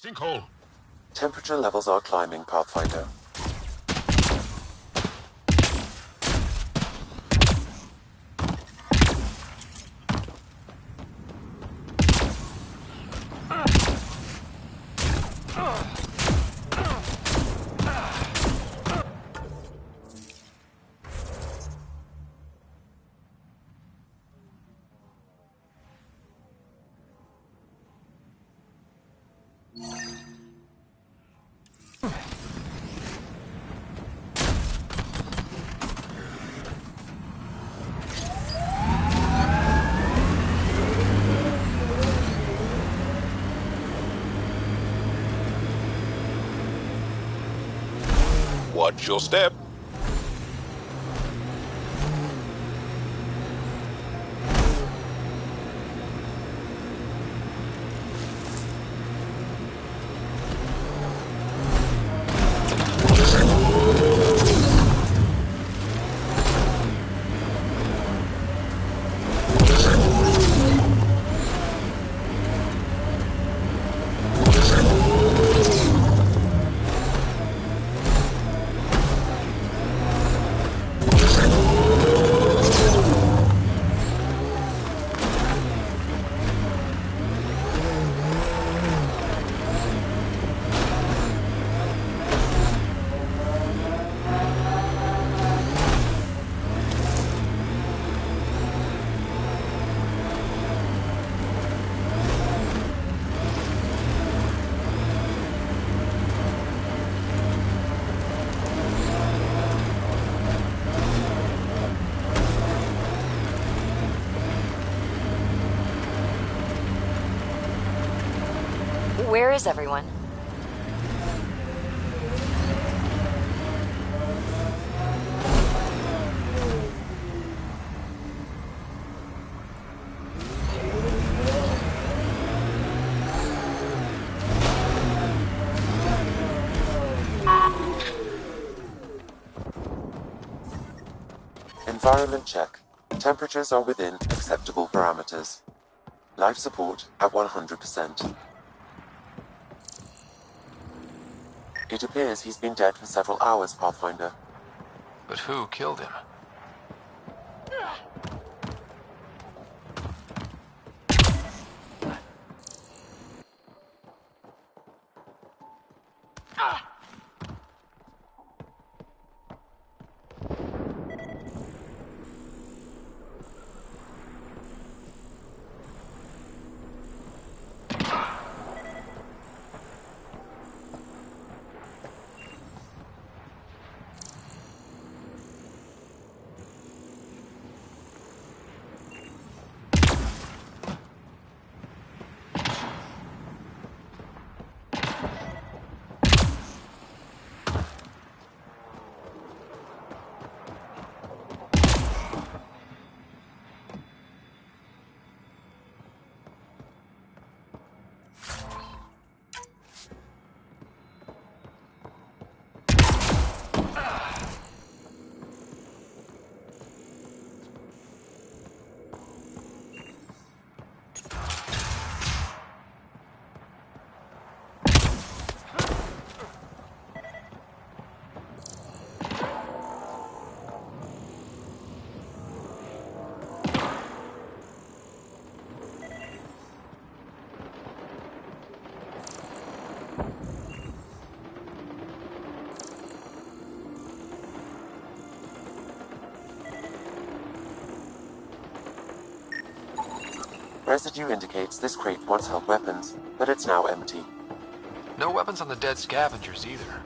Sinkhole. Temperature levels are climbing, Pathfinder. Watch your step. Where is everyone? Environment check. Temperatures are within acceptable parameters. Life support at 100%. It appears he's been dead for several hours, Pathfinder. But who killed him? Residue indicates this crate once held weapons, but it's now empty. No weapons on the dead scavengers either.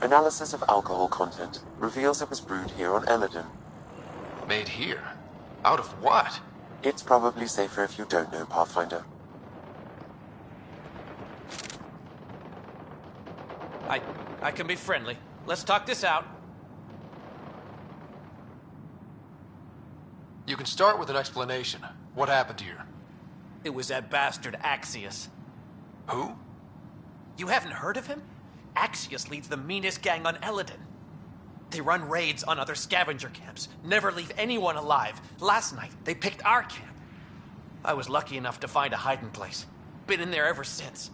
Analysis of alcohol content reveals it was brewed here on Eladon. Made here? Out of what? It's probably safer if you don't know, Pathfinder. I can be friendly. Let's talk this out. You can start with an explanation. What happened here? It was that bastard Axios. Who? You haven't heard of him? Axios leads the meanest gang on Eladin. They run raids on other scavenger camps, never leave anyone alive. Last night, they picked our camp. I was lucky enough to find a hiding place. Been in there ever since.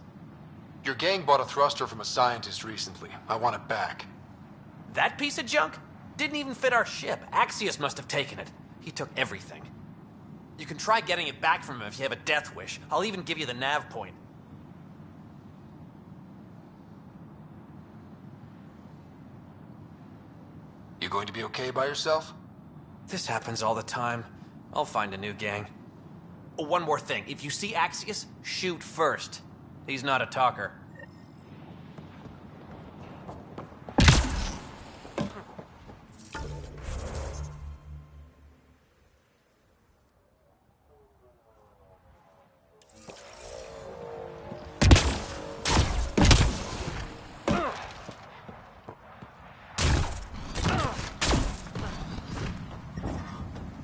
Your gang bought a thruster from a scientist recently. I want it back. That piece of junk? Didn't even fit our ship. Axios must have taken it. He took everything. You can try getting it back from him if you have a death wish. I'll even give you the nav point. You going to be okay by yourself? This happens all the time. I'll find a new gang. Oh, one more thing. If you see Axios, shoot first. He's not a talker.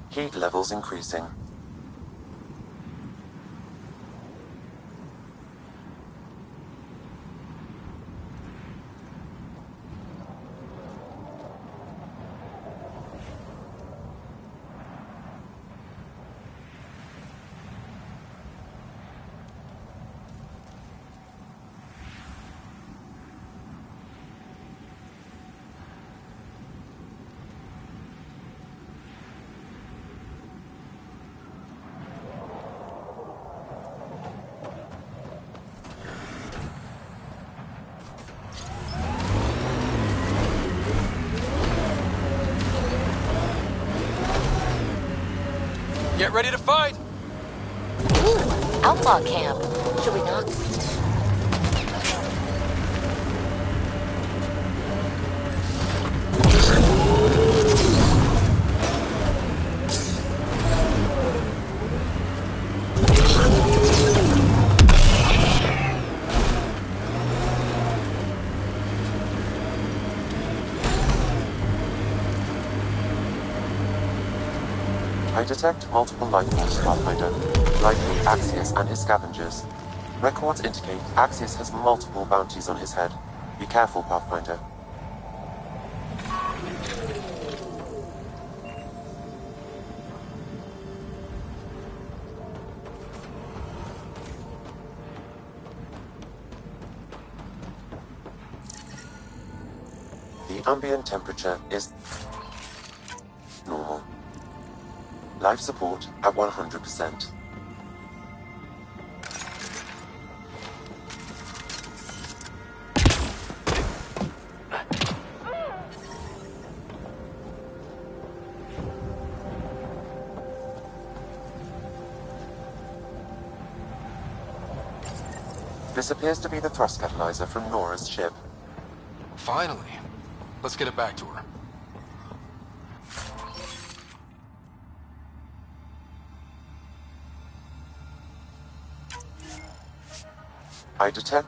Heat levels increasing. Get ready to fight! Ooh, outlaw camp. Should we knock? I detect multiple life forms, Pathfinder. Likely Axios and his scavengers. Records indicate Axios has multiple bounties on his head. Be careful, Pathfinder. The ambient temperature is normal. Life support at 100%. This appears to be the thrust catalyzer from Nora's ship. Finally. Let's get it back to her. I detect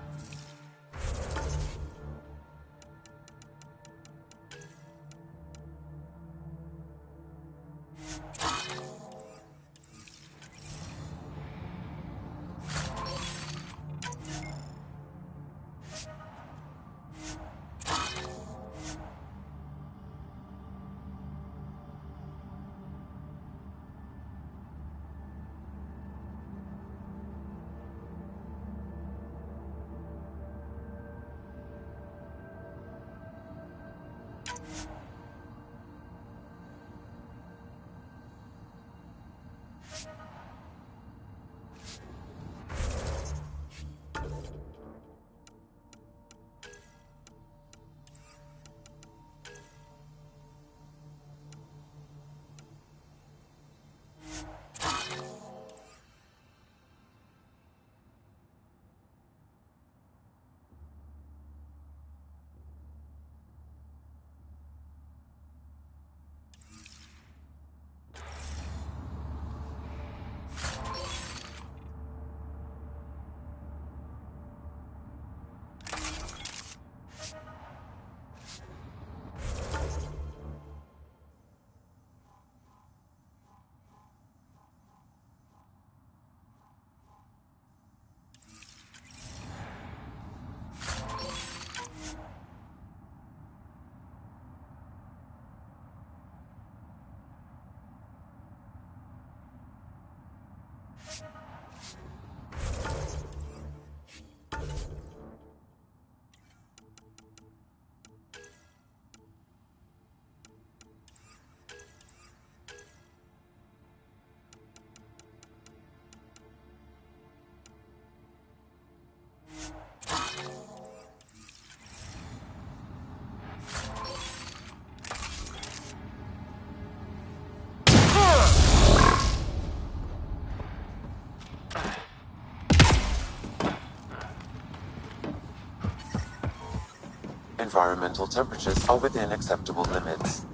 Environmental temperatures are within acceptable limits.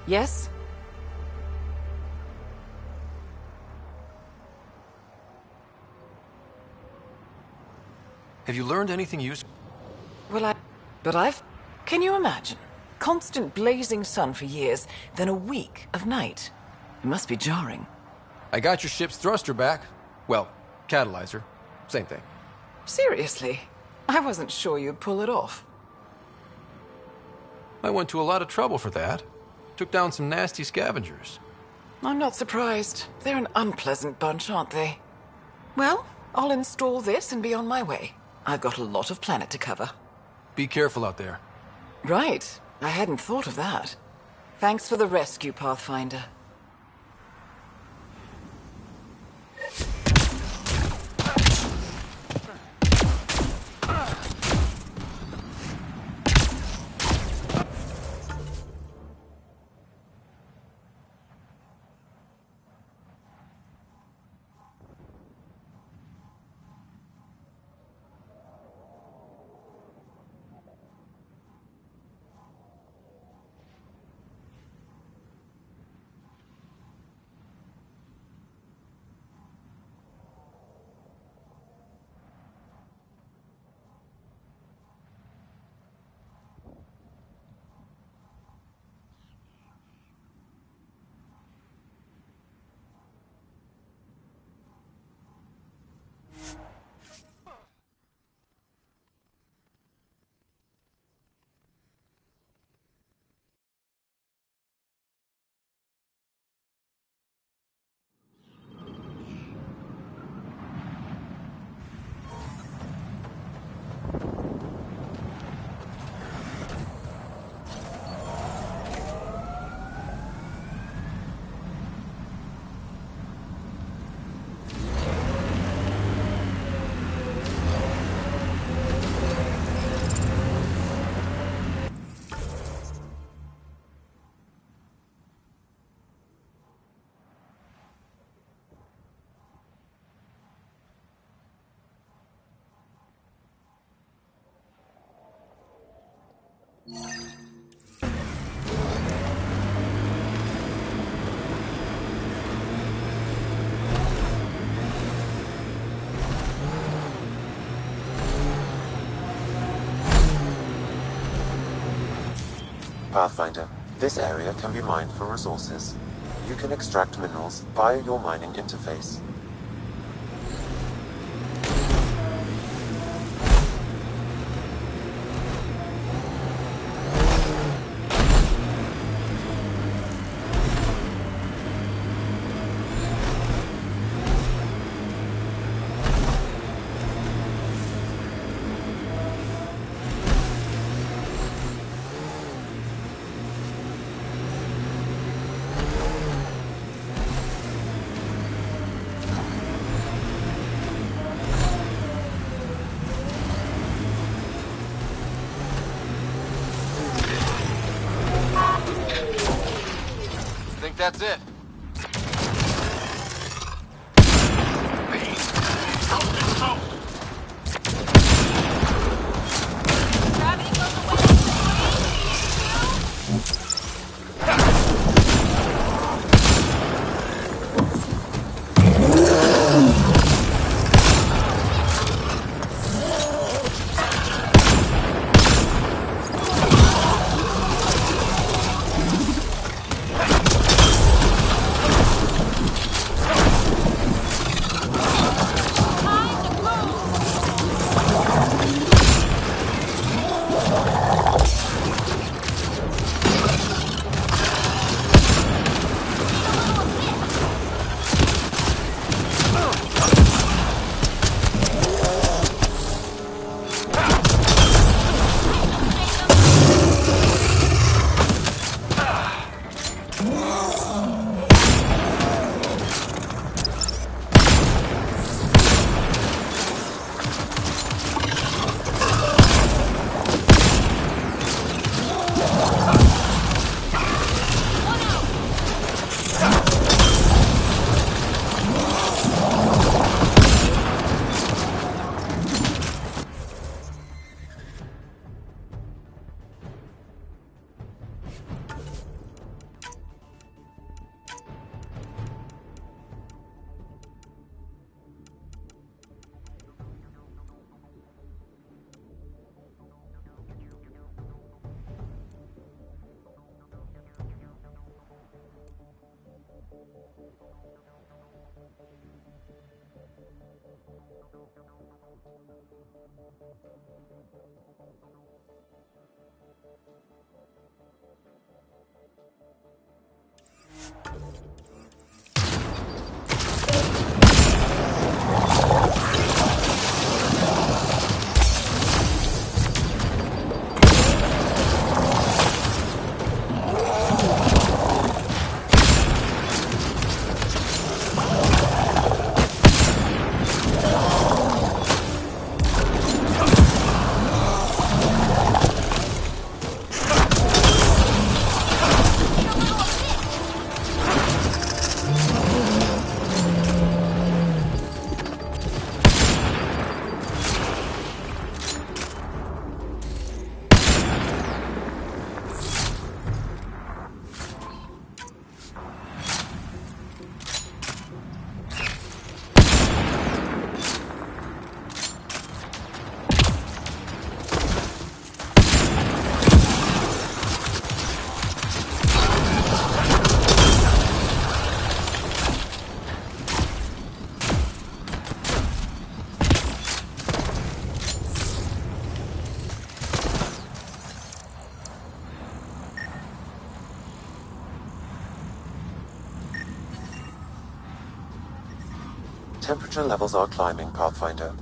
Yes? Have you learned anything useful? Well, But Can you imagine? Constant blazing sun for years, then a week of night. It must be jarring. I got your ship's thruster back. Well, catalyzer. Same thing. Seriously? I wasn't sure you'd pull it off. I went to a lot of trouble for that. Took down some nasty scavengers. I'm not surprised. They're an unpleasant bunch, aren't they? Well, I'll install this and be on my way. I've got a lot of planet to cover. Be careful out there. Right. I hadn't thought of that. Thanks for the rescue, Pathfinder. Pathfinder. This area can be mined for resources. You can extract minerals via your mining interface. That's it. Temperature levels are climbing, Pathfinder.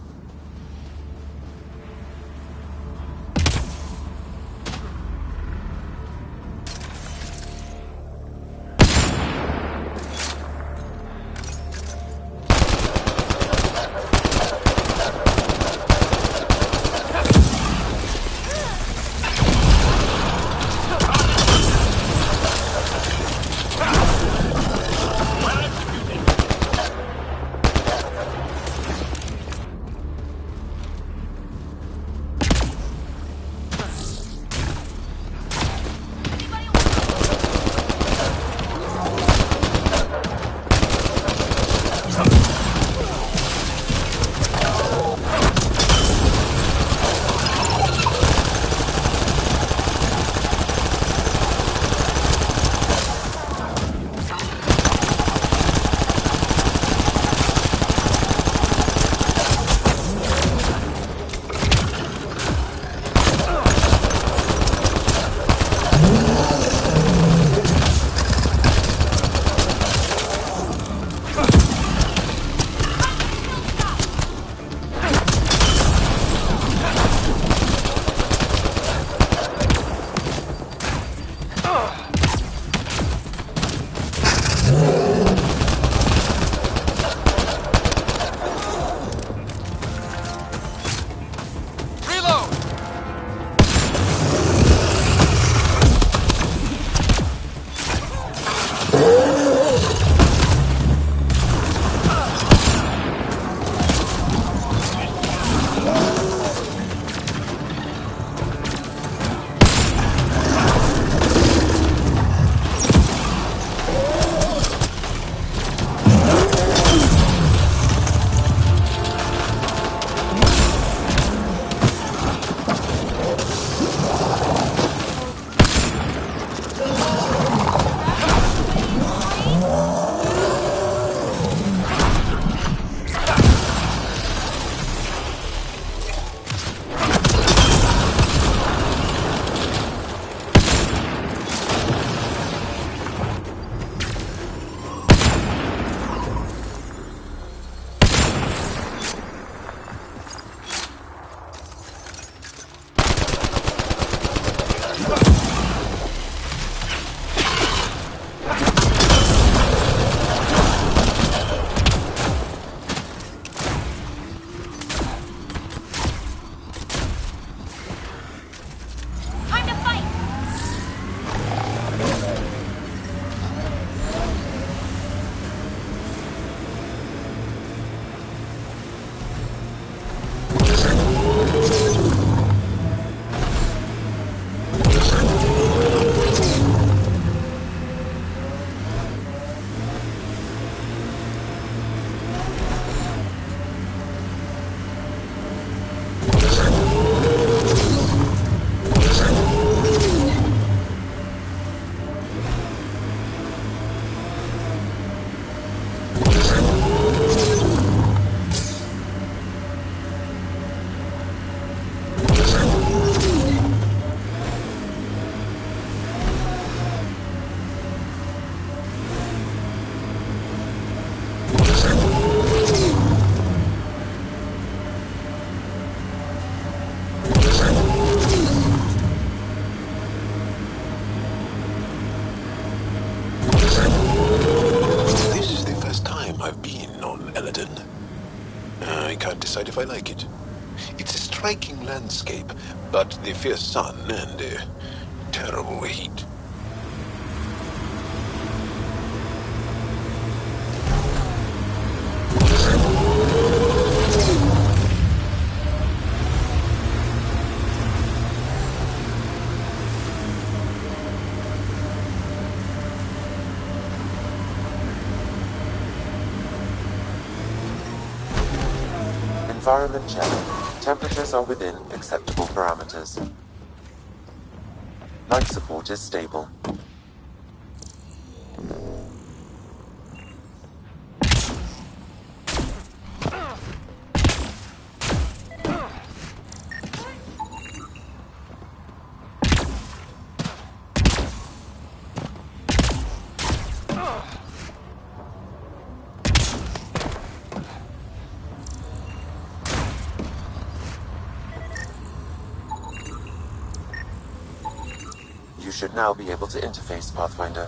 decide if I like it. It's a striking landscape, but the fierce sun and terrible heat. Environment check. Temperatures are within acceptable parameters. Life support is stable. You should now be able to interface, Pathfinder.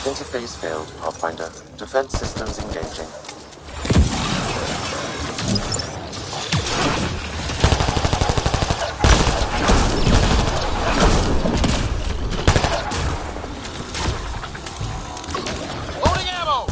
Interface failed, Pathfinder. Defense systems engaging. Loading ammo!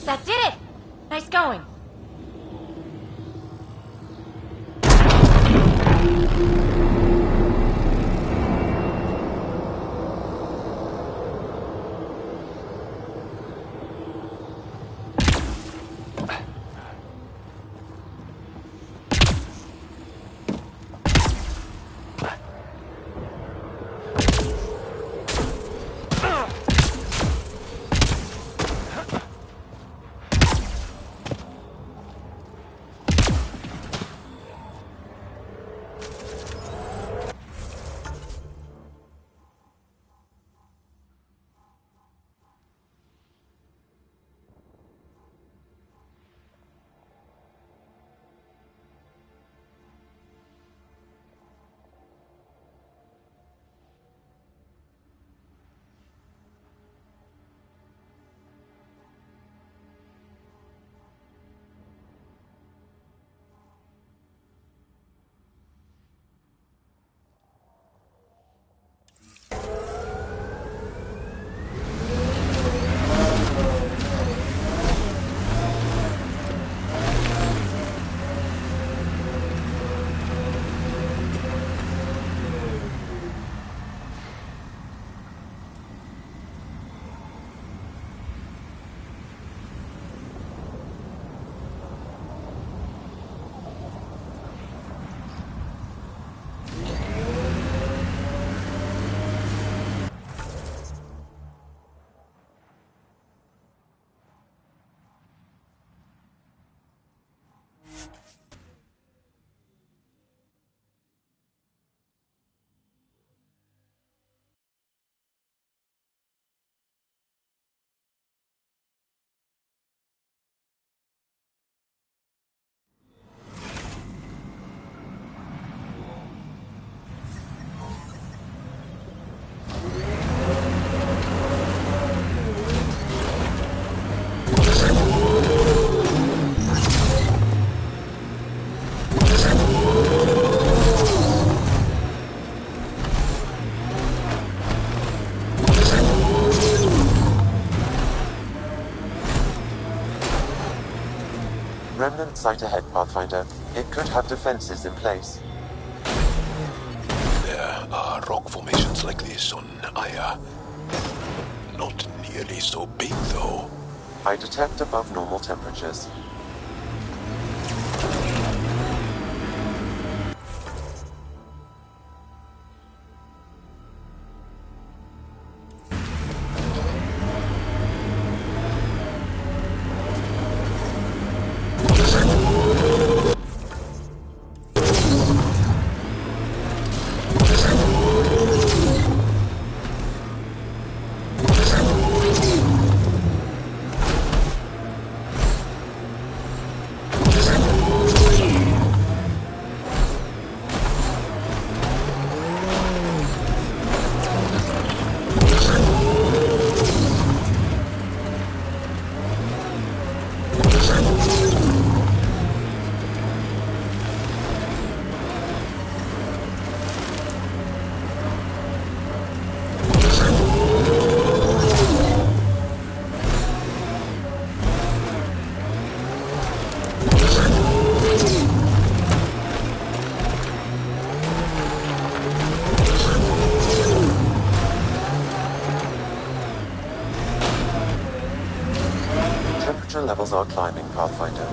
That did it! Nice going. Remnant site ahead, Pathfinder. It could have defenses in place. There are rock formations like this on Aya. Not nearly so big, though. I detect above normal temperatures. Temperature levels are climbing, Pathfinder.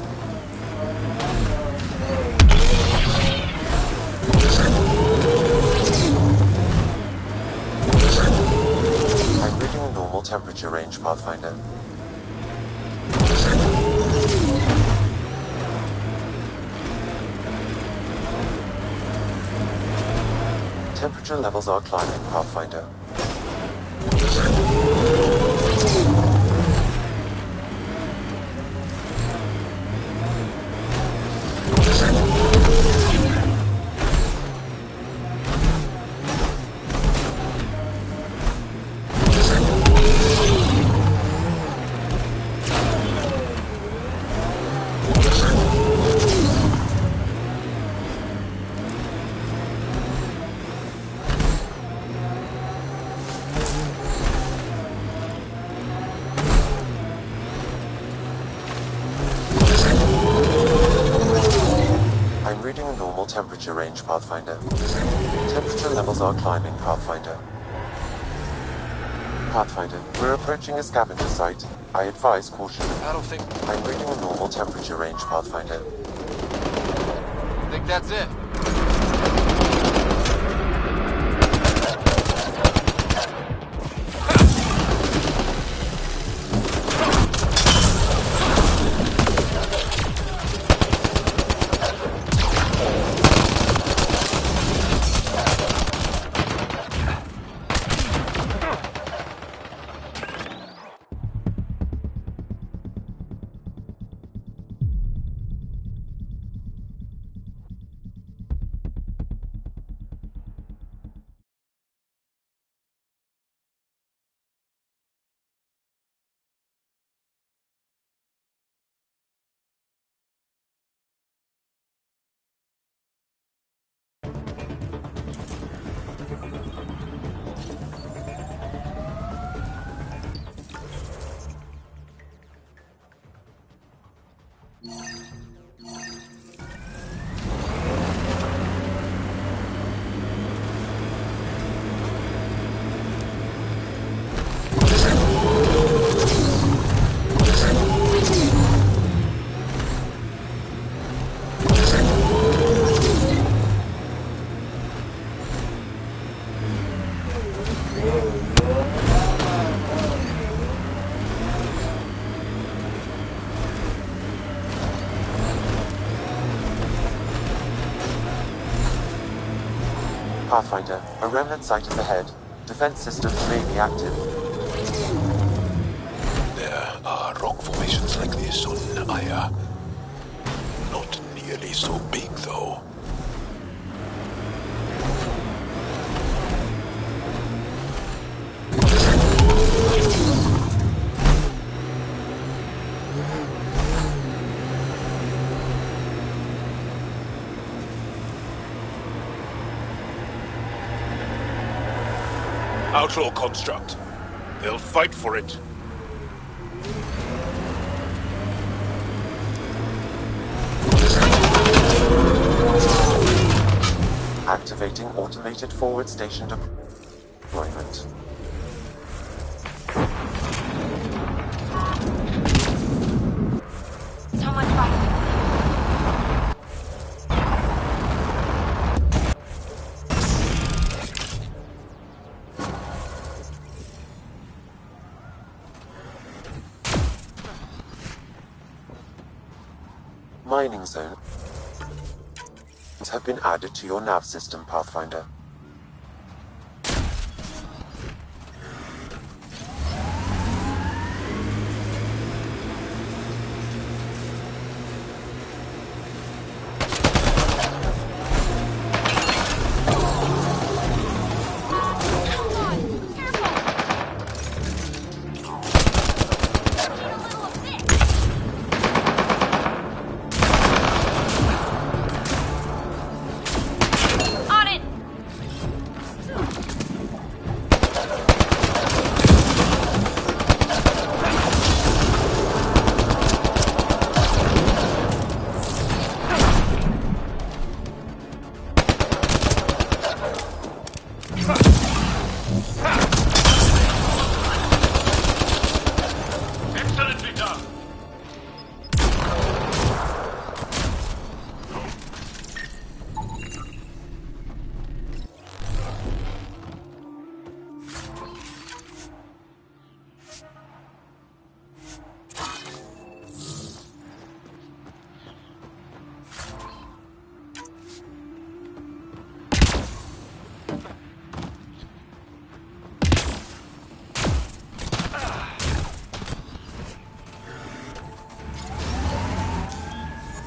I'm reading a normal temperature range, Pathfinder. Temperature levels are climbing, Pathfinder. temperature range, Pathfinder. Temperature levels are climbing, Pathfinder. Pathfinder, we're approaching a scavenger site. I advise caution. I don't think... I'm reading a normal temperature range, Pathfinder. I think that's it. Pathfinder, a remnant site is ahead. Defense systems may be active. There are rock formations like this on Aya. Not nearly so big, though. Outlaw construct. They'll fight for it. Activating automated forward station deployment. Someone fighting. Mining zones have been added to your nav system, Pathfinder. On it! Excellently done.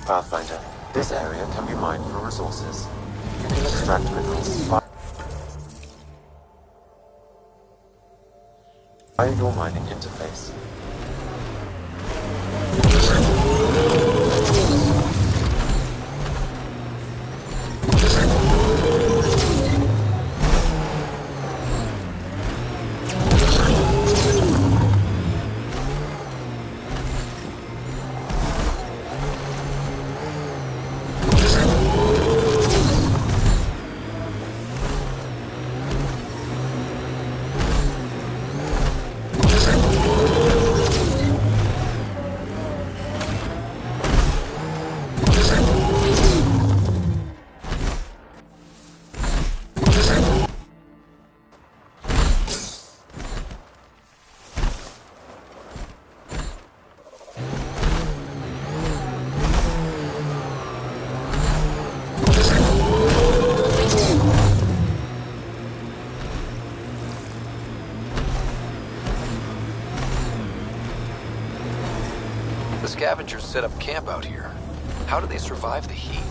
Pathfinder, this area can be mined for resources. You can extract minerals via your mining interface. scavengers set up camp out here. How do they survive the heat?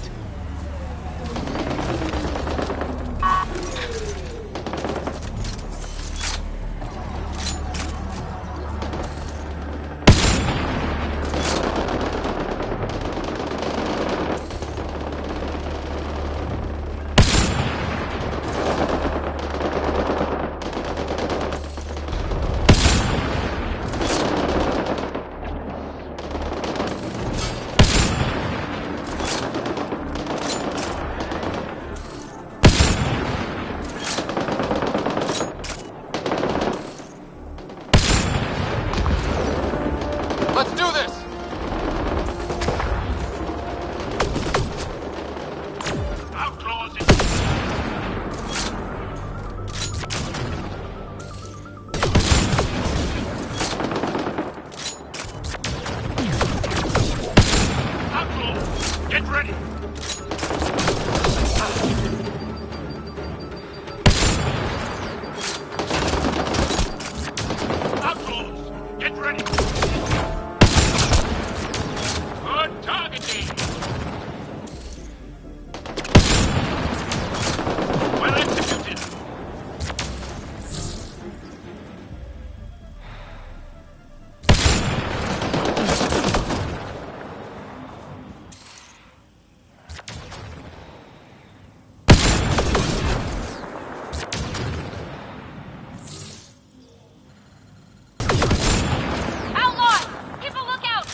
Let's do this! Outlaws in Outlaws, get ready! Outlaws, get ready! Good targeting! Well executed! Outlaws! Keep a lookout!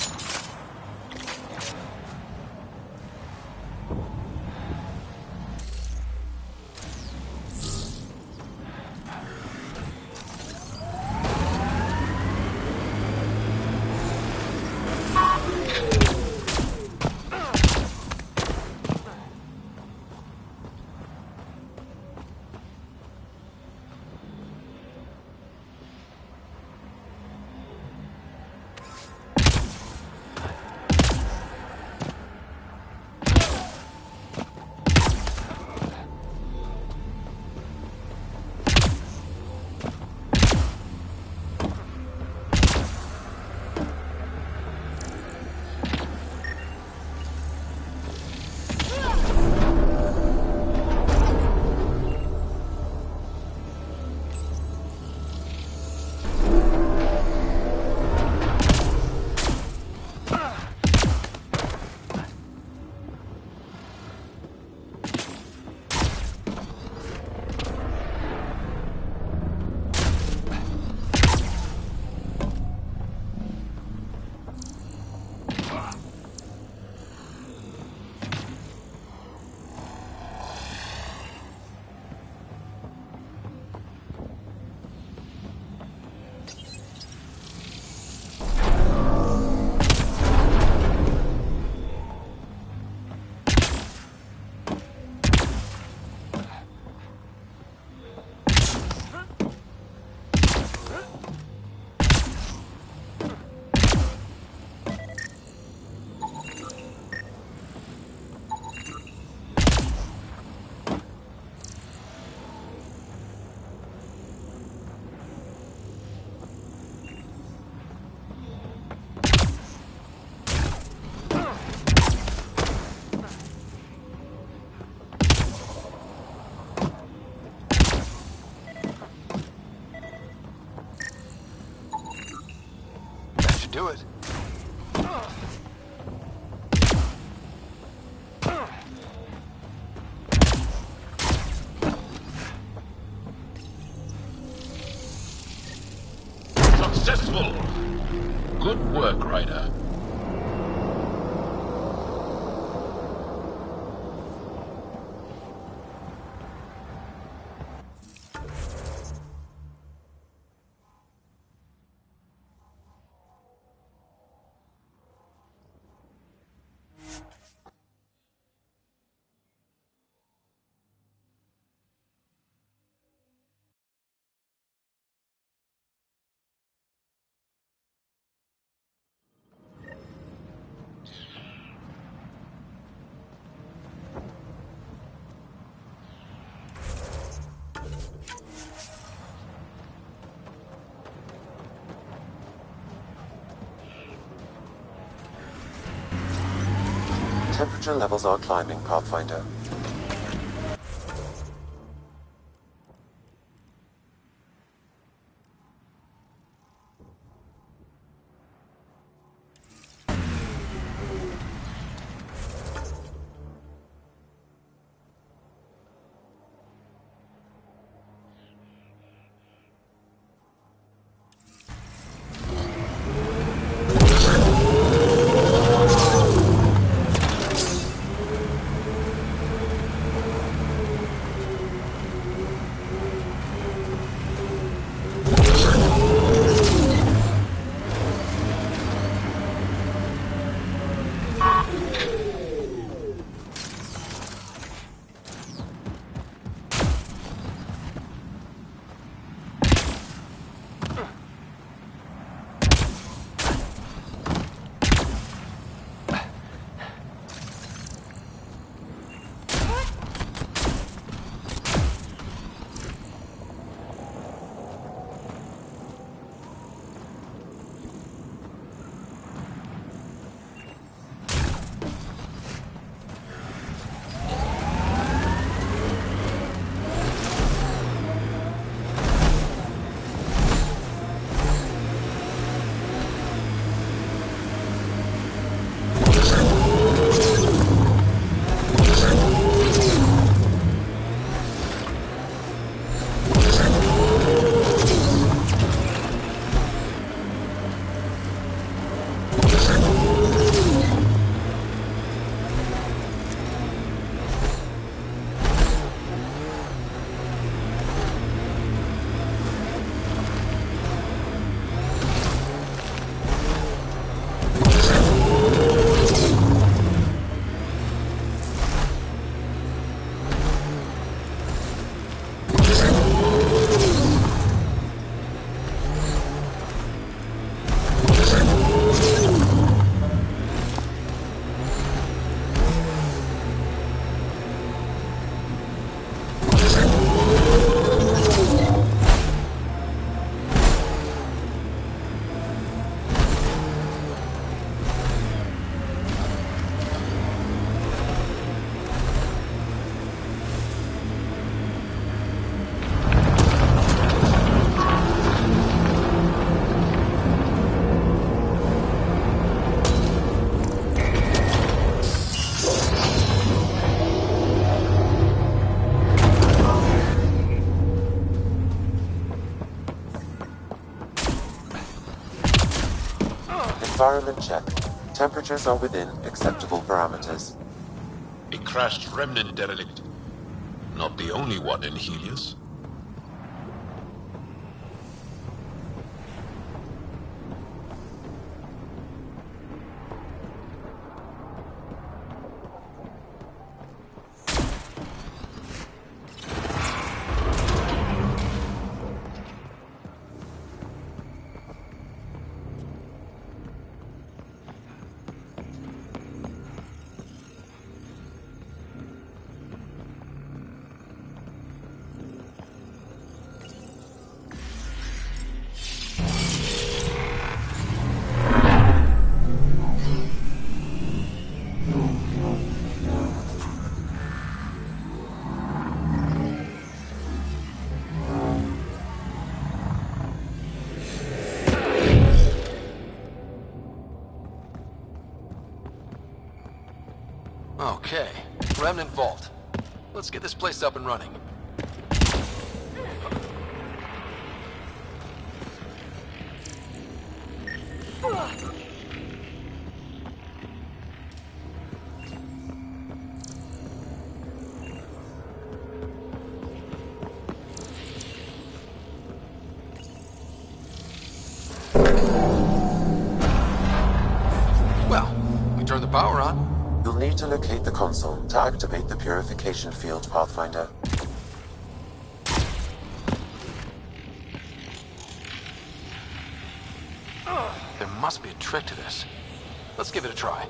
That should do it. Successful! Good work, Ryder. Temperature levels are climbing, Pathfinder. Environment check. Temperatures are within acceptable parameters. A crashed remnant derelict. Not the only one in Helios. Okay, Remnant Vault. Let's get this place up and running. Well, we turn the power on. You'll need to locate the console to activate the purification field, Pathfinder. There must be a trick to this. Let's give it a try.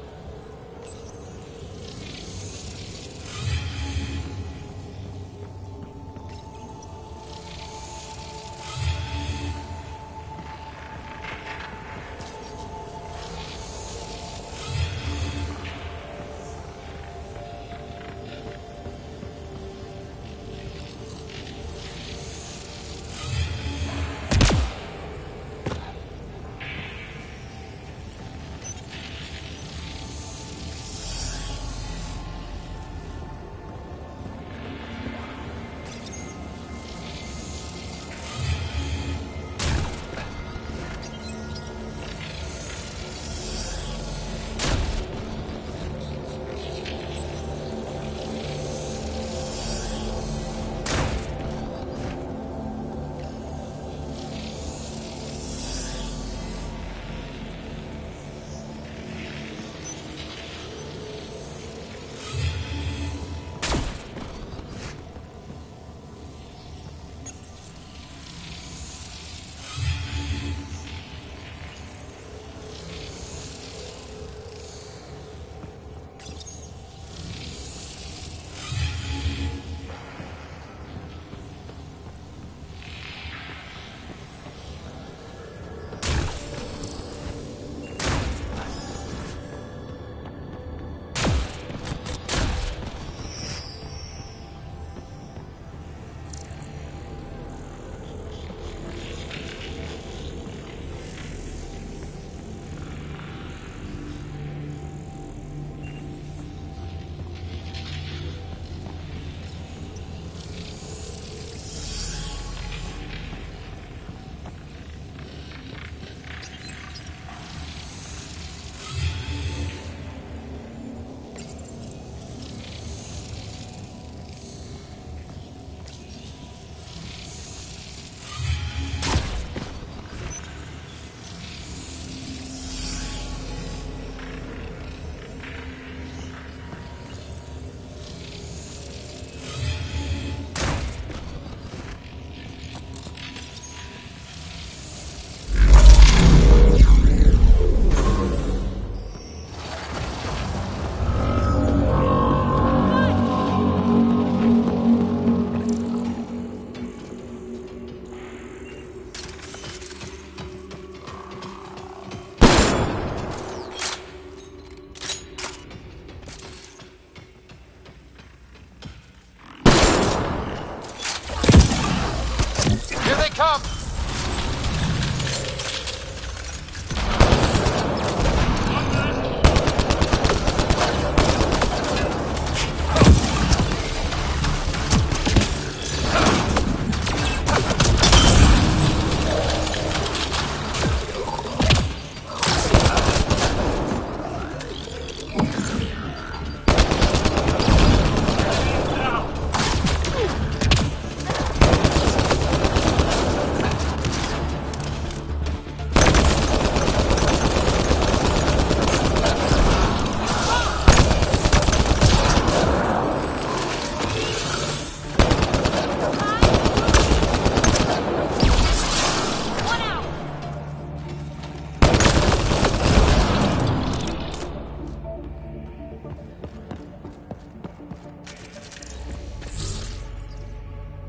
come!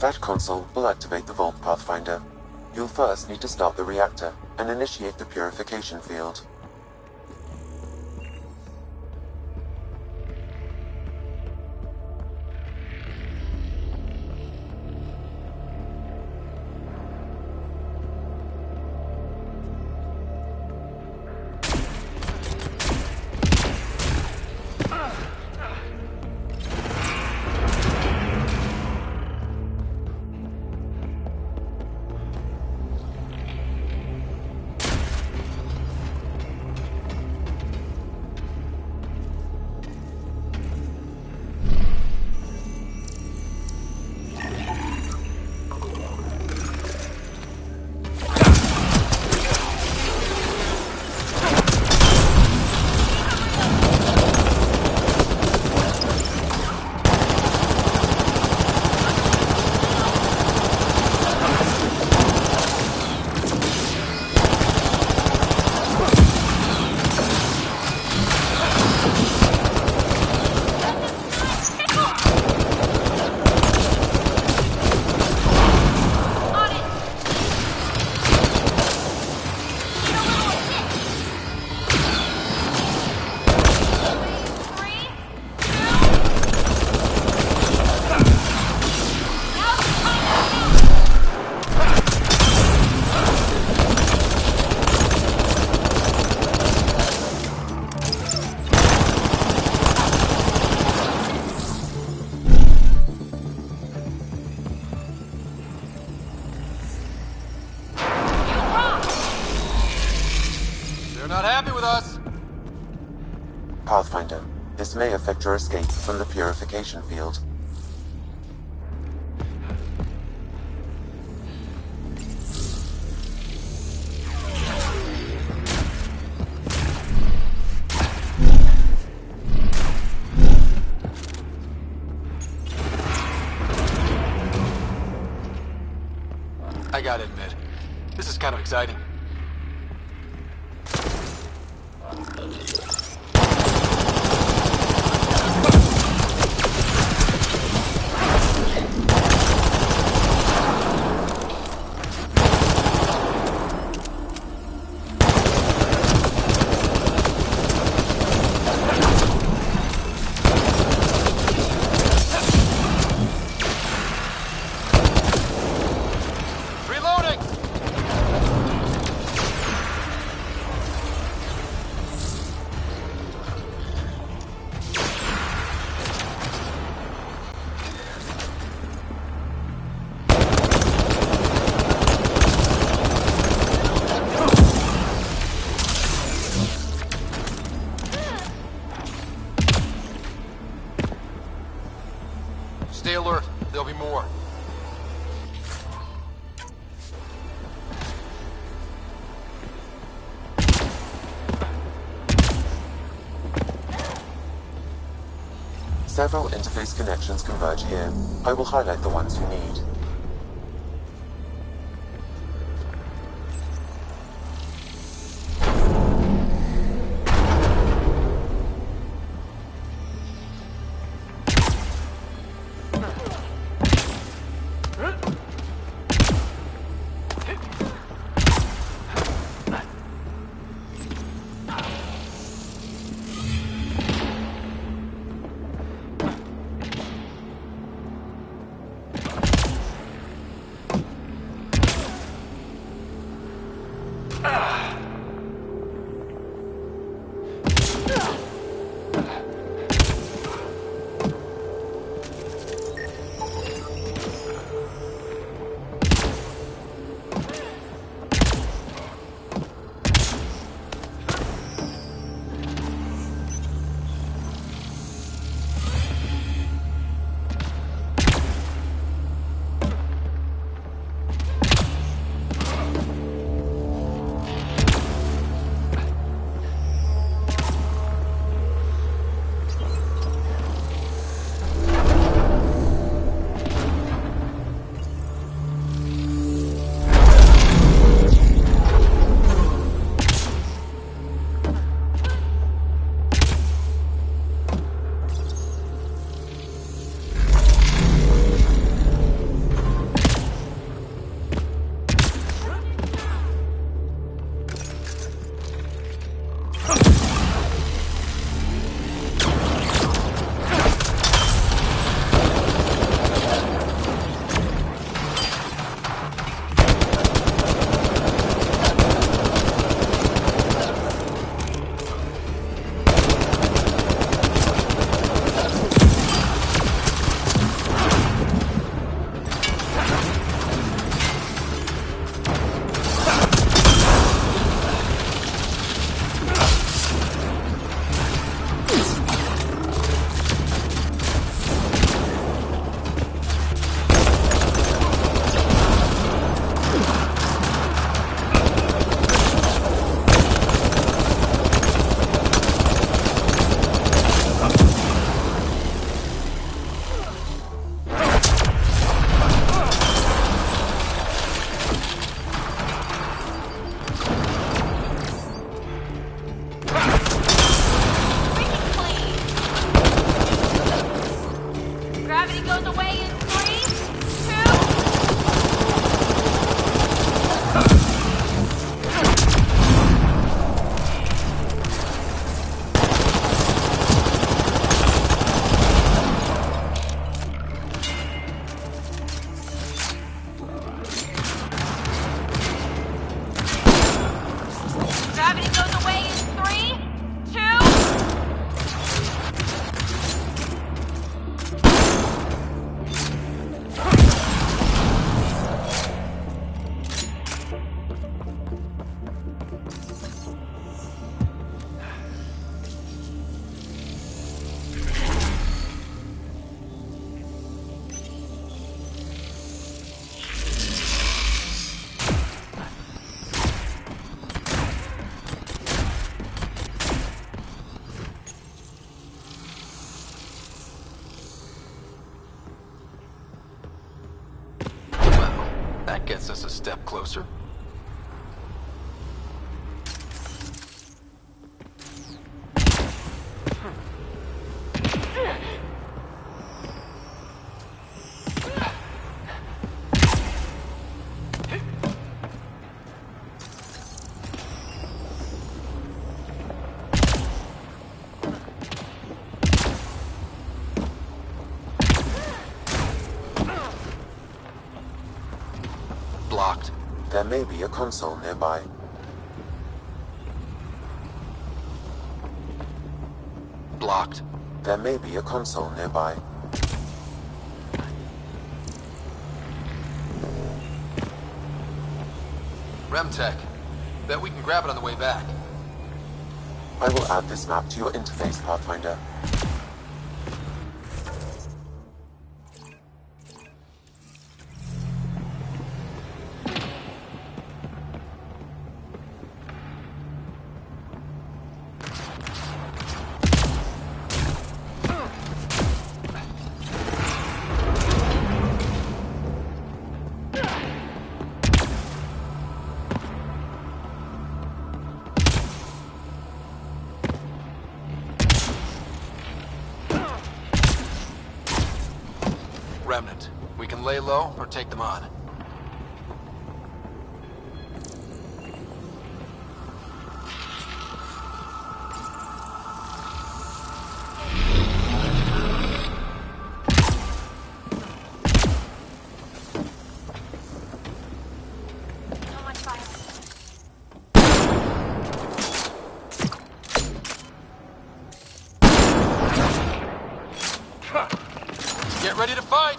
That console will activate the Vault Pathfinder. You'll first need to start the reactor and initiate the purification field. They're not happy with us. Pathfinder, this may affect your escape from the purification field. I gotta admit, this is kind of exciting. Stay alert. There'll be more. Several interface connections converge here. I will highlight the ones you need. Gravity goes away in 3, 2... Gravity goes away in 3, 2... That gets us a step closer. Blocked. There may be a console nearby. Blocked. There may be a console nearby. Remtech. Bet we can grab it on the way back. I will add this map to your interface, Pathfinder. Remnant. We can lay low or take them on. So much fire. Get ready to fight!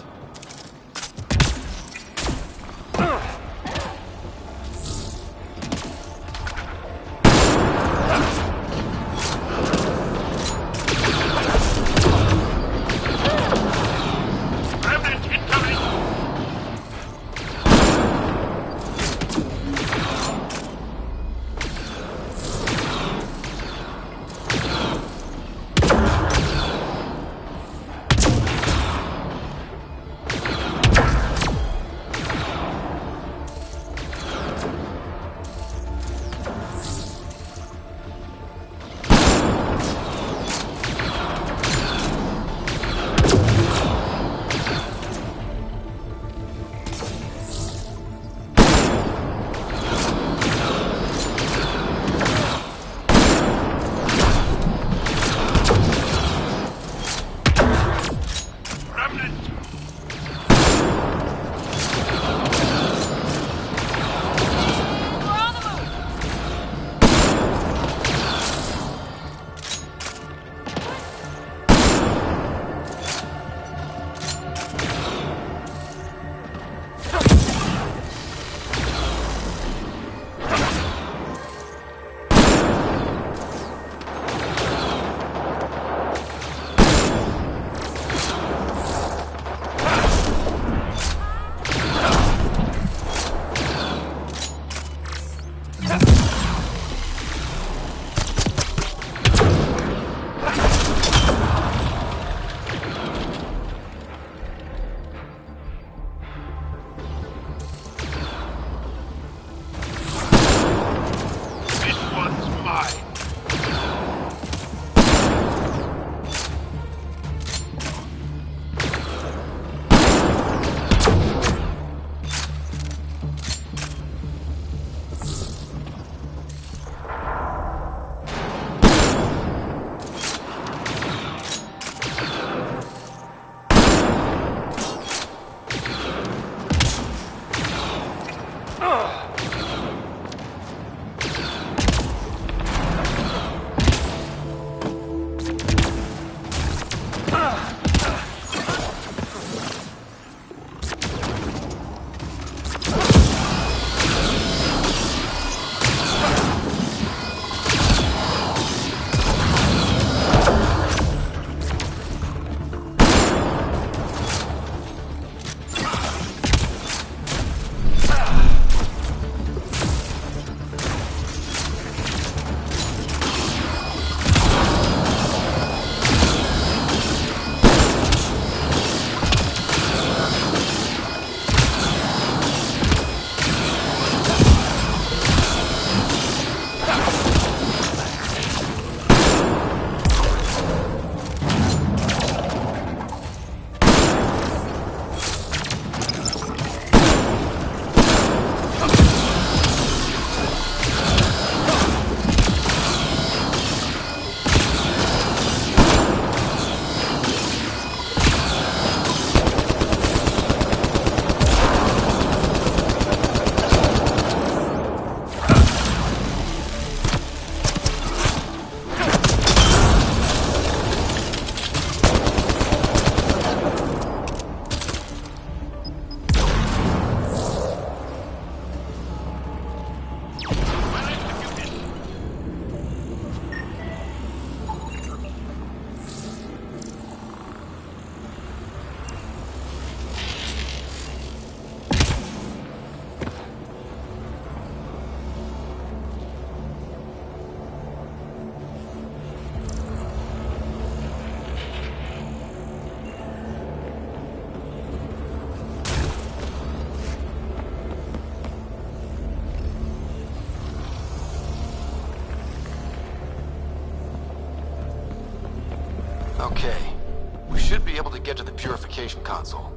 get to the purification console.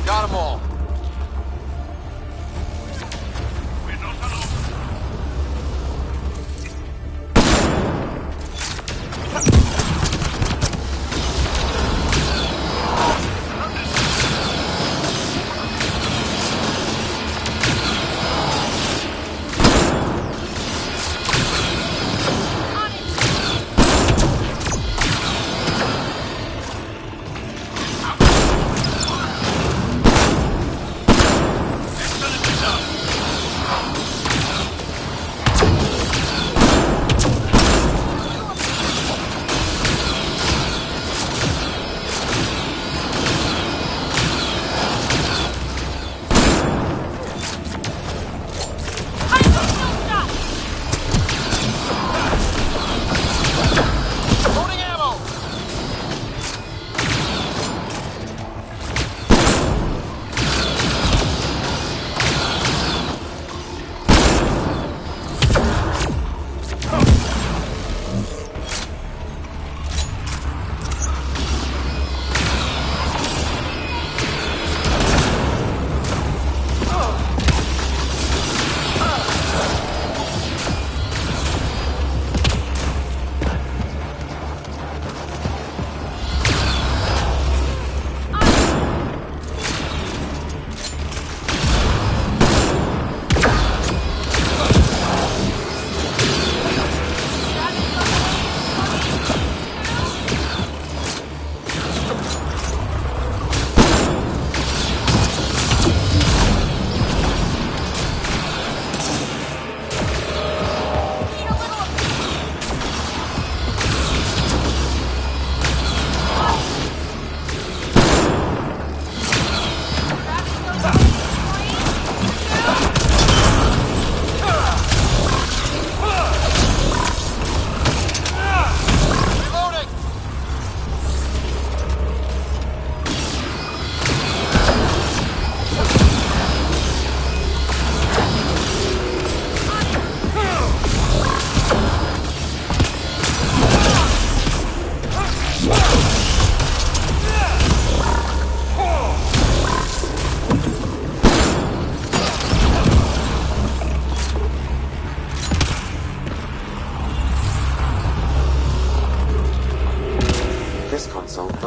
Got them all.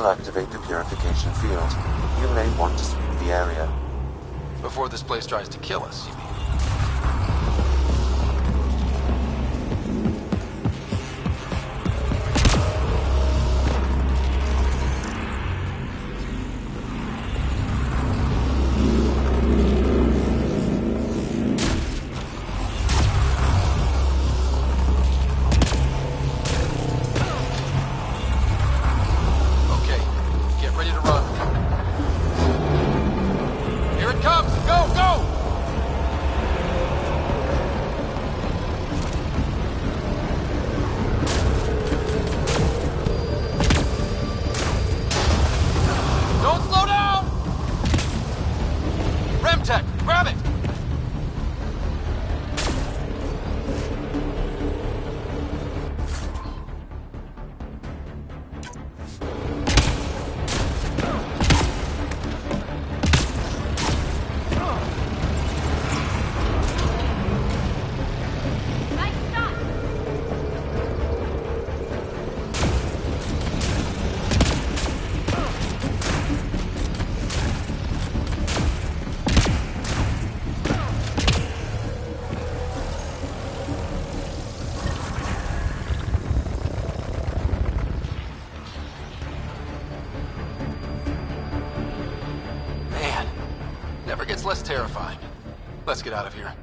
will activate the purification field. You may want to sweep the area. Before this place tries to kill us, you mean? gets less terrifying. Let's get out of here.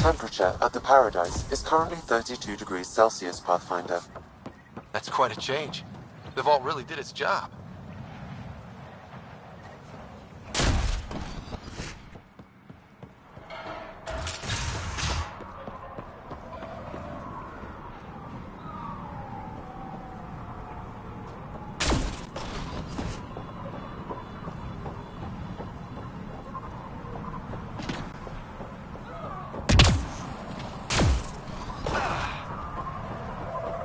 Temperature at the Paradise is currently 32 degrees Celsius, Pathfinder. That's quite a change. The vault really did its job.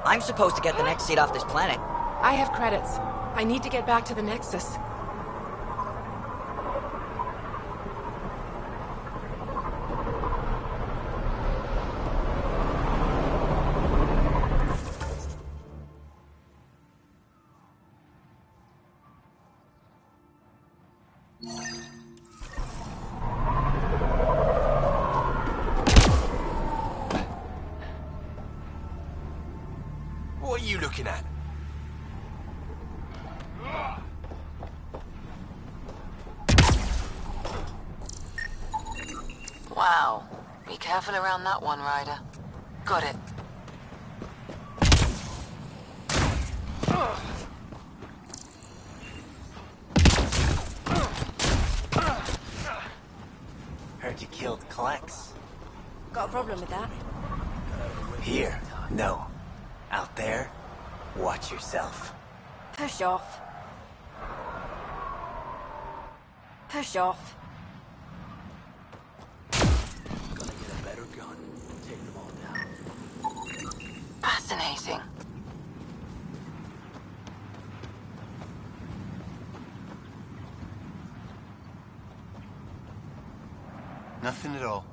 I'm supposed to get the next seat off this planet. I have credits. I need to get back to the Nexus. What are you looking at? Wow. Be careful around that one, Ryder. Got it. Heard you killed Klex. Got a problem with that? Here, no. Out there, watch yourself. Push off. Push off. Gonna get a better gun. Take them all down. Fascinating. Nothing at all.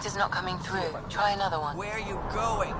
Data's not coming through. Try another one. Where are you going?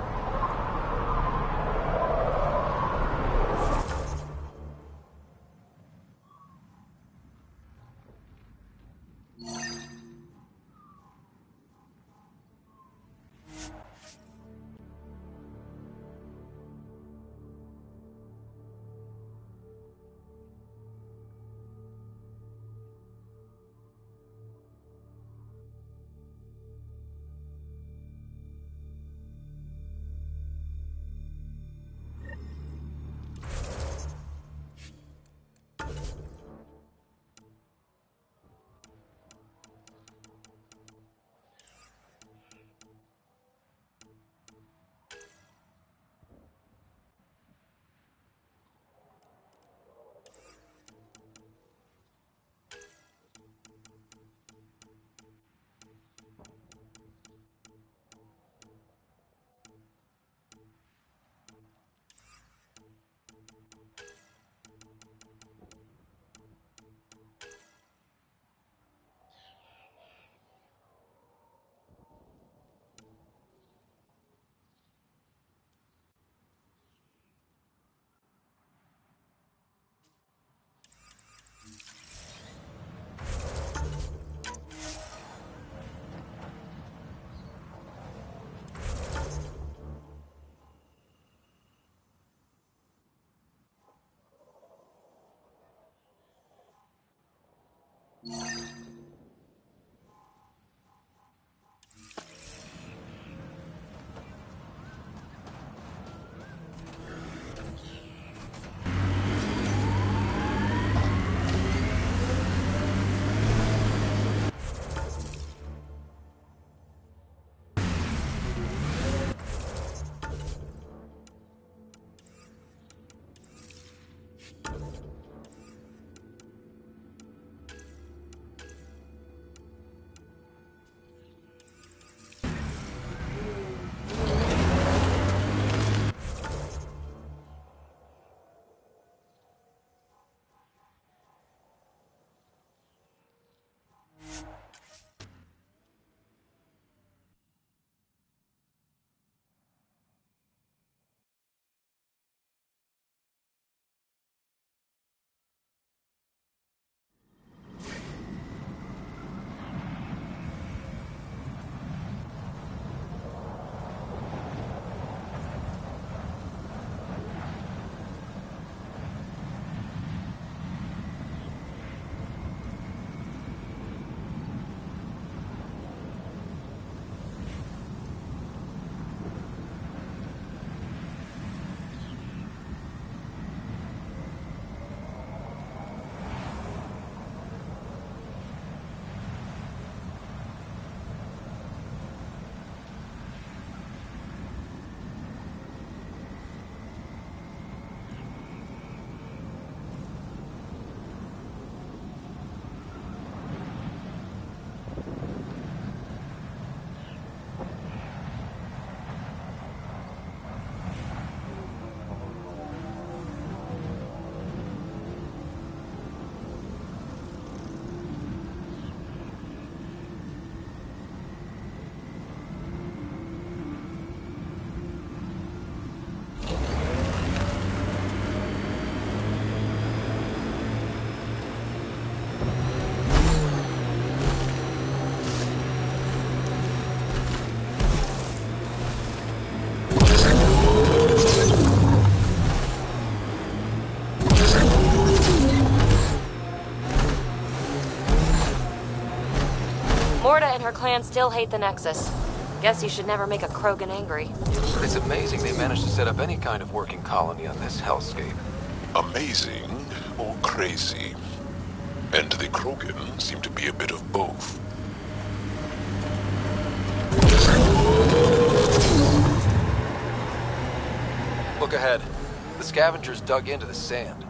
Morta and her clan still hate the Nexus. Guess you should never make a Krogan angry. It's amazing they managed to set up any kind of working colony on this hellscape. Amazing or crazy? And the Krogan seem to be a bit of both. Look ahead. The scavengers dug into the sand.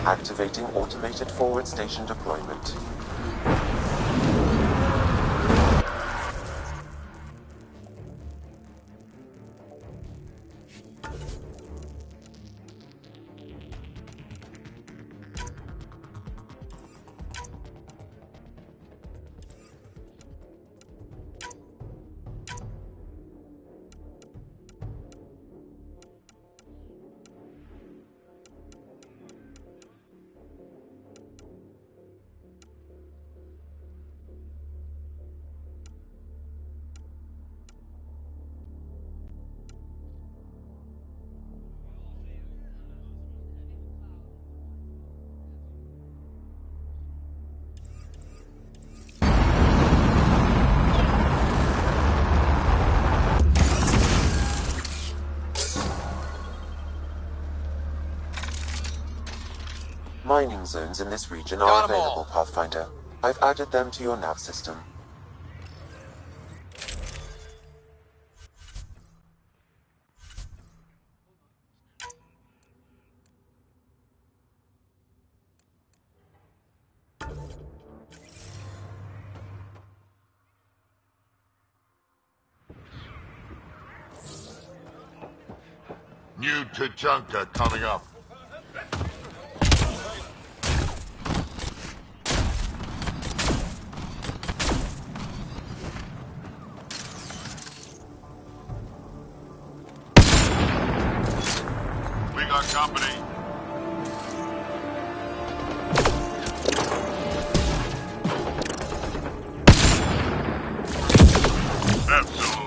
Activating automated forward station deployment. Mining zones in this region Got are 'em all. available, Pathfinder. I've added them to your nav system. New Tachanka coming up. We got company. Absolutely.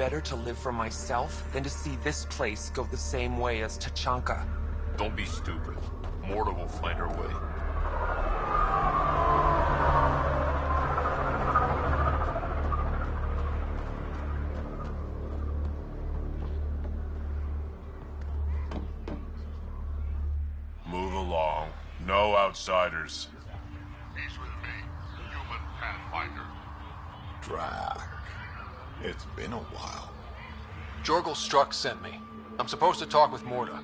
better to live for myself than to see this place go the same way as Tachanka. Don't be stupid. Morta will find her way. Move along. No outsiders. He's with me, human pathfinder. Drac. It's been a while. Jorgel Strux sent me. I'm supposed to talk with Morta.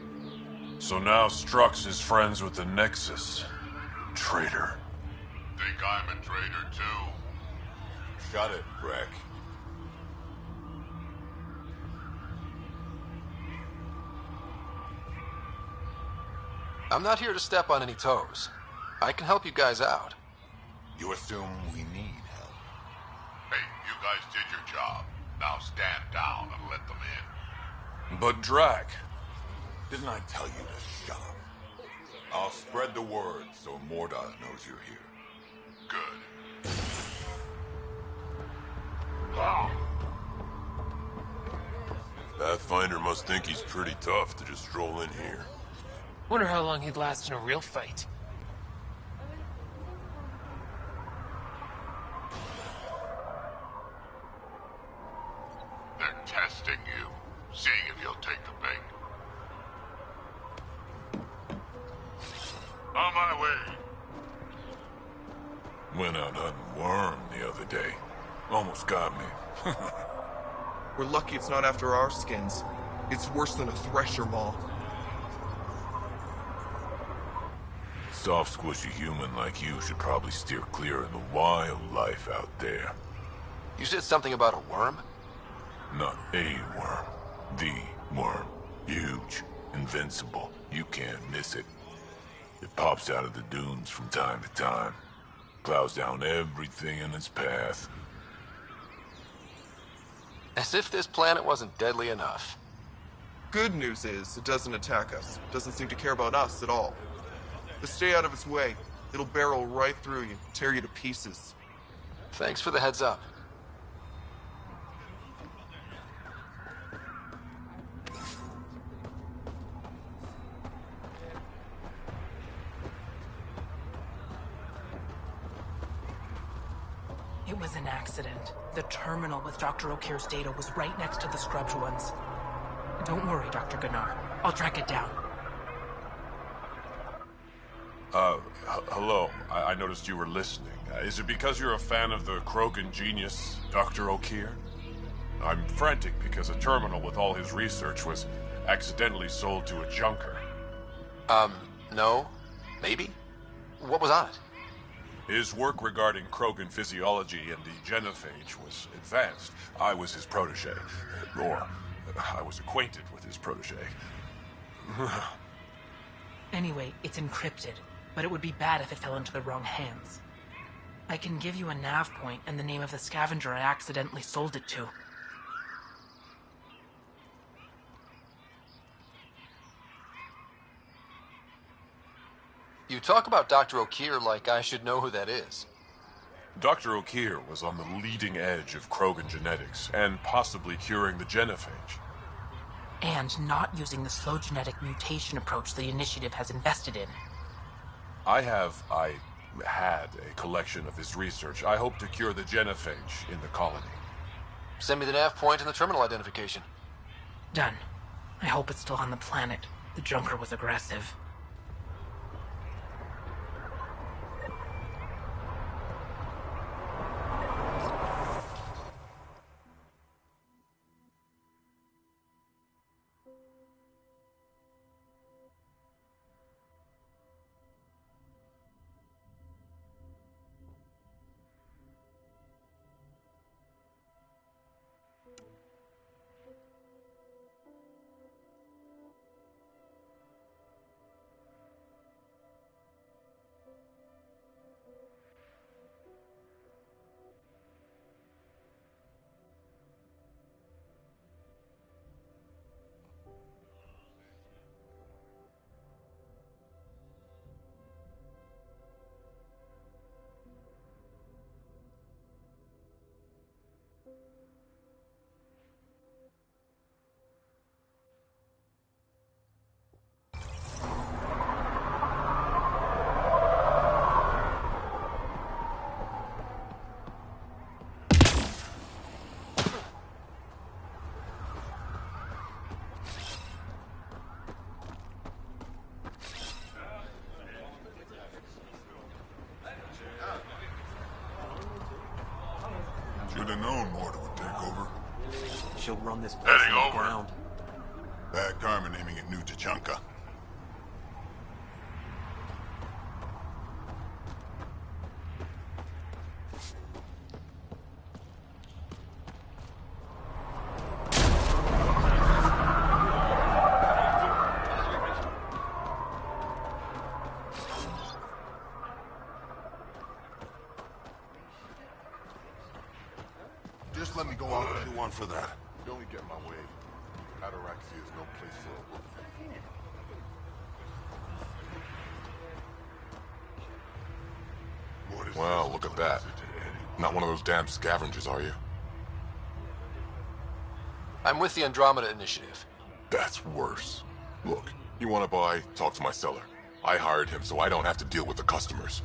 So now Strux is friends with the Nexus. Traitor. Think I'm a traitor too? Shut it, Breck. I'm not here to step on any toes. I can help you guys out. You assume we need help. Hey, you guys did your job. Now stand down and let them in. But Drac. Didn't I tell you to shut up? I'll spread the word so Morta knows you're here. Good. Pathfinder must think he's pretty tough to just stroll in here. Wonder how long he'd last in a real fight. They're testing you, seeing if you'll take the bait. On my way. Went out hunting worm the other day. Almost got me. We're lucky it's not after our skins. It's worse than a thresher maw. Soft, squishy human like you should probably steer clear of the wildlife out there. You said something about a worm? Not a worm. The worm. Huge. Invincible. You can't miss it. It pops out of the dunes from time to time. Plows down everything in its path. As if this planet wasn't deadly enough. Good news is, it doesn't attack us. Doesn't seem to care about us at all. Just stay out of its way. It'll barrel right through you, tear you to pieces. Thanks for the heads up. It was an accident. The terminal with Dr. O'Kear's data was right next to the scrubbed ones. Don't worry, Dr. Gunnar. I'll track it down. Hello. I noticed you were listening. Is it because you're a fan of the Krogan genius, Dr. O'Kear? I'm frantic because a terminal with all his research was accidentally sold to a junker. No. Maybe? What was on it? His work regarding Krogan physiology and the genophage was advanced. I was his protege. Or, I was acquainted with his protege. Anyway, it's encrypted, but it would be bad if it fell into the wrong hands. I can give you a nav point and the name of the scavenger I accidentally sold it to. You talk about Dr. O'Kear like I should know who that is. Dr. O'Kear was on the leading edge of Krogan genetics, and possibly curing the genophage. And not using the slow genetic mutation approach the Initiative has invested in. I had a collection of his research. I hope to cure the genophage in the colony. Send me the nav point and the terminal identification. Done. I hope it's still on the planet. The junker was aggressive. known Morta would take over. She'll run this place Heading to the over. ground. Bad karma naming it New Tachanka. Just let me go out and do one for that. Don't get in my way. Ataraxia is no place for a rookie. Well, look at that. Not one of those damn scavengers, are you? I'm with the Andromeda Initiative. That's worse. Look, you want to buy? Talk to my seller. I hired him so I don't have to deal with the customers.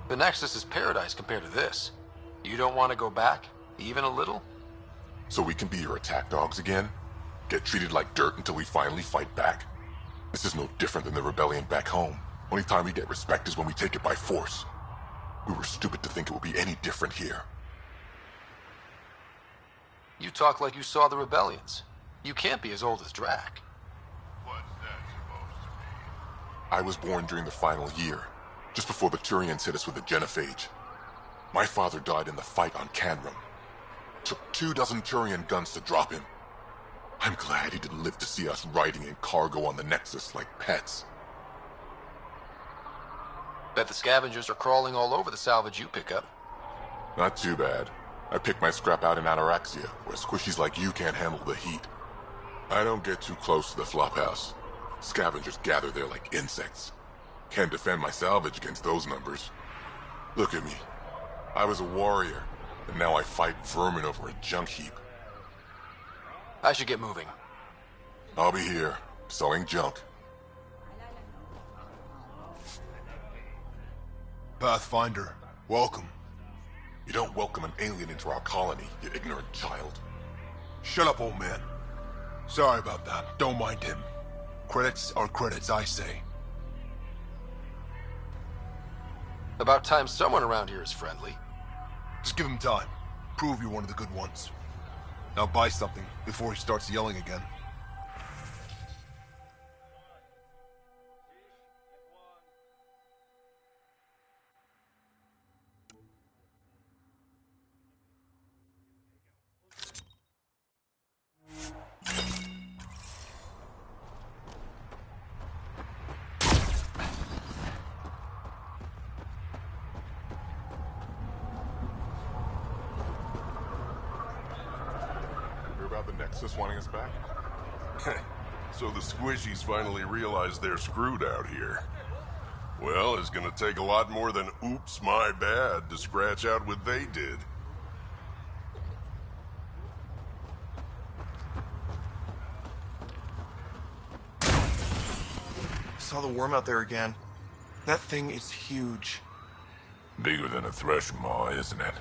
The Nexus is paradise compared to this. You don't want to go back? Even a little? So we can be your attack dogs again? Get treated like dirt until we finally fight back? This is no different than the rebellion back home. Only time we get respect is when we take it by force. We were stupid to think it would be any different here. You talk like you saw the rebellions. You can't be as old as Drac. What's that supposed to mean? I was born during the final year, just before the Turians hit us with the genophage. My father died in the fight on Canrum. Took 24 Turian guns to drop him. I'm glad he didn't live to see us riding in cargo on the Nexus like pets. Bet the scavengers are crawling all over the salvage you pick up. Not too bad. I picked my scrap out in Ataraxia, where squishies like you can't handle the heat. I don't get too close to the flophouse. Scavengers gather there like insects. Can't defend my salvage against those numbers. Look at me. I was a warrior, and now I fight vermin over a junk heap. I should get moving. I'll be here, selling junk. Pathfinder, welcome. You don't welcome an alien into our colony, you ignorant child. Shut up, old man. Sorry about that. Don't mind him. Credits are credits, I say. About time someone around here is friendly. Just give him time. Prove you're one of the good ones. Now buy something before he starts yelling again. The Nexus wanting us back? So the squishies finally realized they're screwed out here. Well, it's gonna take a lot more than oops, my bad to scratch out what they did. Saw the worm out there again. That thing is huge. Bigger than a thresh maw, isn't it?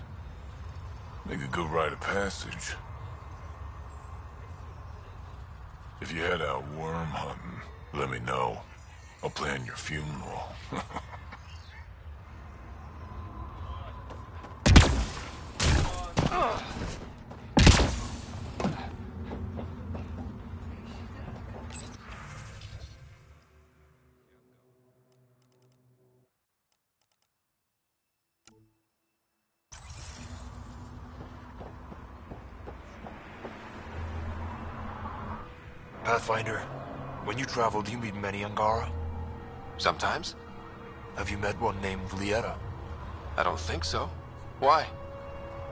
Make a good rite of passage. If you head out worm hunting, let me know. I'll plan your funeral. Pathfinder, when you travel, do you meet many Angara? Sometimes. Have you met one named Lieta? I don't think so. Why?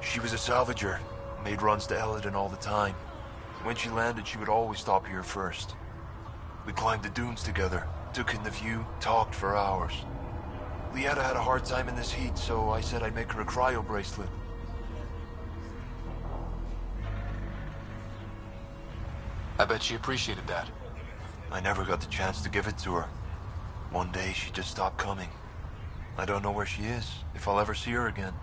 She was a salvager, made runs to Eladin all the time. When she landed, she would always stop here first. We climbed the dunes together, took in the view, talked for hours. Lieta had a hard time in this heat, so I said I'd make her a cryo bracelet. I bet she appreciated that. I never got the chance to give it to her. One day she just stopped coming. I don't know where she is, if I'll ever see her again.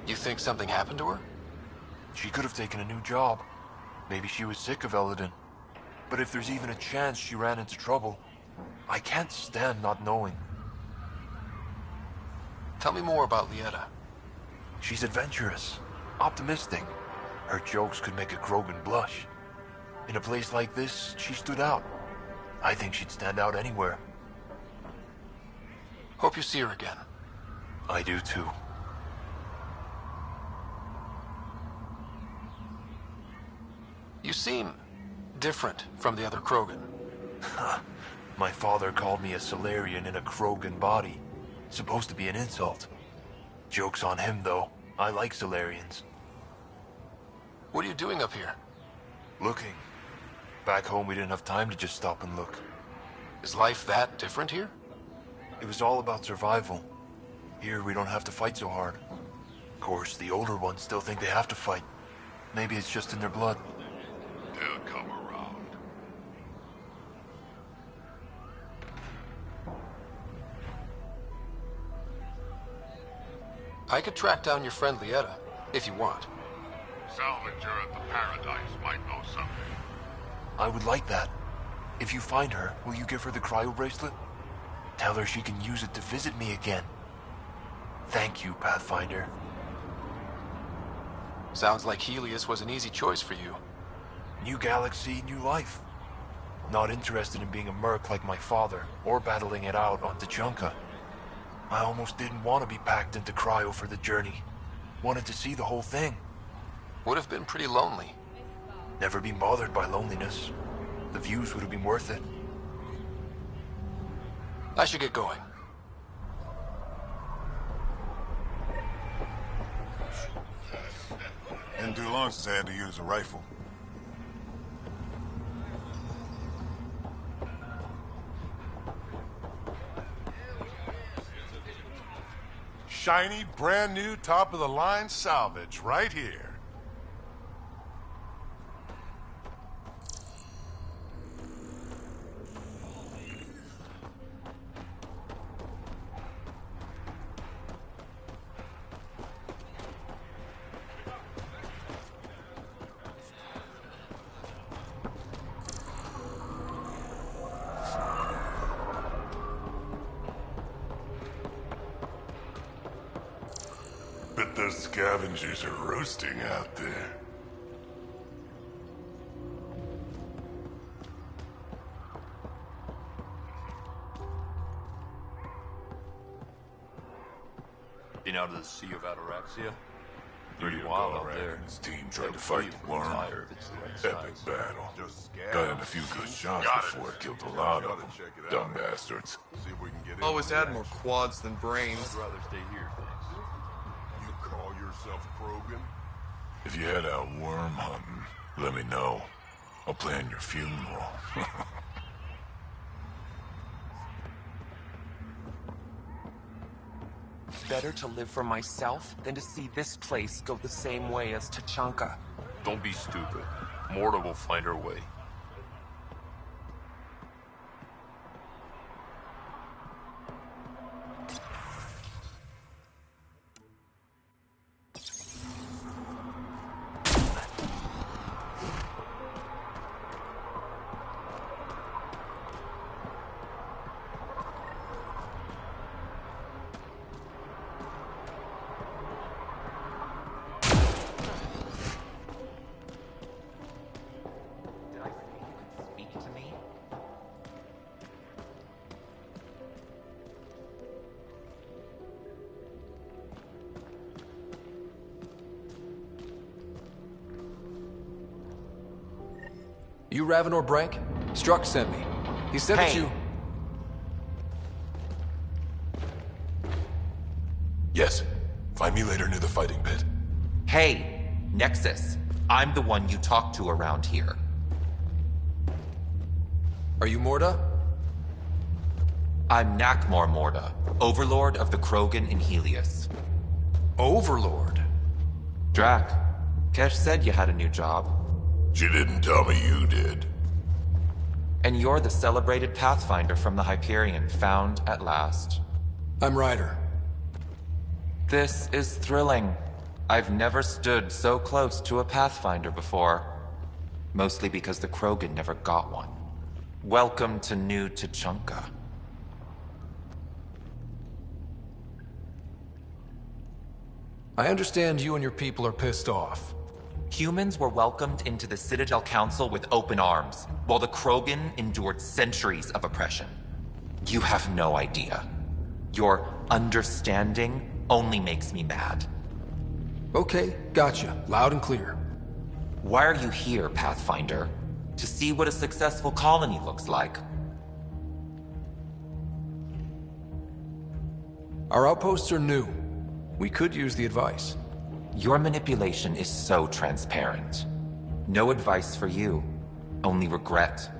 You think something happened to her? She could have taken a new job. Maybe she was sick of Eladin. But if there's even a chance she ran into trouble, I can't stand not knowing. Tell me more about Lieta. She's adventurous, optimistic. Her jokes could make a Krogan blush. In a place like this, she stood out. I think she'd stand out anywhere. Hope you see her again. I do too. You seem different from the other Krogan. My father called me a Solarian in a Krogan body. Supposed to be an insult. Joke's on him, though. I like Solarians. What are you doing up here? Looking. Back home, we didn't have time to just stop and look. Is life that different here? It was all about survival. Here, we don't have to fight so hard. Of course, the older ones still think they have to fight. Maybe it's just in their blood. They'll come around. I could track down your friend Lieta, if you want. Salvager at the Paradise might know something. I would like that. If you find her, will you give her the cryo bracelet? Tell her she can use it to visit me again. Thank you, Pathfinder. Sounds like Helios was an easy choice for you. New galaxy, new life. Not interested in being a merc like my father, or battling it out on Tachanka. I almost didn't want to be packed into cryo for the journey. Wanted to see the whole thing. Would have been pretty lonely. Never been bothered by loneliness. The views would have been worth it. I should get going. Been too long since I had to use a rifle. Shiny, brand new, top-of-the-line salvage right here. Bet those scavengers are roasting out there. Been out of the Sea of Ataraxia? Pretty wild out there. His team tried to fight the worm. Epic battle. Got in a few good shots before it killed a lot of them. Dumb bastards. Always had more quads than brains. I'd rather stay here, thanks. You call yourself Krogan? If you head out worm hunting, let me know. I'll plan your funeral. Better to live for myself than to see this place go the same way as Tachanka. Don't be stupid. Morta will find her way. You Ravenor Brank? Struck sent me. He said that you... Yes. Find me later near the fighting pit. Hey, Nexus. I'm the one you talk to around here. Are you Morta? I'm Nakmor Morta, Overlord of the Krogan in Helios. Overlord? Drac, Kesh said you had a new job. She didn't tell me you did. And you're the celebrated Pathfinder from the Hyperion, found at last. I'm Ryder. This is thrilling. I've never stood so close to a Pathfinder before. Mostly because the Krogan never got one. Welcome to New Tuchanka. I understand you and your people are pissed off. Humans were welcomed into the Citadel Council with open arms, while the Krogan endured centuries of oppression. You have no idea. Your understanding only makes me mad. Okay, gotcha. Loud and clear. Why are you here, Pathfinder? To see what a successful colony looks like. Our outposts are new. We could use the advice. Your manipulation is so transparent. No advice for you, only regret.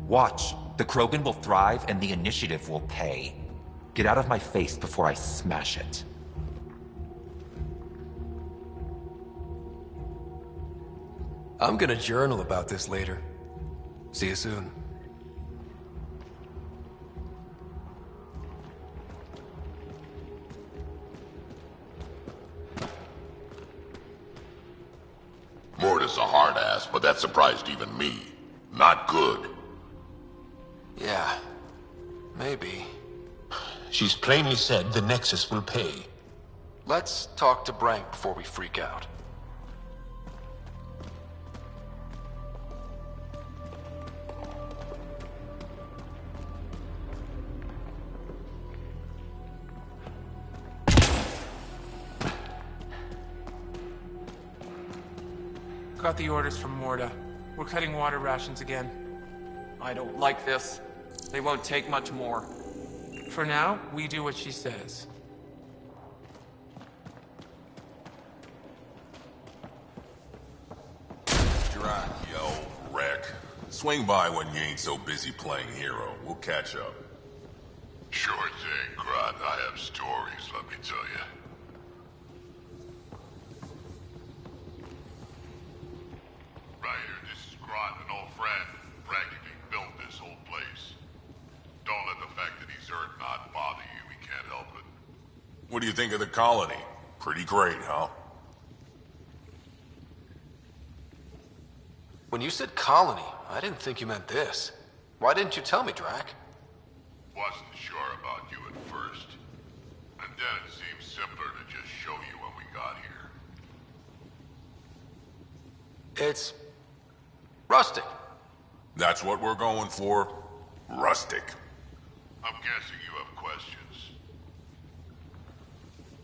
Watch, the Krogan will thrive and the initiative will pay. Get out of my face before I smash it. I'm gonna journal about this later. See you soon. Morta's a hard ass, but that surprised even me. Not good. Yeah, maybe. She's plainly said the Nexus will pay. Let's talk to Brank before we freak out. Got the orders from Morta. We're cutting water rations again. I don't like this. They won't take much more. For now, we do what she says. Drac, yo, wreck. Swing by when you ain't so busy playing hero. We'll catch up. Sure thing, Grodd. I have stories, let me tell you. Ryder, this is Grodd, an old friend. Practically built this whole place. Don't let the fact that he's Earth not bother you. He can't help it. What do you think of the colony? Pretty great, huh? When you said colony, I didn't think you meant this. Why didn't you tell me, Drac? Wasn't sure about you at first. And then it seemed simpler to just show you when we got here. It's... rustic. That's what we're going for. Rustic. I'm guessing you have questions.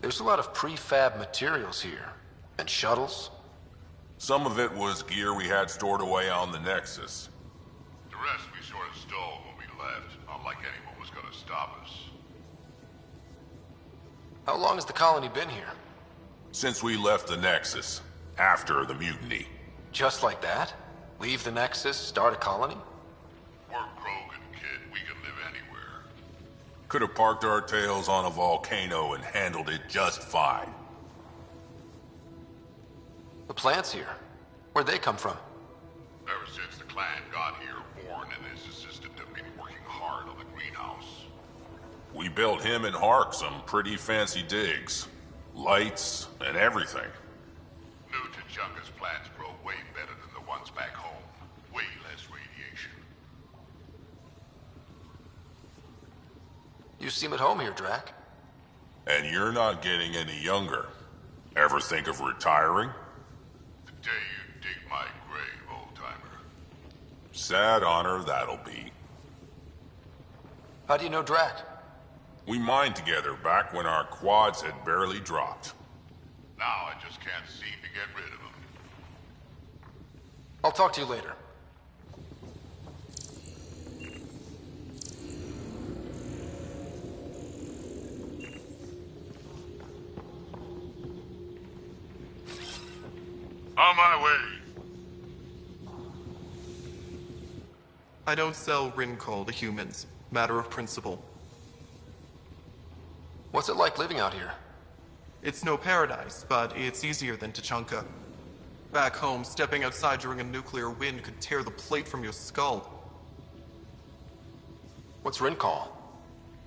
There's a lot of prefab materials here. And shuttles. Some of it was gear we had stored away on the Nexus. The rest we sort of stole when we left. Not like anyone was gonna stop us. How long has the colony been here? Since we left the Nexus. After the mutiny. Just like that? Leave the Nexus, start a colony? We're Krogan, kid. We can live anywhere. Could have parked our tails on a volcano and handled it just fine. The plants here. Where'd they come from? Ever since the clan got here, Warren and his assistant have been working hard on the greenhouse. We built him and Hark some pretty fancy digs. Lights and everything. New Tuchanka's plants grow way better than the ones back home. Way less radiation. You seem at home here, Drac. And you're not getting any younger. Ever think of retiring? The day you dig my grave, old-timer. Sad honor that'll be. How do you know Drac? We mined together back when our quads had barely dropped. Now I just can't seem to get rid of him. I'll talk to you later. On my way. I don't sell Rincol to humans. Matter of principle. What's it like living out here? It's no paradise, but it's easier than Tuchanka. Back home, stepping outside during a nuclear wind could tear the plate from your skull. What's Rincol?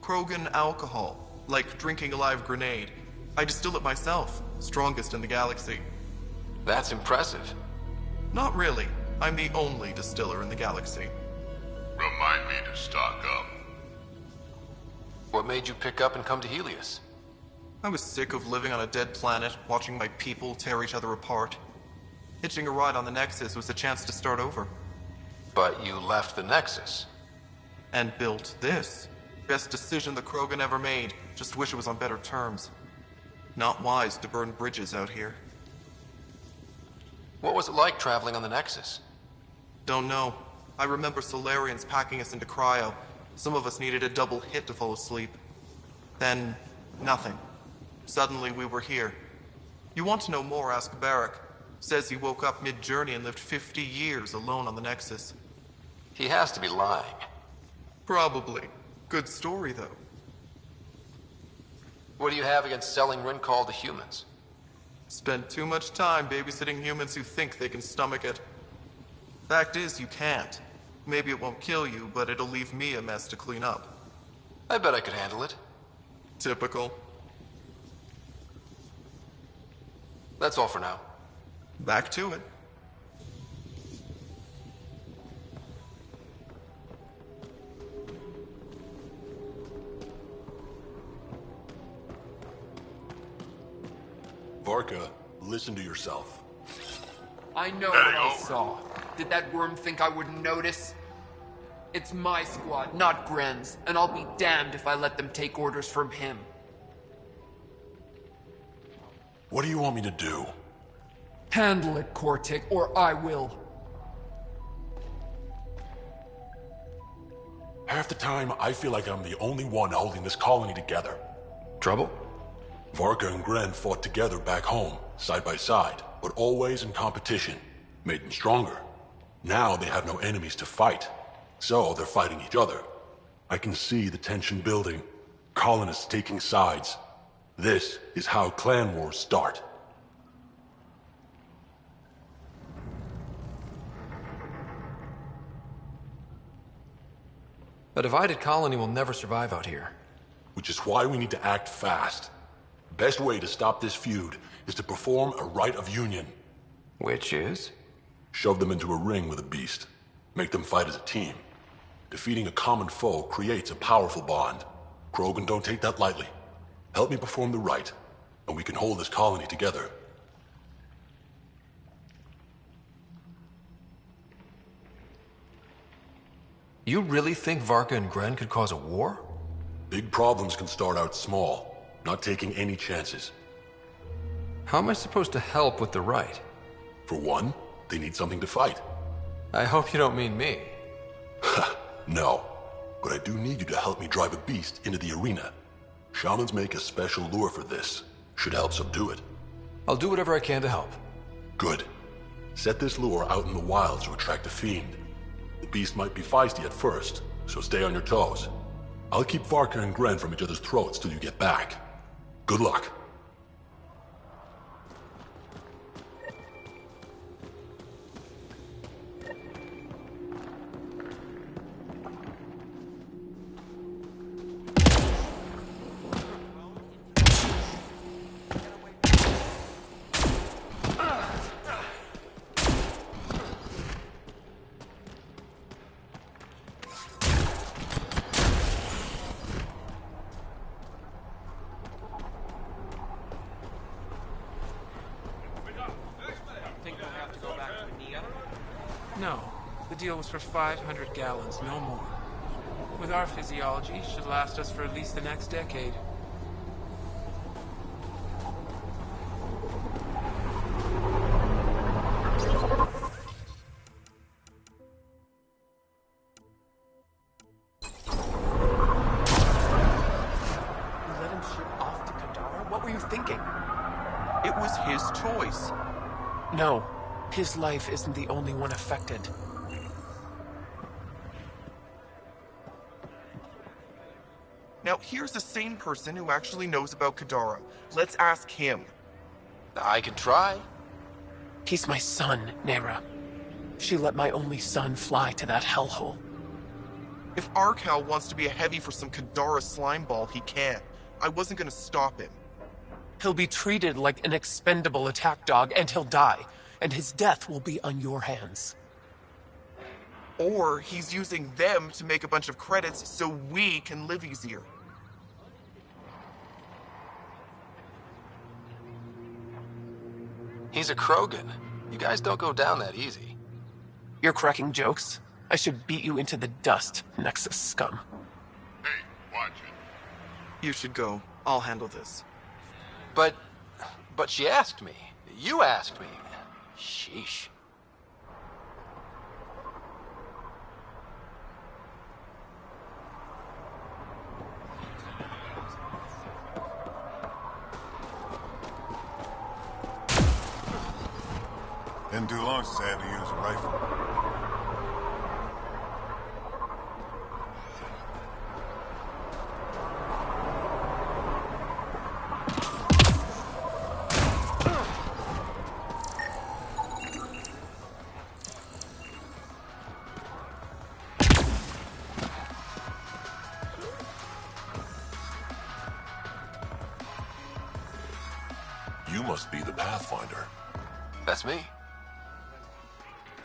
Krogan alcohol, like drinking a live grenade. I distill it myself, strongest in the galaxy. That's impressive. Not really. I'm the only distiller in the galaxy. Remind me to stock up. What made you pick up and come to Helios? I was sick of living on a dead planet, watching my people tear each other apart. Hitching a ride on the Nexus was a chance to start over. But you left the Nexus. And built this. Best decision the Krogan ever made. Just wish it was on better terms. Not wise to burn bridges out here. What was it like traveling on the Nexus? Don't know. I remember Solarians packing us into cryo. Some of us needed a double hit to fall asleep. Then, nothing. Suddenly we were here. You want to know more, ask Barrack. Says he woke up mid-journey and lived 50 years alone on the Nexus. He has to be lying. Probably. Good story, though. What do you have against selling Rincall to humans? Spend too much time babysitting humans who think they can stomach it. Fact is, you can't. Maybe it won't kill you, but it'll leave me a mess to clean up. I bet I could handle it. Typical. That's all for now. Back to it. Varka, listen to yourself. I know what I saw. Did that worm think I wouldn't notice? It's my squad, not Gren's, and I'll be damned if I let them take orders from him. What do you want me to do? Handle it, Cortic, or I will. Half the time, I feel like I'm the only one holding this colony together. Trouble? Varka and Gren fought together back home, side by side, but always in competition. Made them stronger. Now they have no enemies to fight, so they're fighting each other. I can see the tension building, colonists taking sides. This is how clan wars start. A divided colony will never survive out here. Which is why we need to act fast. Best way to stop this feud is to perform a rite of union. Which is? Shove them into a ring with a beast. Make them fight as a team. Defeating a common foe creates a powerful bond. Krogan don't take that lightly. Help me perform the rite, and we can hold this colony together. You really think Varka and Gren could cause a war? Big problems can start out small, not taking any chances. How am I supposed to help with the rite? For one, they need something to fight. I hope you don't mean me. No, but I do need you to help me drive a beast into the arena. Shamans make a special lure for this. Should help subdue it. I'll do whatever I can to help. Good. Set this lure out in the wilds to attract a fiend. The beast might be feisty at first, so stay on your toes. I'll keep Varka and Gren from each other's throats till you get back. Good luck. No. The deal was for 500 gallons, no more. With our physiology, should last us for at least the next decade. You let him ship off to Kadara? What were you thinking? It was his choice. No. His life isn't the only one affected. Now, here's a sane person who actually knows about Kadara. Let's ask him. I can try. He's my son, Nera. She let my only son fly to that hellhole. If Arcal wants to be a heavy for some Kadara slimeball, he can. I wasn't gonna stop him. He'll be treated like an expendable attack dog, and he'll die. And his death will be on your hands. Or he's using them to make a bunch of credits so we can live easier. He's a Krogan. You guys don't go down that easy. You're cracking jokes? I should beat you into the dust, Nexus scum. Hey, watch it. You should go. I'll handle this. But she asked me. You asked me. Sheesh. Didn't do long since I had to use a rifle. You must be the Pathfinder. That's me.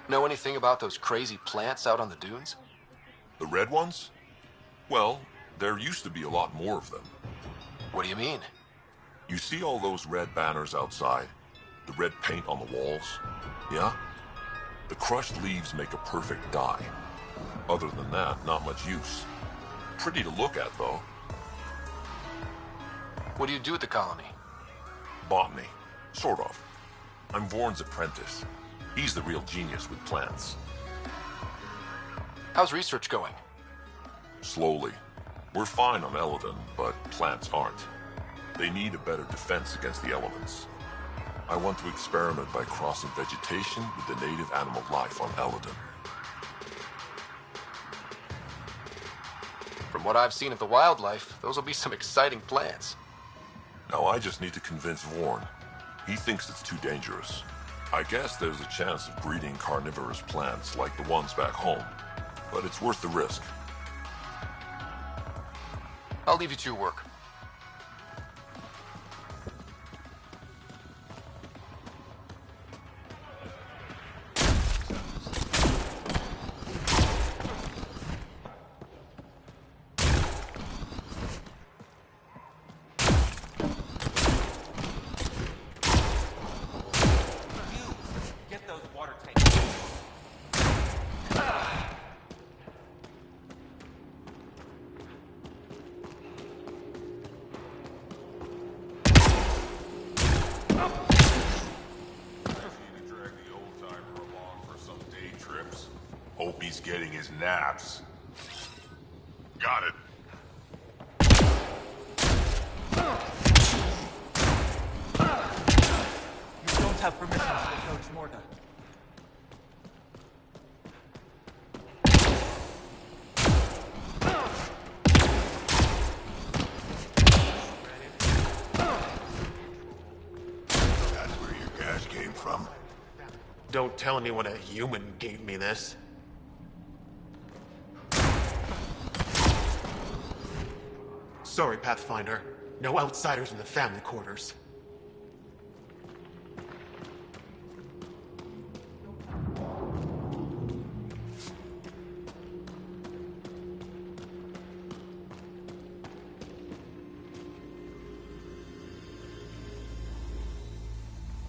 Know anything about those crazy plants out on the dunes? The red ones? Well, there used to be a lot more of them. What do you mean? You see all those red banners outside? The red paint on the walls? Yeah? The crushed leaves make a perfect dye. Other than that, not much use. Pretty to look at, though. What do you do at the colony? Botany. Sort of. I'm Vorn's apprentice. He's the real genius with plants. How's research going? Slowly. We're fine on Eladon, but plants aren't. They need a better defense against the elements. I want to experiment by crossing vegetation with the native animal life on Eladon. From what I've seen of the wildlife, those will be some exciting plants. Now I just need to convince Vorn. He thinks it's too dangerous. I guess there's a chance of breeding carnivorous plants like the ones back home, but it's worth the risk. I'll leave you to your work. Hope he's getting his naps. Got it. You don't have permission to approach Morda. That's where your gas came from. Don't tell anyone a human gave me this. Sorry, Pathfinder. No outsiders in the family quarters.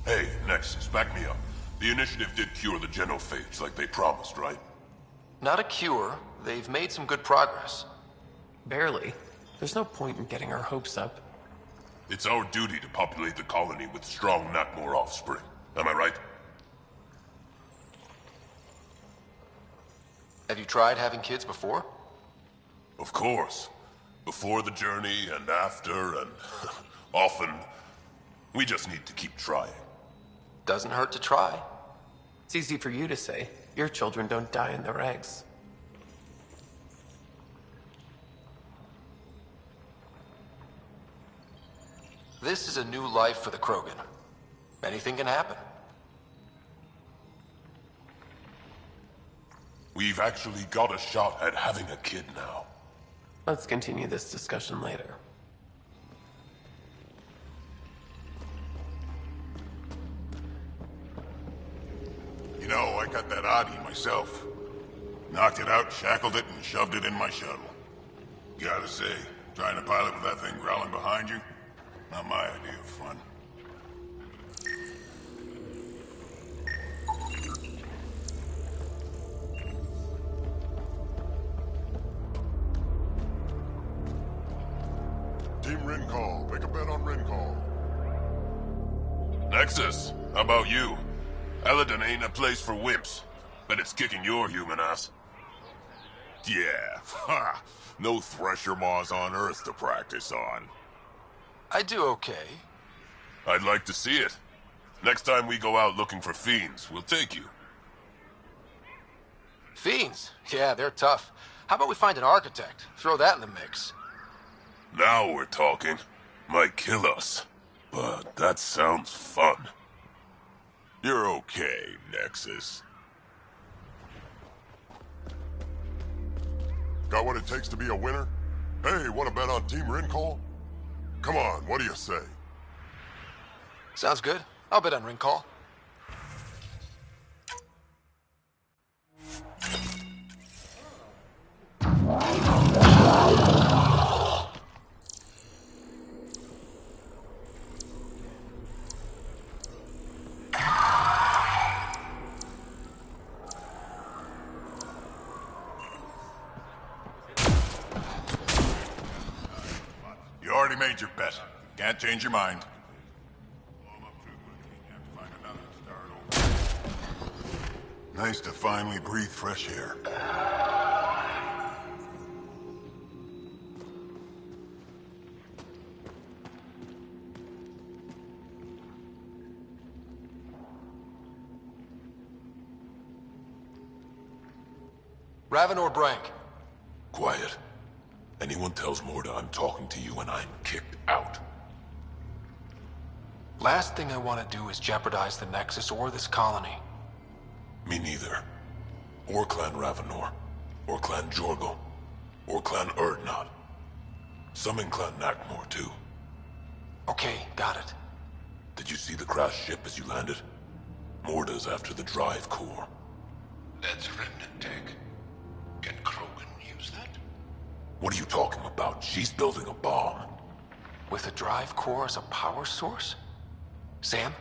Hey, Nexus, back me up. The Initiative did cure the genophage like they promised, right? Not a cure. They've made some good progress. Barely. There's no point in getting our hopes up. It's our duty to populate the colony with strong Nakmor offspring. Am I right? Have you tried having kids before? Of course. Before the journey and after and often. We just need to keep trying. Doesn't hurt to try. It's easy for you to say. Your children don't die in their eggs. This is a new life for the Krogan. Anything can happen. We've actually got a shot at having a kid now. Let's continue this discussion later. You know, I got that oddie myself. Knocked it out, shackled it, and shoved it in my shuttle. Gotta say, trying to pilot with that thing growling behind you, not my idea of fun. Team Rincall, make a bet on Rincall. Nexus, how about you? Eladon ain't a place for wimps, but it's kicking your human ass. Yeah, ha! No thresher maws on Earth to practice on. I do okay. I'd like to see it. Next time we go out looking for fiends, we'll take you. Fiends? Yeah, they're tough. How about we find an architect? Throw that in the mix. Now we're talking. Might kill us, but that sounds fun. You're okay, Nexus. Got what it takes to be a winner? Hey, wanna bet on Team Rincall? Come on, what do you say? Sounds good. I'll bet on Rincall. You already made your bet. Can't change your mind. Nice to finally breathe fresh air. Raven or Brank? Quiet. Anyone tells Morda I'm talking to you and I'm kicked out. Last thing I want to do is jeopardize the Nexus or this colony. Me neither. Or Clan Ravenor. Or Clan Jorgo. Or Clan Urdnot. Some in Clan Nakmor, too. Okay, got it. Did you see the crashed ship as you landed? Morda's after the drive core. That's remnant tech. Can Krogan use that? What are you talking about? She's building a bomb. With a drive core as a power source? Sam?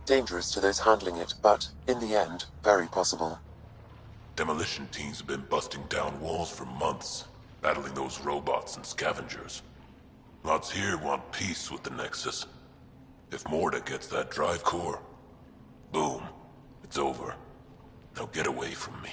Dangerous to those handling it, but, in the end, very possible. Demolition teams have been busting down walls for months, battling those robots and scavengers. Lots here want peace with the Nexus. If Morda gets that drive core, boom, it's over. Now get away from me.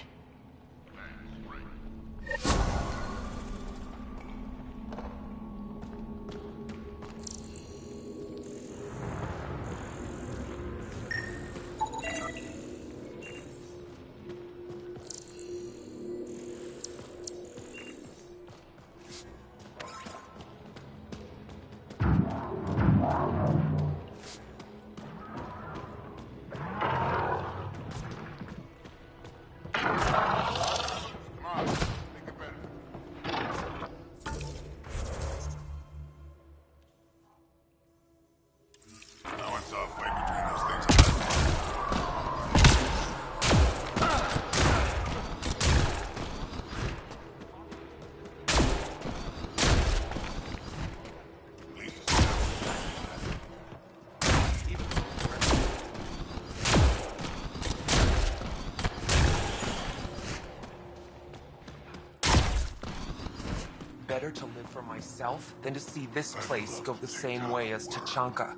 Better to live for myself than to see this place go the same way as Tachanka.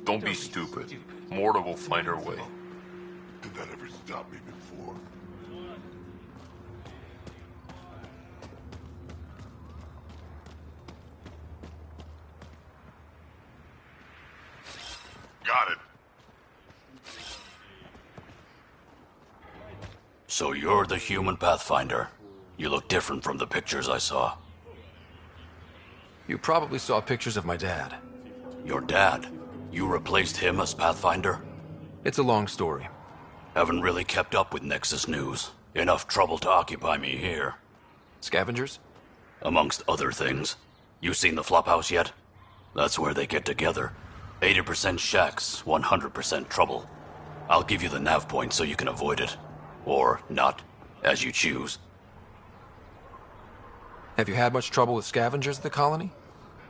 Don't be stupid. Morta will find her way. Did that ever stop me before? Got it. So you're the human Pathfinder. You look different from the pictures I saw. You probably saw pictures of my dad. Your dad? You replaced him as Pathfinder? It's a long story. Haven't really kept up with Nexus news. Enough trouble to occupy me here. Scavengers? Amongst other things. You seen the flophouse yet? That's where they get together. 80% shacks, 100% trouble. I'll give you the nav point so you can avoid it. Or not, as you choose. Have you had much trouble with scavengers at the colony?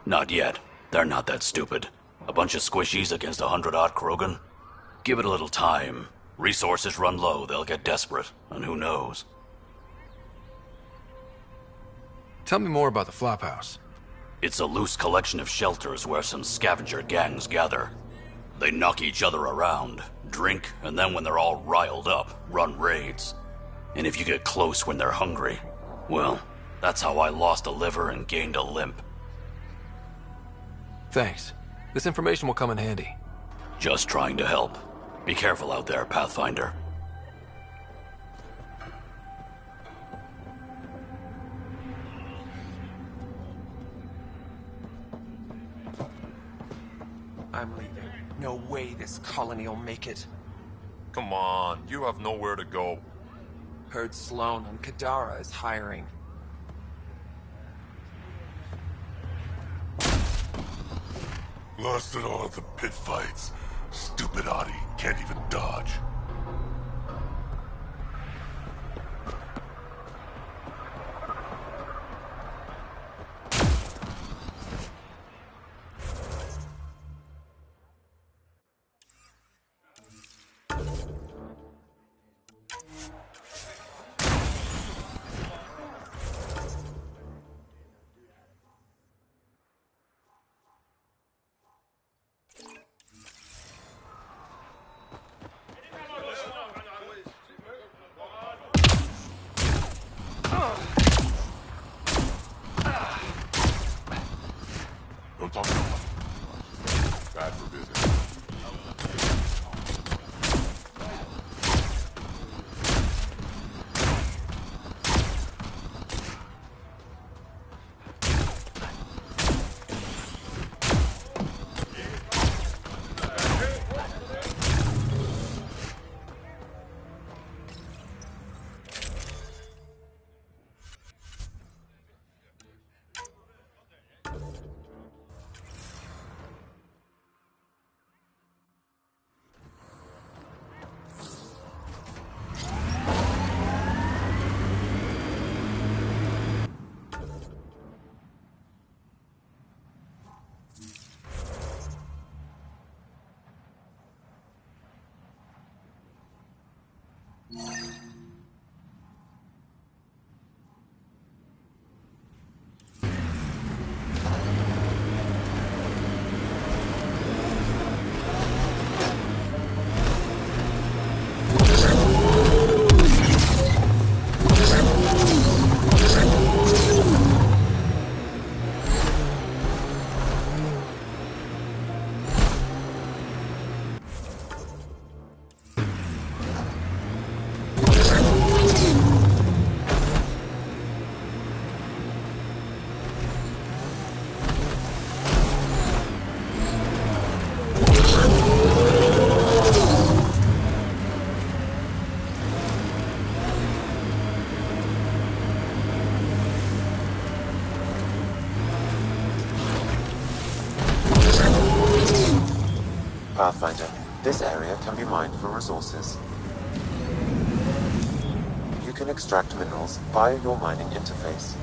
Not yet. They're not that stupid. A bunch of squishies against 100-odd Krogan? Give it a little time. Resources run low, they'll get desperate, and who knows? Tell me more about the Flophouse. It's a loose collection of shelters where some scavenger gangs gather. They knock each other around, drink, and then when they're all riled up, run raids. And if you get close when they're hungry, well, that's how I lost a liver and gained a limp. Thanks. This information will come in handy. Just trying to help. Be careful out there, Pathfinder. I'm leaving. No way this colony will make it. Come on, you have nowhere to go. Heard Sloan on Kadara is hiring. Lost in all of the pit fights. Stupid Adi can't even dodge. Don't talk about it. Bad for business. Pathfinder, this area can be mined for resources. You can extract minerals via your mining interface.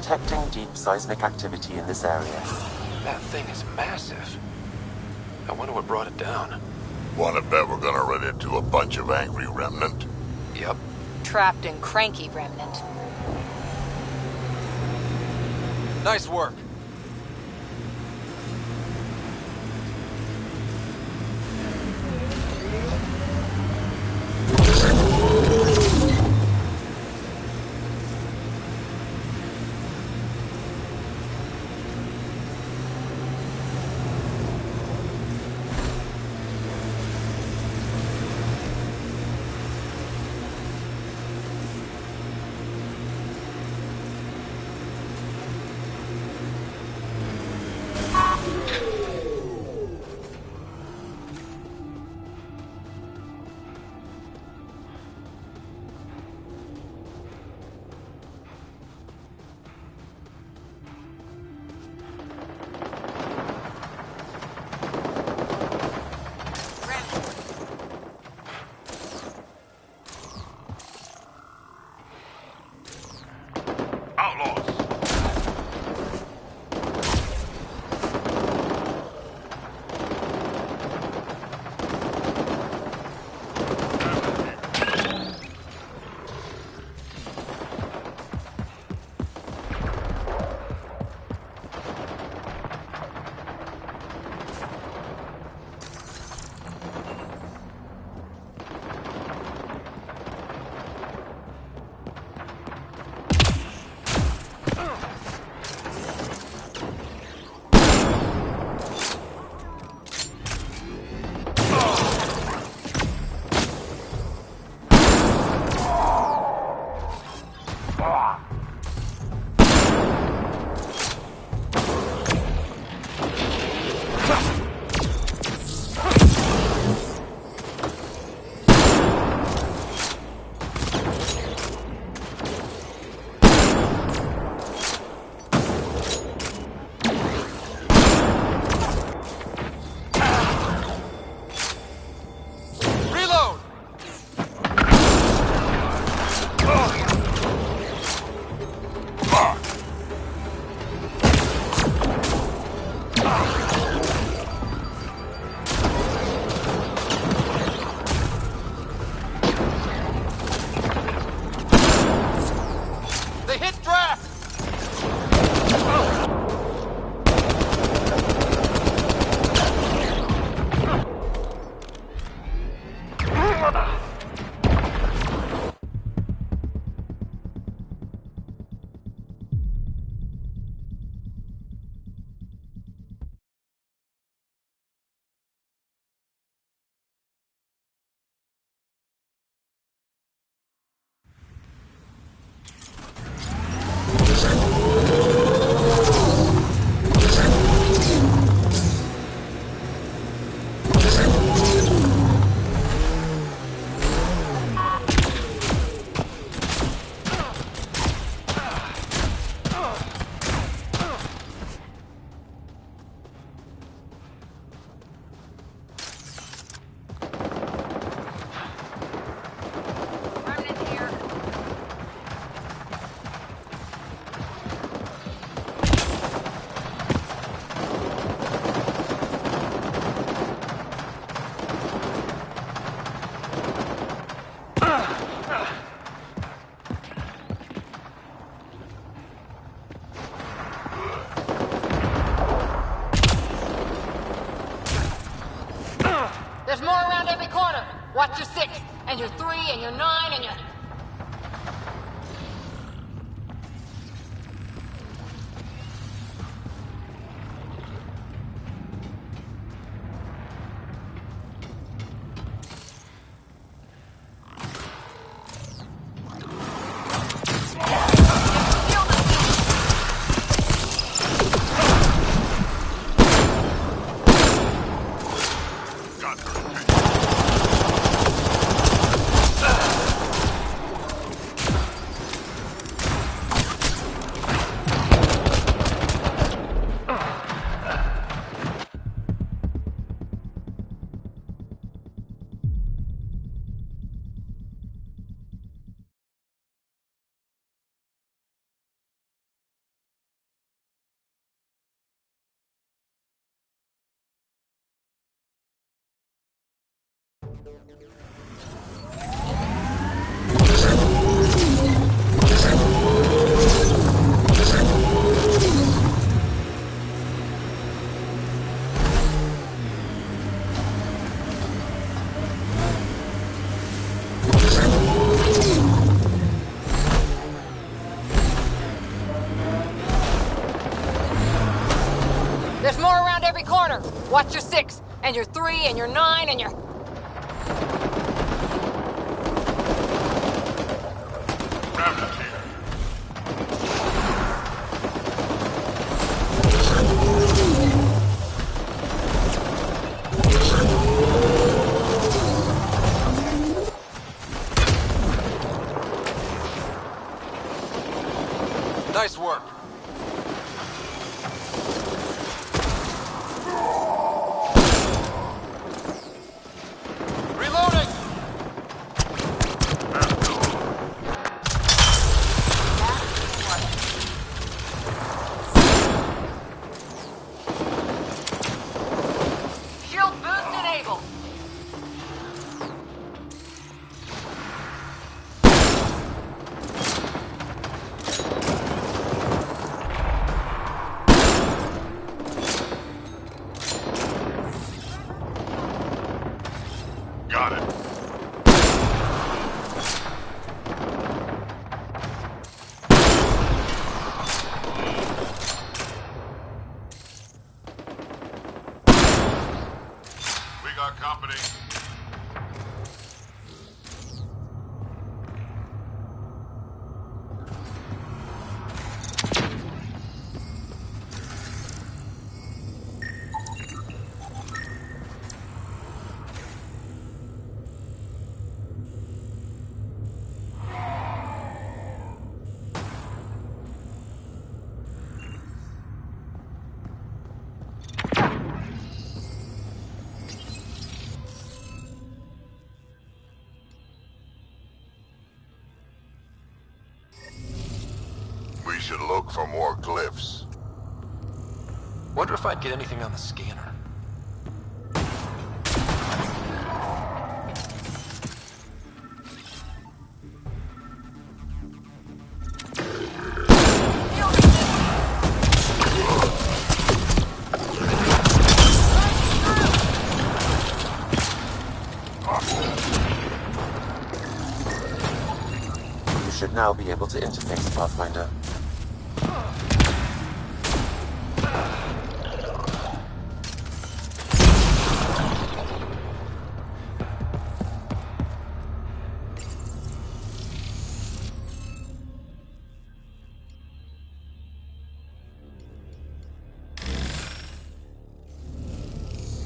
detecting deep seismic activity in this area. That thing is massive. I wonder what brought it down. Wanna bet we're gonna run into a bunch of angry remnant? Yep. Trapped and cranky remnant. Nice work. Watch your 6, and your 3, and your 9, and your... There's more around every corner. Watch your 6, and your 3, and your 9, and your... Nice work. Reloading! Shield boost enabled. Got it. We got company. We should look for more glyphs. Wonder if I'd get anything on the scanner. You should now be able to interface, Pathfinder.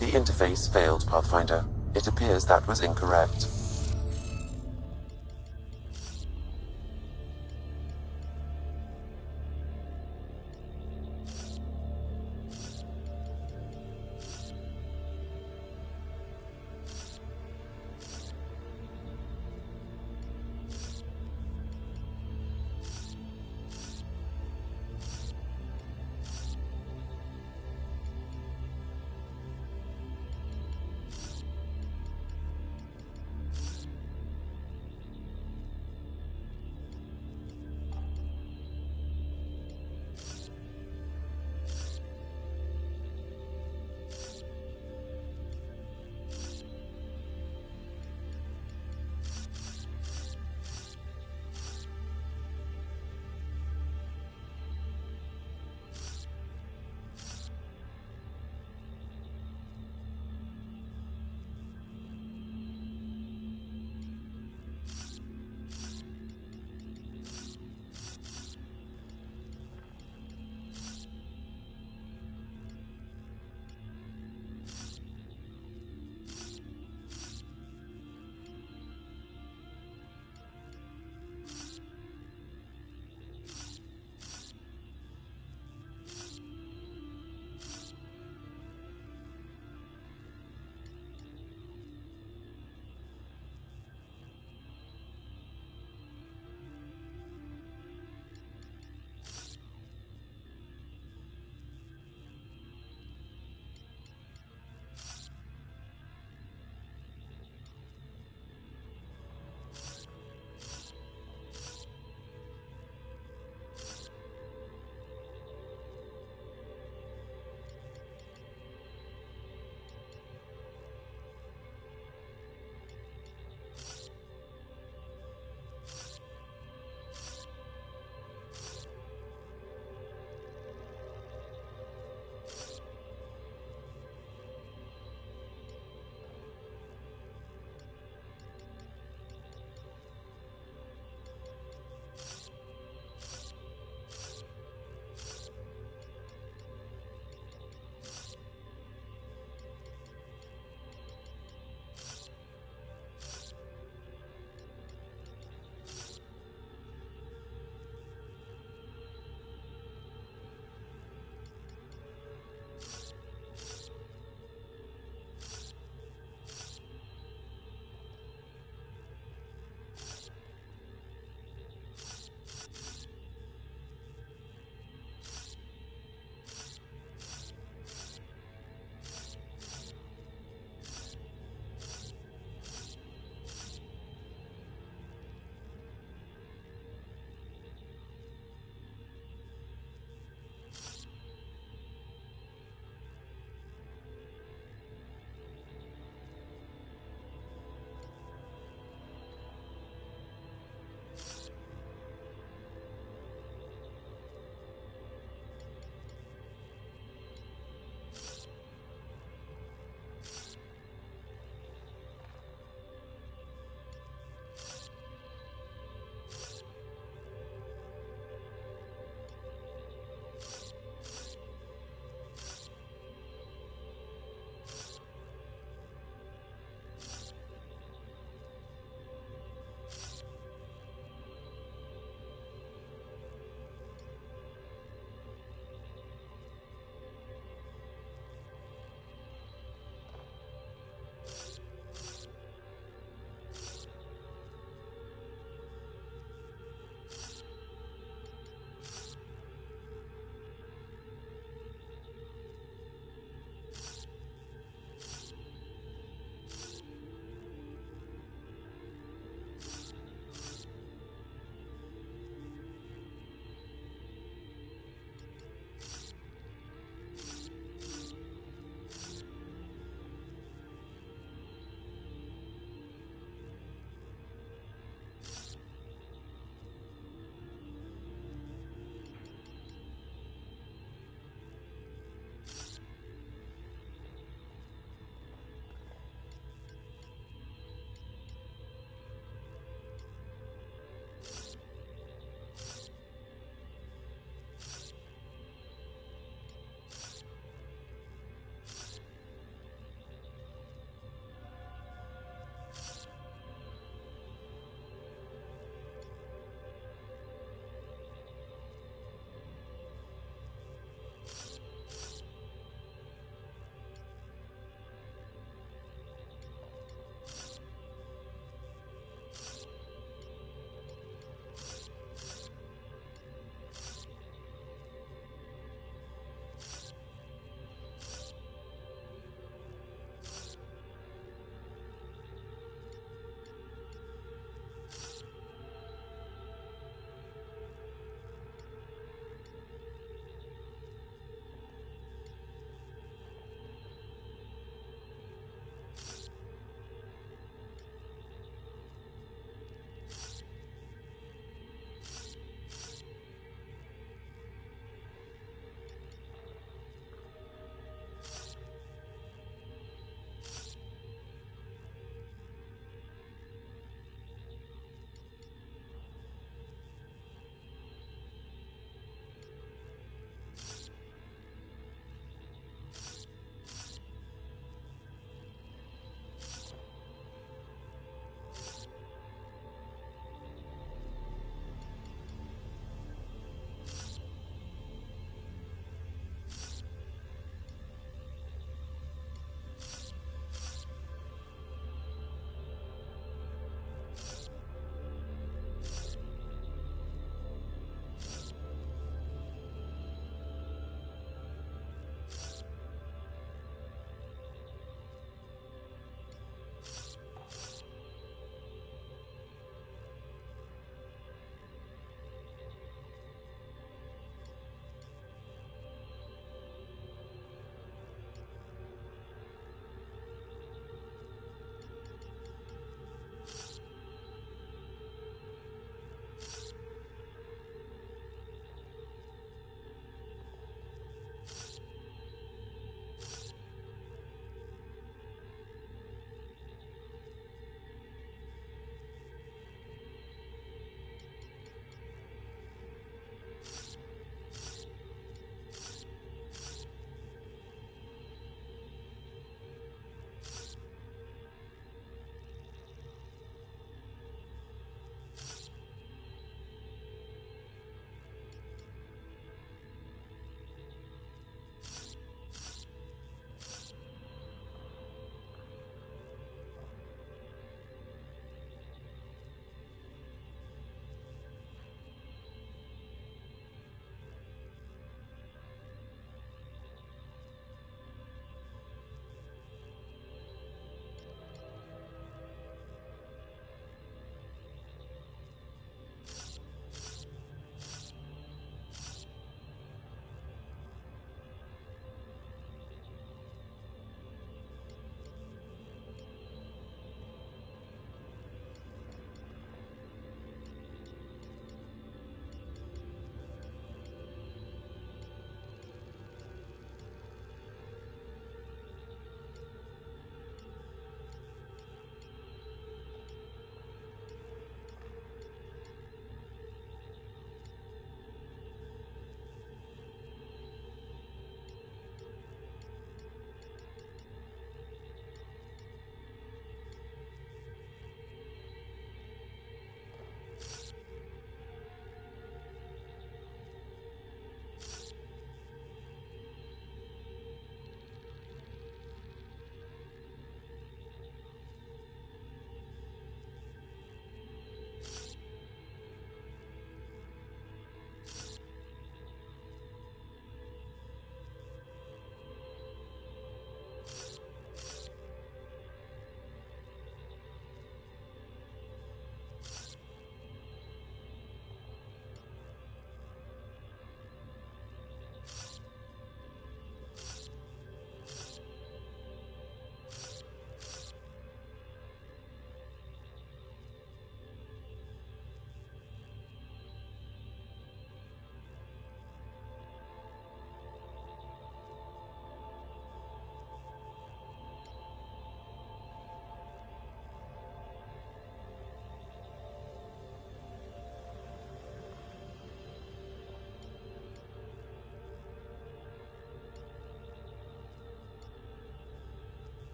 The interface failed, Pathfinder. It appears that was incorrect.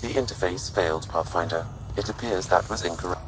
The interface failed, Pathfinder. It appears that was incorrect.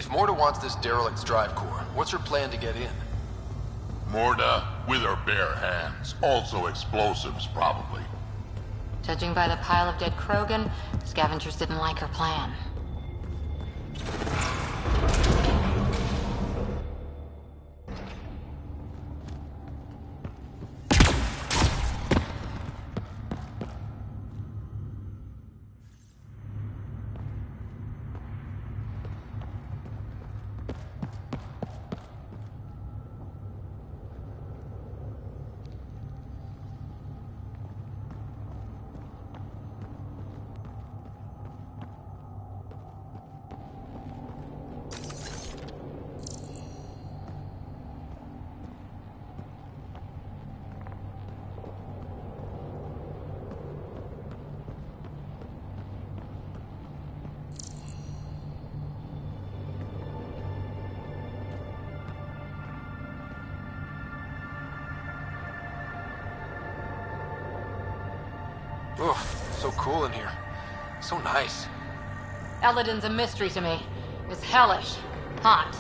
If Morta wants this derelict's drive core, what's her plan to get in? Morda, with her bare hands. Also explosives, probably. Judging by the pile of dead Krogan, scavengers didn't like her plan. Ugh, so cool in here. So nice. Eladin's a mystery to me. It's hellish. Hot.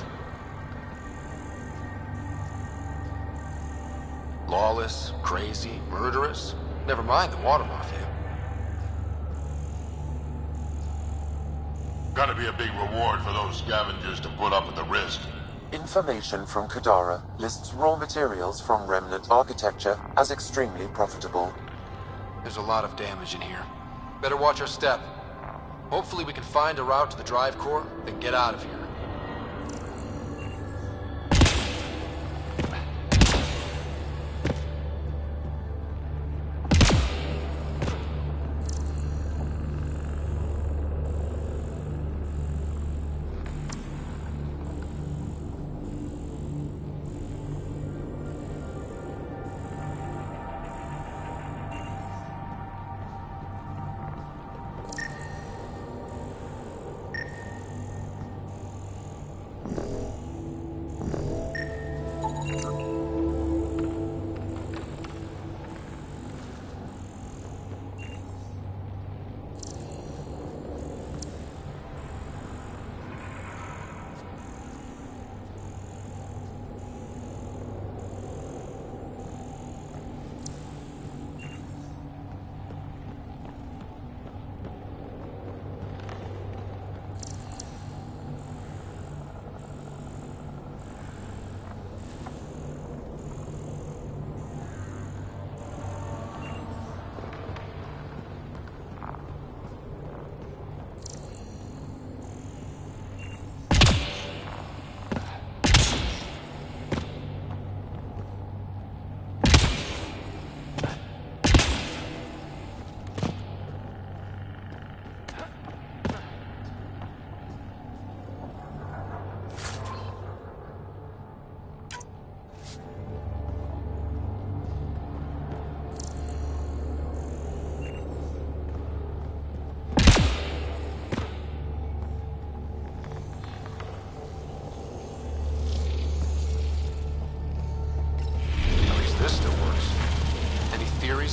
Lawless, crazy, murderous. Never mind the water mafia. Gotta be a big reward for those scavengers to put up with the risk. Information from Kadara lists raw materials from remnant architecture as extremely profitable. There's a lot of damage in here. Better watch our step. Hopefully we can find a route to the drive core, then get out of here.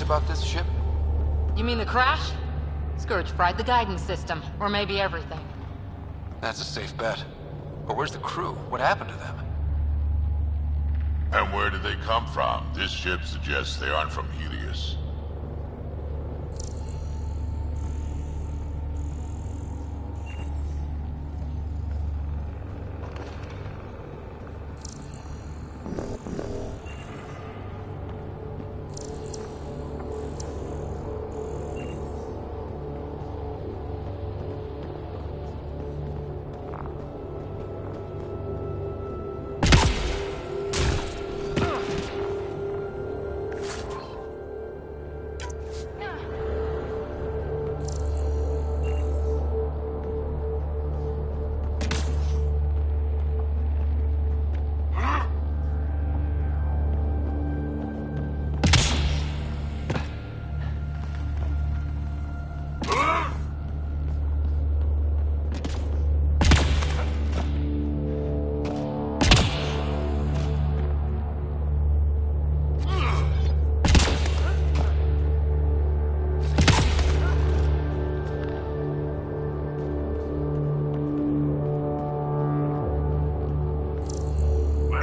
About this ship? You mean the crash? Scourge fried the guidance system, or maybe everything. That's a safe bet. But where's the crew? What happened to them? And where did they come from? This ship suggests they aren't from Helios.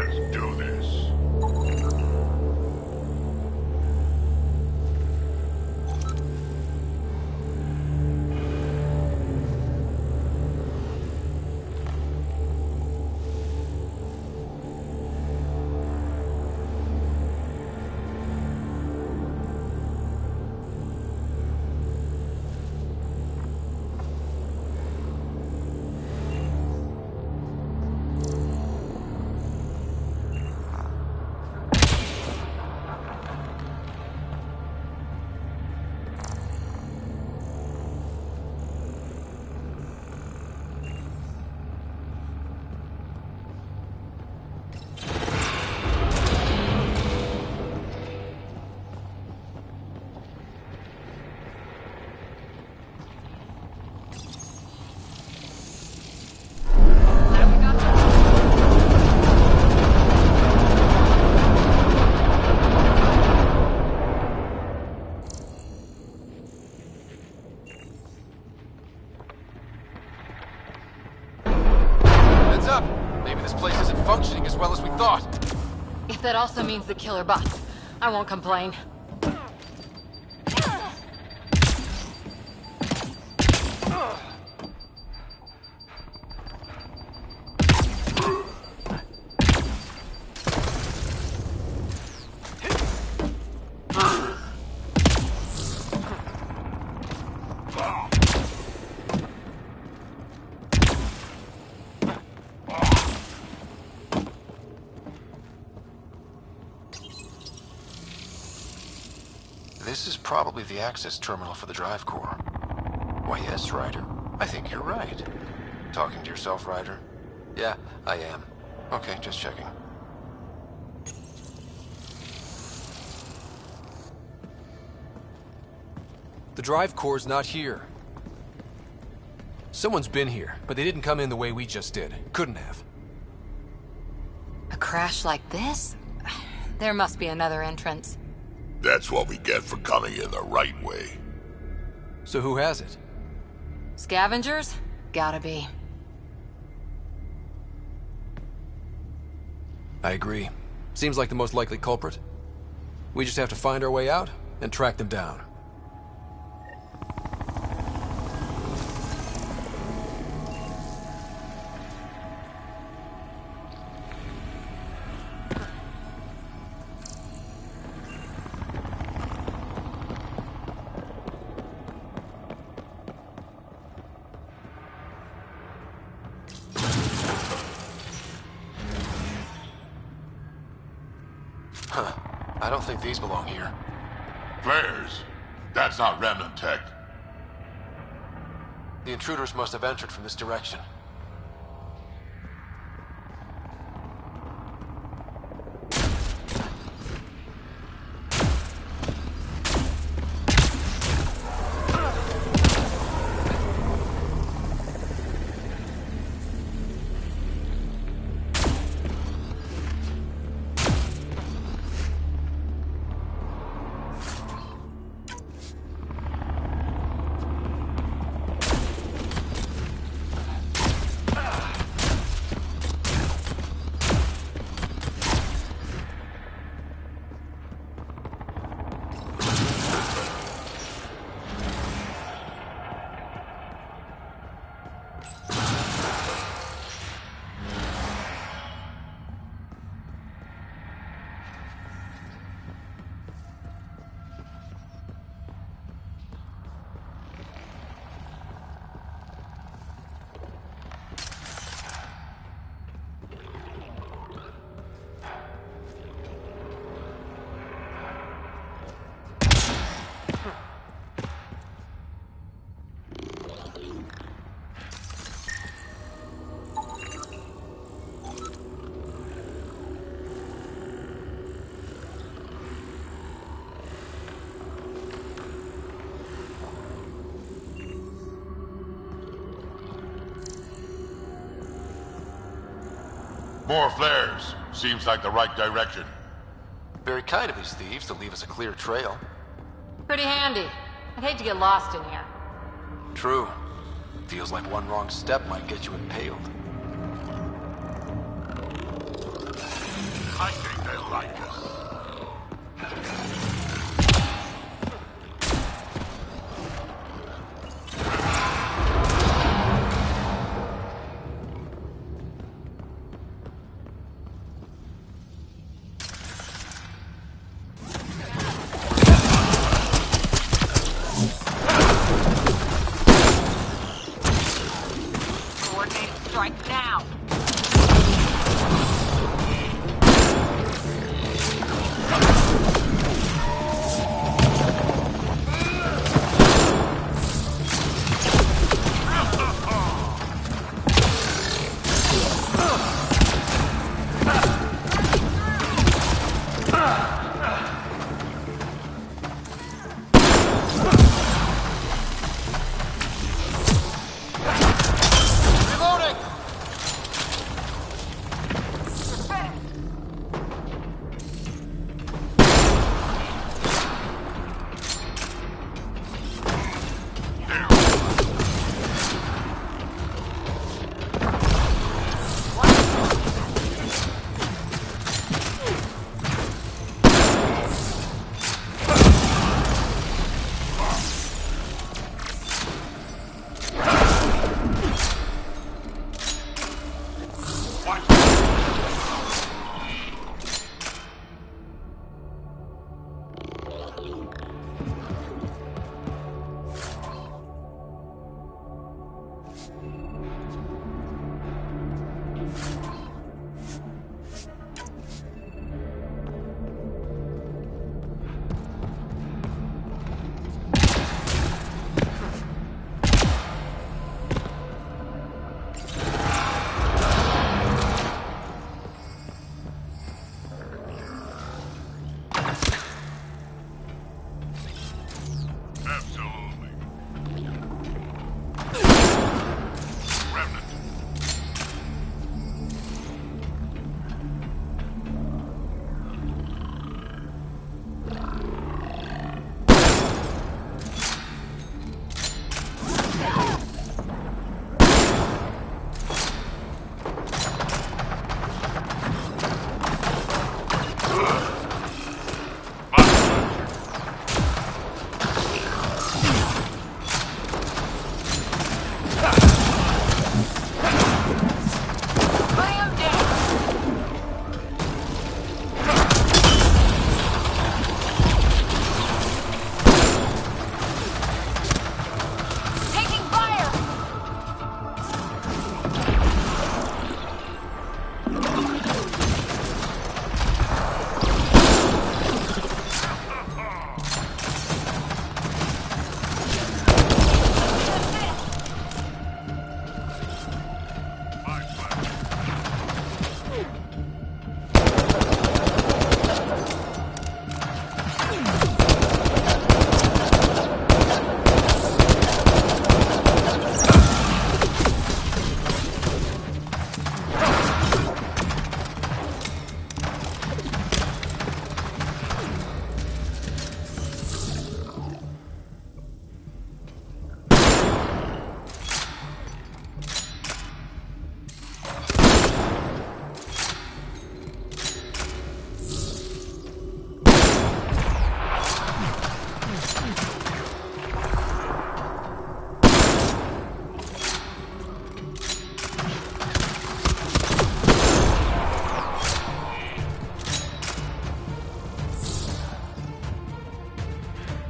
Let's do this. Heads up! Maybe this place isn't functioning as well as we thought. If that also means the killer bots, I won't complain. This is probably the access terminal for the drive core. Why, yes, Ryder. I think you're right. Talking to yourself, Ryder? Yeah, I am. Okay, just checking. The drive core's not here. Someone's been here, but they didn't come in the way we just did. Couldn't have. A crash like this? There must be another entrance. That's what we get for coming in the right way. So who has it? Scavengers? Gotta be. I agree. Seems like the most likely culprit. We just have to find our way out and track them down. Huh. I don't think these belong here. Flares. That's not remnant tech. The intruders must have entered from this direction. More flares. Seems like the right direction. Very kind of these thieves to leave us a clear trail. Pretty handy. I'd hate to get lost in here. True. Feels like one wrong step might get you impaled. I think they like us. Strike now!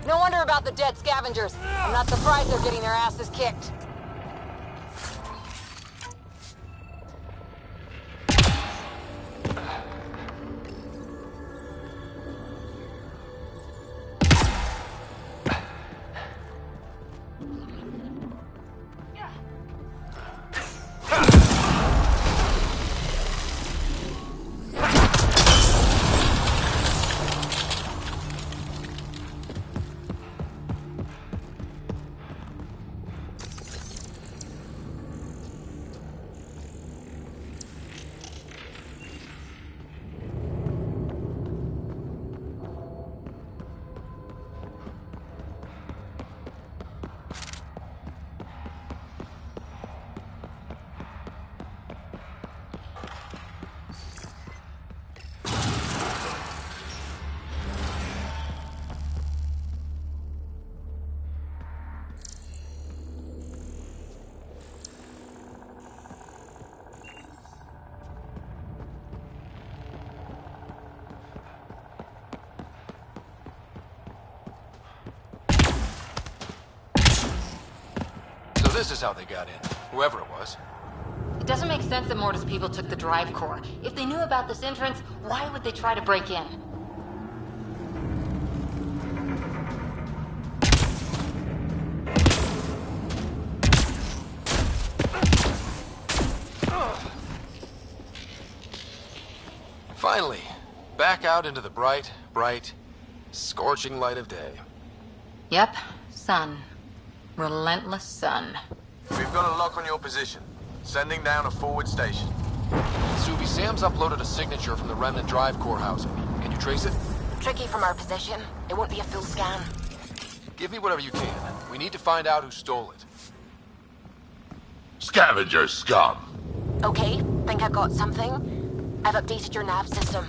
No wonder about the dead scavengers. I'm not surprised they're getting their asses kicked. this is how they got in. Whoever it was. It doesn't make sense that Morta's people took the drive core. If they knew about this entrance, why would they try to break in? Finally, back out into the bright, scorching light of day. Yep, sun. Relentless sun. We've got a lock on your position. Sending down a forward station. Subi, Sam's uploaded a signature from the remnant drive core housing. Can you trace it? Tricky from our position. It won't be a full scan. Give me whatever you can. We need to find out who stole it. Scavenger scum! Okay, think I've got something. I've updated your nav system.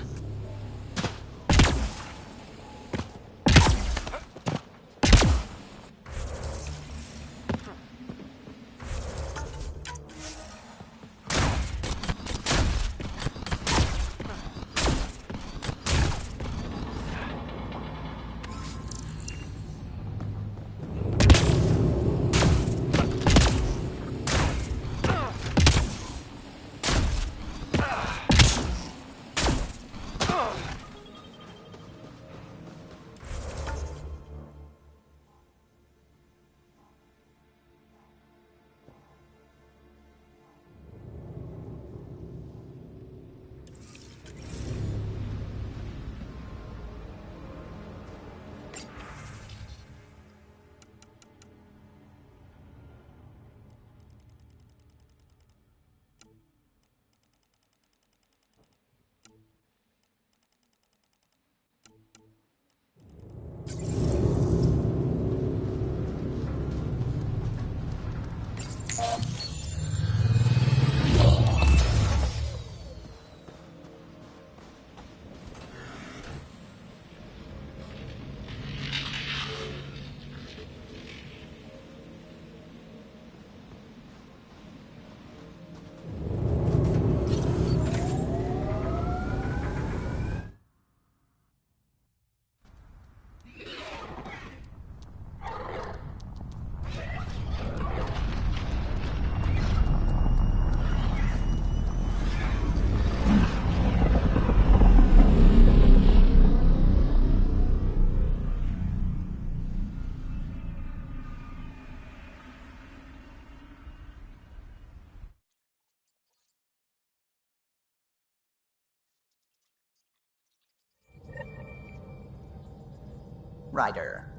Ryder.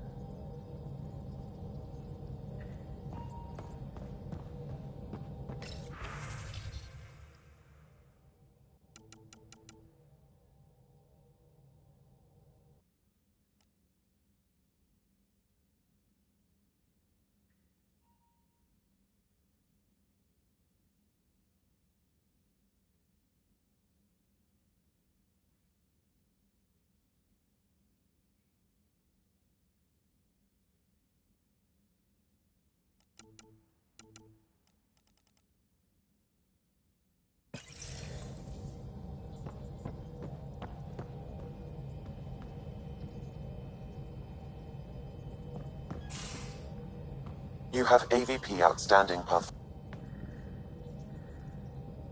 You have AVP outstanding, Puff.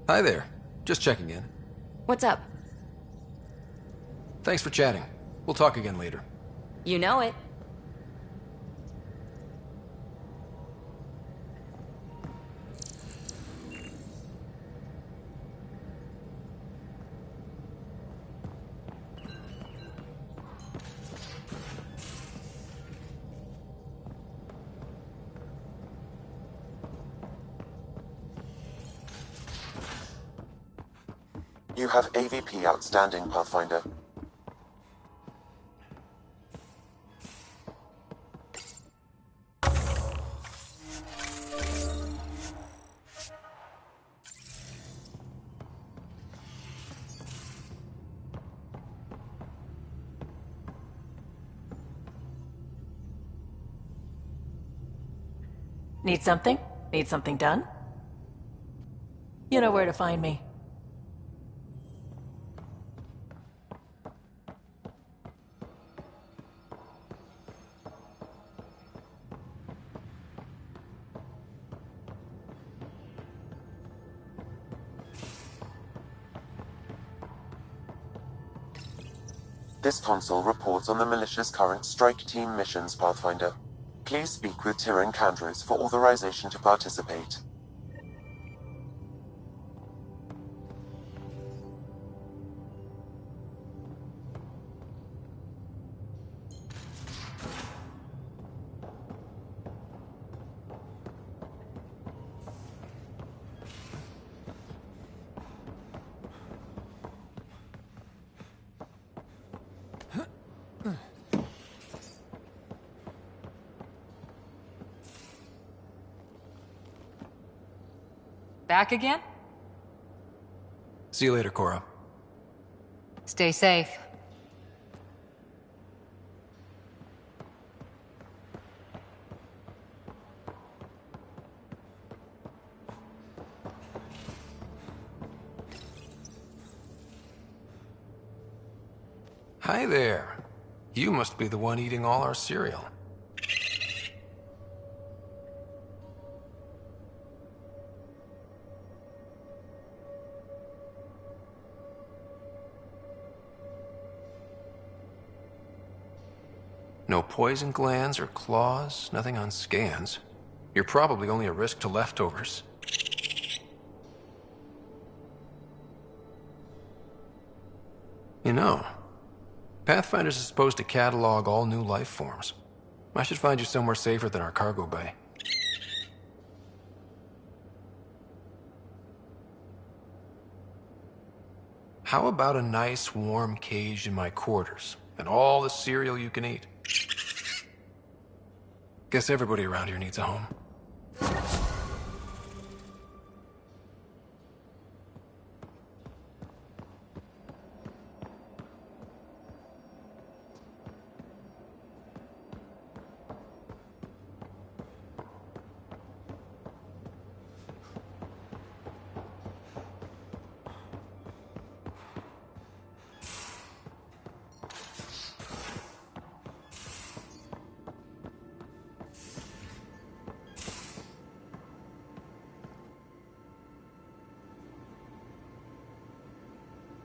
Hi there. Just checking in. What's up? Thanks for chatting. We'll talk again later. You know it. You have AVP outstanding, Pathfinder. Need something? Need something done? You know where to find me. This console reports on the militia's current strike team missions, Pathfinder. Please speak with Tyrion Candres for authorization to participate. Back again? See you later, Cora. Stay safe. Hi there. You must be the one eating all our cereal. No poison glands or claws, nothing on scans. You're probably only a risk to leftovers. You know, Pathfinders is supposed to catalog all new life forms. I should find you somewhere safer than our cargo bay. How about a nice warm cage in my quarters, and all the cereal you can eat? Guess everybody around here needs a home.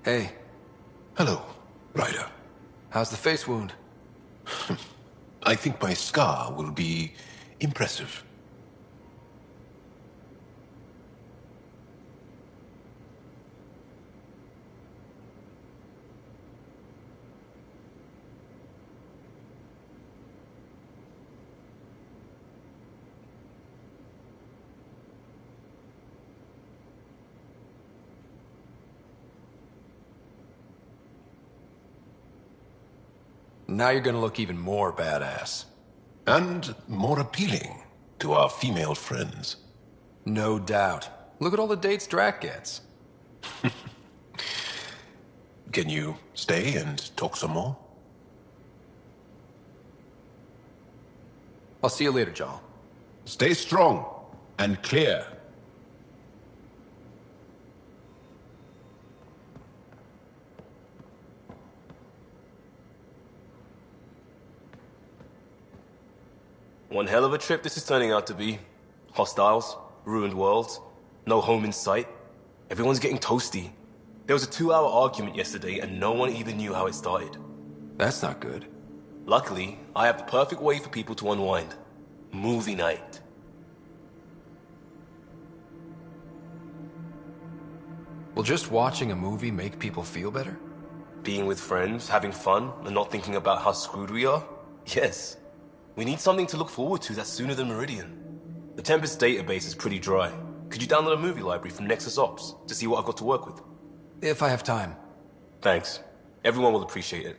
Hey. Hello, Ryder. How's the face wound? I think my scar will be impressive. Now you're gonna look even more badass. And more appealing to our female friends. No doubt. Look at all the dates Drac gets. Can you stay and talk some more? I'll see you later, Jarl. Stay strong and clear. One hell of a trip this is turning out to be. Hostiles, ruined worlds, no home in sight. Everyone's getting toasty. There was a 2-hour argument yesterday and no one even knew how it started. That's not good. Luckily, I have the perfect way for people to unwind. Movie night. Will just watching a movie make people feel better? Being with friends, having fun, and not thinking about how screwed we are? Yes. We need something to look forward to that's sooner than Meridian. The Tempest database is pretty dry. Could you download a movie library from Nexus Ops to see what I've got to work with? If I have time. Thanks. Everyone will appreciate it.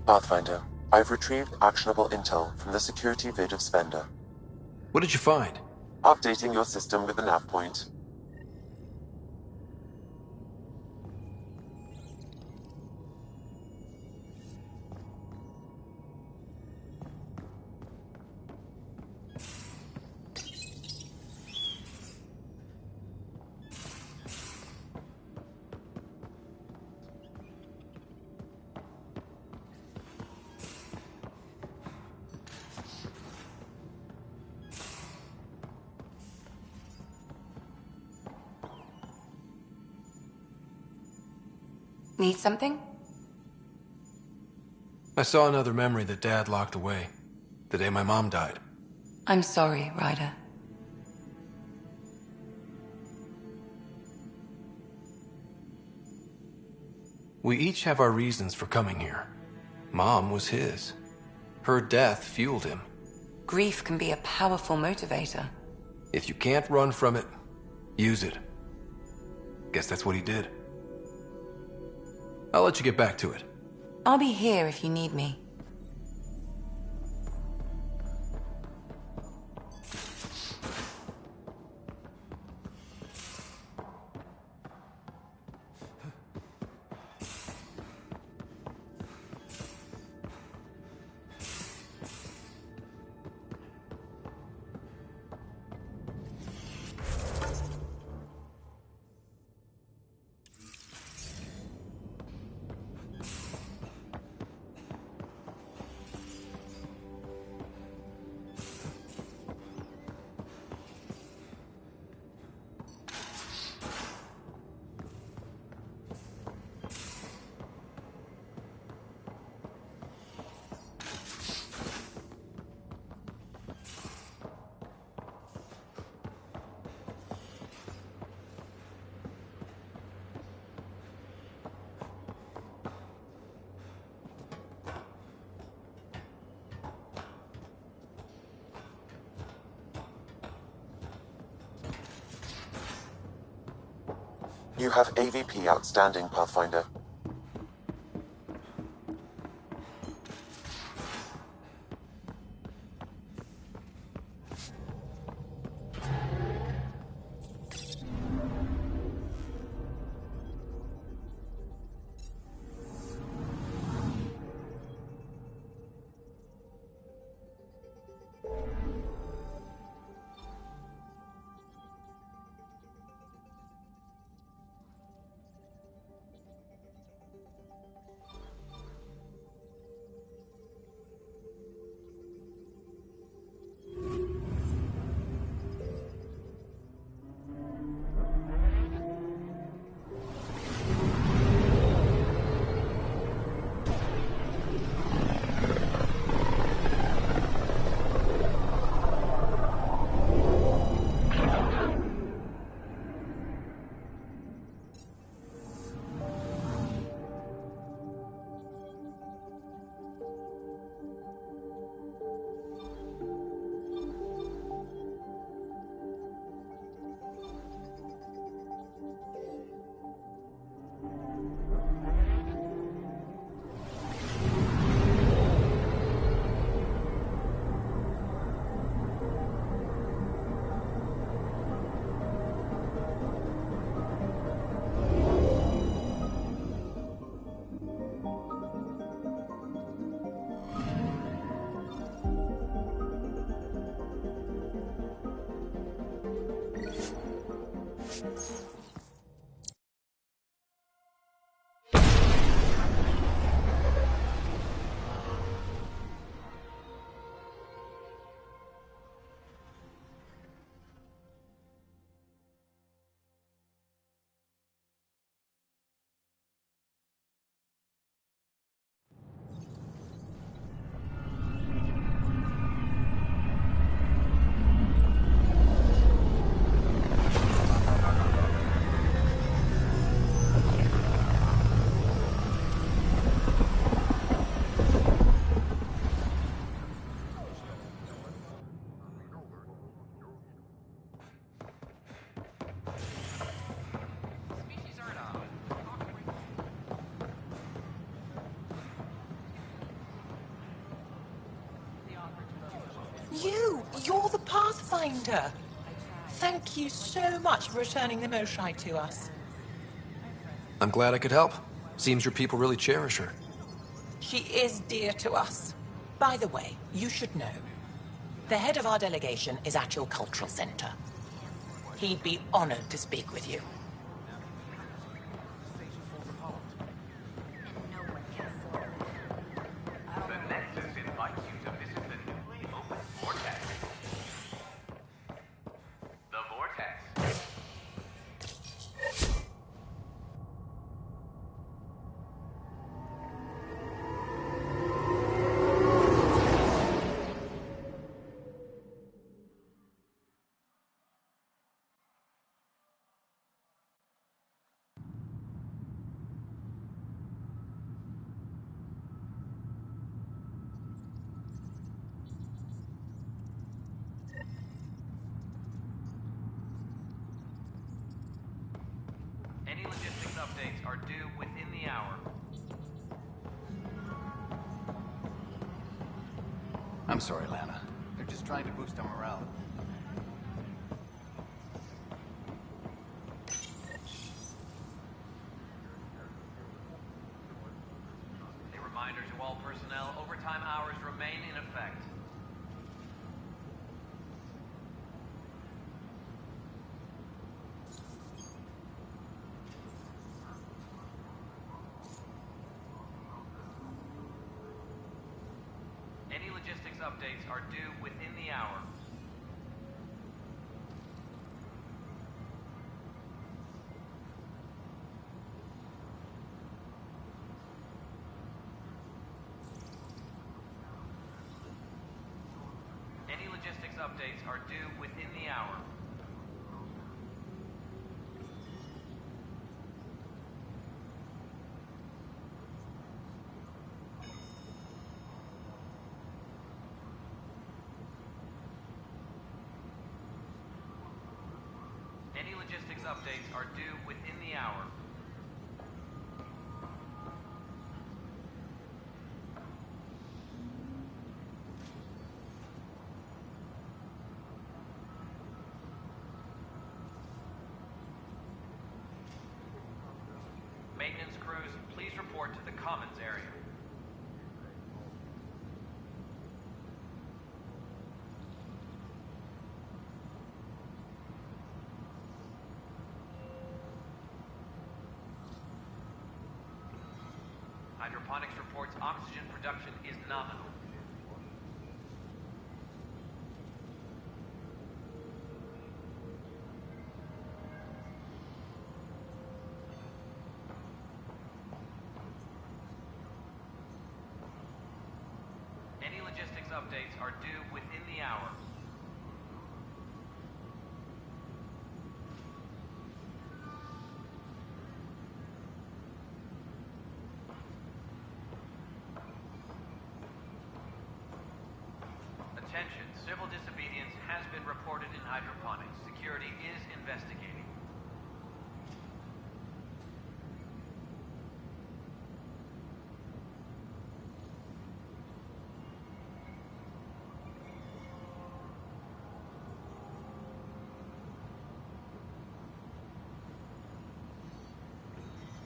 Pathfinder, I've retrieved actionable intel from the security vid of Spender. What did you find? Updating your system with the nav point. Need something? I saw another memory that Dad locked away. The day my mom died. I'm sorry, Ryder. We each have our reasons for coming here. Mom was his. Her death fueled him. Grief can be a powerful motivator. If you can't run from it, use it. Guess that's what he did. I'll let you get back to it. I'll be here if you need me. You have AVP outstanding, Pathfinder. find her. Thank you so much for returning the Moshai to us. I'm glad I could help. Seems your people really cherish her. She is dear to us. By the way, you should know. The head of our delegation is at your cultural center. He'd be honored to speak with you. The Nexus invites you to visit the newly opened Vortex. The Vortex. Any logistics updates are due within the hour. I'm sorry, Lana. They're just trying to boost our morale. A reminder to all personnel, overtime hours remain in effect. Any logistics updates are due within the hour. Any logistics updates are due within the hour. Any logistics updates are due within the hour. Maintenance crews, please report to the commons area. Hydroponics reports oxygen production is nominal. Any logistics updates are due within the hour. Attention, civil disobedience has been reported in hydroponics. Security is investigating.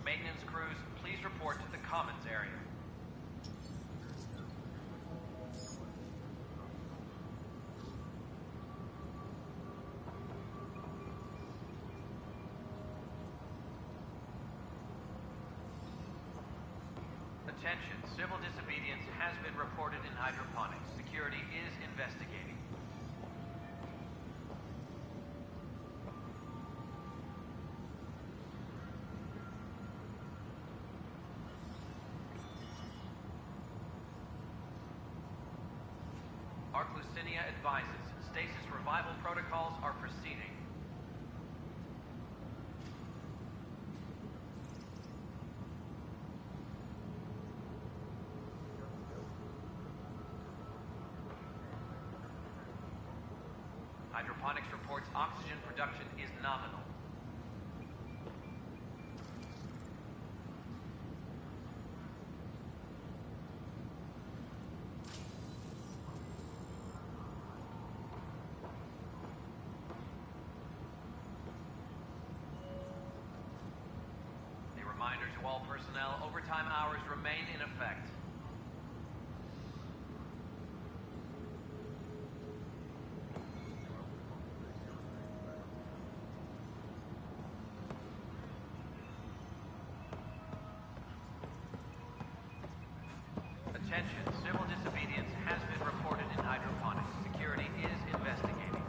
Maintenance crews, please report to the commons area. Attention, civil disobedience has been reported in hydroponics. Security is investigating. Arclucinia advises, stasis revival protocols are proceeding. Hydroponics reports oxygen production is nominal. to all personnel. Overtime hours remain in effect. Attention, civil disobedience has been reported in hydroponics. Security is investigating.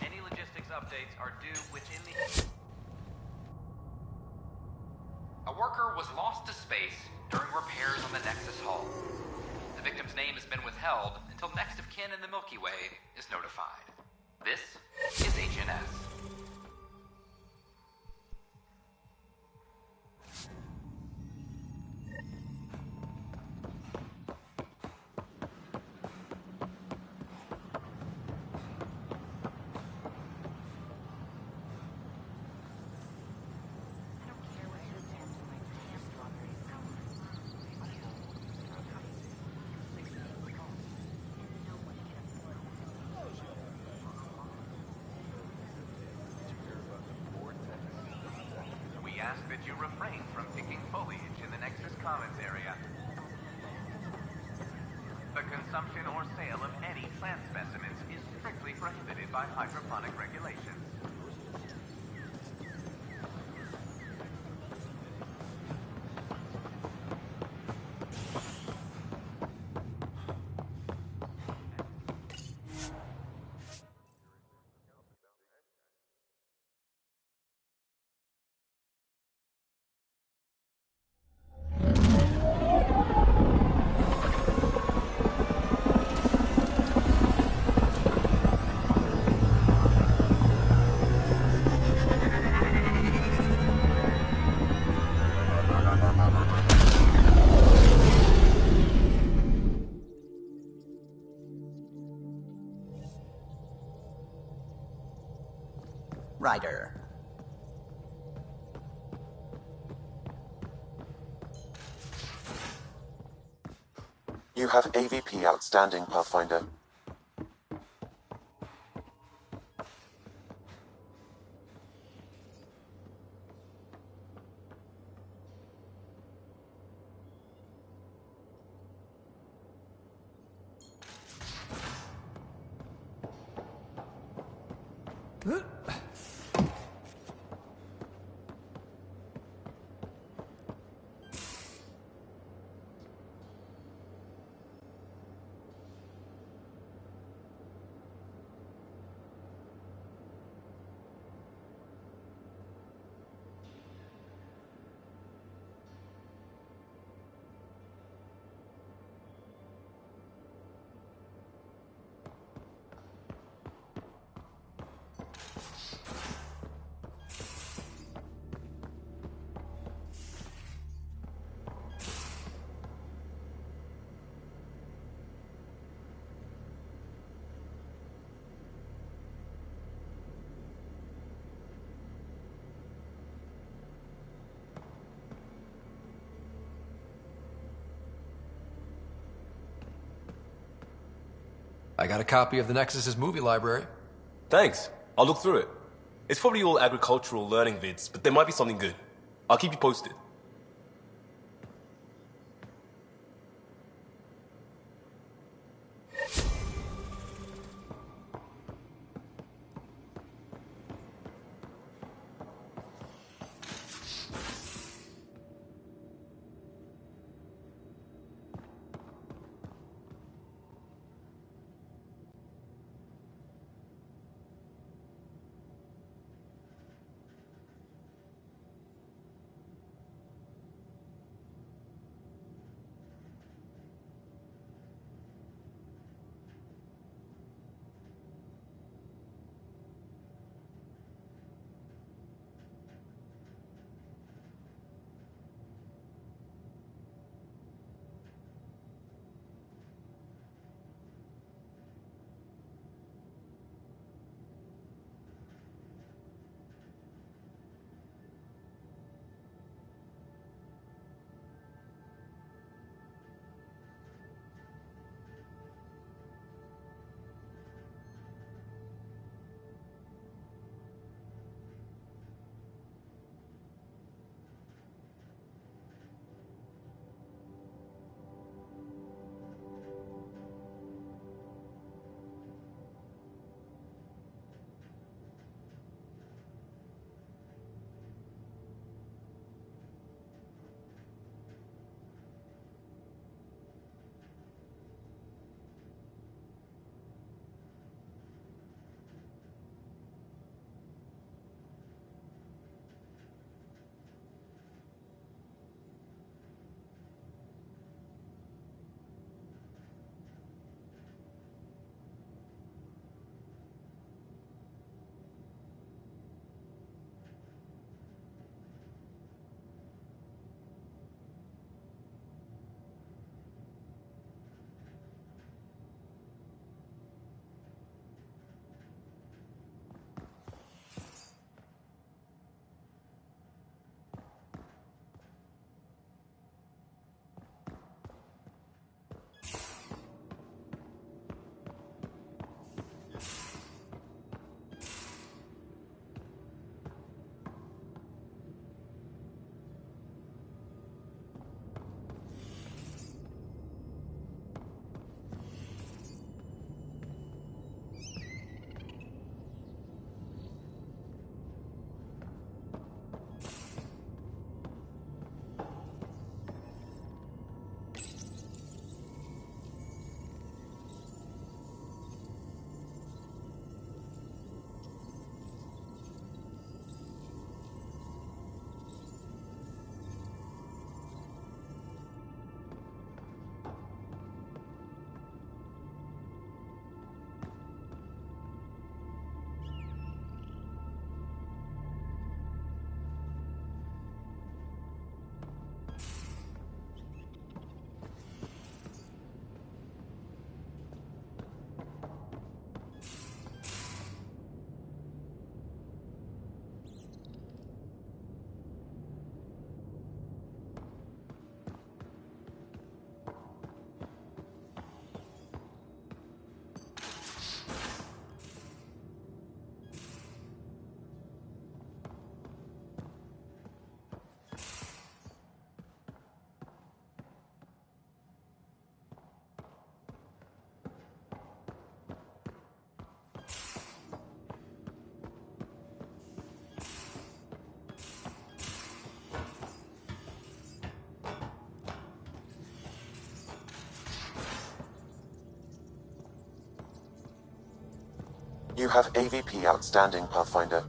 Any logistics updates are due within the... A worker was lost to space during repairs on the Nexus hull. The victim's name has been withheld until next of kin in the Milky Way is notified. This is HNS. We ask that you refrain from picking foliage in the Nexus Commons area. The consumption or sale of any plant specimens is strictly prohibited by hydroponic regulations. Ryder. You have AVP outstanding, Pathfinder. I got a copy of the Nexus's movie library. Thanks. I'll look through it. It's probably all agricultural learning vids, but there might be something good. I'll keep you posted. You have AVP Outstanding, Pathfinder.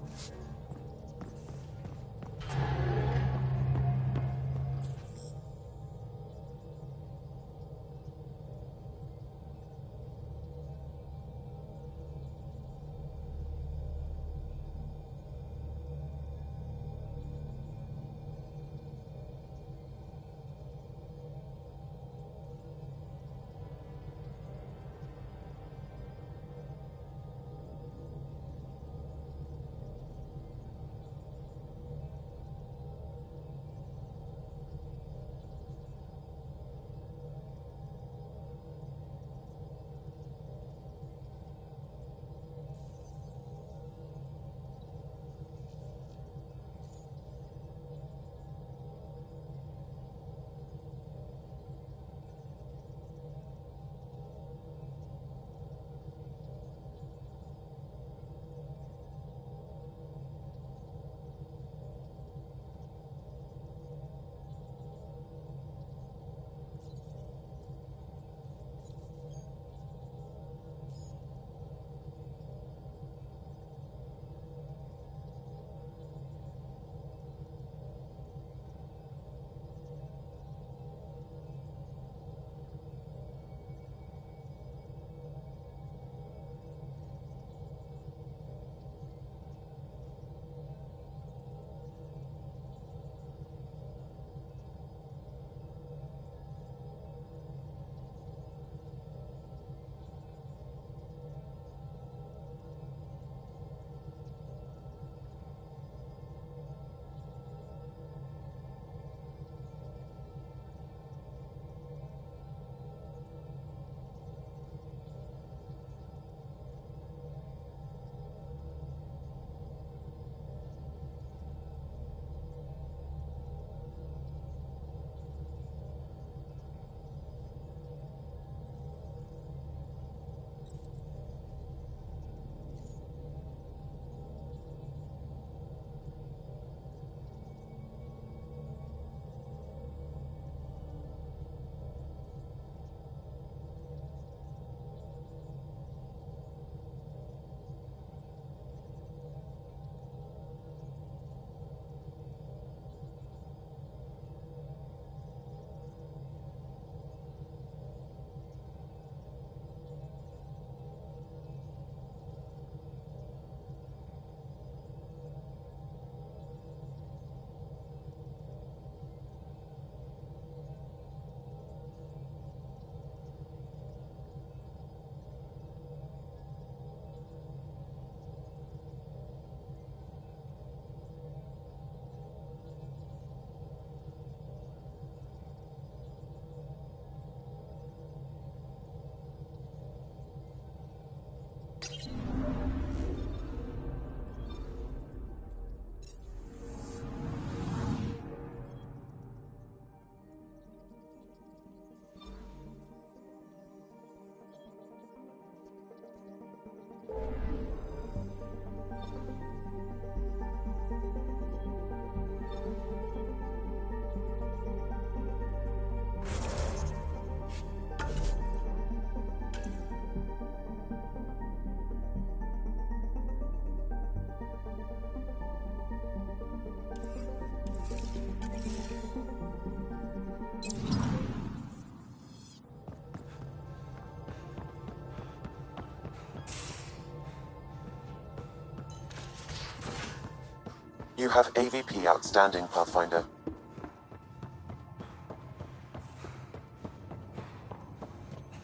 You have AVP Outstanding, Pathfinder.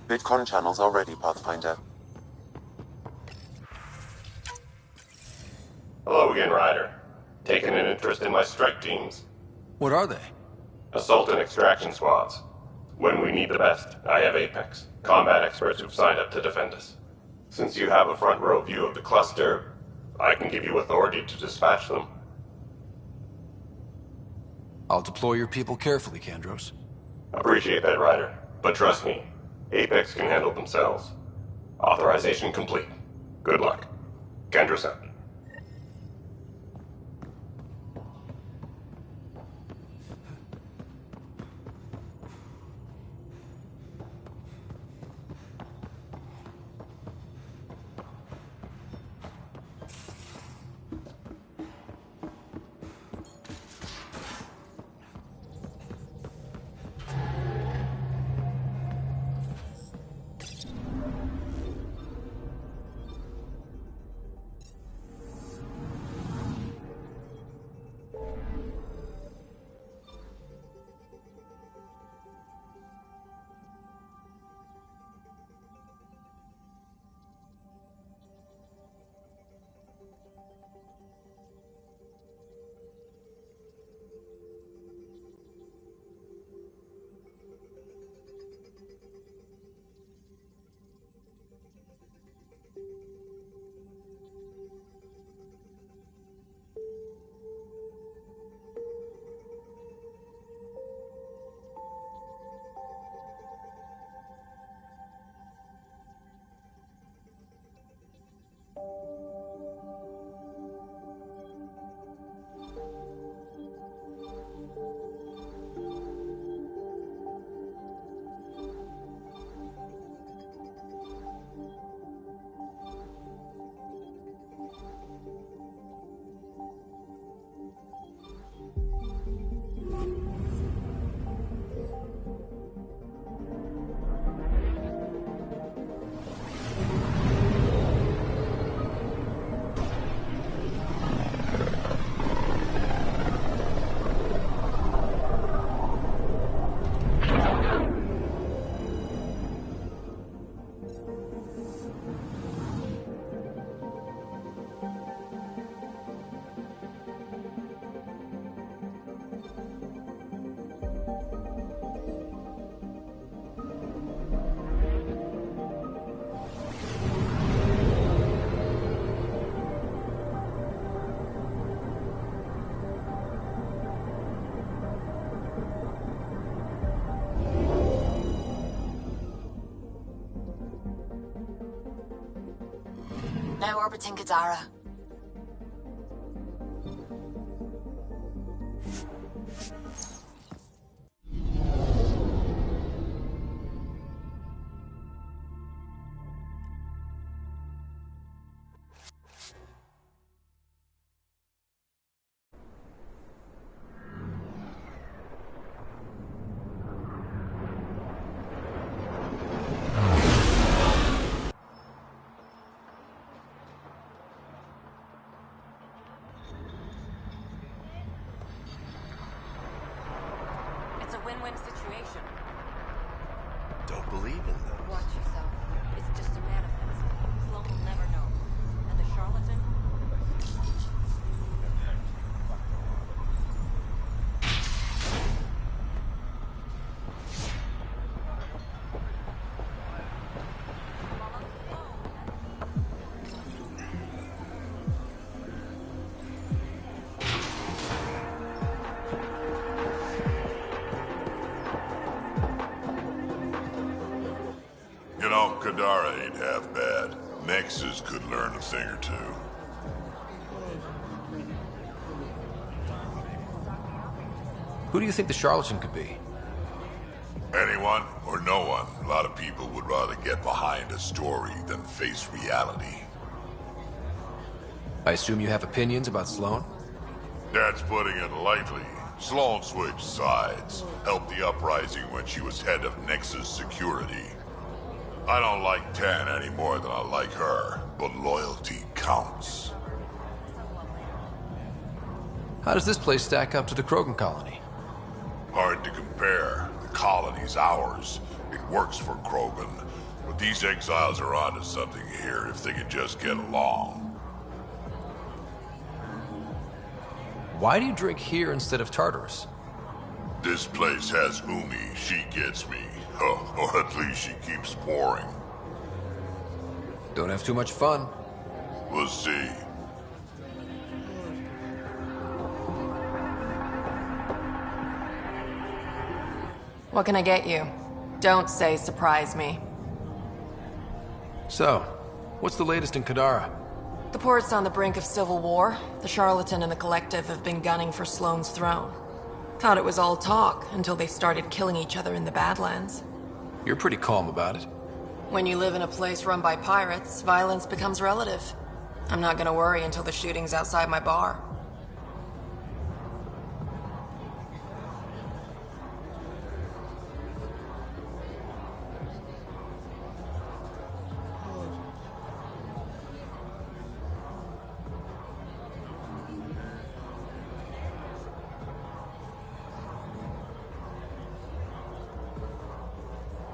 Bitcoin channels are ready, Pathfinder. Hello again, Ryder. Taking an interest in my strike teams. What are they? Assault and extraction squads. When we need the best, I have Apex, combat experts who've signed up to defend us. Since you have a front row view of the cluster, I can give you authority to dispatch them. I'll deploy your people carefully, Kandros. Appreciate that, Ryder. But trust me, Apex can handle themselves. Authorization complete. Good luck. Kandros out. orbiting Kadara. It's a win-win situation. Don't believe in those. Watch yourself. It's just a manifest. Sloan will never know. And the charlatan? You know, Kadara ain't half bad. Nexus could learn a thing or two. Who do you think the charlatan could be? Anyone or no one. A lot of people would rather get behind a story than face reality. I assume you have opinions about Sloan? That's putting it lightly. Sloan switched sides, helped the uprising when she was head of Nexus security. I don't like Tan any more than I like her, but loyalty counts. How does this place stack up to the Krogan colony? Hard to compare. The colony's ours. It works for Krogan. But these exiles are onto something here if they can just get along. Why do you drink here instead of Tartarus? This place has Umi. She gets me. Or at least she keeps pouring. Don't have too much fun. We'll see. What can I get you? Don't say surprise me. So, what's the latest in Kadara? The port's on the brink of civil war. The Charlatan and the Collective have been gunning for Sloan's throne. Thought it was all talk until they started killing each other in the Badlands. You're pretty calm about it. When you live in a place run by pirates, violence becomes relative. I'm not gonna worry until the shooting's outside my bar.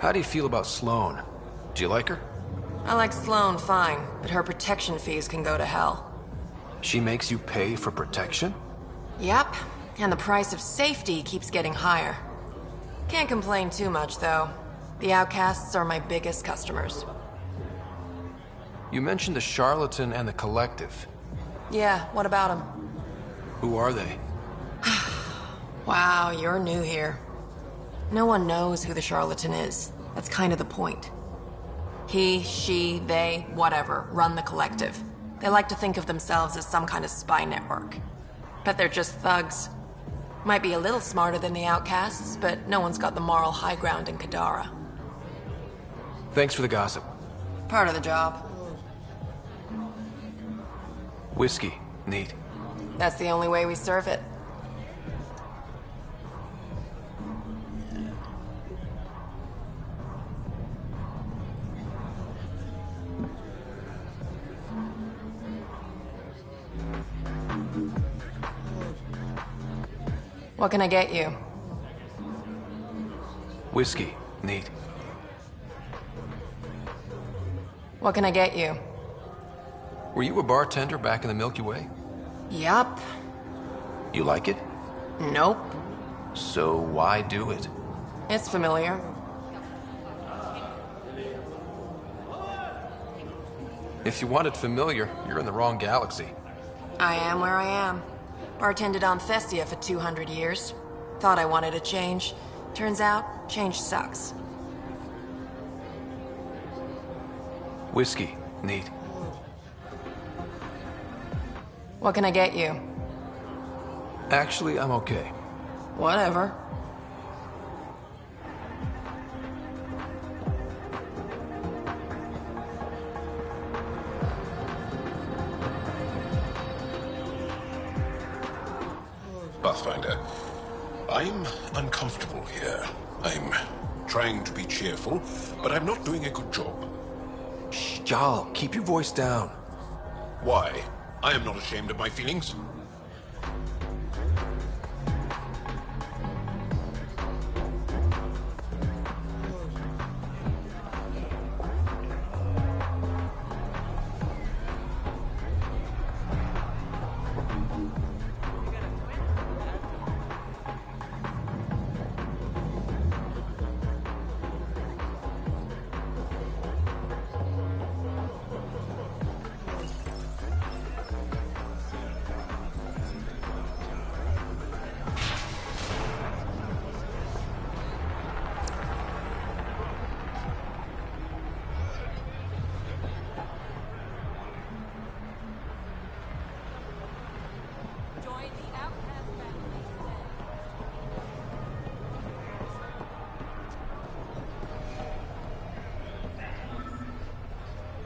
How do you feel about Sloan? Do you like her? I like Sloan fine, but her protection fees can go to hell. She makes you pay for protection? Yep, and the price of safety keeps getting higher. Can't complain too much, though. The outcasts are my biggest customers. You mentioned the Charlatan and the Collective. Yeah, what about them? Who are they? Wow, you're new here. No one knows who the Charlatan is. That's kind of the point. He, she, they, whatever, run the Collective. They like to think of themselves as some kind of spy network. But they're just thugs. Might be a little smarter than the outcasts, but no one's got the moral high ground in Kadara. Thanks for the gossip. Part of the job. Whiskey. Neat. That's the only way we serve it. What can I get you? Whiskey. Neat. What can I get you? Were you a bartender back in the Milky Way? Yup. You like it? Nope. So why do it? It's familiar. If you want it familiar, you're in the wrong galaxy. I am where I am. Bartended on Thestia for 200 years. Thought I wanted a change. Turns out, change sucks. Whiskey. Neat. What can I get you? Actually, I'm okay. Whatever. Pathfinder, I'm uncomfortable here. I'm trying to be cheerful, but I'm not doing a good job. Shh, Jarl, keep your voice down. Why? I am not ashamed of my feelings.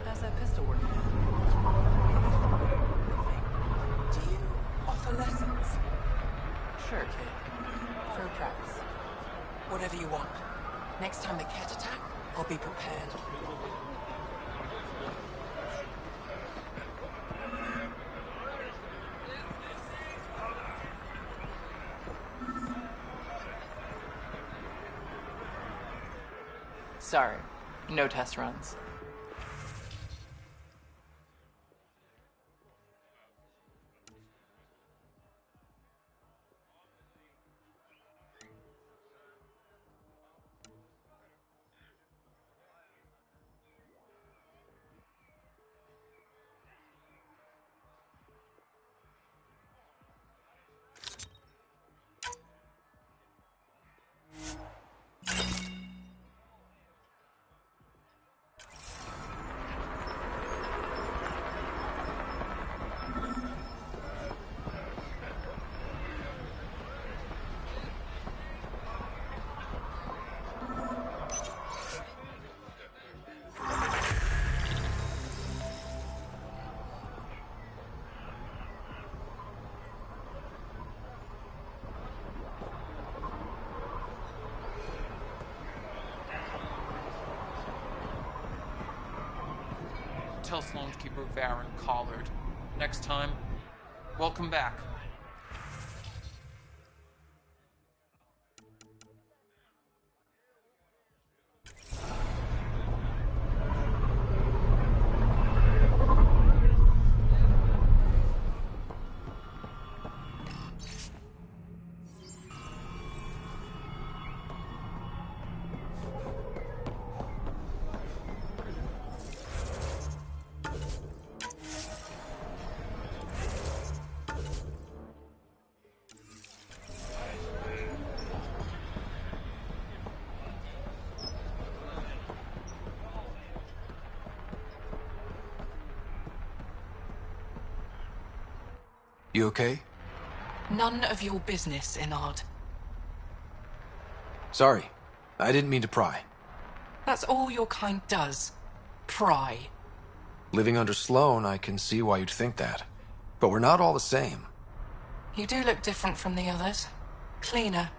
How's that pistol working? Do you offer lessons? Sure, kid. For a price. Whatever you want. Next time the cat attack, I'll be prepared. Sorry, no test runs. Tell Sloan to keep her Varen collared. Next time, welcome back. You okay? None of your business, Enard. Sorry. I didn't mean to pry. That's all your kind does. Pry. Living under Sloan, I can see why you'd think that. But we're not all the same. You do look different from the others. Cleaner.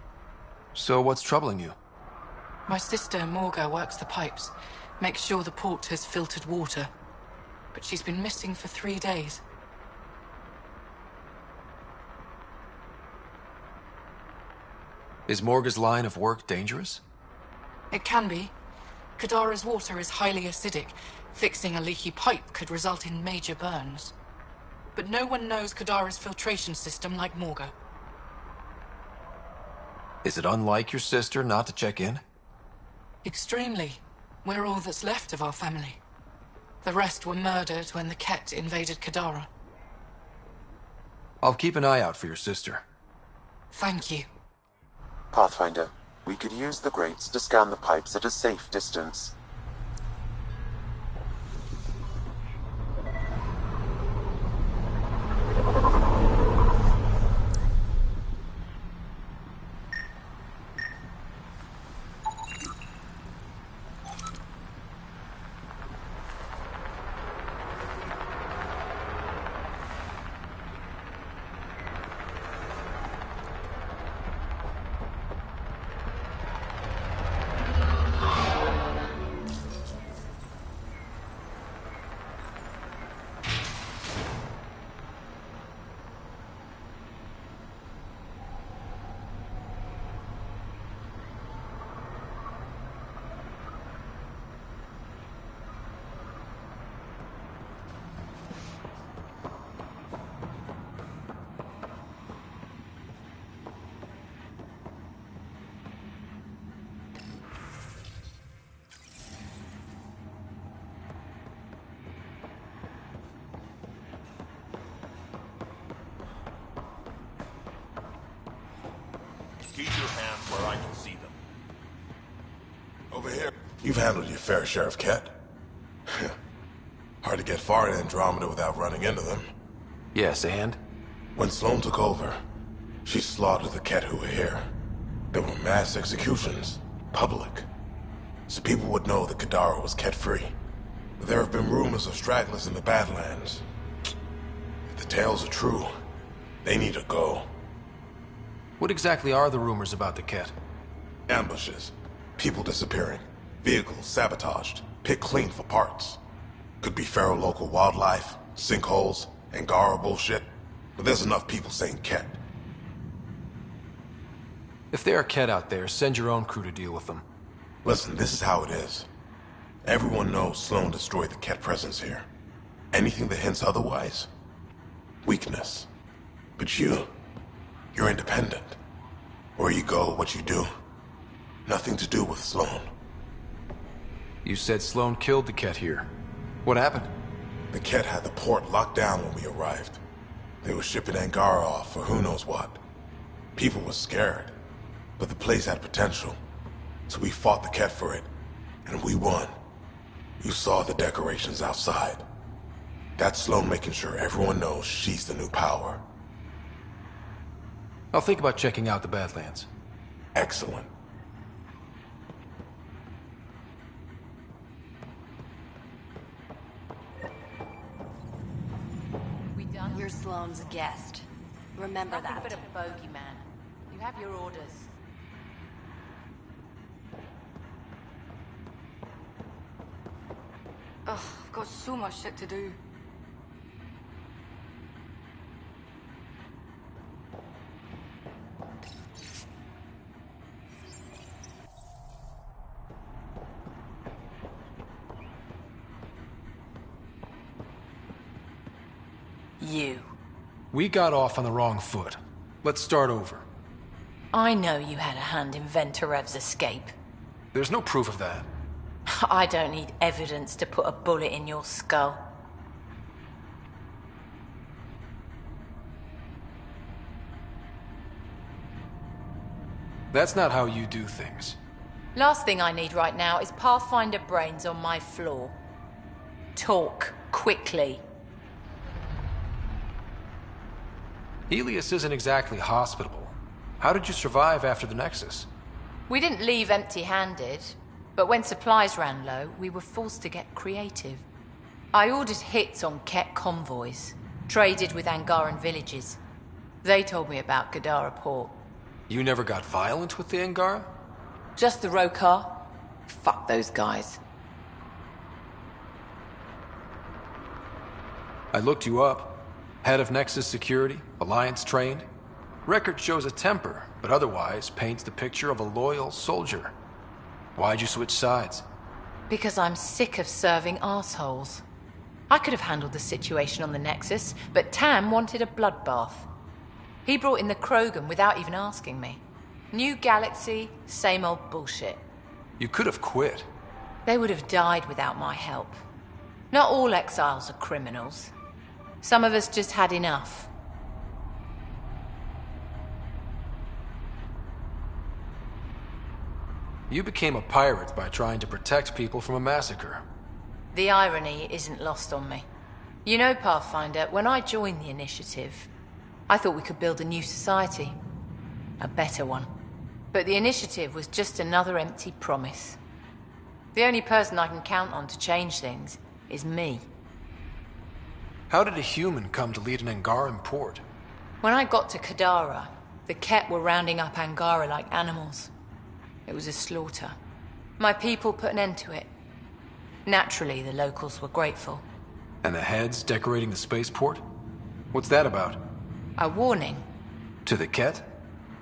So what's troubling you? My sister, Morga, works the pipes. Makes sure the port has filtered water. But she's been missing for 3 days. Is Morga's line of work dangerous? It can be. Kadara's water is highly acidic. Fixing a leaky pipe could result in major burns. But no one knows Kadara's filtration system like Morga. Is it unlike your sister not to check in? Extremely. We're all that's left of our family. The rest were murdered when the Ket invaded Kadara. I'll keep an eye out for your sister. Thank you. Pathfinder, we could use the grates to scan the pipes at a safe distance. Keep your hands where I can see them. Over here. You've handled your fair share of Ket. Hard to get far in Andromeda without running into them. Yes, and? When Sloane took over, she slaughtered the Ket who were here. There were mass executions, public. So people would know that Kadara was Ket-free. But there have been rumors of stragglers in the Badlands. If the tales are true, they need to go. What exactly are the rumors about the Ket? Ambushes, people disappearing, vehicles sabotaged, picked clean for parts. Could be feral local wildlife, sinkholes, Angara bullshit. But there's enough people saying Ket. If there are Ket out there, send your own crew to deal with them. Listen, this is how it is. Everyone knows Sloane destroyed the Ket presence here. Anything that hints otherwise, weakness. But you're independent. Where you go, what you do, nothing to do with Sloane. You said Sloane killed the Ket here. What happened? The Ket had the port locked down when we arrived. They were shipping Angara off for who knows what. People were scared, but the place had potential. So we fought the Ket for it, and we won. You saw the decorations outside. That's Sloane making sure everyone knows she's the new power. I'll think about checking out the Badlands. Excellent. You're Sloane's guest. Remember that. Nothing but a bogeyman. You have your orders. Ugh, I've got so much shit to do. You. We got off on the wrong foot. Let's start over. I know you had a hand in Venturev's escape. There's no proof of that. I don't need evidence to put a bullet in your skull. That's not how you do things. Last thing I need right now is Pathfinder brains on my floor. Talk, quickly. Helios isn't exactly hospitable. How did you survive after the Nexus? We didn't leave empty-handed, but when supplies ran low, we were forced to get creative. I ordered hits on Ket convoys, traded with Angaran villages. They told me about Kadara Port. You never got violent with the Angara? Just the Rokar. Fuck those guys. I looked you up. Head of Nexus Security, Alliance trained. Record shows a temper, but otherwise paints the picture of a loyal soldier. Why'd you switch sides? Because I'm sick of serving assholes. I could have handled the situation on the Nexus, but Tam wanted a bloodbath. He brought in the Krogan without even asking me. New galaxy, same old bullshit. You could have quit. They would have died without my help. Not all exiles are criminals. Some of us just had enough. You became a pirate by trying to protect people from a massacre. The irony isn't lost on me. You know, Pathfinder, when I joined the Initiative, I thought we could build a new society. A better one. But the Initiative was just another empty promise. The only person I can count on to change things is me. How did a human come to lead an Angaran port? When I got to Kadara, the Ket were rounding up Angara like animals. It was a slaughter. My people put an end to it. Naturally, the locals were grateful. And the heads decorating the spaceport? What's that about? A warning. To the Ket?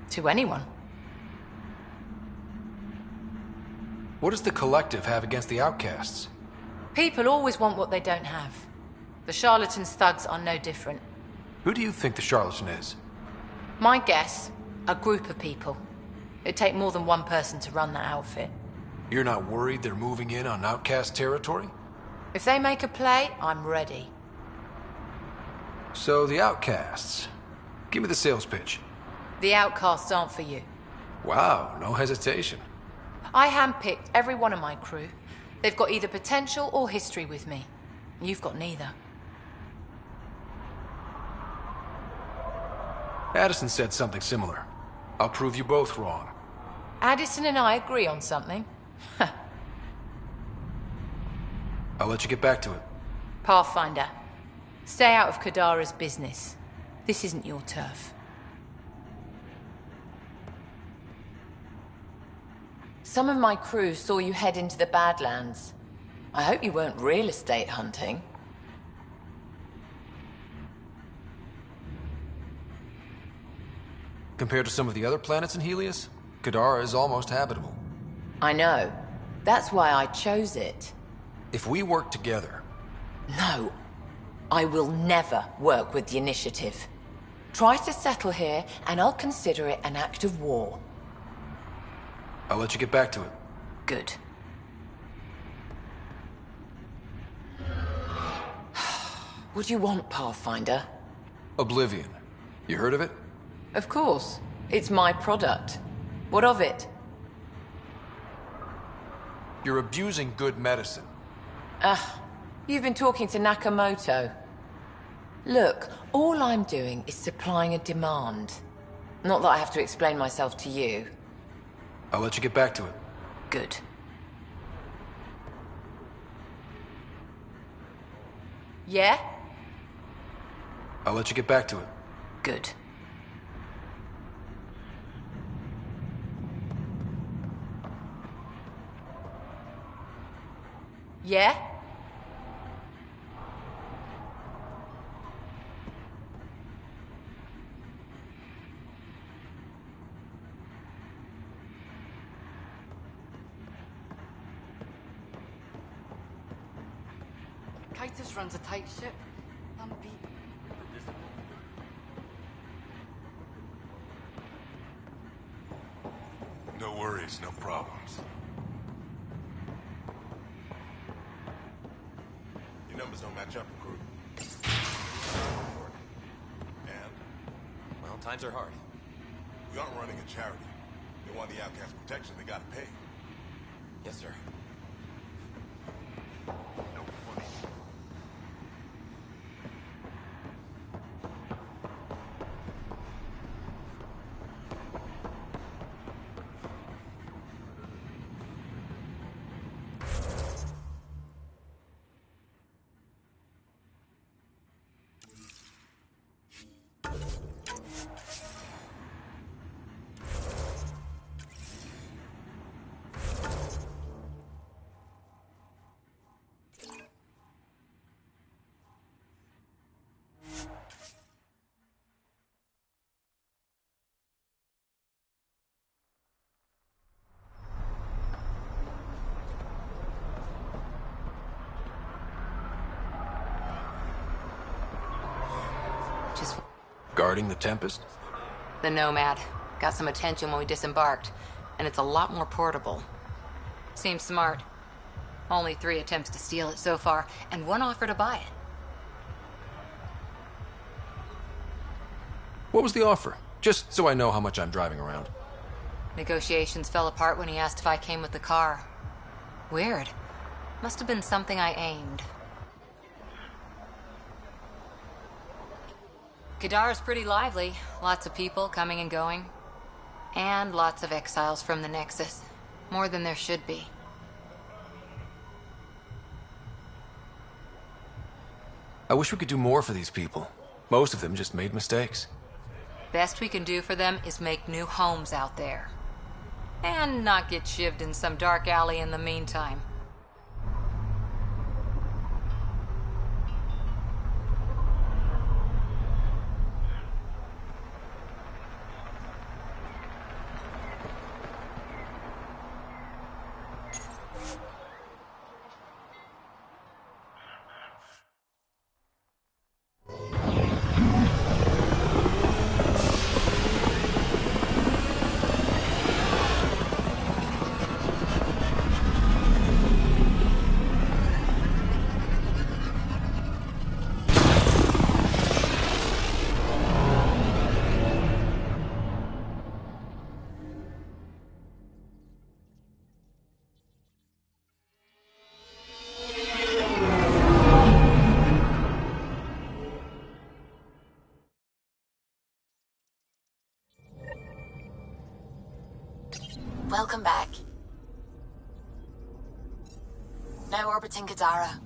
To anyone. What does the Collective have against the outcasts? People always want what they don't have. The charlatans' thugs are no different. Who do you think the charlatan is? My guess, a group of people. It'd take more than one person to run that outfit. You're not worried they're moving in on outcast territory? If they make a play, I'm ready. So the outcasts. Give me the sales pitch. The outcasts aren't for you. Wow, no hesitation. I handpicked every one of my crew. They've got either potential or history with me. You've got neither. Addison said something similar. I'll prove you both wrong. Addison and I agree on something. I'll let you get back to it. Pathfinder, stay out of Kadara's business. This isn't your turf. Some of my crew saw you head into the Badlands. I hope you weren't real estate hunting. Compared to some of the other planets in Helios, Kadara is almost habitable. I know. That's why I chose it. If we work together... No. I will never work with the Initiative. Try to settle here, and I'll consider it an act of war. I'll let you get back to it. Good. What do you want, Pathfinder? Oblivion. You heard of it? Of course. It's my product. What of it? You're abusing good medicine. You've been talking to Nakamoto. Look, all I'm doing is supplying a demand. Not that I have to explain myself to you. I'll let you get back to it. Good. Yeah? I'll let you get back to it. Good. Yeah? Titus runs a tight ship. I'm beat. No worries, no problems. Your numbers don't match up, recruit. And? Well, times are hard. We aren't running a charity. They want the outcast protection, they gotta pay. Yes, sir. Guarding the Tempest? The Nomad. Got some attention when we disembarked, and it's a lot more portable. Seems smart. Only 3 attempts to steal it so far, and 1 offer to buy it. What was the offer? Just so I know how much I'm driving around. Negotiations fell apart when he asked if I came with the car. Weird. Must have been something I aimed. Kadara's pretty lively. Lots of people coming and going. And lots of exiles from the Nexus. More than there should be. I wish we could do more for these people. Most of them just made mistakes. Best we can do for them is make new homes out there. And not get shivved in some dark alley in the meantime. Welcome back. Now orbiting Kadara.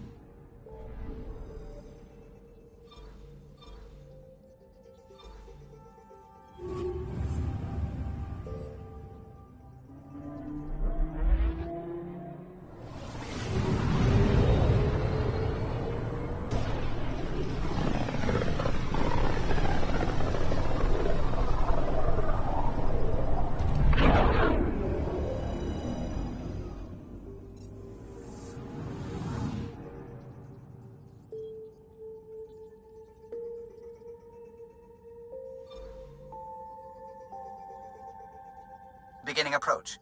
Beginning approach.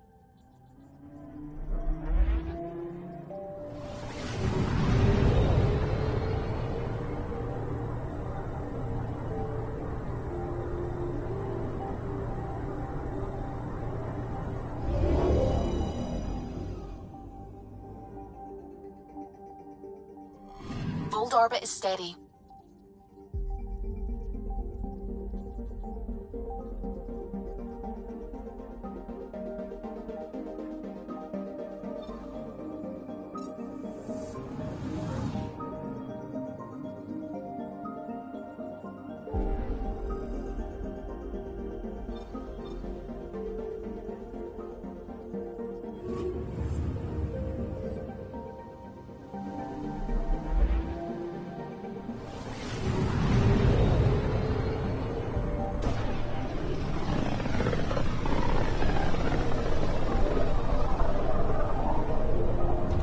Volt orbit is steady.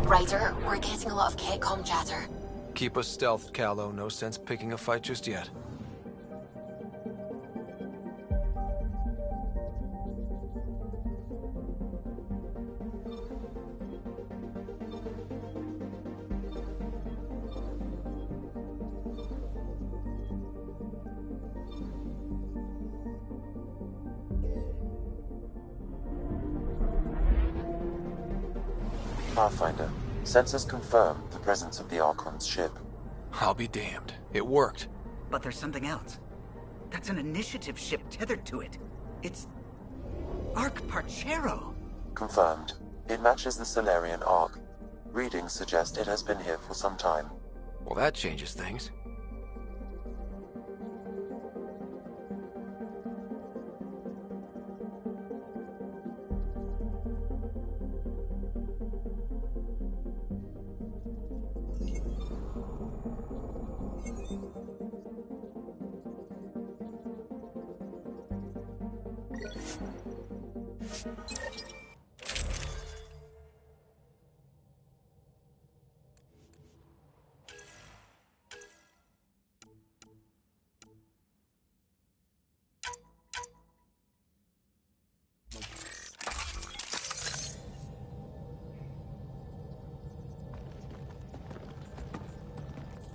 Ryder, we're getting a lot of Catcom chatter. Keep us stealthed, Callow. No sense picking a fight just yet. Pathfinder, sensors confirm the presence of the Archon's ship. I'll be damned. It worked. But there's something else. That's an initiative ship tethered to it. It's... Arc Parchero. Confirmed. It matches the Solarian Arc. Readings suggest it has been here for some time. Well, that changes things.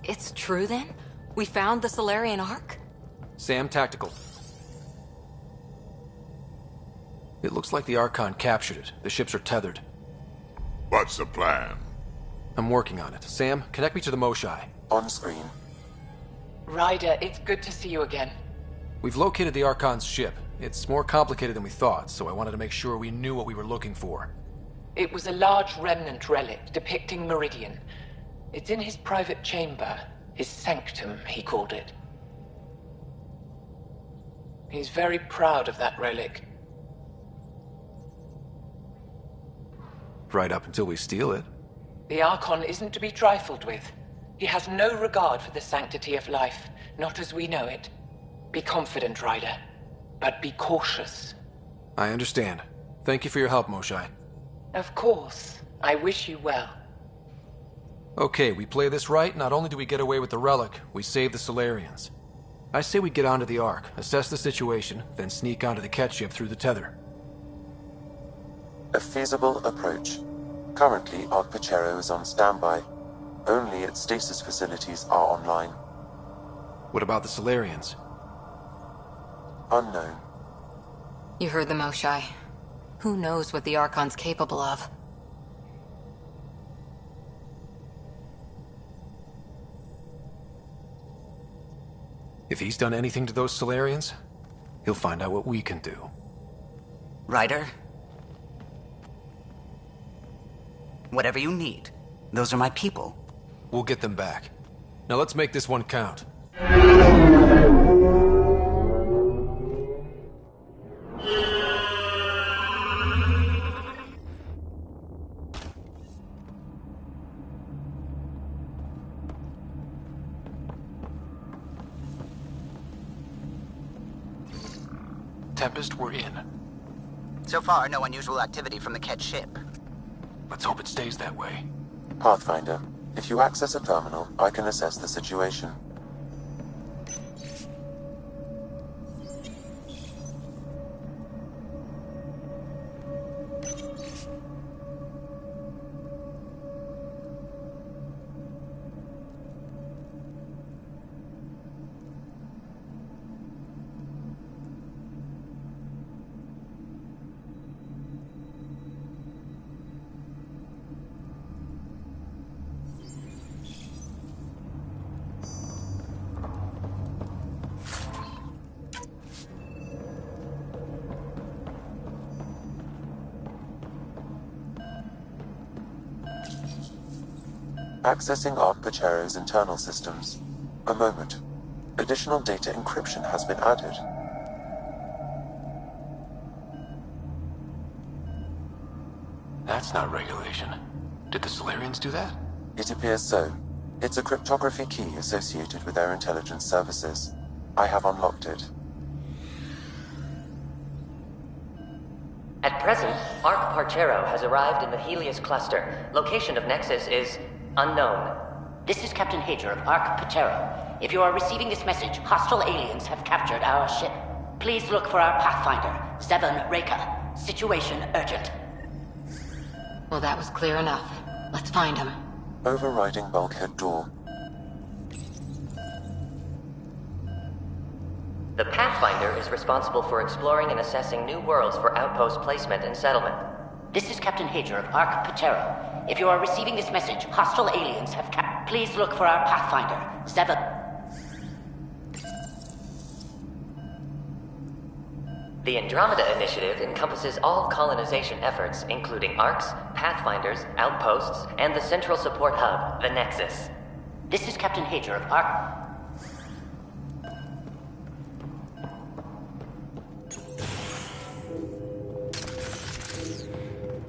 It's true then? We found the Solarian Ark? Sam, tactical. It looks like the Archon captured it. The ships are tethered. What's the plan? I'm working on it. Sam, connect me to the Moshai. On screen. Ryder, it's good to see you again. We've located the Archon's ship. It's more complicated than we thought, so I wanted to make sure we knew what we were looking for. It was a large remnant relic depicting Meridian. It's in his private chamber. His sanctum, he called it. He's very proud of that relic. Right up until we steal it. The Archon isn't to be trifled with. He has no regard for the sanctity of life, not as we know it. Be confident, Ryder, but be cautious. I understand. Thank you for your help, Moshai. Of course. I wish you well. Okay, we play this right, not only do we get away with the relic, we save the Solarians. I say we get onto the Ark, assess the situation, then sneak onto the Ket ship through the tether. A feasible approach. Currently, Arc Parchero is on standby. Only its stasis facilities are online. What about the Solarians? Unknown. You heard the Moshai. Who knows what the Archon's capable of? If he's done anything to those Solarians, he'll find out what we can do. Ryder, Whatever you need. Those are my people. We'll get them back. Now let's make this one count. Tempest, we're in. So far, no unusual activity from the Ket ship. Let's hope it stays that way. Pathfinder, if you access a terminal, I can assess the situation. Accessing Ark Pachero's internal systems. A moment. Additional data encryption has been added. That's not regulation. Did the Solarians do that? It appears so. It's a cryptography key associated with their intelligence services. I have unlocked it. At present, Ark Parchero has arrived in the Helios cluster. Location of Nexus is unknown. This is Captain Hager of Ark Parchero. If you are receiving this message, hostile aliens have captured our ship. Please look for our Pathfinder, Zevon Reka. Situation urgent. Well, that was clear enough. Let's find him. Overriding bulkhead door. The Pathfinder is responsible for exploring and assessing new worlds for outpost placement and settlement. This is Captain Hager of Ark Parchero. If you are receiving this message, hostile aliens have Please look for our Pathfinder, Zevon. The Andromeda Initiative encompasses all colonization efforts, including Arks, Pathfinders, outposts, and the central support hub, the Nexus. This is Captain Hager of Ark.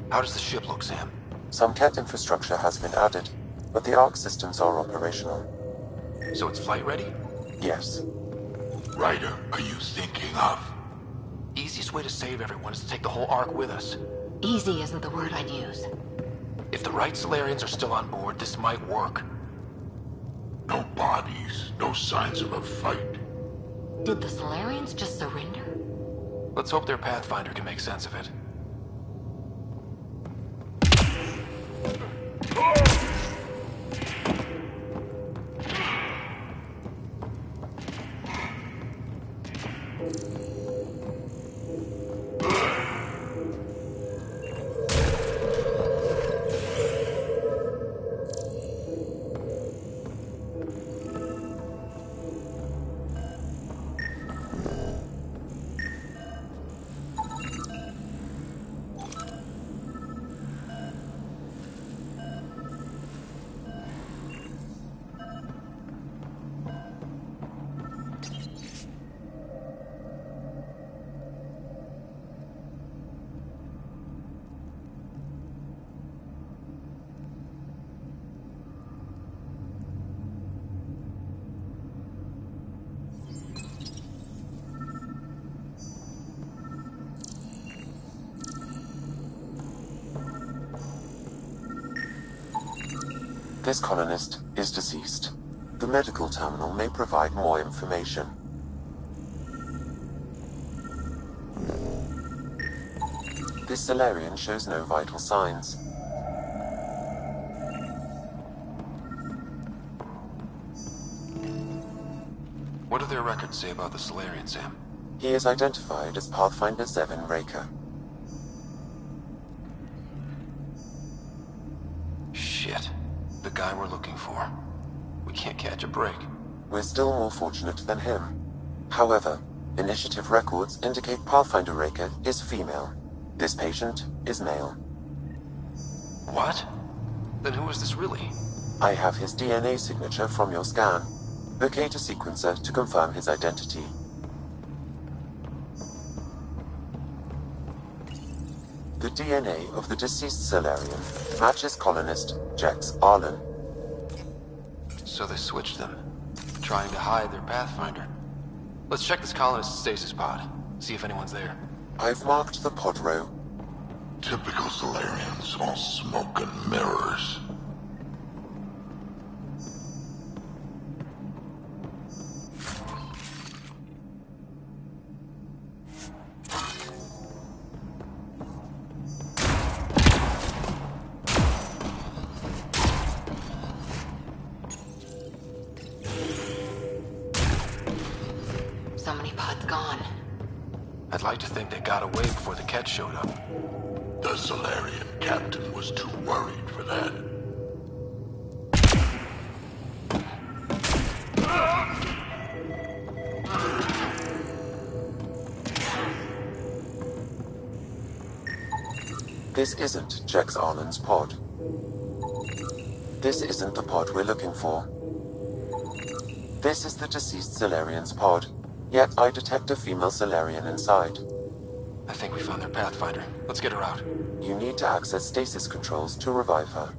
How does the ship look, Sam? Some Ket infrastructure has been added, but the Ark systems are operational. So it's flight ready? Yes. Ryder, are you thinking of? Easiest way to save everyone is to take the whole Ark with us. Easy isn't the word I'd use. If the right Solarians are still on board, this might work. No bodies, no signs of a fight. Did the Solarians just surrender? Let's hope their Pathfinder can make sense of it. This colonist is deceased. The medical terminal may provide more information. This Solarian shows no vital signs. What do their records say about the Solarian, Sam? He is identified as Pathfinder Zevon Reka. Shit. The guy we're looking for. We can't catch a break. We're still more fortunate than him. However, initiative records indicate Pathfinder Reka is female. This patient is male. What? Then who is this really? I have his DNA signature from your scan. Locate a sequencer to confirm his identity. The DNA of the deceased Solarian matches colonist Jex Arlen. So they switched them, trying to hide their Pathfinder. Let's check this colonist stasis pod, see if anyone's there. I've marked the pod row. Typical Solarians, all smoke and mirrors. So many pods gone. I'd like to think they got away before the Ket showed up. The Solarian captain was too worried for that. This isn't Jex Arlen's pod. This isn't the pod we're looking for. This is the deceased Solarian's pod, yet I detect a female Solarian inside. I think we found their Pathfinder. Let's get her out. You need to access stasis controls to revive her.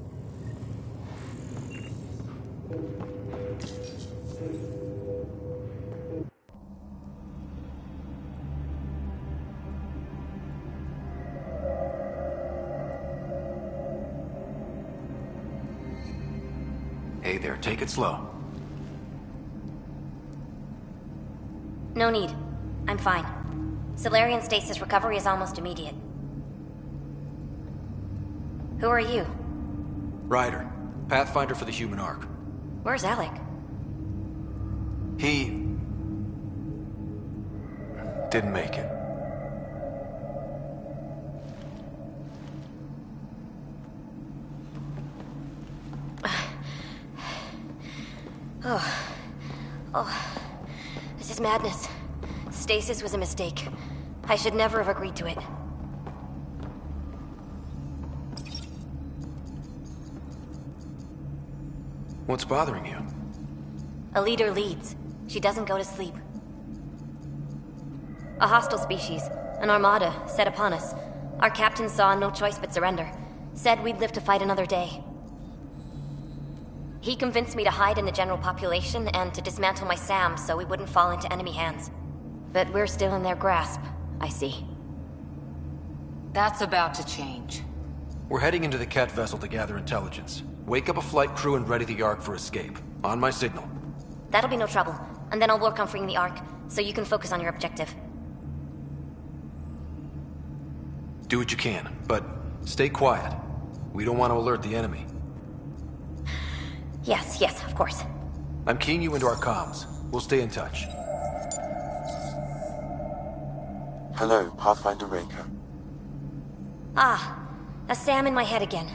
Hey there, take it slow. No need. I'm fine. Solarian stasis recovery is almost immediate. Who are you? Ryder, Pathfinder for the human ark. Where's Alec? He didn't make it. Oh, this is madness. Stasis was a mistake. I should never have agreed to it. What's bothering you? A leader leads. She doesn't go to sleep. A hostile species, an armada, set upon us. Our captain saw no choice but surrender. Said we'd live to fight another day. He convinced me to hide in the general population and to dismantle my SAM so we wouldn't fall into enemy hands. But we're still in their grasp, I see. That's about to change. We're heading into the Ket vessel to gather intelligence. Wake up a flight crew and ready the Ark for escape. On my signal. That'll be no trouble. And then I'll work on freeing the Ark, so you can focus on your objective. Do what you can, but stay quiet. We don't want to alert the enemy. Yes, of course. I'm keying you into our comms. We'll stay in touch. Hello, Pathfinder Raker. Ah, a SAM in my head again.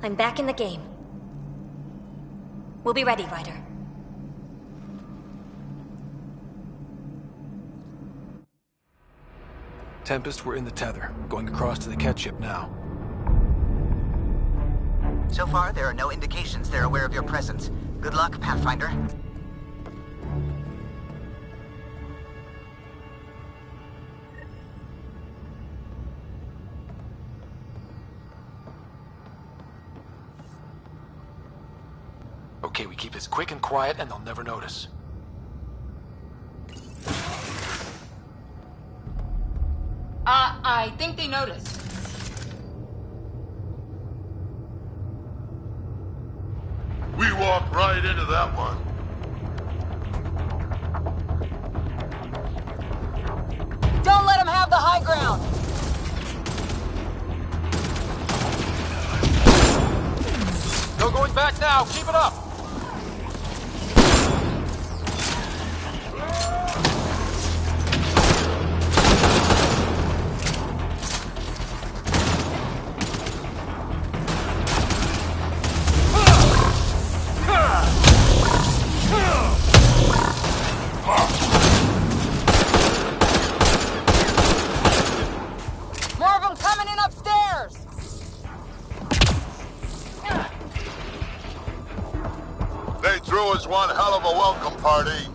I'm back in the game. We'll be ready, Ryder. Tempest, we're in the tether. Going across to the Ket ship now. So far, there are no indications they're aware of your presence. Good luck, Pathfinder. Okay, we keep this quick and quiet and they'll never notice. I think they noticed. We walked right into that one. Don't let him have the high ground! No going back now! Keep it up! More of them coming in upstairs! party.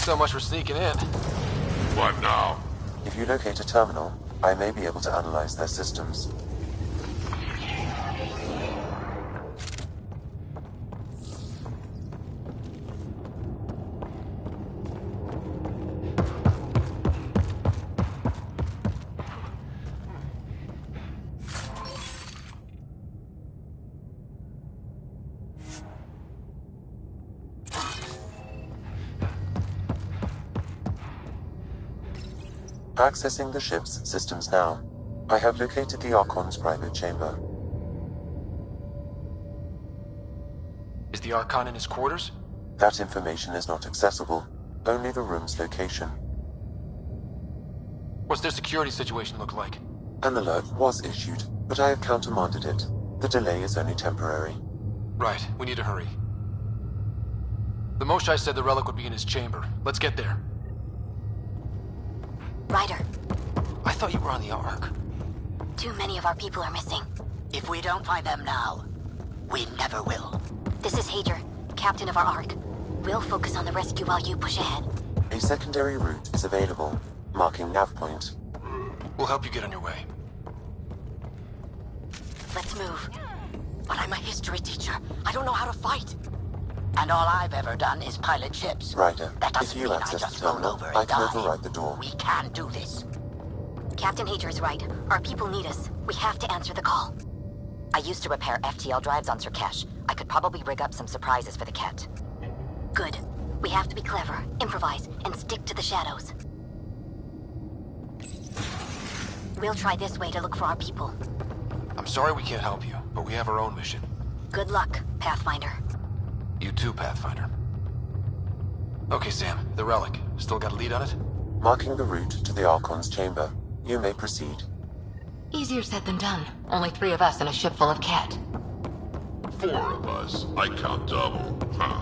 So much for sneaking in. What now? If you locate a terminal, I may be able to analyze their systems. Accessing the ship's systems now. I have located the Archon's private chamber. Is the Archon in his quarters? That information is not accessible. Only the room's location. What's their security situation look like? An alert was issued, but I have countermanded it. The delay is only temporary. Right, we need to hurry. The Moshai said the relic would be in his chamber. Let's get there. Ryder, I thought you were on the Ark. too many of our people are missing. If we don't find them now, we never will. This is Hager, captain of our Ark. We'll focus on the rescue while you push ahead. A secondary route is available, marking nav point. We'll help you get on your way. Let's move. But I'm a history teacher. I don't know how to fight. And all I've ever done is pilot ships. Ryder, That if doesn't you mean I access just the terminal, roll over and I can die. override the door. We can do this. Captain Hager is right. Our people need us. We have to answer the call. I used to repair FTL drives on Surkesh. I could probably rig up some surprises for the Ket. Good. We have to be clever, improvise, and stick to the shadows. We'll try this way to look for our people. I'm sorry we can't help you, but we have our own mission. Good luck, Pathfinder. You too, Pathfinder. Okay, Sam, the relic. Still got a lead on it? Marking the route to the Archon's chamber. You may proceed. Easier said than done. Only 3 of us and a ship full of Ket. 4 of us. I count double. Huh.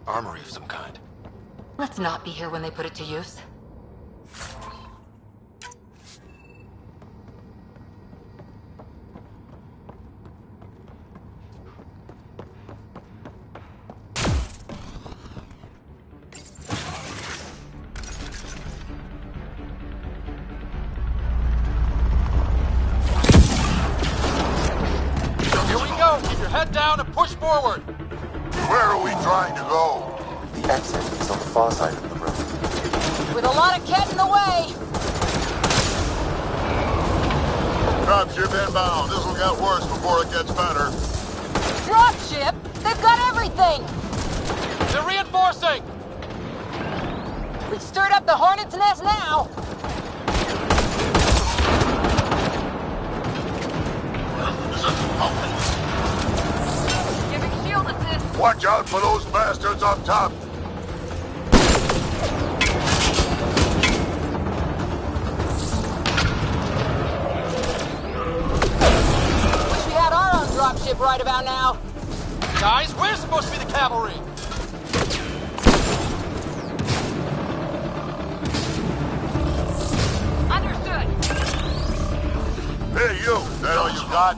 Armory of some kind. Let's not be here when they put it to use. Here we go! Keep your head down and push forward! Where are we trying to go? The exit is on the far side of the room. With a lot of Ket in the way! Dropship inbound. This'll get worse before it gets better. Dropship? They've got everything! They're reinforcing! We've stirred up the Hornet's nest now! Giving shield assist! Watch out for those bastards up top. Wish we had our own dropship right about now. Guys, we're supposed to be the cavalry! Understood. Hey, you. That all you got?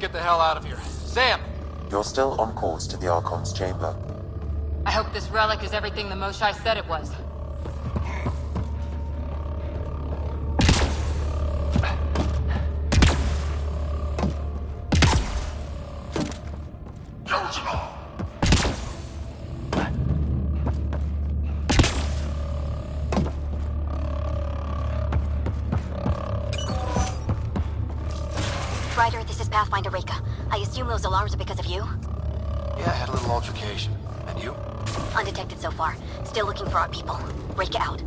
get the hell out of here. Sam! You're still on course to the Archon's chamber. I hope this relic is everything the Moshai said it was. Ryder, this is Pathfinder Reka. I assume those alarms are because of you? Yeah, I had a little altercation. And you? Undetected so far. Still looking for our people. Reka out.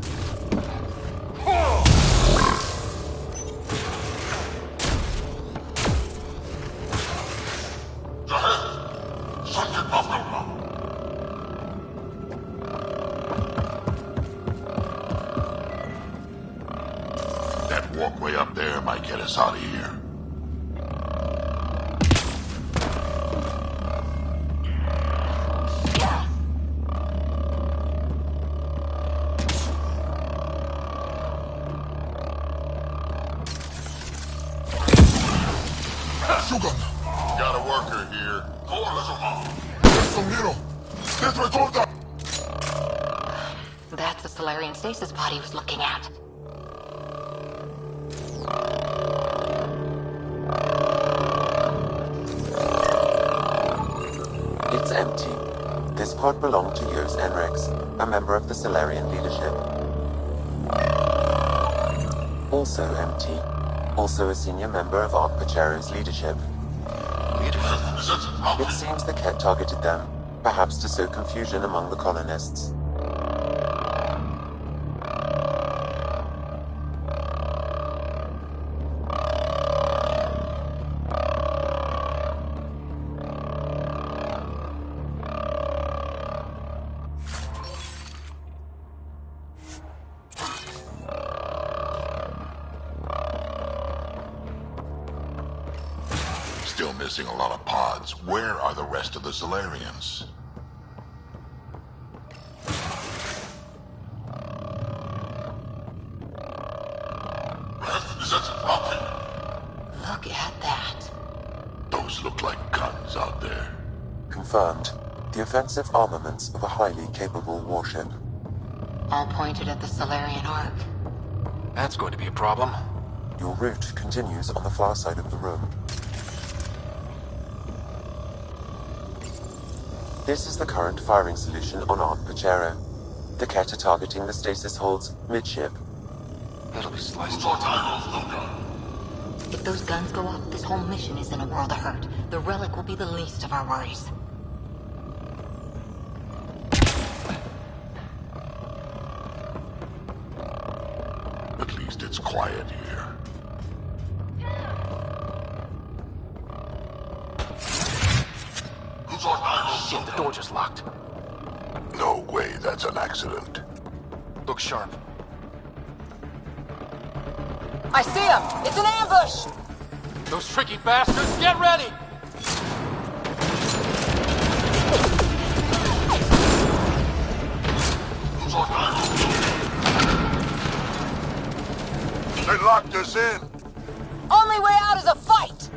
That walkway up there might get us out of here. Got a worker here. That's the Solarian stasis pod he was looking at. It's empty. This pod belonged to Yos Enrex, a member of the Solarian leadership. Also empty. Also a senior member of Ark Pachero's leadership. It seems the Ket targeted them, perhaps to sow confusion among the colonists. Still missing a lot of pods. Where are the rest of the Solarians? Look at that. Those look like guns out there. Confirmed. The offensive armaments of a highly capable warship. All pointed at the Solarian Ark. That's going to be a problem. Your route continues on the far side of the room. This is the current firing solution on Ark Pachero. The Ket are targeting the stasis holds midship. That'll be sliced. If those guns go off, this whole mission is in a world of hurt. The relic will be the least of our worries. At least it's quiet here. Shit, the door just locked. No way, that's an accident. Look sharp. I see him! It's an ambush! Those tricky bastards, get ready! They locked us in! Only way out is a fight!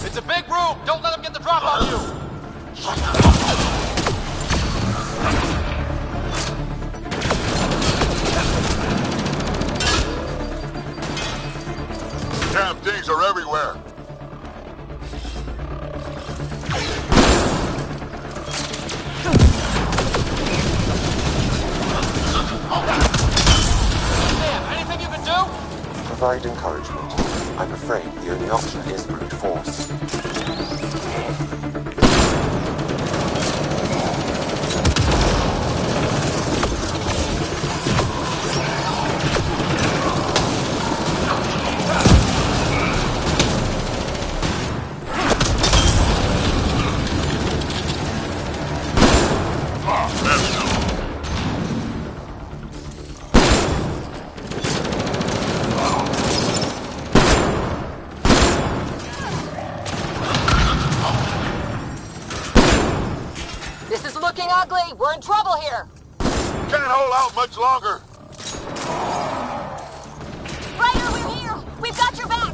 It's a big room! Don't let them get the drop on you! Damn things are everywhere! Sam, anything you can do? Provide encouragement. I'm afraid the only option is brute force. ugly. We're in trouble here. Can't hold out much longer. Ryder, we're here. We've got your back.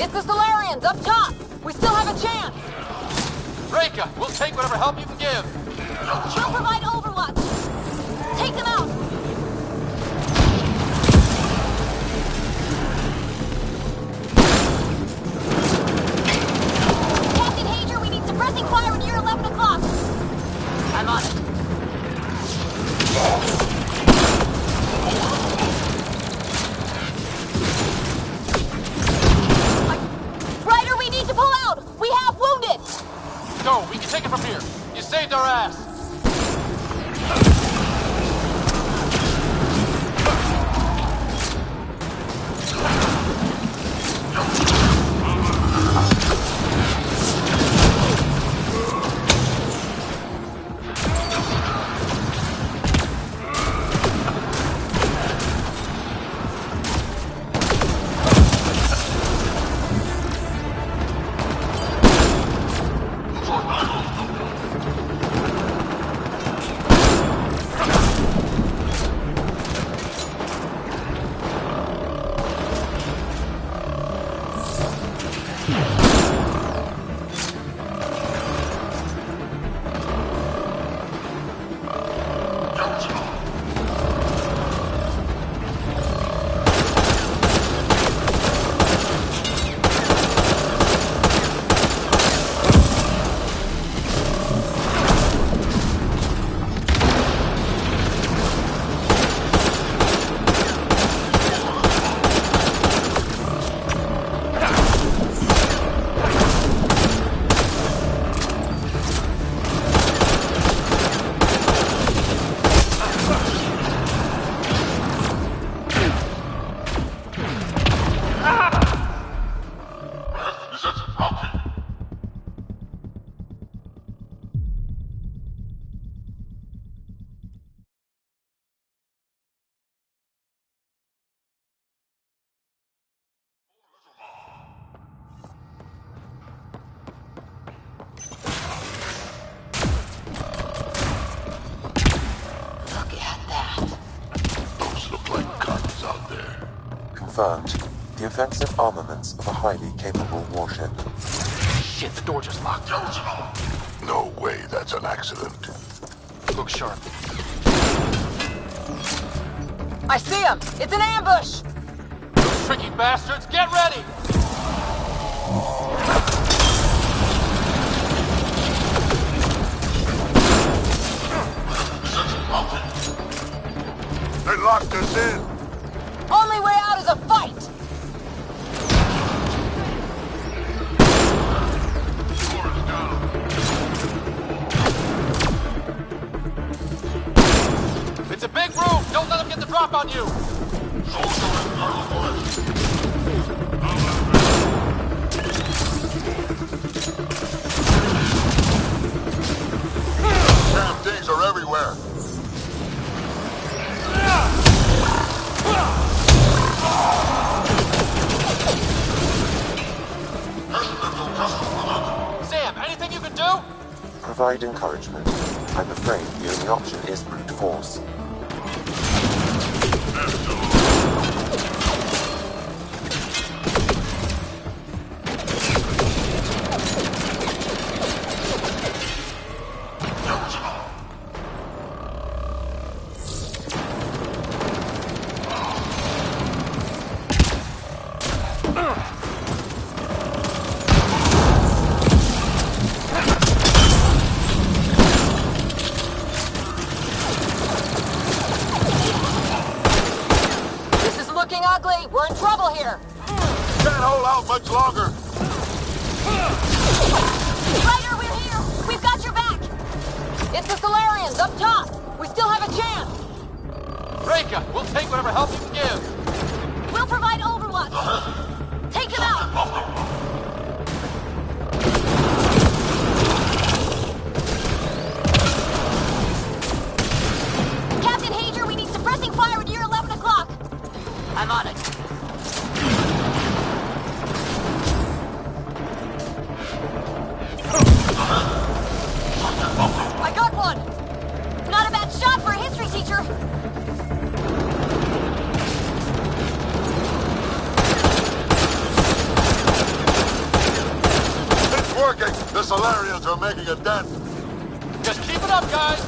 It's the Solarians up top. We still have a chance. Reka, we'll take whatever help you can give. We'll provide overwatch. Take them out. Captain Hager, we need suppressing fire near 11 o'clock. I'm on it. Ryder, we need to pull out. We have wounded. Go, we can take it from here. You saved our ass. Confirmed. The offensive armaments of a highly capable warship. Shit, the door just locked. No way that's an accident. Look sharp. I see him. It's an ambush. Those tricky bastards, get ready! They locked us in. Only way out is a fight. It's a big room! Don't let them get the drop on you! Damn things are everywhere. Sam, anything you can do? Provide encouragement. I'm afraid the only option is brute force. We're in trouble here. Can't hold out much longer. Ryder, we're here. We've got your back. It's the Solarians up top. We still have a chance. Reka, we'll take whatever help you can give. We'll provide overwatch. Take them out. Captain Hager, we need suppressing fire near 11 o'clock. I'm on it. I got one. The Solarians are making a dent. Just keep it up, guys!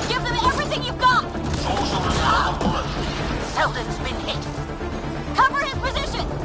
Give them everything you've got! Selden's been hit. Cover his position!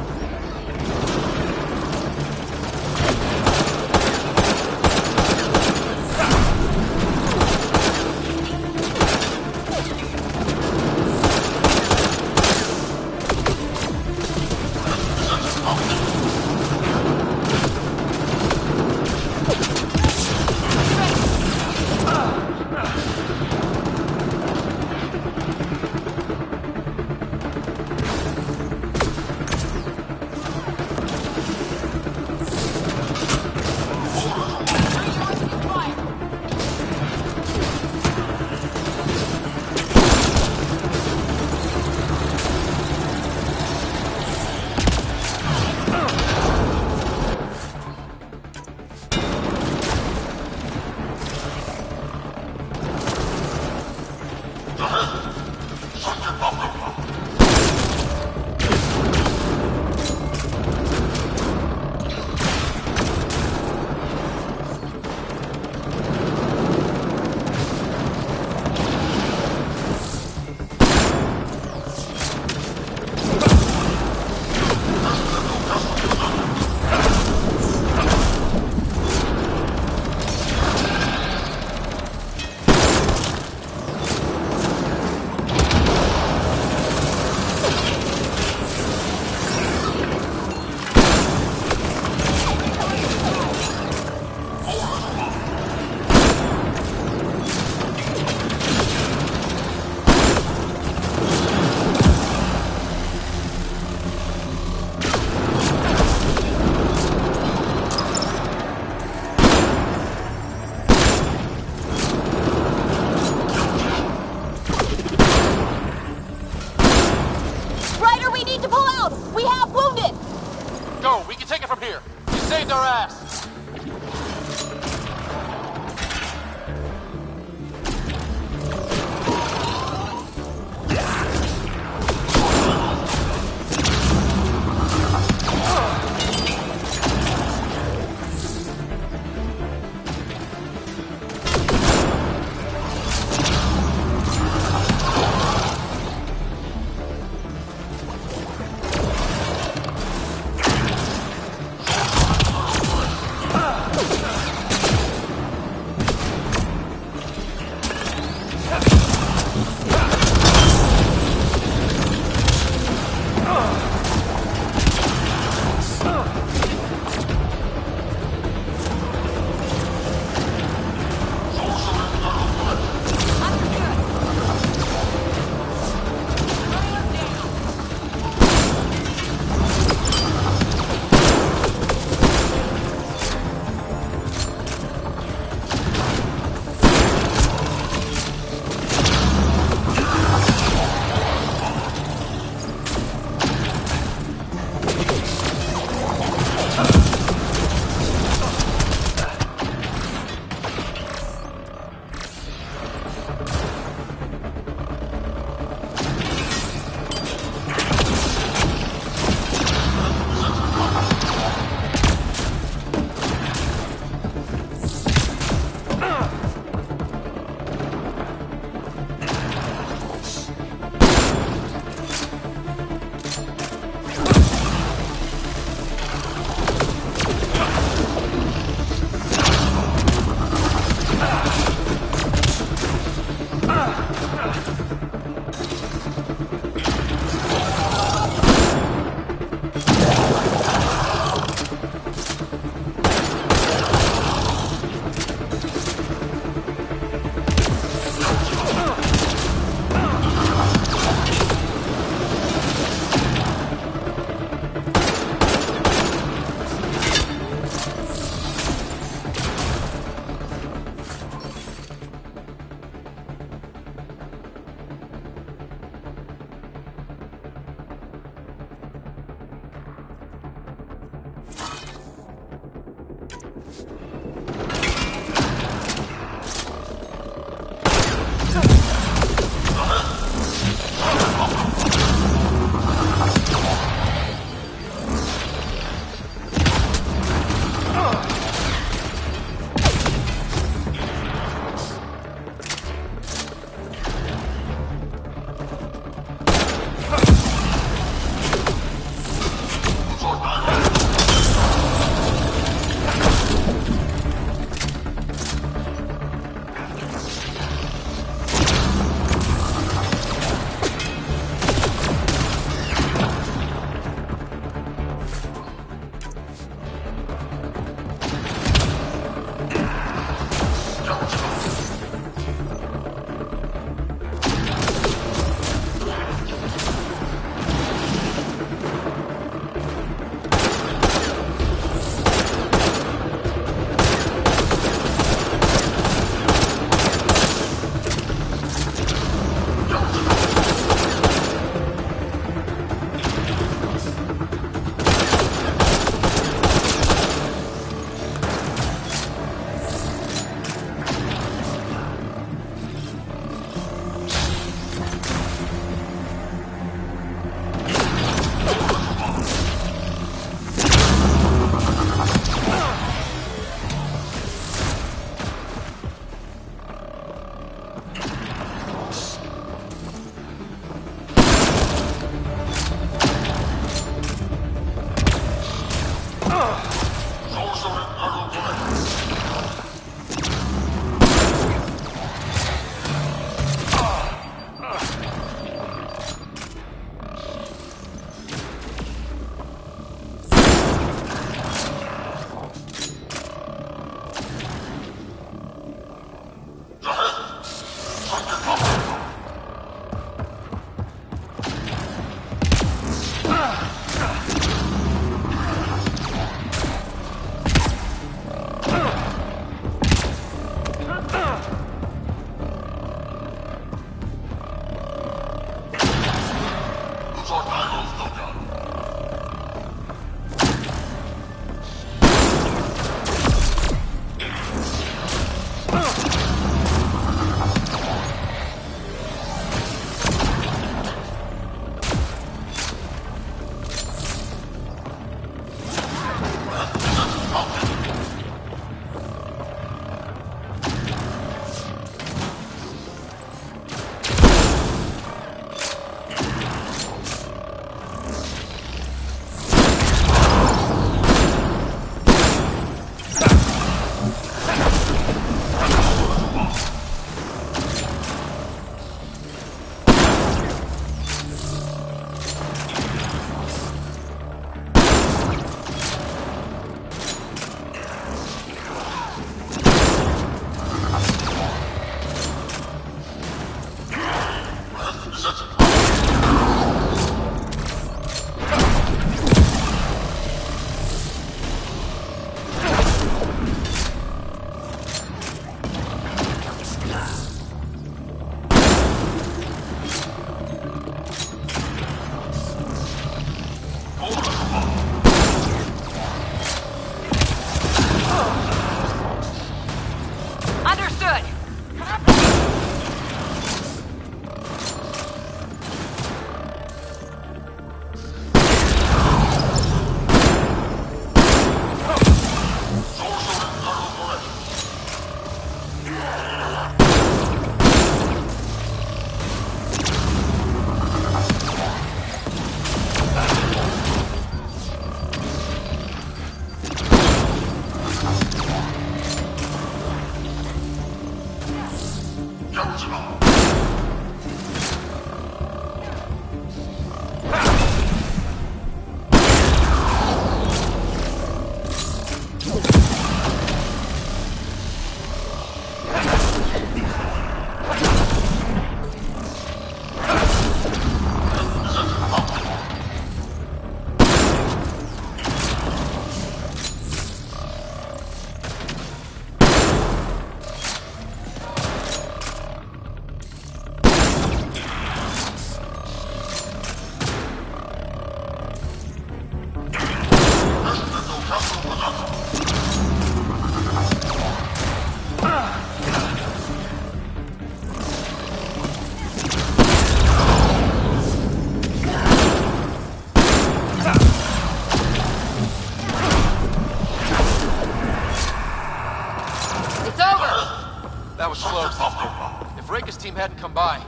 If Reika's team hadn't come by...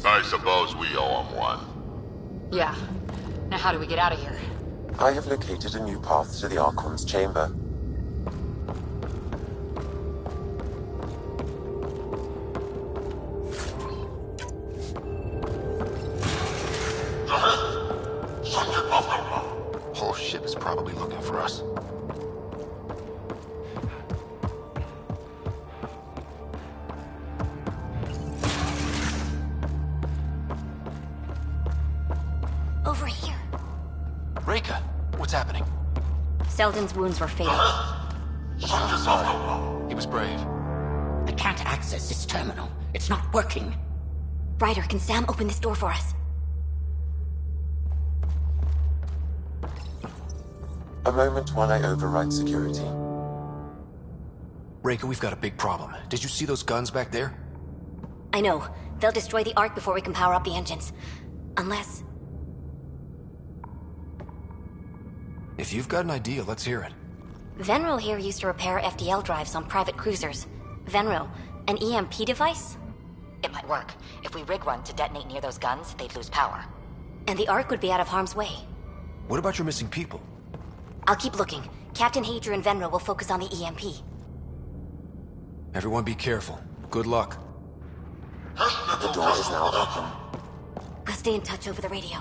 I suppose we owe him one. Yeah. Now how do we get out of here? I have located a new path to the Archon's chamber. Whole ship is probably looking for us. Over here. Reika, what's happening? Selden's wounds were fatal. Sorry. He was brave. I can't access this terminal. It's not working. Ryder, can Sam open this door for us? A moment while I override security. Reika, we've got a big problem. Did you see those guns back there? I know. They'll destroy the Ark before we can power up the engines. Unless... If you've got an idea, let's hear it. Venril here used to repair FDL drives on private cruisers. Venril, an EMP device? It might work. If we rig one to detonate near those guns, they'd lose power. And the Ark would be out of harm's way. What about your missing people? I'll keep looking. Captain Hadra and Venra will focus on the EMP. Everyone be careful. Good luck. The door is now open. We'll stay in touch over the radio.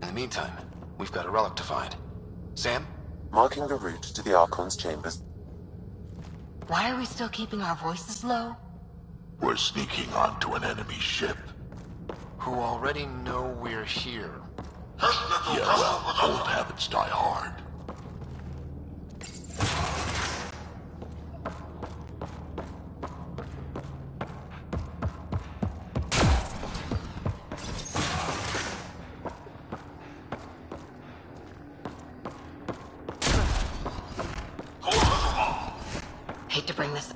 In the meantime, we've got a relic to find. Sam? Marking the route to the Archon's chambers. Why are we still keeping our voices low? We're sneaking onto an enemy ship. Who already know we're here. Yeah, well, old habits die hard. Hate to bring this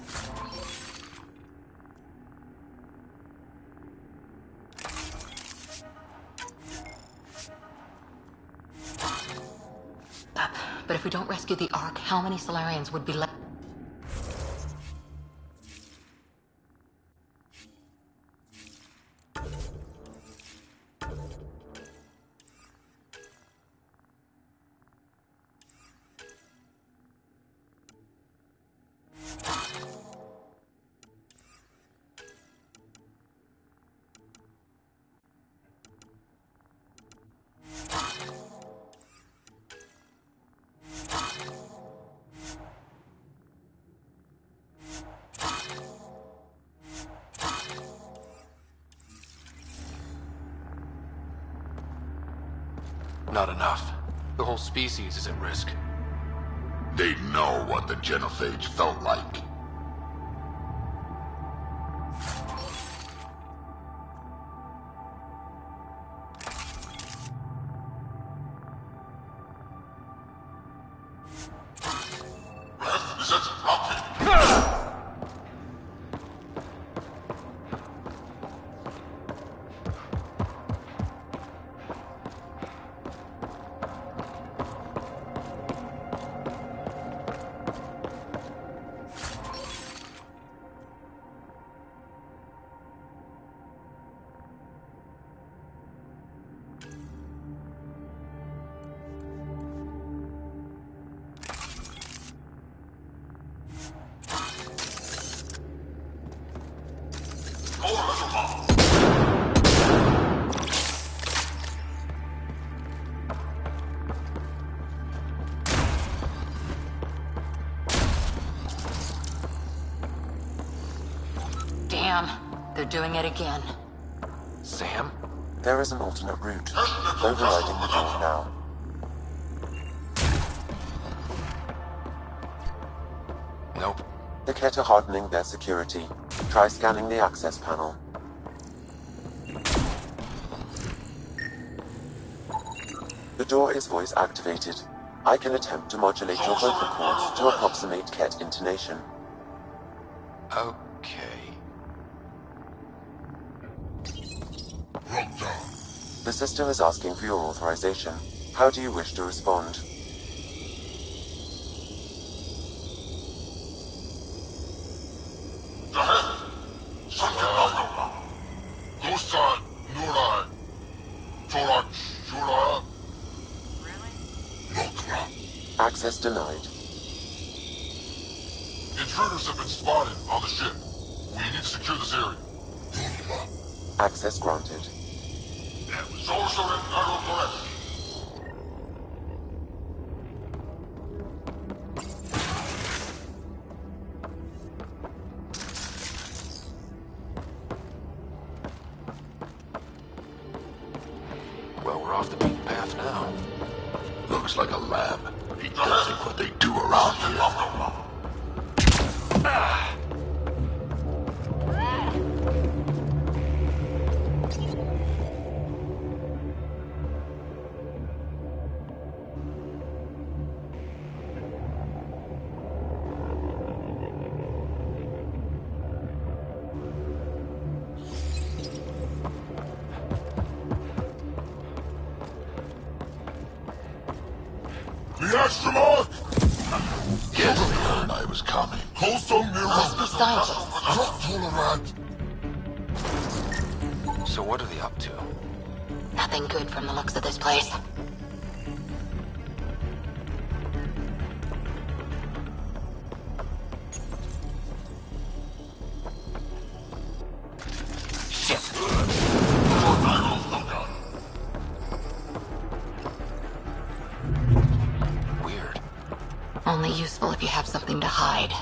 up, but if we don't rescue the Ark, how many Solarians would be left? Not enough. The whole species is at risk. They know what the genophage felt like. Damn, they're doing it again. Sam? There is an alternate route. Overriding the door now. Nope. The Kett are hardening their security. Try scanning the access panel. The door is voice activated. I can attempt to modulate your vocal cords to approximate Kett intonation. Okay. The system is asking for your authorization. How do you wish to respond? Access denied. Intruders have been spotted on the ship. We need to secure this area. Access granted. Well, we're off the beaten path now. Looks like a lab. Don't think what they do around here. The astronaut! Yes, they heard I was coming. Must be scientists. So what are they up to? Nothing good from the looks of this place. Only useful if you have something to hide.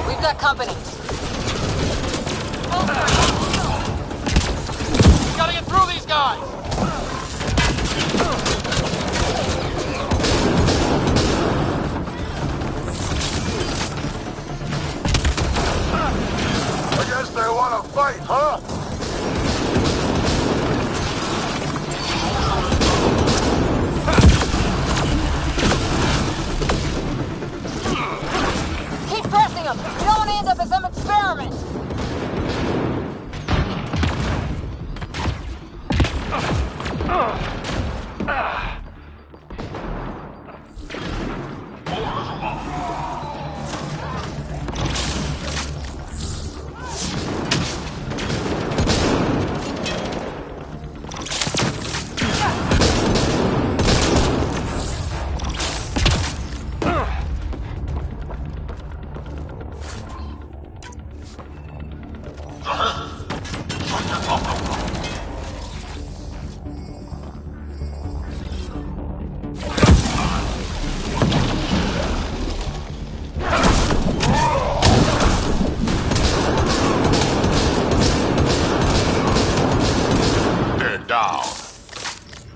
We've got company. We gotta get through these guys! I guess they want to fight, huh? Keep pressing them. We don't want to end up in some experiment.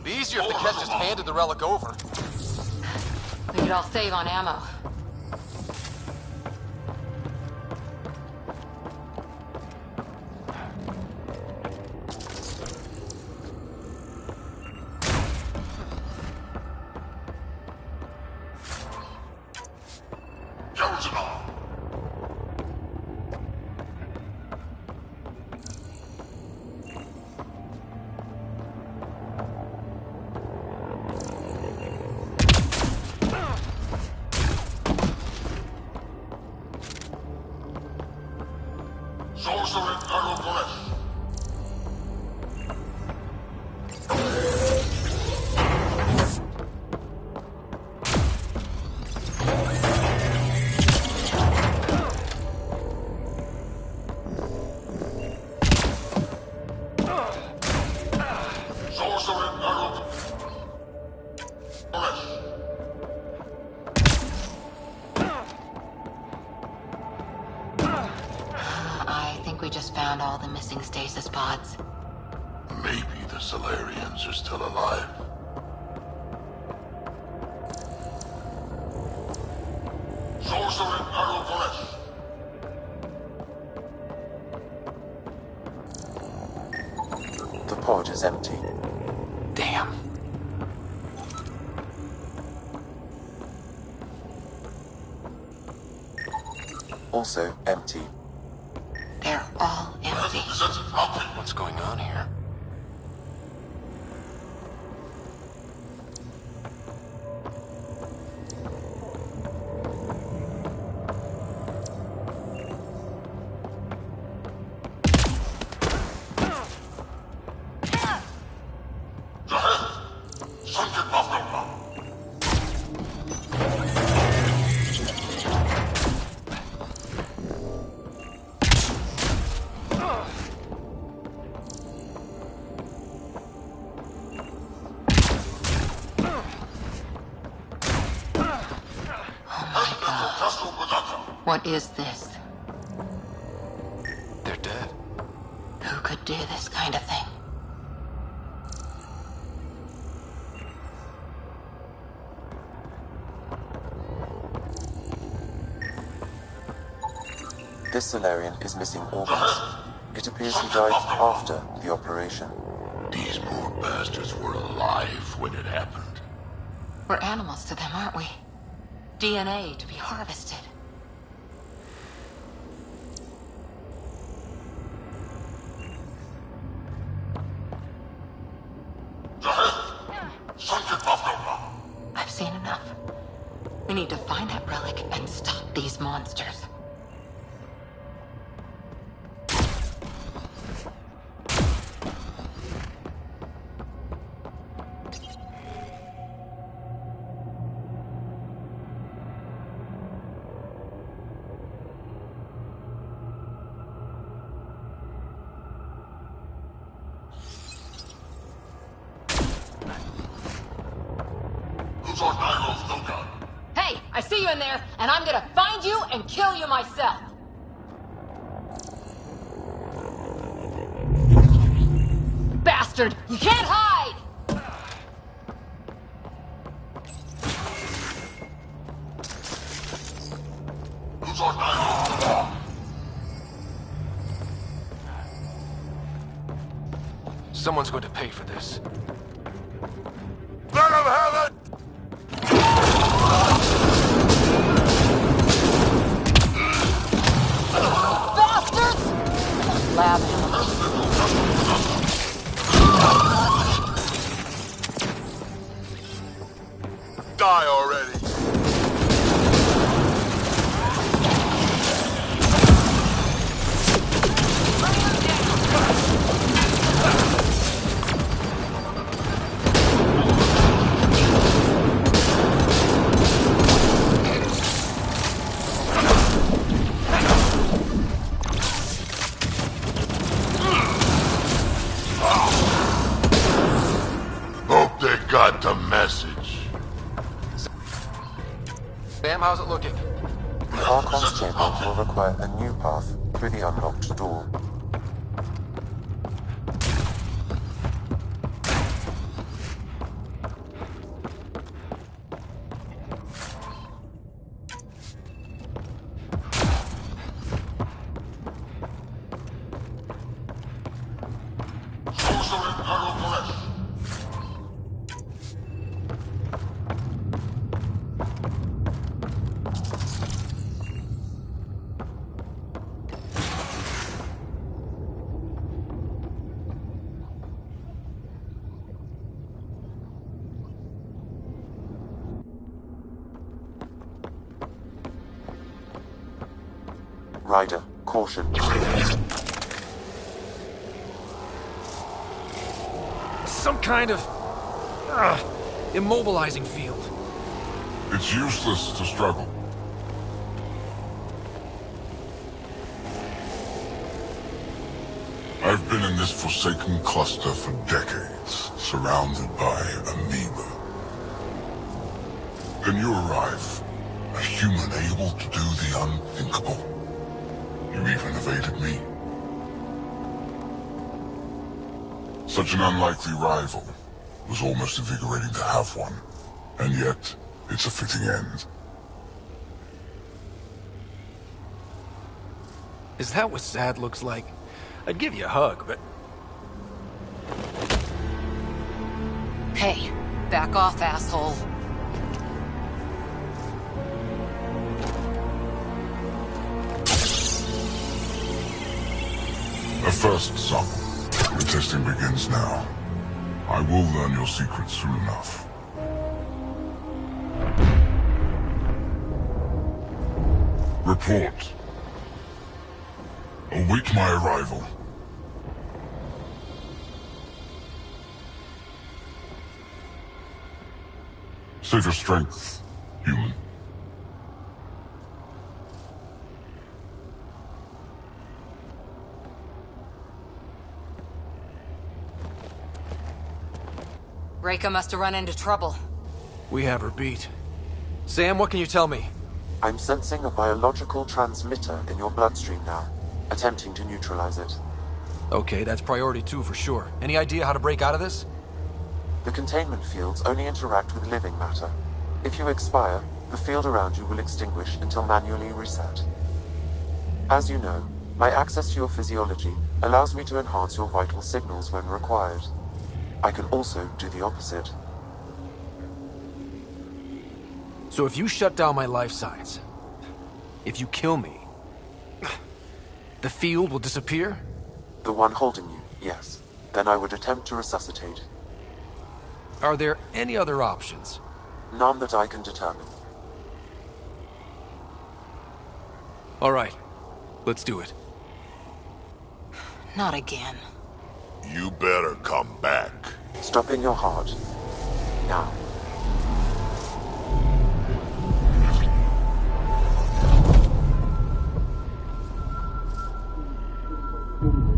Be easier if the Ket just handed the relic over. We could all save on ammo. I think we just found all the missing stasis pods. Maybe the Solarians are still alive. The pod is empty. Damn. Also empty. They're all empty. What's going on here? What is this? They're dead. Who could do this kind of thing? This Solarian is missing organs. It appears he died after the operation. These poor bastards were alive when it happened. We're animals to them, aren't we? DNA to be harvested. I've seen enough. We need to find that relic and stop these monsters. Hey, I see you in there, and I'm gonna find you and kill you myself. Bastard, you can't hide! Someone's going to pay for this. Let him have it! Bastards! Lab animals. Die already! Hope they got the message. Sam, how's it looking? The Archon's chamber will require a new path through the unlocked door. Ryder, caution. Some kind of immobilizing field. It's useless to struggle. I've been in this forsaken cluster for decades, surrounded by amoeba. Then you arrive, a human able to do the unthinkable. You even evaded me. Such an unlikely rival. Was almost invigorating to have one. And yet, it's a fitting end. Is that what sad looks like? I'd give you a hug, but... Hey, back off, asshole. A first sample. The testing begins now. I will learn your secrets soon enough. Report. Await my arrival. Save your strength, human. Reika must have run into trouble. We have her beat. Sam, what can you tell me? I'm sensing a biological transmitter in your bloodstream now, attempting to neutralize it. Okay, that's priority 2 for sure. Any idea how to break out of this? The containment fields only interact with living matter. If you expire, the field around you will extinguish until manually reset. As you know, my access to your physiology allows me to enhance your vital signals when required. I can also do the opposite. So if you shut down my life signs, if you kill me, the field will disappear? The one holding you, yes. Then I would attempt to resuscitate. Are there any other options? None that I can determine. All right, let's do it. Not again. You better come back. Stop in your heart. Now.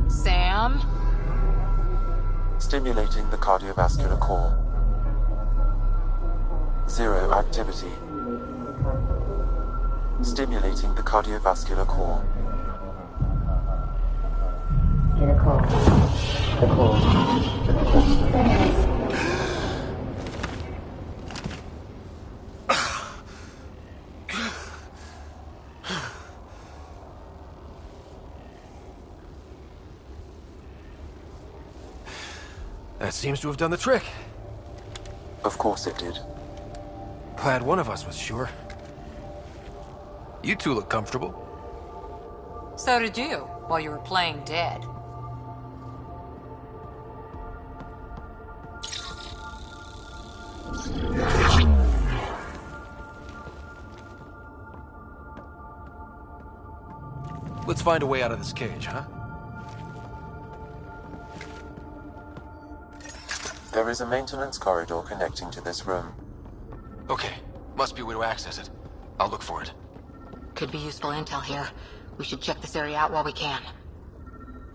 Sam? Stimulating the cardiovascular core. 0 activity. Stimulating the cardiovascular core. That seems to have done the trick. Of course it did. Glad one of us was sure. You two look comfortable. So did you, while you were playing dead. Let's find a way out of this cage, huh? There is a maintenance corridor connecting to this room. Okay, must be a way to access it. I'll look for it. Could be useful intel here. We should check this area out while we can.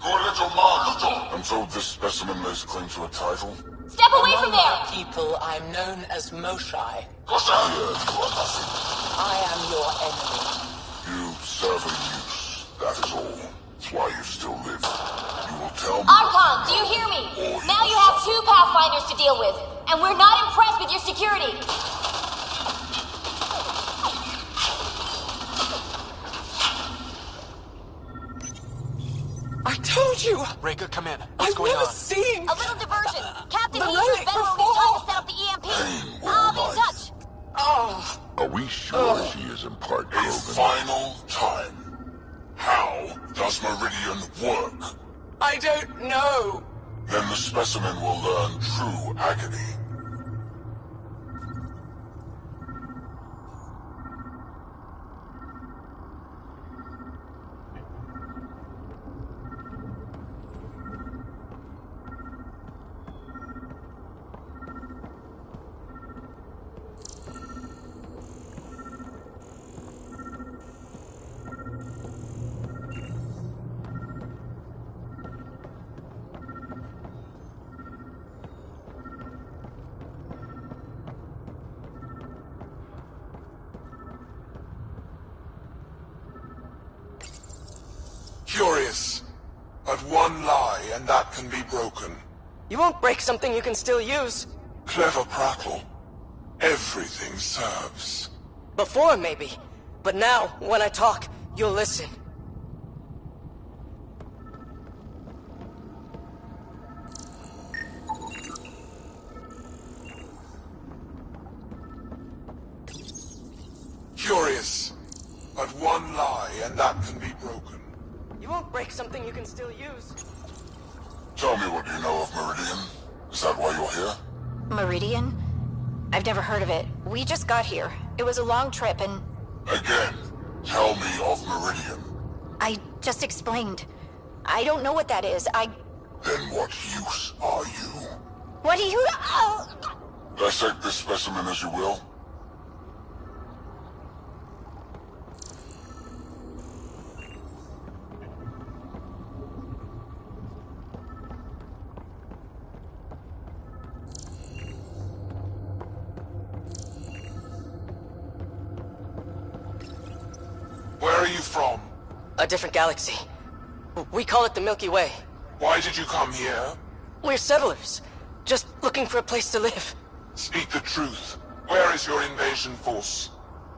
And so this specimen lays claim to a title? Step away from there! People, I'm known as Moshai. Yes, I am your enemy. you serve a use, that is all. That's why you still live. You will tell me... Archon, do you hear me? Now you have 2 Pathfinders to deal with, and we're not impressed with your security. I told you! Reika, come in. What's going I've never on? seen... A little diversion. Captain the Heath is relic better when we time to set up the EMP. I'll be in touch. Oh. Are we sure she is in part A final time. How does Meridian work? I don't know. Then the specimen will learn true agony. Curious. But one lie, and that can be broken. You won't break something you can still use. Clever prattle. Everything serves. Before, maybe. But now, when I talk, you'll listen. Curious. But one lie, and that can be broken. You won't break something you can still use. Tell me what you know of Meridian. Is that why you're here? Meridian? I've never heard of it. We just got here. It was a long trip and... Again, tell me of Meridian. I just explained. I don't know what that is. Then what use are you? What do you... Dissect this specimen as you will. Where are you from? A different galaxy. We call it the Milky Way. Why did you come here? We're settlers. Just looking for a place to live. Speak the truth. Where is your invasion force?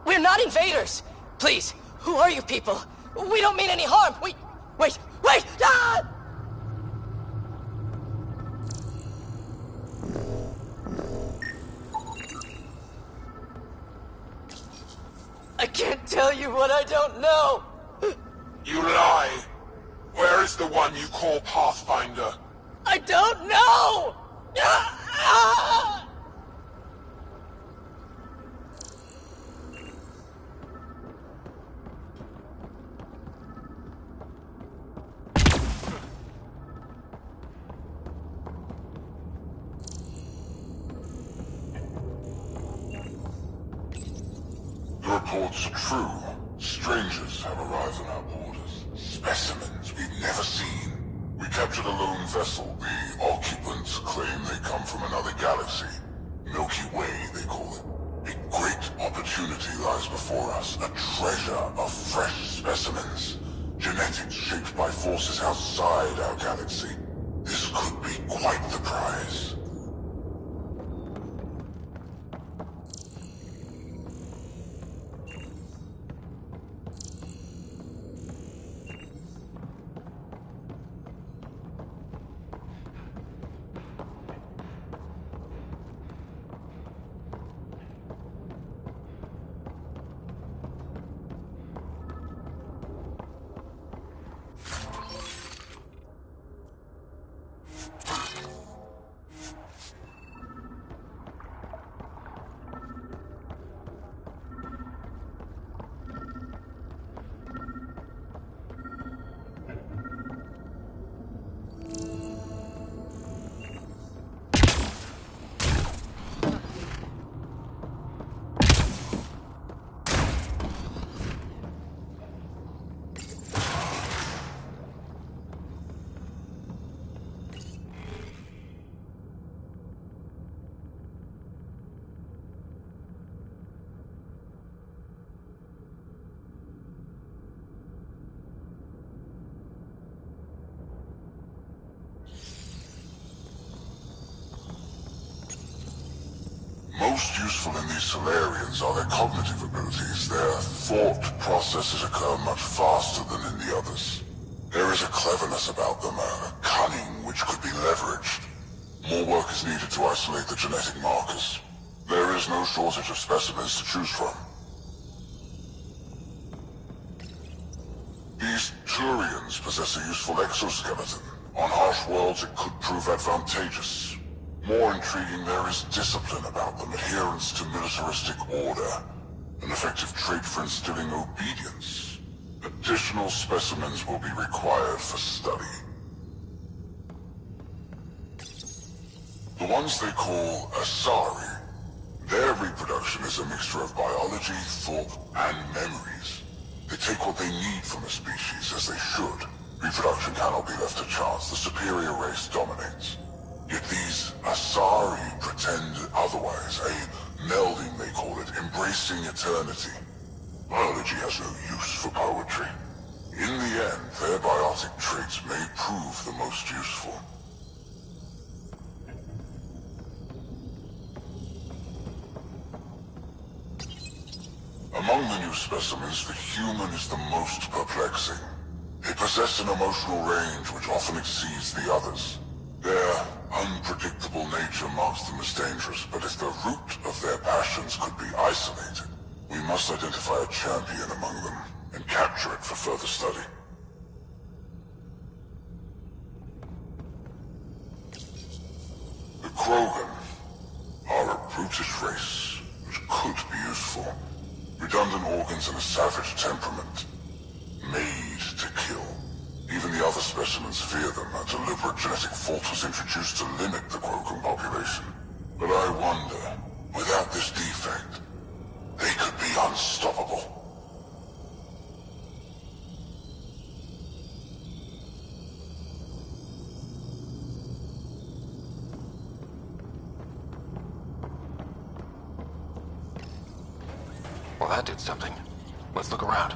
We're not invaders! Please, who are you people? We don't mean any harm! Wait! Ah! I can't tell you what I don't know! You lie! Where is the one you call Pathfinder? I don't know! Ah! The reports are true. Strangers have arrived on our borders. Specimens we've never seen. We captured a lone vessel. The occupants claim they come from another galaxy. Milky Way, they call it. A great opportunity lies before us. A treasure of fresh specimens. Genetics shaped by forces outside our galaxy. This could be quite the prize. Most useful in these Solarians are their cognitive abilities. Their thought processes occur much faster than in the others. There is a cleverness about them, a cunning which could be leveraged. More work is needed to isolate the genetic markers. There is no shortage of specimens to choose from. These Turians possess a useful exoskeleton. On harsh worlds, it could prove advantageous. More intriguing, there is discipline about them, adherence to militaristic order, an effective trait for instilling obedience. Additional specimens will be required for study. The ones they call Asari, their reproduction is a mixture of biology, thought, and memories. They take what they need from a species, as they should. Reproduction cannot be left to chance. The superior race dominates. Yet these Asari pretend otherwise, a melding they call it, embracing eternity. Biology has no use for poetry. In the end, their biotic traits may prove the most useful. Among the new specimens, the human is the most perplexing. They possess an emotional range which often exceeds the others. Their unpredictable nature marks them as dangerous, but if the root of their passions could be isolated, we must identify a champion among them and capture it for further study. The Krogan are a brutish race which could be useful. Redundant organs and a savage temperament. Made to kill. Even the other specimens fear them. A deliberate genetic fault was introduced to limit the Krogan population. But I wonder, without this defect, they could be unstoppable. Well, that did something. Let's look around.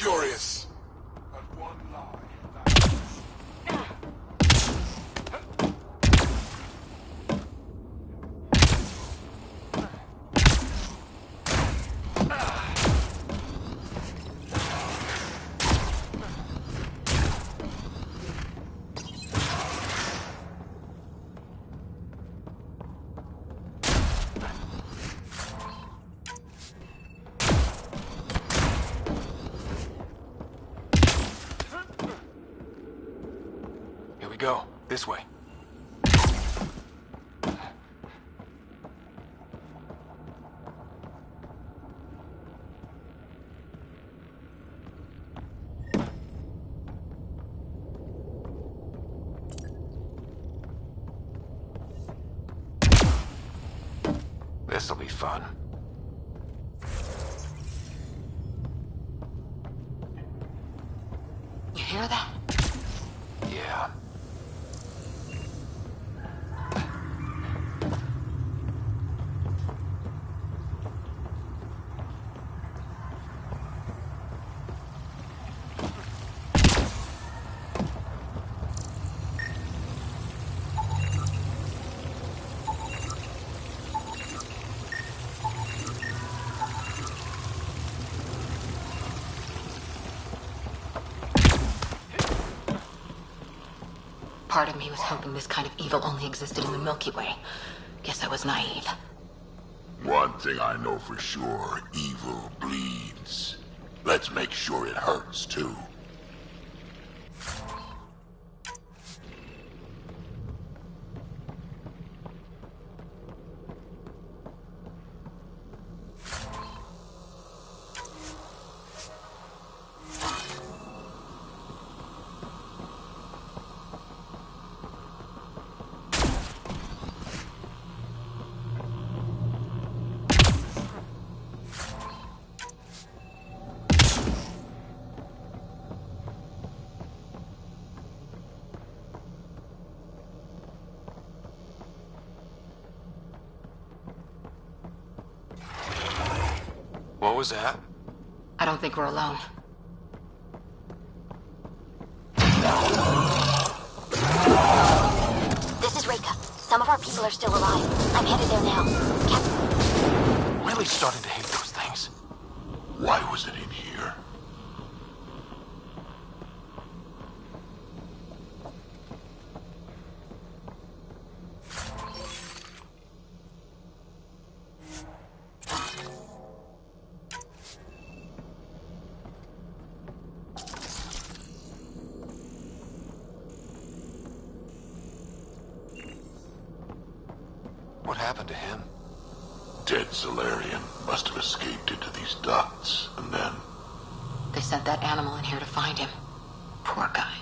curious. Go. This way. This'll be fun. You hear that? Yeah. Part of me was hoping this kind of evil only existed in the Milky Way. Guess I was naive. One thing I know for sure, evil bleeds. Let's make sure it hurts, too. What was that? I don't think we're alone. This is Reka. Some of our people are still alive. I'm headed there now. Really starting to hate those things. Why was it in here? What happened to him? Dead Solarian must have escaped into these ducts, and then... They sent that animal in here to find him. Poor guy.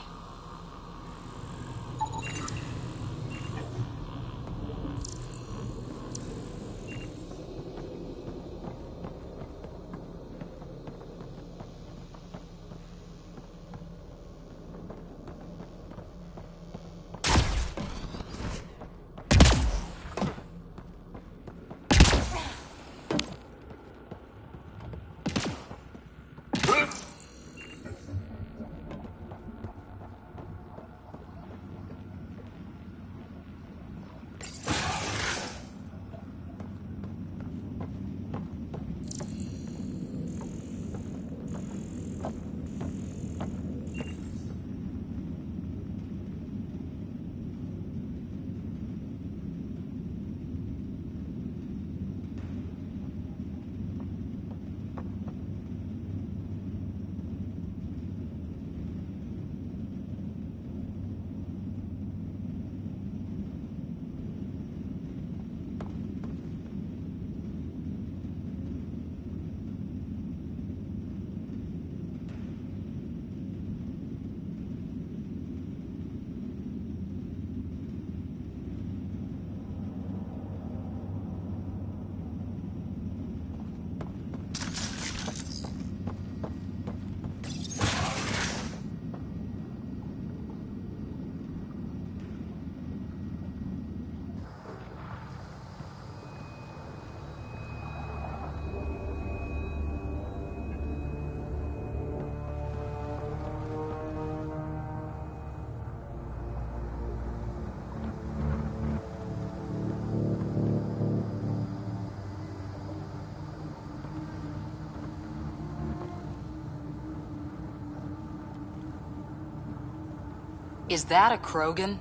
Is that a Krogan?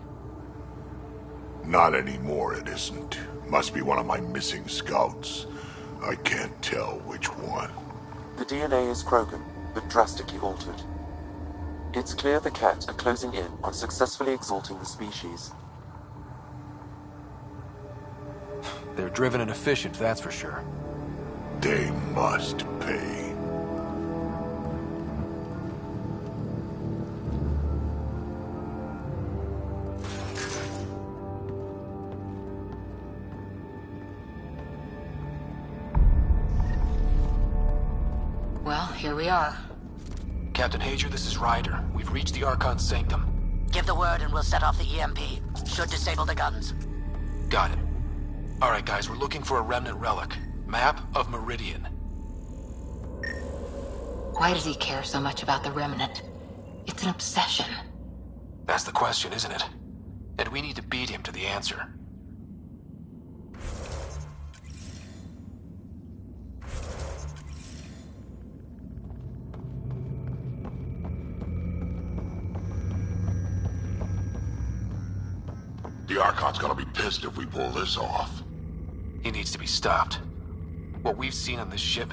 Not anymore, it isn't. Must be one of my missing scouts. I can't tell which one. The DNA is Krogan, but drastically altered. It's clear the Kett are closing in on successfully exalting the species. They're driven and efficient, that's for sure. They must pay. Well, here we are. Captain Hager, this is Ryder. We've reached the Archon's sanctum. Give the word and we'll set off the EMP. Should disable the guns. Got it. Alright guys, we're looking for a remnant relic. Map of Meridian. Why does he care so much about the remnant? It's an obsession. That's the question, isn't it? And we need to beat him to the answer. The Archon's gonna be pissed if we pull this off. He needs to be stopped. What we've seen on this ship,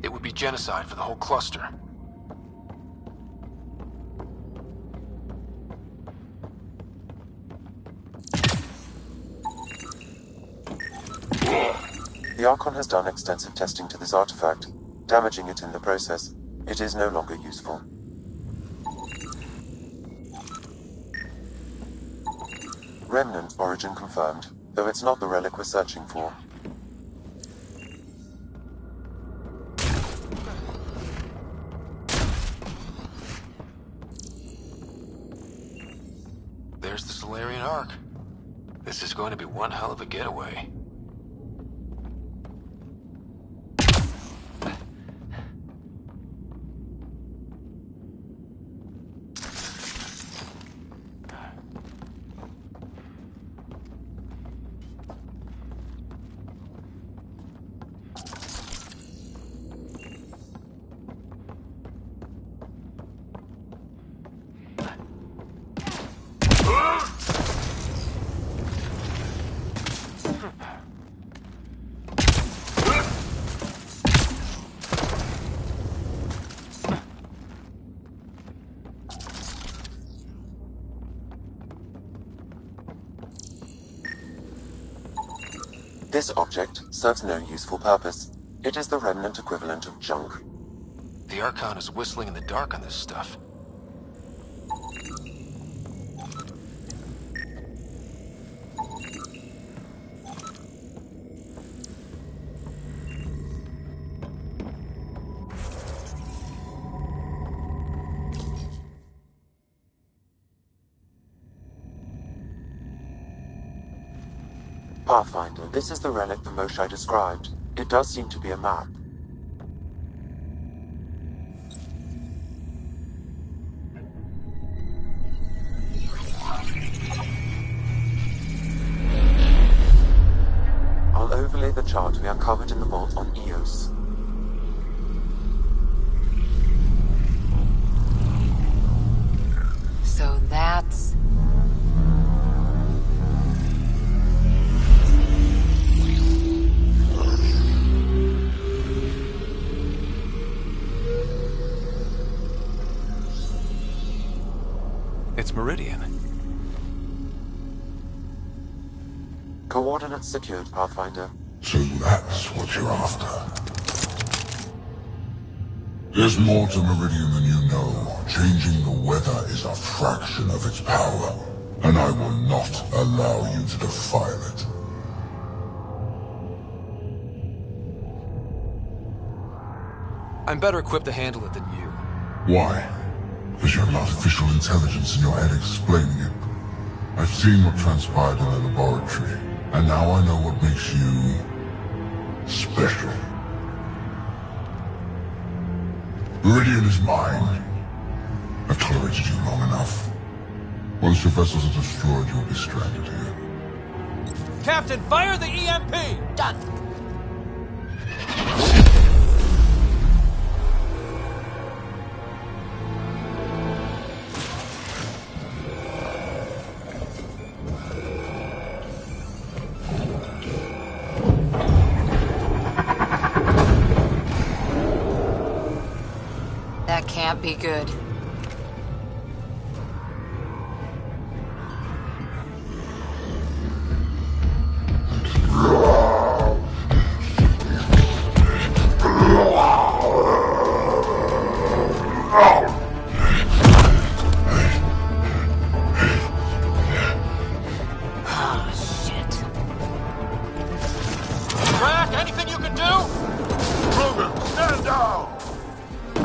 it would be genocide for the whole cluster. The Archon has done extensive testing to this artifact, damaging it in the process. It is no longer useful. Remnant origin confirmed, though it's not the relic we're searching for. There's the Solarian Ark. This is going to be one hell of a getaway. This object serves no useful purpose. It is the remnant equivalent of junk. The Archon is whistling in the dark on this stuff. Pathfinder, this is the relic the Moshai described. It does seem to be a map. I'll overlay the chart we uncovered in the vault on Eos. So that's... It's Meridian. Coordinates secured, Pathfinder. So that's what you're after. There's more to Meridian than you know. Changing the weather is a fraction of its power, and I will not allow you to defile it. I'm better equipped to handle it than you. Why? Because you have an artificial intelligence in your head explaining it. I've seen what transpired in the laboratory, and now I know what makes you... special. Meridian is mine. I've tolerated you long enough. Once your vessels are destroyed, you'll be stranded here. Captain, fire the EMP! Done. can't be good.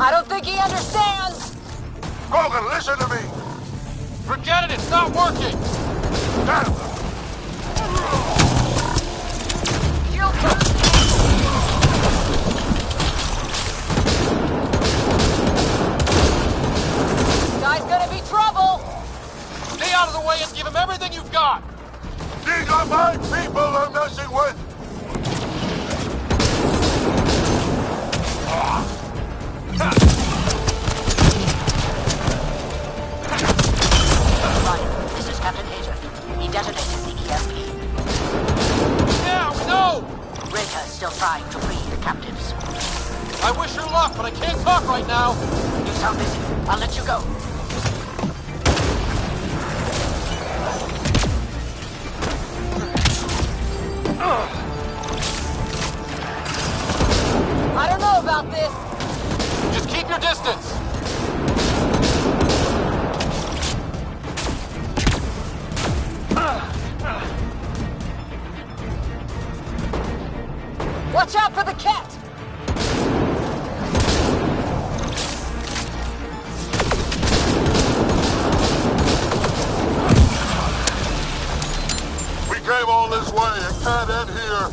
I don't think he understands! Krogan, listen to me! Forget it, it's not working! Damn! Guy's gonna be trouble! Stay out of the way and give him everything you've got! These are my people I'm messing with! Ryan, this is Captain Hager. He detonated the EMP. Yeah, we know! Reka is still trying to free the captives. I wish her luck, but I can't talk right now. You sound busy. I'll let you go. I don't know about this. Just keep your distance. Watch out for the cat! We came all this way. It can't end here.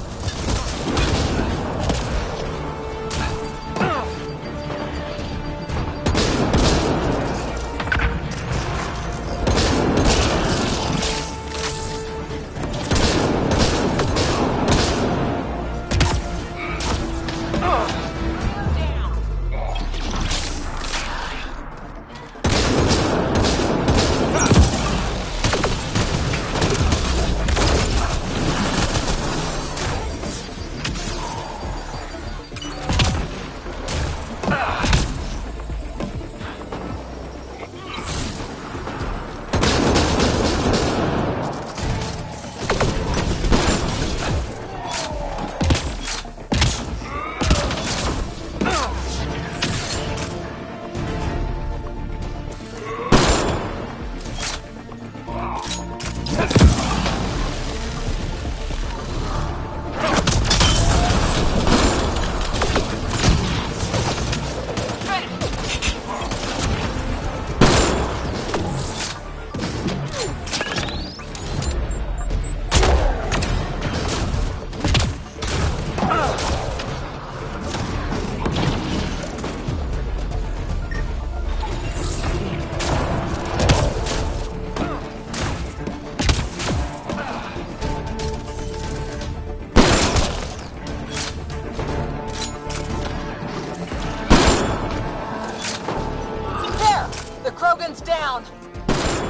Down.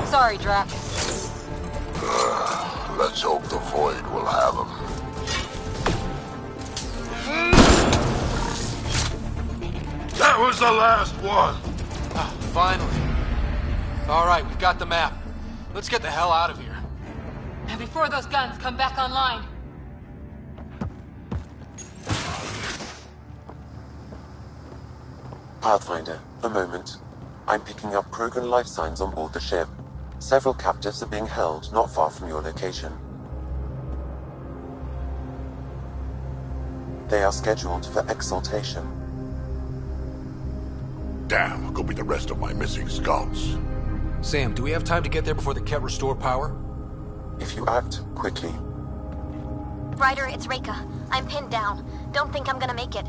Sorry, Drac. Let's hope the Void will have him. That was the last one! Finally. Alright, we've got the map. Let's get the hell out of here. And before those guns come back online. Pathfinder, a moment. I'm picking up Krogan life signs on board the ship. Several captives are being held not far from your location. They are scheduled for exaltation. Damn, go be the rest of my missing scouts. Sam, do we have time to get there before the Ket restore power? If you act quickly. Ryder, it's Reka. I'm pinned down. Don't think I'm gonna make it.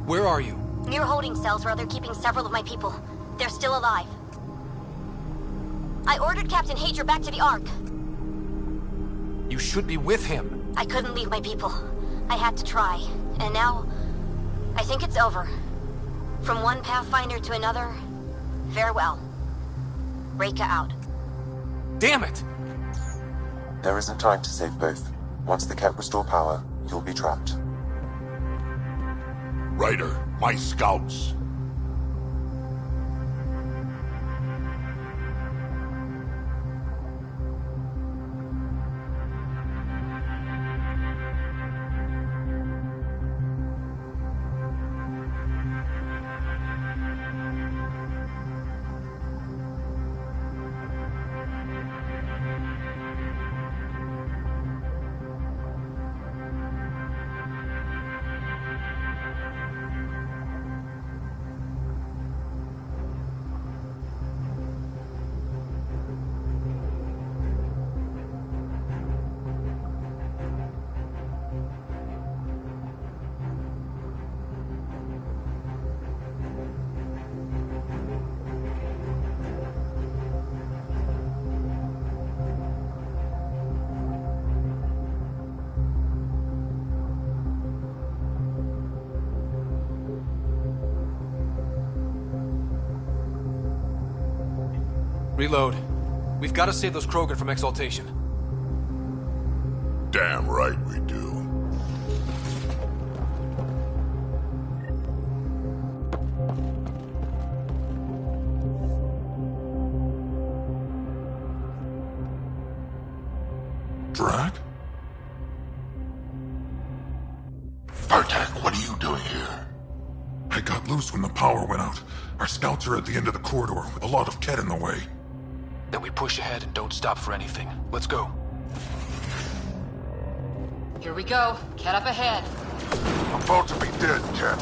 Where are you? Near holding cells where they're keeping several of my people. They're still alive. I ordered Captain Hager back to the Ark. You should be with him. I couldn't leave my people. I had to try. And now, I think it's over. From one Pathfinder to another, farewell. Reka out. Damn it! There isn't time to save both. Once the Ket restore power, you'll be trapped. Ryder, my scouts. Reload. We've got to save those Krogan from exaltation. Damn right we do. Drac? Bartek, what are you doing here? I got loose when the power went out. Our scouts are at the end of the corridor with a lot of Kett in the way. Then we push ahead and don't stop for anything. Let's go. Here we go. Kett up ahead. I'm about to be dead, Kett.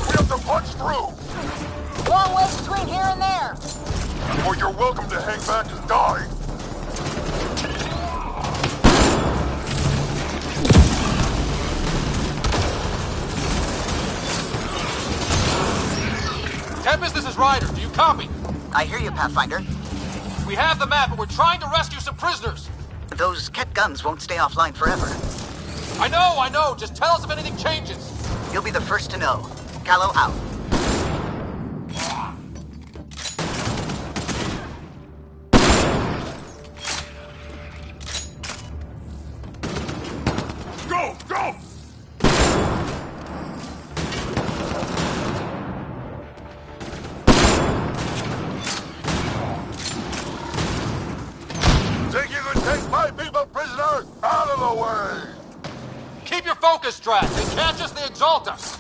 We have to punch through! Long way between here and there! Or you're welcome to hang back and die! Tempest, this is Ryder. Do you copy? I hear you, Pathfinder. We have the map, and we're trying to rescue some prisoners. Those Kett guns won't stay offline forever. I know. Just tell us if anything changes. You'll be the first to know. Callow out. Go! Go! Think you can take my people prisoner? Out of the way! Keep your focus, Drac. They catch us, they exalt us.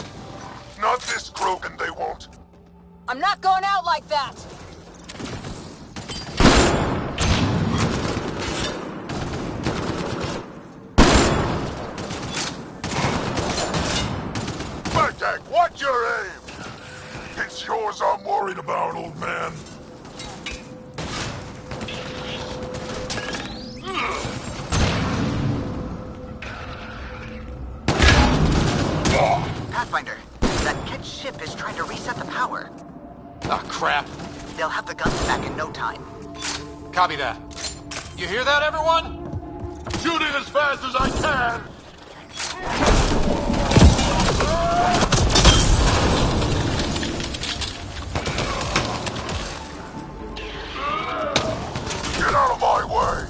Not this Krogan, they won't. I'm not going out like that! Bartek, watch your aim! It's yours I'm worried about, old man. Pathfinder, that Kett ship is trying to reset the power. Ah, crap. They'll have the guns back in no time. Copy that. You hear that, everyone? Shooting as fast as I can! Get out of my way!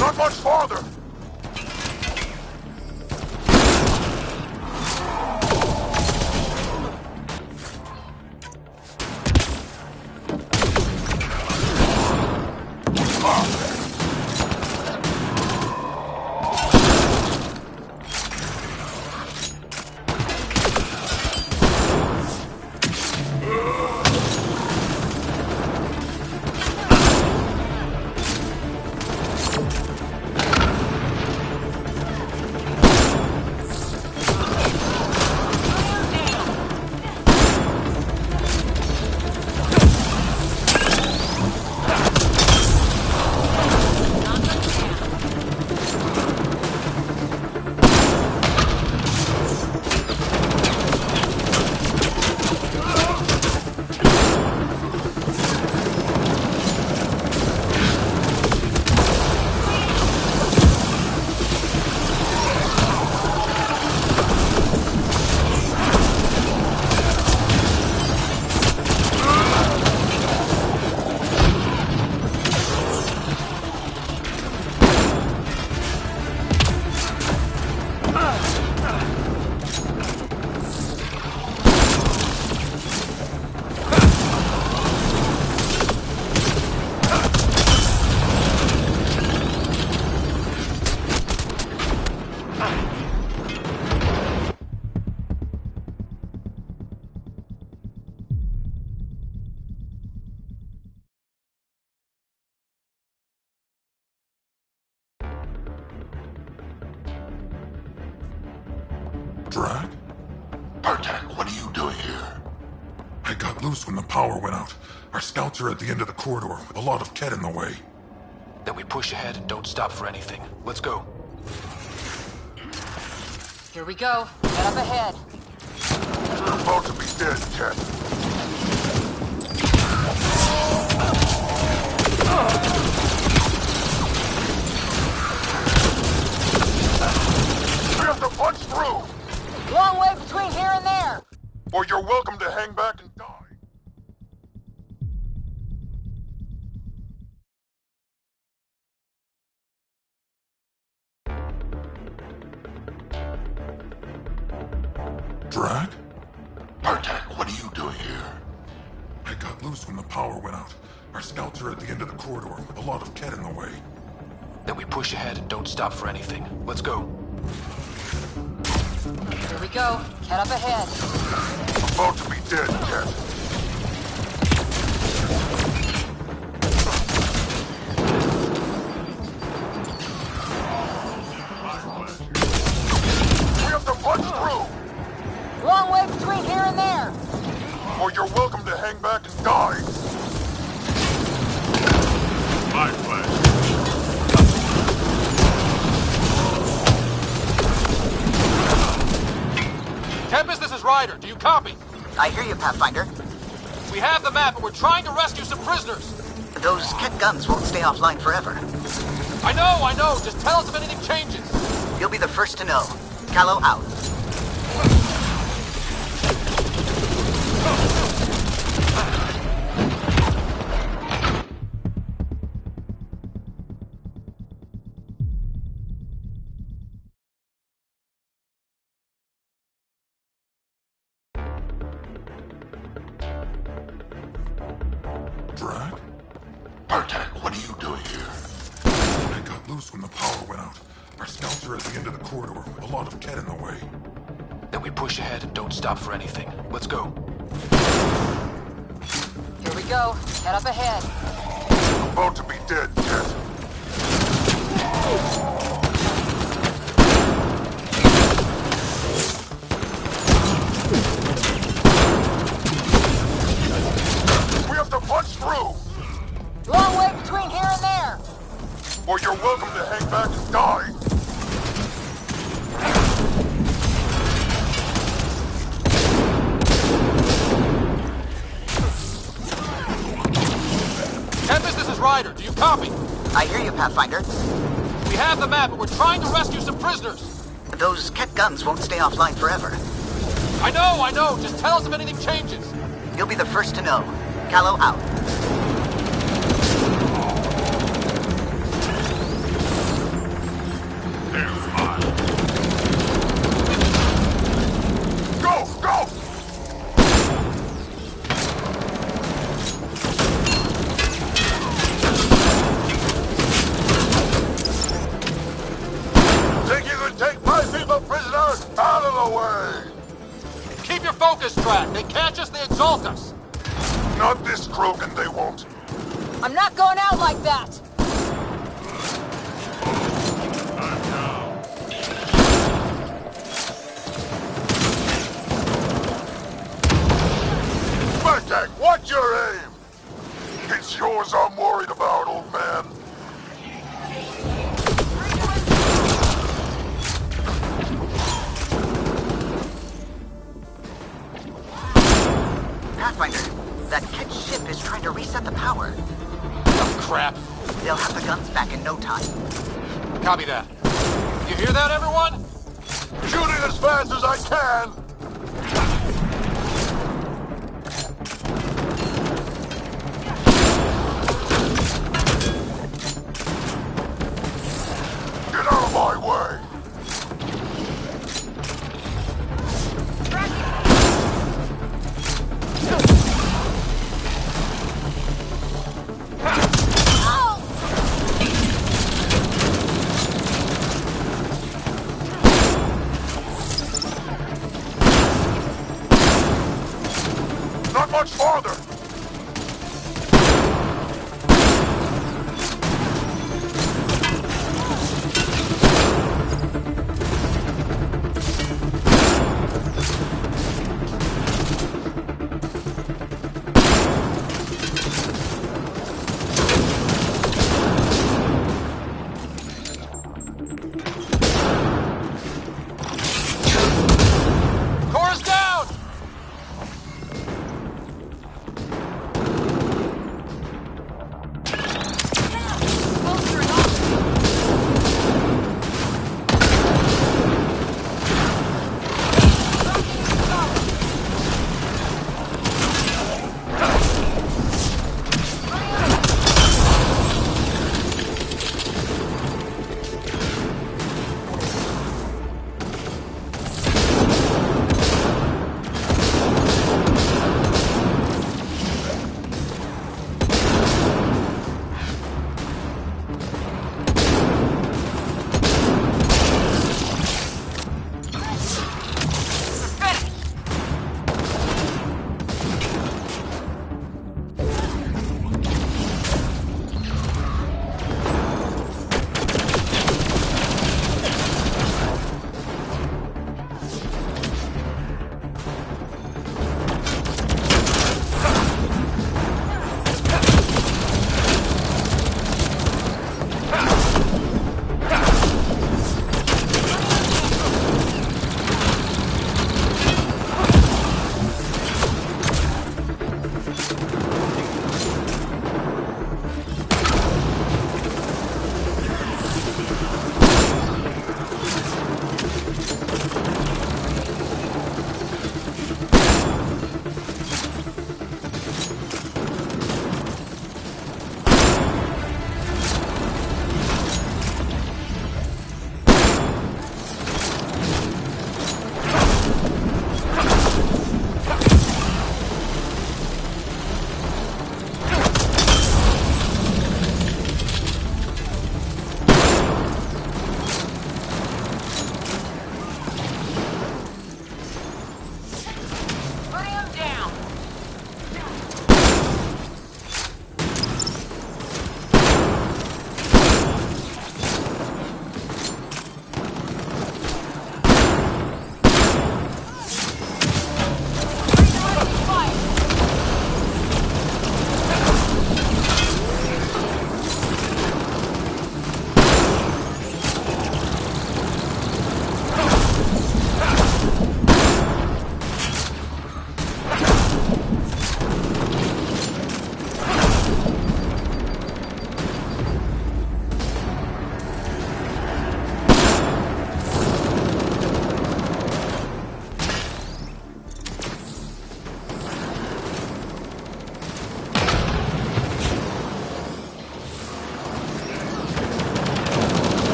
Not much farther! Drac? Bartek, what are you doing here? I got loose when the power went out. Our scouts are at the end of the corridor with a lot of Ket in the way. Then we push ahead and don't stop for anything. Let's go. Here we go. Head up ahead. You're about to be dead, Ket. We have to punch through! Long way between here and there! Or you're welcome to hang back and die. Drag? Bartek, what are you doing here? I got loose when the power went out. Our scouts are at the end of the corridor with a lot of Ket in the way. Then we push ahead and don't stop for anything. Let's go. Here we go. Head up ahead. About to be dead, Ket. We have to punch through! Long way between here and there! Or you're welcome to hang back and die! My pleasure. Tempest, this is Ryder. Do you copy? I hear you, Pathfinder. We have the map, and we're trying to rescue some prisoners. Those Ket guns won't stay offline forever. I know. Just tell us if anything changes. You'll be the first to know. Callow out. Drag? Bartek, what are you doing here? I got loose when the power went out. Our scouts are at the end of the corridor with a lot of Ket in the way. Then we push ahead and don't stop for anything. Let's go. Here we go. Head up ahead. About to be dead, Ket. We have to punch through! Long way between here and there! Or you're welcome to hang back and die! Tempest, this is Ryder. Do you copy? I hear you, Pathfinder. We have the map, and we're trying to rescue some prisoners. Those Ket guns won't stay offline forever. I know. Just tell us if anything changes. You'll be the first to know. Callow out. Go! Think you can take my people prisoners? Out of the way! Keep your focus, Track. They catch us, they exalt us. Not this Krogan, they won't. I'm not going out like that! Bartek, what's your aim? It's yours I'm worried about, old man. Pathfinder, that Ket ship is trying to reset the power. Oh, crap. They'll have the guns back in no time. Copy that. You hear that, everyone? Shooting as fast as I can! Get out of my way!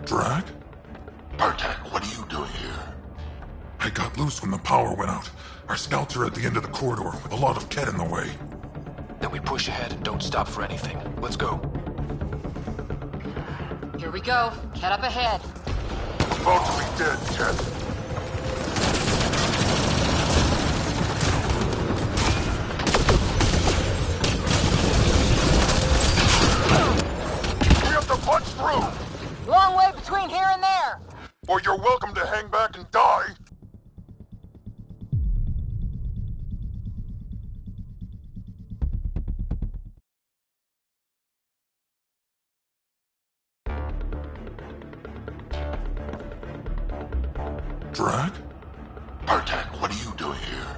Drag? Bartek, what are you doing here? I got loose when the power went out. Our scouts are at the end of the corridor with a lot of Ket in the way. Then we push ahead and don't stop for anything. Let's go. Here we go. Ket up ahead. About to be dead, Ket. Punch through! Long way between here and there! Or you're welcome to hang back and die! Drag? Bartek, what are you doing here?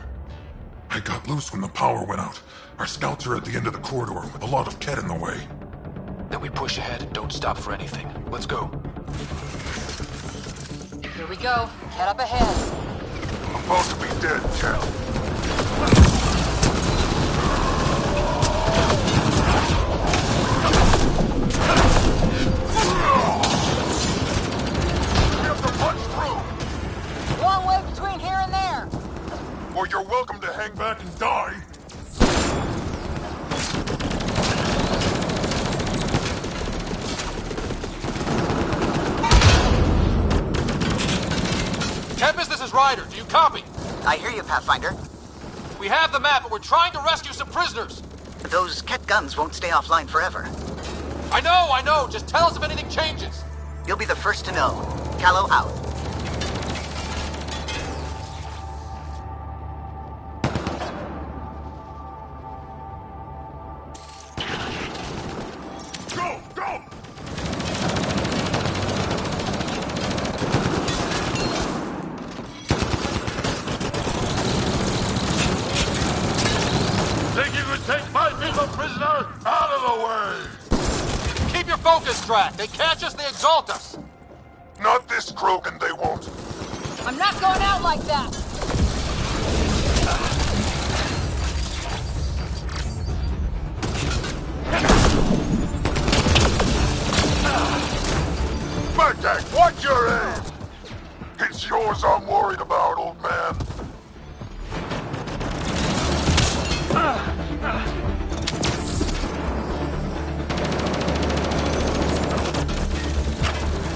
I got loose when the power went out. Our scouts are at the end of the corridor with a lot of Ket in the way. Then we push ahead and don't stop for anything. Let's go. Here we go. Ket up ahead. About to be dead, Ket. We have to punch through! Long way between here and there! Or you're welcome to hang back and die! Tempest, this is Ryder. Do you copy? I hear you, Pathfinder. We have the map, but we're trying to rescue some prisoners. Those Ket guns won't stay offline forever. I know. Just tell us if anything changes. You'll be the first to know. Callow out. Go! Think you could take my people prisoner? Out of the way! Keep your focus, Drac. They catch us, they exalt us. Not this Krogan, they won't. I'm not going out like that! Bartek, watch your aim! It's yours I'm worried about, old man.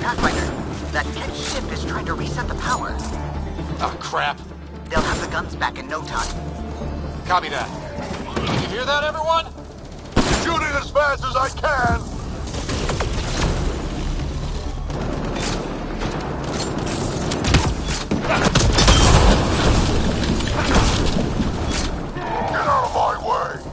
Pathfinder, that Ket ship is trying to reset the power. Oh, crap. They'll have the guns back in no time. Copy that. You hear that, everyone? Shooting as fast as I can! Get out of my way!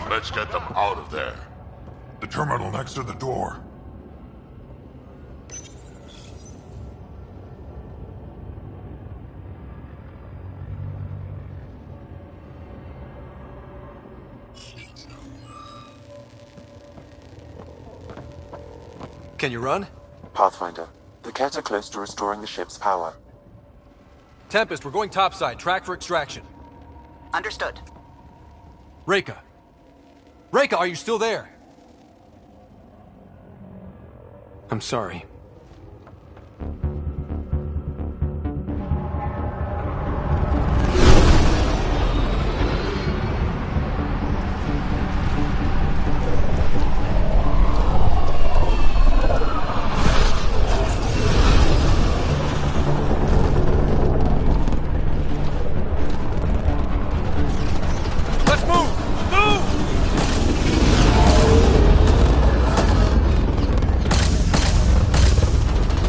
Let's get them out of there. The terminal next to the door. Can you run? Pathfinder, the Ket are close to restoring the ship's power. Tempest, we're going topside. Track for extraction. Understood. Reika. Reika, are you still there? I'm sorry.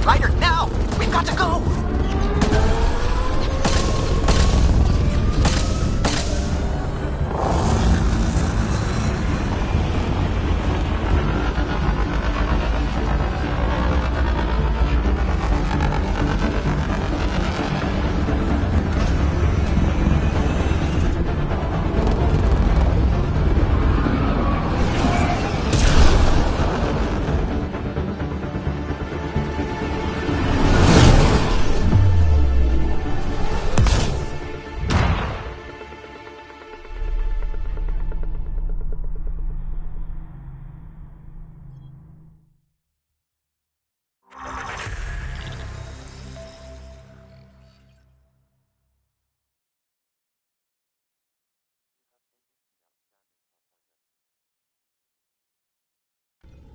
Ryder, now! We've got to go!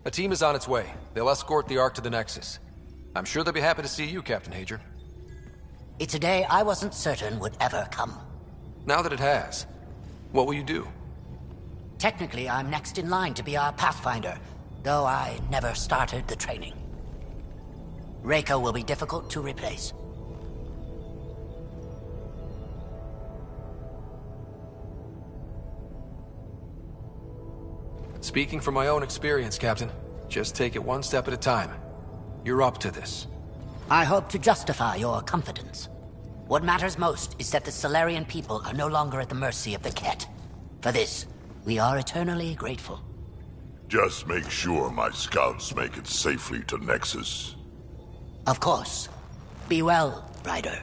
A team is on its way. They'll escort the Ark to the Nexus. I'm sure they'll be happy to see you, Captain Hager. It's a day I wasn't certain would ever come. Now that it has, what will you do? Technically, I'm next in line to be our Pathfinder, though I never started the training. Reika will be difficult to replace. Speaking from my own experience, Captain, just take it one step at a time. You're up to this. I hope to justify your confidence. What matters most is that the Solarian people are no longer at the mercy of the Ket. For this, we are eternally grateful. Just make sure my scouts make it safely to Nexus. Of course. Be well, Ryder.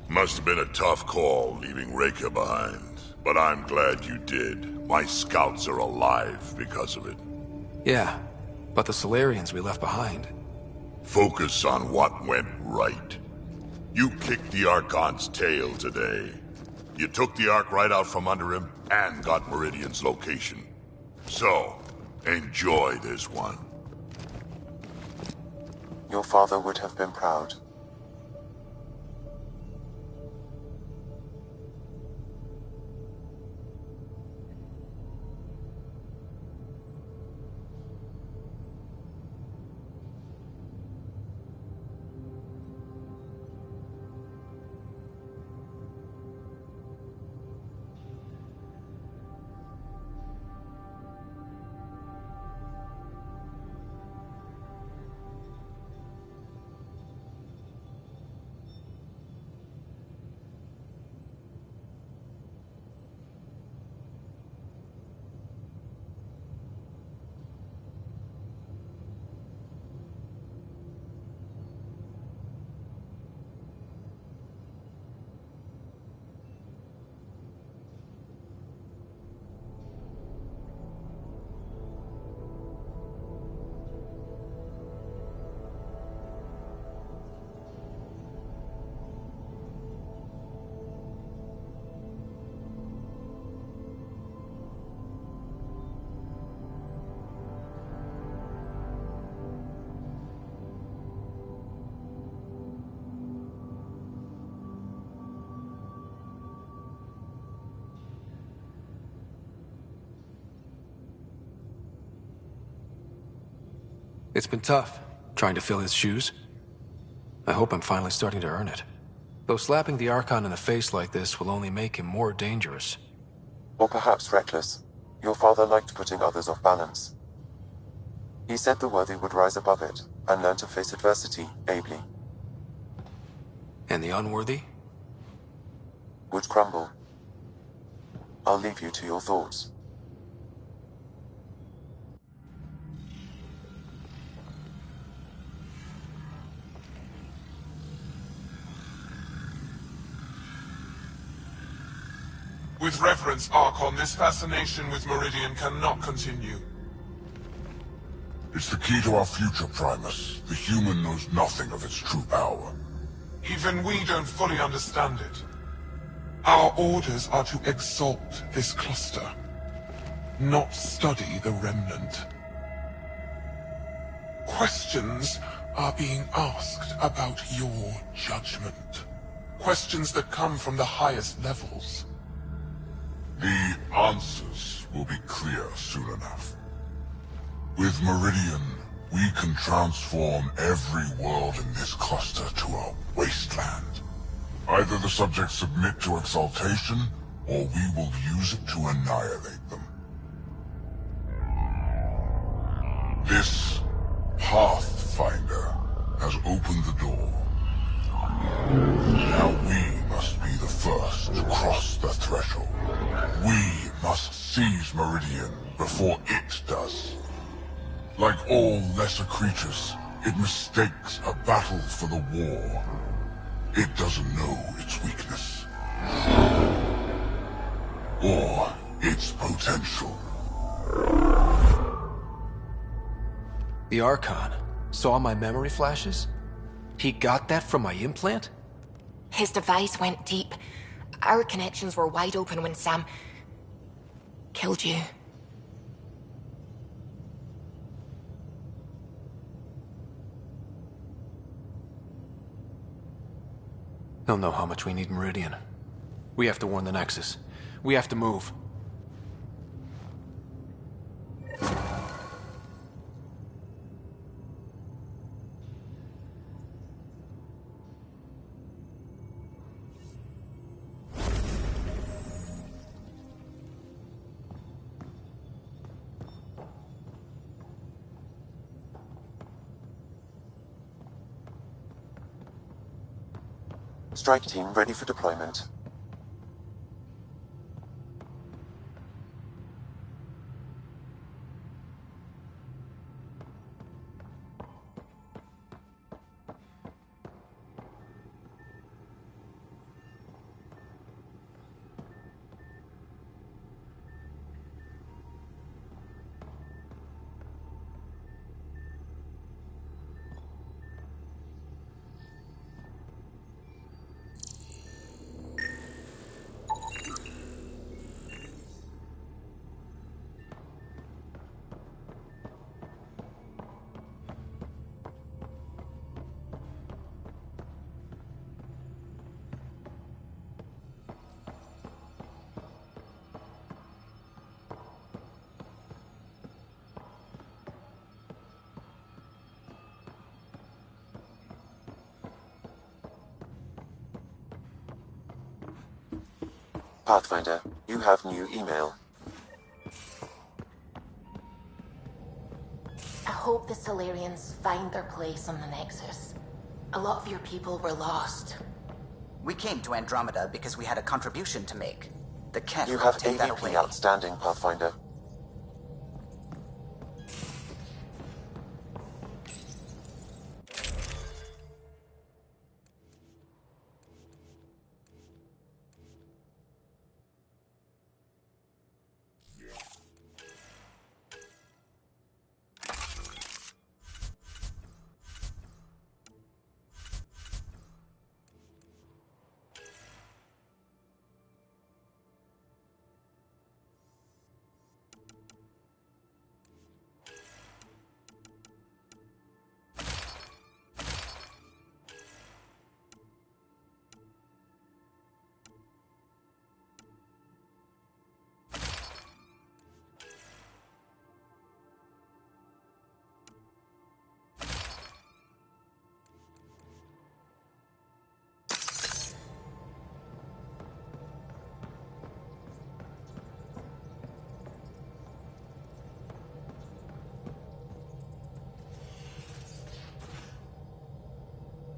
Must have been a tough call leaving Reika behind, but I'm glad you did. My scouts are alive because of it. Yeah, but the Solarians we left behind. Focus on what went right. You kicked the Archon's tail today. You took the Ark right out from under him and got Meridian's location. So, enjoy this one. Your father would have been proud. It's been tough, trying to fill his shoes. I hope I'm finally starting to earn it. Though slapping the Archon in the face like this will only make him more dangerous. Or perhaps reckless. Your father liked putting others off balance. He said the worthy would rise above it, and learn to face adversity ably. And the unworthy? Would crumble. I'll leave you to your thoughts. With reverence, Archon, this fascination with Meridian cannot continue. It's the key to our future, Primus. The human knows nothing of its true power. Even we don't fully understand it. Our orders are to exalt this cluster, not study the remnant. Questions are being asked about your judgment. Questions that come from the highest levels. The answers will be clear soon enough. With Meridian, we can transform every world in this cluster to a wasteland. Either the subjects submit to exaltation, or we will use it to annihilate them. This Pathfinder has opened the door. Now we must be the first to cross the threshold. We must seize Meridian before it does. Like all lesser creatures, it mistakes a battle for the war. It doesn't know its weakness. Or its potential. The Archon saw my memory flashes? He got that from my implant? His device went deep. Our connections were wide open when Sam killed you. He'll know how much we need Meridian. We have to warn the Nexus. We have to move. Strike team ready for deployment. Pathfinder, you have new email. I hope the Solarians find their place on the Nexus. A lot of your people were lost. We came to Andromeda because we had a contribution to make. The Kett You will have take that AVP away. outstanding, Pathfinder.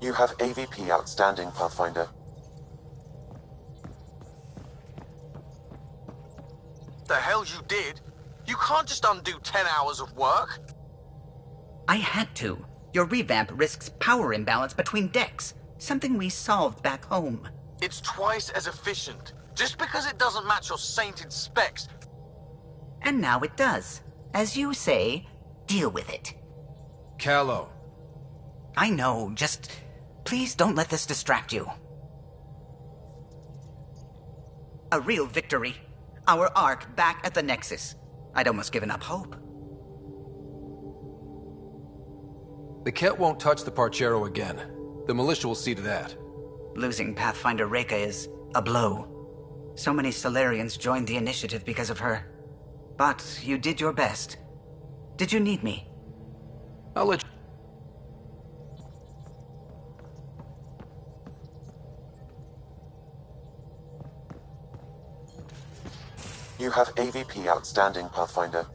You have AVP outstanding, Pathfinder. The hell you did? You can't just undo 10 hours of work. I had to. Your revamp risks power imbalance between decks, something we solved back home. It's twice as efficient. Just because it doesn't match your sainted specs. And now it does. As you say, deal with it. Callow. I know, just please don't let this distract you. A real victory. Our Ark back at the Nexus. I'd almost given up hope. The Ket won't touch the Parchero again. The militia will see to that. Losing Pathfinder Reka is a blow. So many Solarians joined the initiative because of her. But you did your best. Did you need me? I'll let you... You have AVP outstanding, Pathfinder.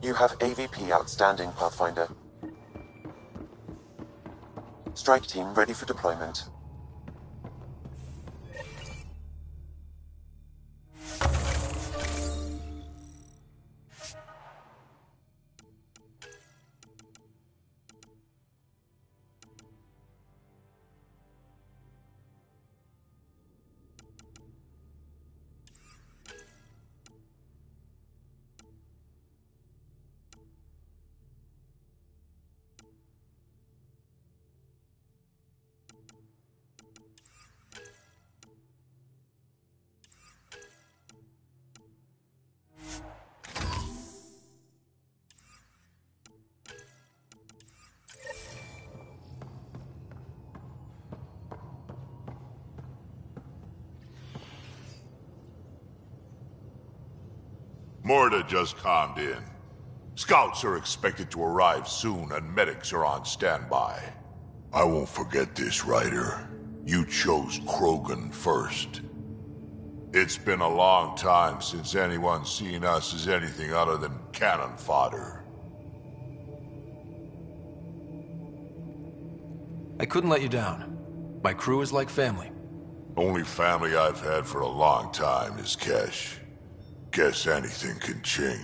You have AVP outstanding, Pathfinder. Strike team ready for deployment. Morta just calmed in. Scouts are expected to arrive soon and medics are on standby. I won't forget this, Ryder. You chose Krogan first. It's been a long time since anyone's seen us as anything other than cannon fodder. I couldn't let you down. My crew is like family. Only family I've had for a long time is Kesh. Guess anything can change.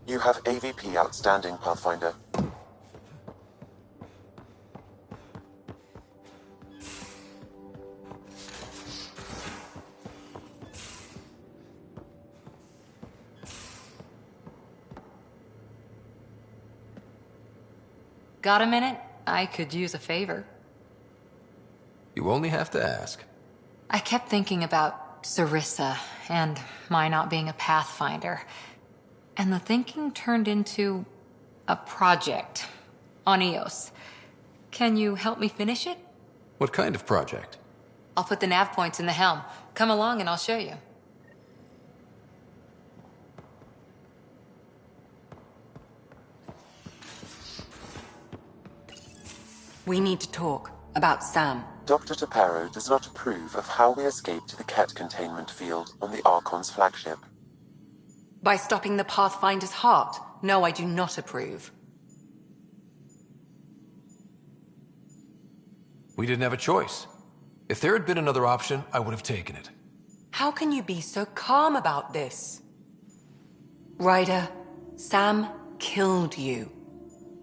You have AVP outstanding, Pathfinder. Got a minute? I could use a favor. You only have to ask. I kept thinking about Sarissa and my not being a Pathfinder. And the thinking turned into a project on Eos. Can you help me finish it? What kind of project? I'll put the nav points in the helm. Come along and I'll show you. We need to talk about Sam. Dr. Taparo does not approve of how we escaped the Ket containment field on the Archon's flagship. By stopping the Pathfinder's heart? No, I do not approve. We didn't have a choice. If there had been another option, I would have taken it. How can you be so calm about this? Ryder, Sam killed you.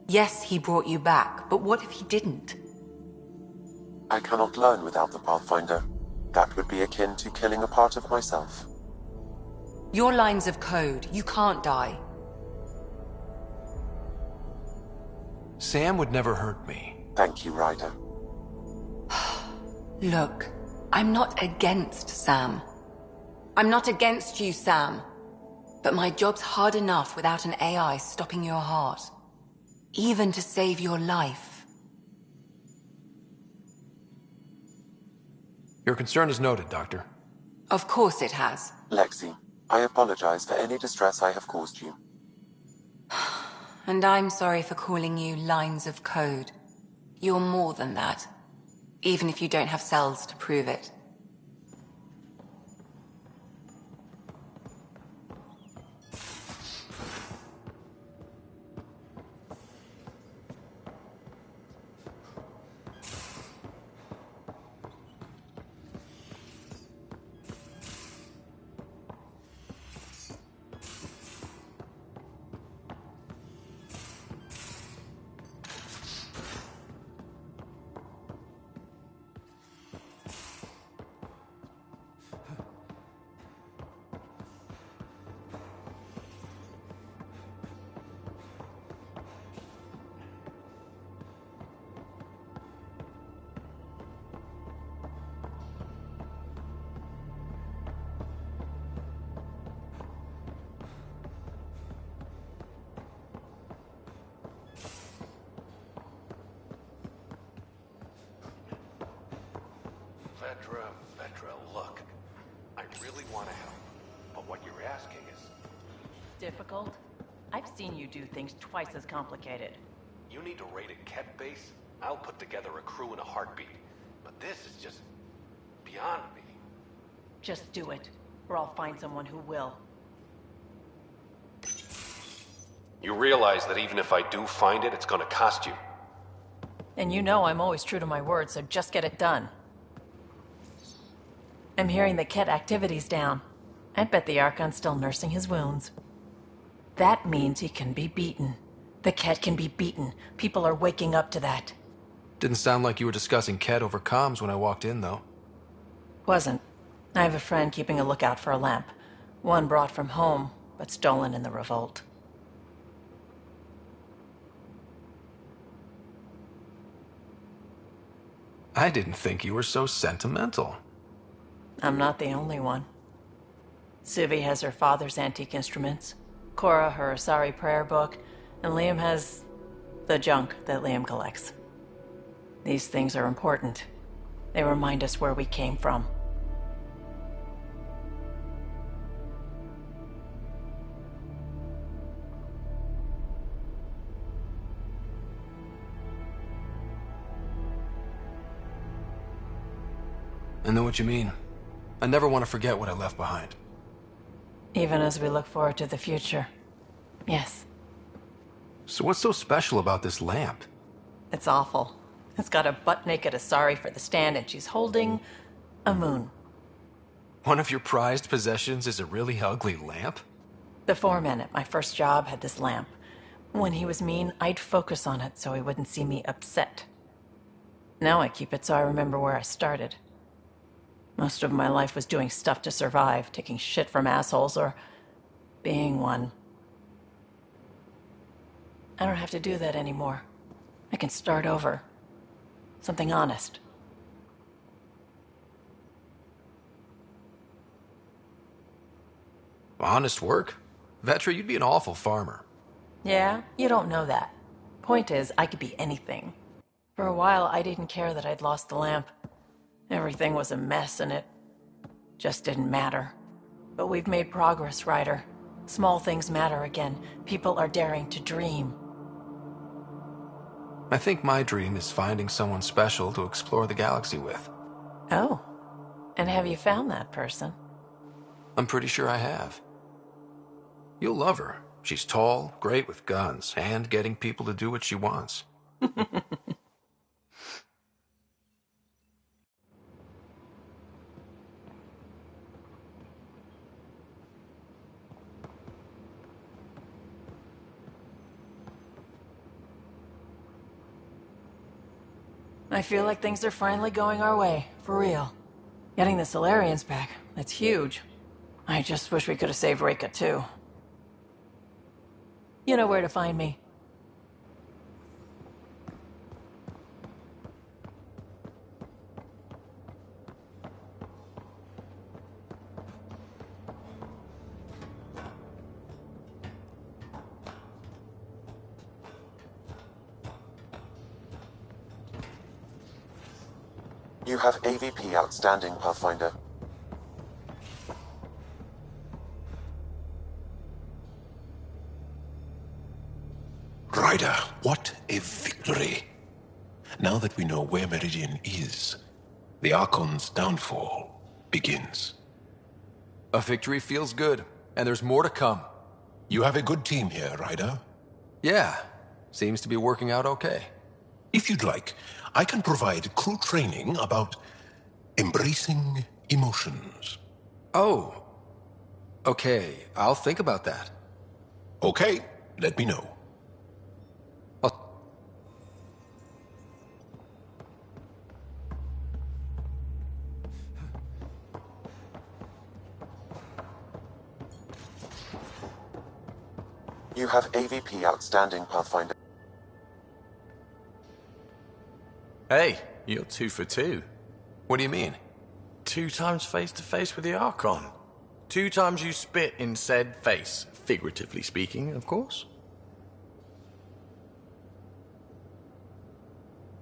Yes, he brought you back, but what if he didn't? I cannot learn without the Pathfinder. That would be akin to killing a part of myself. Your lines of code, you can't die. Sam would never hurt me. Thank you, Ryder. Look, I'm not against Sam. I'm not against you, Sam. But my job's hard enough without an AI stopping your heart. Even to save your life. Your concern is noted, Doctor. Of course it has. Lexi, I apologize for any distress I have caused you. And I'm sorry for calling you lines of code. You're more than that. Even if you don't have cells to prove it. Vedra, look. I really want to help, but what you're asking is... Difficult? I've seen you do things twice as complicated. You need to raid a Ket base? I'll put together a crew in a heartbeat. But this is just... beyond me. Just do it, or I'll find someone who will. You realize that even if I do find it, it's gonna cost you. And you know I'm always true to my word, so just get it done. I'm hearing the Ket activity's down. I bet the Archon's still nursing his wounds. That means he can be beaten. The Ket can be beaten. People are waking up to that. Didn't sound like you were discussing Ket over comms when I walked in, though. Wasn't. I have a friend keeping a lookout for a lamp. One brought from home, but stolen in the revolt. I didn't think you were so sentimental. I'm not the only one. Suvi has her father's antique instruments, Cora her Asari prayer book, and Liam has the junk that Liam collects. These things are important. They remind us where we came from. I know what you mean. I never want to forget what I left behind. Even as we look forward to the future. Yes. So what's so special about this lamp? It's awful. It's got a butt-naked Asari for the stand, and she's holding a moon. One of your prized possessions is a really ugly lamp? The foreman at my first job had this lamp. When he was mean, I'd focus on it so he wouldn't see me upset. Now I keep it so I remember where I started. Most of my life was doing stuff to survive, taking shit from assholes, or being one. I don't have to do that anymore. I can start over. Something honest. Honest work? Vetra, you'd be an awful farmer. Yeah, you don't know that. Point is, I could be anything. For a while, I didn't care that I'd lost the lamp. Everything was a mess and it just didn't matter. But we've made progress, Ryder. Small things matter again. People are daring to dream. I think my dream is finding someone special to explore the galaxy with. Oh. And have you found that person? I'm pretty sure I have. You'll love her. She's tall, great with guns, and getting people to do what she wants. I feel like things are finally going our way, for real. Getting the Solarians back, that's huge. I just wish we could have saved Reika too. You know where to find me. You have AVP outstanding, Pathfinder. Ryder, what a victory! Now that we know where Meridian is, the Archon's downfall begins. A victory feels good, and there's more to come. You have a good team here, Ryder. Yeah, seems to be working out okay. If you'd like, I can provide crew training about embracing emotions. Oh. Okay, I'll think about that. Okay, let me know. You have AVP outstanding, Pathfinder. Hey, you're 2 for 2. What do you mean? 2 times face-to-face with the Archon. 2 times you spit in said face. Figuratively speaking, of course.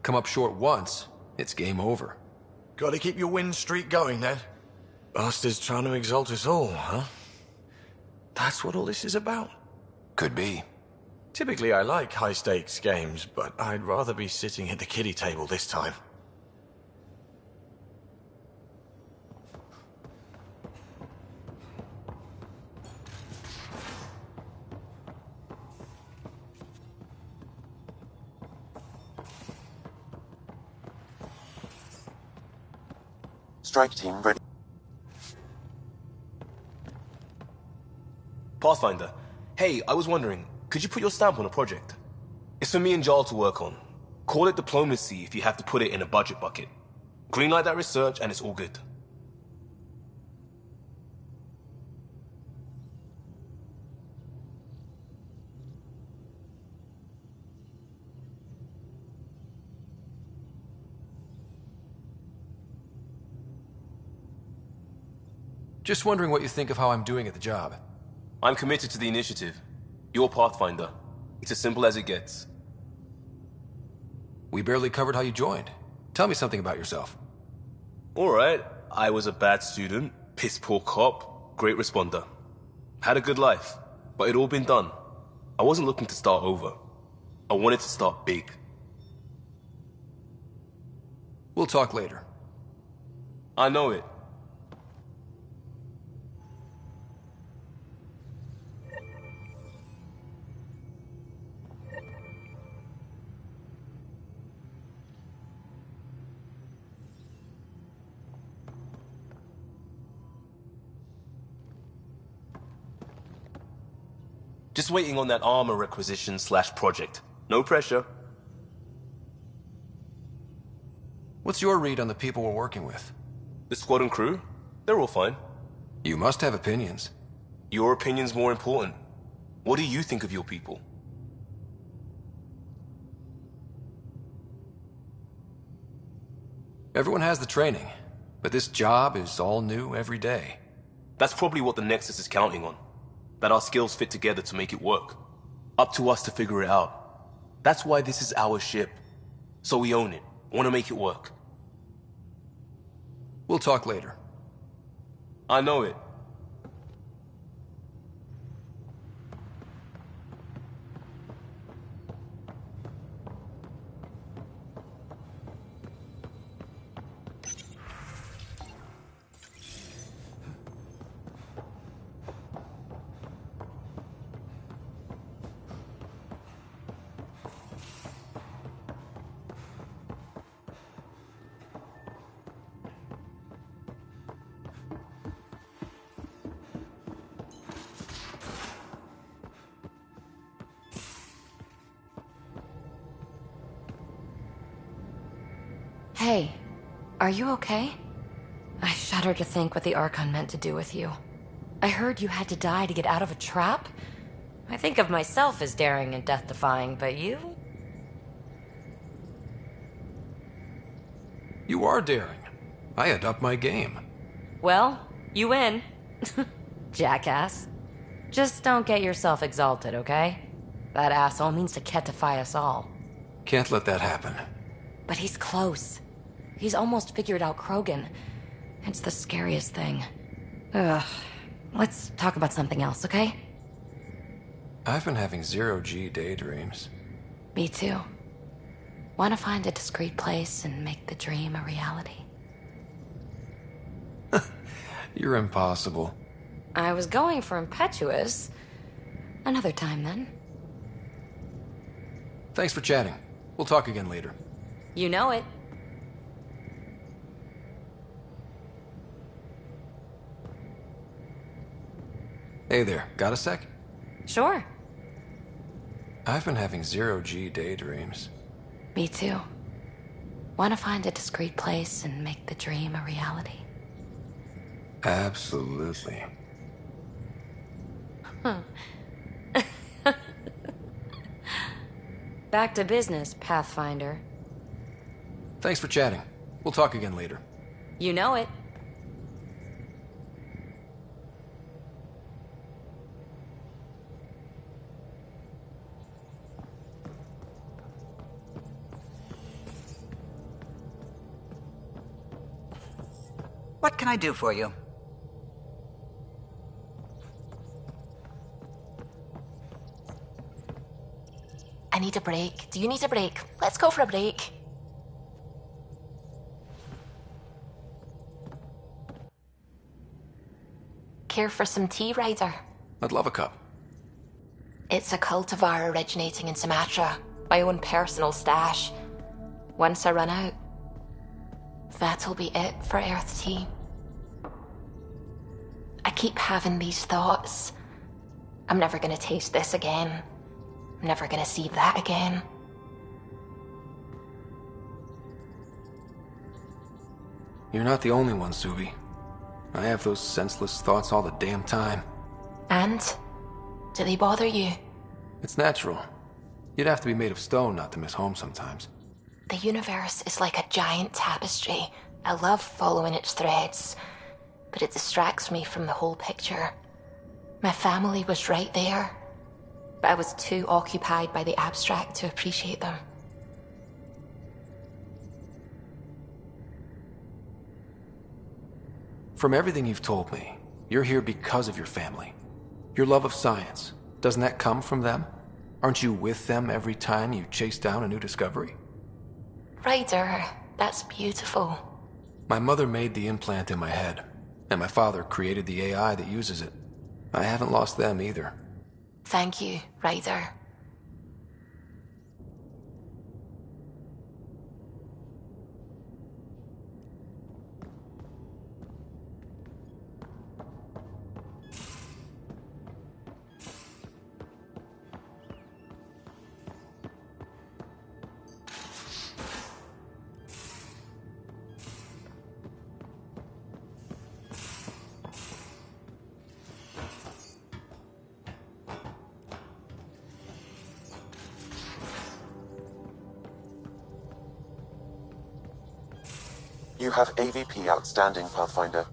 Come up short once, it's game over. Gotta keep your win streak going, then. Bastard's trying to exalt us all, huh? That's what all this is about? Could be. Typically, I like high-stakes games, but I'd rather be sitting at the kiddie table this time. Strike team ready. Pathfinder. Hey, I was wondering, could you put your stamp on a project? It's for me and Jarl to work on. Call it diplomacy if you have to put it in a budget bucket. Greenlight that research and it's all good. Just wondering what you think of how I'm doing at the job. I'm committed to the initiative. You're Pathfinder. It's as simple as it gets. We barely covered how you joined. Tell me something about yourself. Alright, I was a bad student, piss poor cop, great responder. Had a good life, but it'd all been done. I wasn't looking to start over. I wanted to start big. We'll talk later. I know it. Just waiting on that armor requisition / project. No pressure. What's your read on the people we're working with? The squad and crew? They're all fine. You must have opinions. Your opinion's more important. What do you think of your people? Everyone has the training, but this job is all new every day. That's probably what the Nexus is counting on. That our skills fit together to make it work. Up to us to figure it out. That's why this is our ship. So we own it. Want to make it work. We'll talk later. I know it. Hey, are you okay? I shudder to think what the Archon meant to do with you. I heard you had to die to get out of a trap. I think of myself as daring and death-defying, but you? You are daring. I had upped my game. Well, you win. Jackass. Just don't get yourself exalted, okay? That asshole means to ketify us all. Can't let that happen. But he's close. He's almost figured out Krogan. It's the scariest thing. Ugh. Let's talk about something else, okay? I've been having zero-G daydreams. Me too. Want to find a discreet place and make the dream a reality. You're impossible. I was going for impetuous. Another time, then. Thanks for chatting. We'll talk again later. You know it. Hey there, got a sec? Sure. I've been having zero-G daydreams. Me too. Want to find a discreet place and make the dream a reality. Absolutely. Back to business, Pathfinder. Thanks for chatting. We'll talk again later. You know it. What can I do for you? I need a break. Do you need a break? Let's go for a break. Care for some tea, Ryder? I'd love a cup. It's a cultivar originating in Sumatra. My own personal stash. Once I run out, that'll be it for Earth tea. I keep having these thoughts. I'm never gonna taste this again. I'm never gonna see that again. You're not the only one, Suvi. I have those senseless thoughts all the damn time. And? Do they bother you? It's natural. You'd have to be made of stone not to miss home sometimes. The universe is like a giant tapestry. I love following its threads, but it distracts me from the whole picture. My family was right there, but I was too occupied by the abstract to appreciate them. From everything you've told me, you're here because of your family. Your love of science, doesn't that come from them? Aren't you with them every time you chase down a new discovery? Ryder, that's beautiful. My mother made the implant in my head, and my father created the AI that uses it. I haven't lost them either. Thank you, Ryder. You have AVP outstanding, Pathfinder.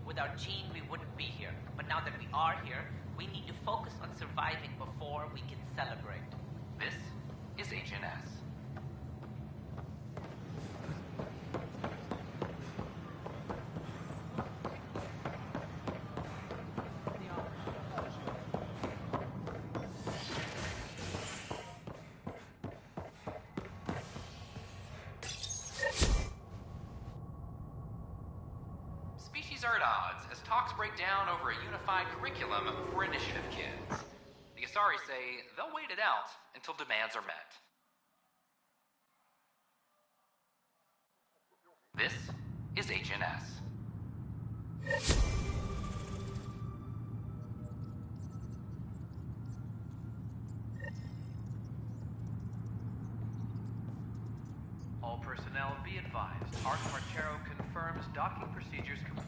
Without Jean, we wouldn't be here. But now that we are here, we need to focus on surviving before we can celebrate. This is HNS. Are at odds as talks break down over a unified curriculum for initiative kids. The Asari say they'll wait it out until demands are met. This is HNS. All personnel be advised. Arc Marchero confirms docking procedures complete.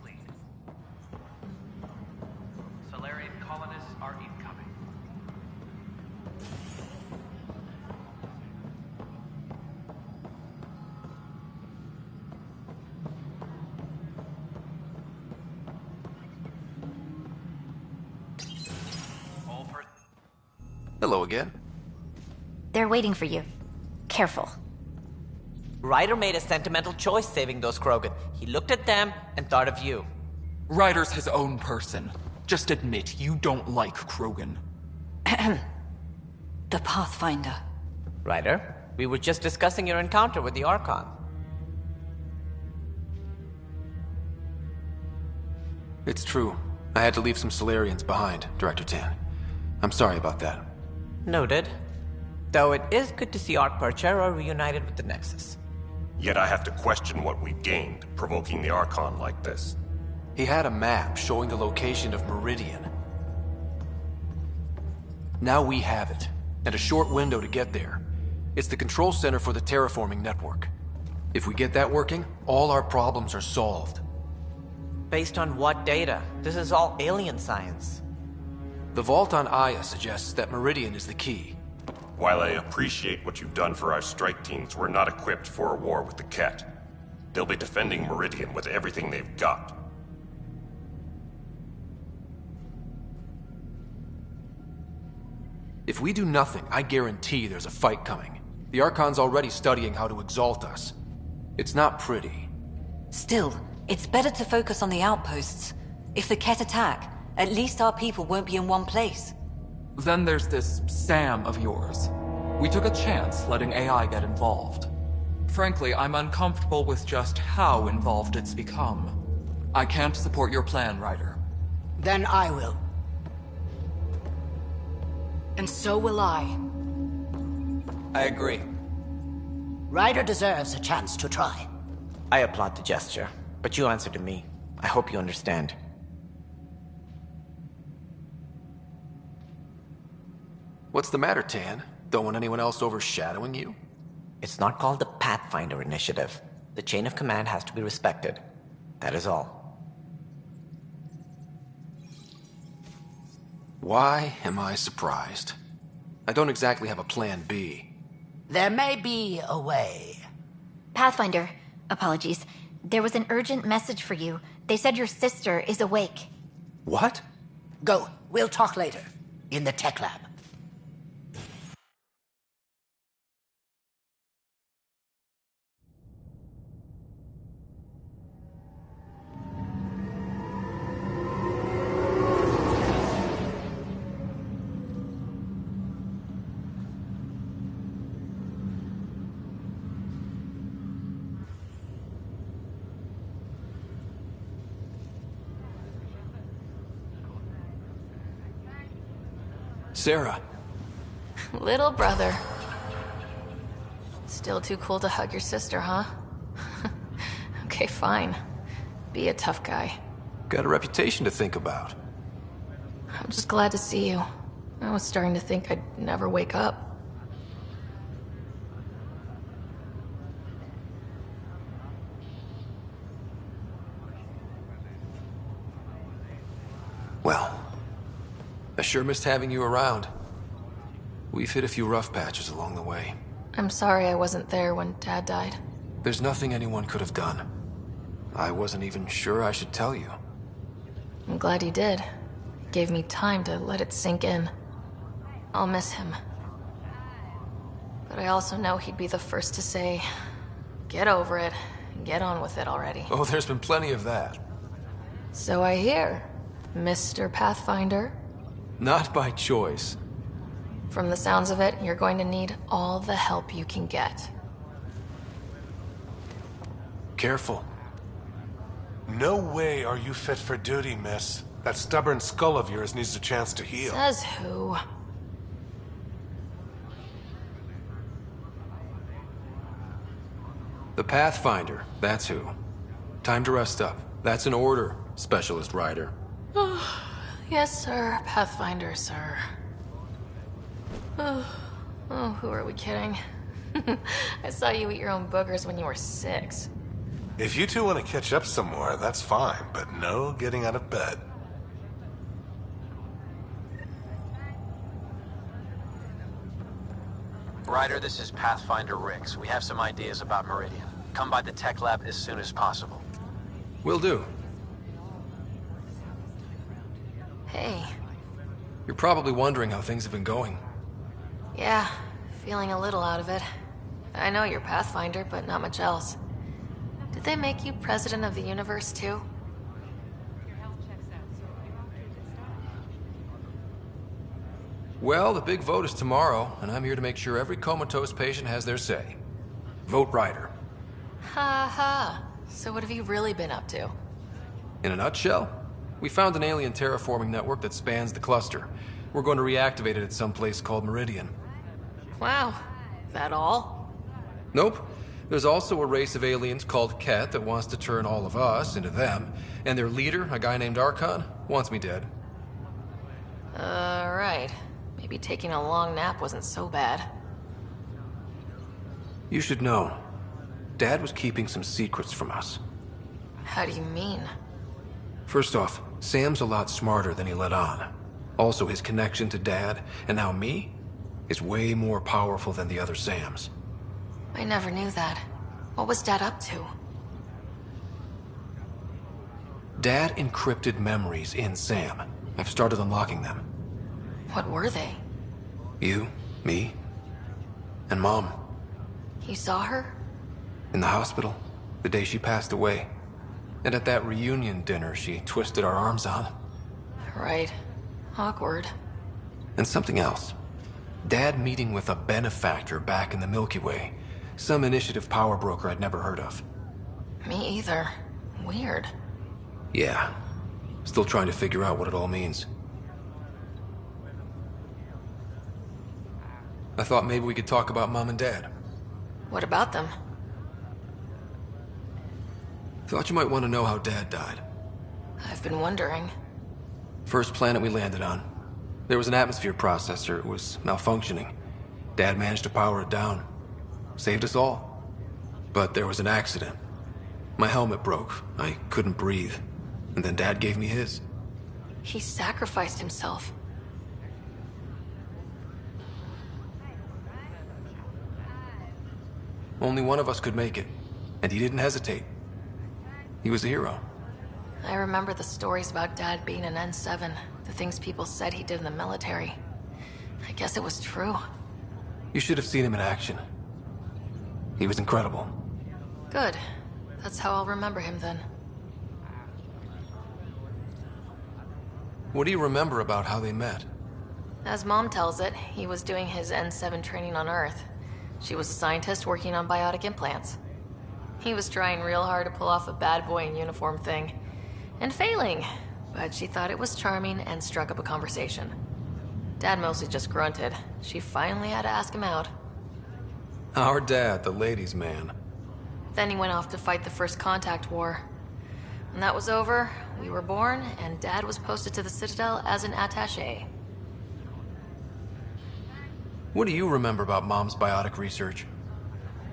Solarian colonists are incoming. Hello again. They're waiting for you. Careful. Ryder made a sentimental choice saving those Krogan. He looked at them and thought of you. Ryder's his own person. Just admit you don't like Krogan. The Pathfinder. Ryder, we were just discussing your encounter with the Archon. It's true. I had to leave some Solarians behind, Director Tan. I'm sorry about that. Noted. Though it is good to see Arc Parchero reunited with the Nexus. Yet I have to question what we've gained, provoking the Archon like this. He had a map showing the location of Meridian. Now we have it, and a short window to get there. It's the control center for the terraforming network. If we get that working, all our problems are solved. Based on what data? This is all alien science. The vault on Aya suggests that Meridian is the key. While I appreciate what you've done for our strike teams, we're not equipped for a war with the Ket. They'll be defending Meridian with everything they've got. If we do nothing, I guarantee there's a fight coming. The Archon's already studying how to exalt us. It's not pretty. Still, it's better to focus on the outposts. If the Ket attack, at least our people won't be in one place. Then there's this Sam of yours. We took a chance letting AI get involved. Frankly, I'm uncomfortable with just how involved it's become. I can't support your plan, Ryder. Then I will. And so will I. I agree. Ryder deserves a chance to try. I applaud the gesture, but you answered to me. I hope you understand. What's the matter, Tan? Don't want anyone else overshadowing you? It's not called the Pathfinder Initiative. The chain of command has to be respected. That is all. Why am I surprised? I don't exactly have a plan B. There may be a way. Pathfinder, apologies. There was an urgent message for you. They said your sister is awake. What? Go. We'll talk later. In the tech lab. Sarah. Little brother. Still too cool to hug your sister, huh? Okay, fine. Be a tough guy. Got a reputation to think about. I'm just glad to see you. I was starting to think I'd never wake up. Well, I sure missed having you around. We've hit a few rough patches along the way. I'm sorry I wasn't there when Dad died. There's nothing anyone could have done. I wasn't even sure I should tell you. I'm glad you did. It gave me time to let it sink in. I'll miss him. But I also know he'd be the first to say, get over it, and get on with it already. Oh, there's been plenty of that. So I hear, Mr. Pathfinder. Not by choice. From the sounds of it, you're going to need all the help you can get. Careful. No way are you fit for duty, miss. That stubborn skull of yours needs a chance to heal. Says who? The Pathfinder, that's who. Time to rest up. That's an order, Specialist Ryder. Yes, sir. Pathfinder, sir. Oh, who are we kidding? I saw you eat your own boogers when you were 6. If you two want to catch up some more, that's fine, but no getting out of bed. Ryder, this is Pathfinder Rix. We have some ideas about Meridian. Come by the tech lab as soon as possible. Will do. Hey. You're probably wondering how things have been going. Yeah, feeling a little out of it. I know you're Pathfinder, but not much else. Did they make you president of the universe, too? Well, the big vote is tomorrow, and I'm here to make sure every comatose patient has their say. Vote Ryder. Ha ha. So what have you really been up to? In a nutshell, we found an alien terraforming network that spans the cluster. We're going to reactivate it at some place called Meridian. Wow. That all? Nope. There's also a race of aliens called Ket that wants to turn all of us into them, and their leader, a guy named Archon, wants me dead. Right. Maybe taking a long nap wasn't so bad. You should know. Dad was keeping some secrets from us. How do you mean? First off, Sam's a lot smarter than he let on. Also, his connection to Dad, and now me, is way more powerful than the other Sams. I never knew that. What was Dad up to? Dad encrypted memories in Sam. I've started unlocking them. What were they? You, me, and Mom. You saw her? In the hospital, the day she passed away. And at that reunion dinner she twisted our arms on. Right. Awkward. And something else. Dad meeting with a benefactor back in the Milky Way. Some initiative power broker I'd never heard of. Me either. Weird. Yeah. Still trying to figure out what it all means. I thought maybe we could talk about Mom and Dad. What about them? Thought you might want to know how Dad died. I've been wondering. First planet we landed on. There was an atmosphere processor. It was malfunctioning. Dad managed to power it down. Saved us all. But there was an accident. My helmet broke. I couldn't breathe. And then Dad gave me his. He sacrificed himself. Only one of us could make it. And he didn't hesitate. He was a hero. I remember the stories about Dad being an N7. The things people said he did in the military. I guess it was true. You should have seen him in action. He was incredible. Good. That's how I'll remember him then. What do you remember about how they met? As Mom tells it, he was doing his N7 training on Earth. She was a scientist working on biotic implants. He was trying real hard to pull off a bad boy in uniform thing. And failing. But she thought it was charming and struck up a conversation. Dad mostly just grunted. She finally had to ask him out. Our dad, the ladies' man. Then he went off to fight the First Contact War. When that was over, we were born, and Dad was posted to the Citadel as an attaché. What do you remember about Mom's biotic research?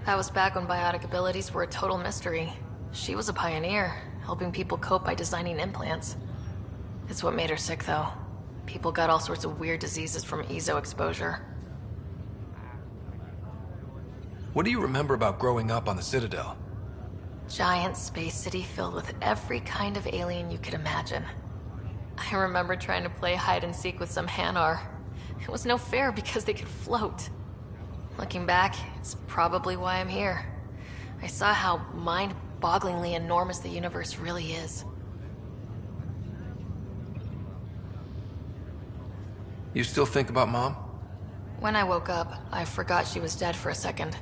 That was back when biotic abilities were a total mystery. She was a pioneer, helping people cope by designing implants. It's what made her sick, though. People got all sorts of weird diseases from EZO exposure. What do you remember about growing up on the Citadel? Giant space city filled with every kind of alien you could imagine. I remember trying to play hide and seek with some Hanar. It was no fair because they could float. Looking back, it's probably why I'm here. I saw how mind-bogglingly enormous the universe really is. You still think about Mom? When I woke up, I forgot she was dead for a second.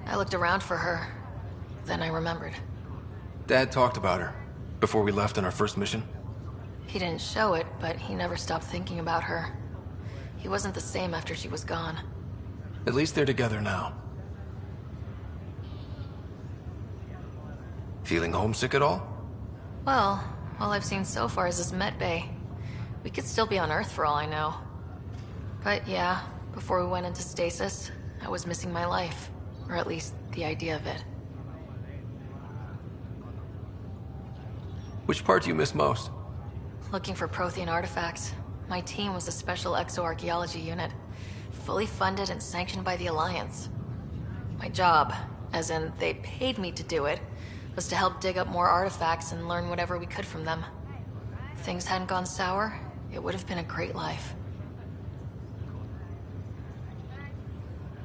I looked around for her. Then I remembered. Dad talked about her before we left on our first mission. He didn't show it, but he never stopped thinking about her. He wasn't the same after she was gone. At least they're together now. Feeling homesick at all? Well, all I've seen so far is this med bay. We could still be on Earth for all I know. But yeah, before we went into stasis, I was missing my life. Or at least the idea of it. Which part do you miss most? Looking for Prothean artifacts. My team was a special exoarchaeology unit. Fully funded and sanctioned by the Alliance. My job, as in they paid me to do it, was to help dig up more artifacts and learn whatever we could from them. If things hadn't gone sour, it would have been a great life.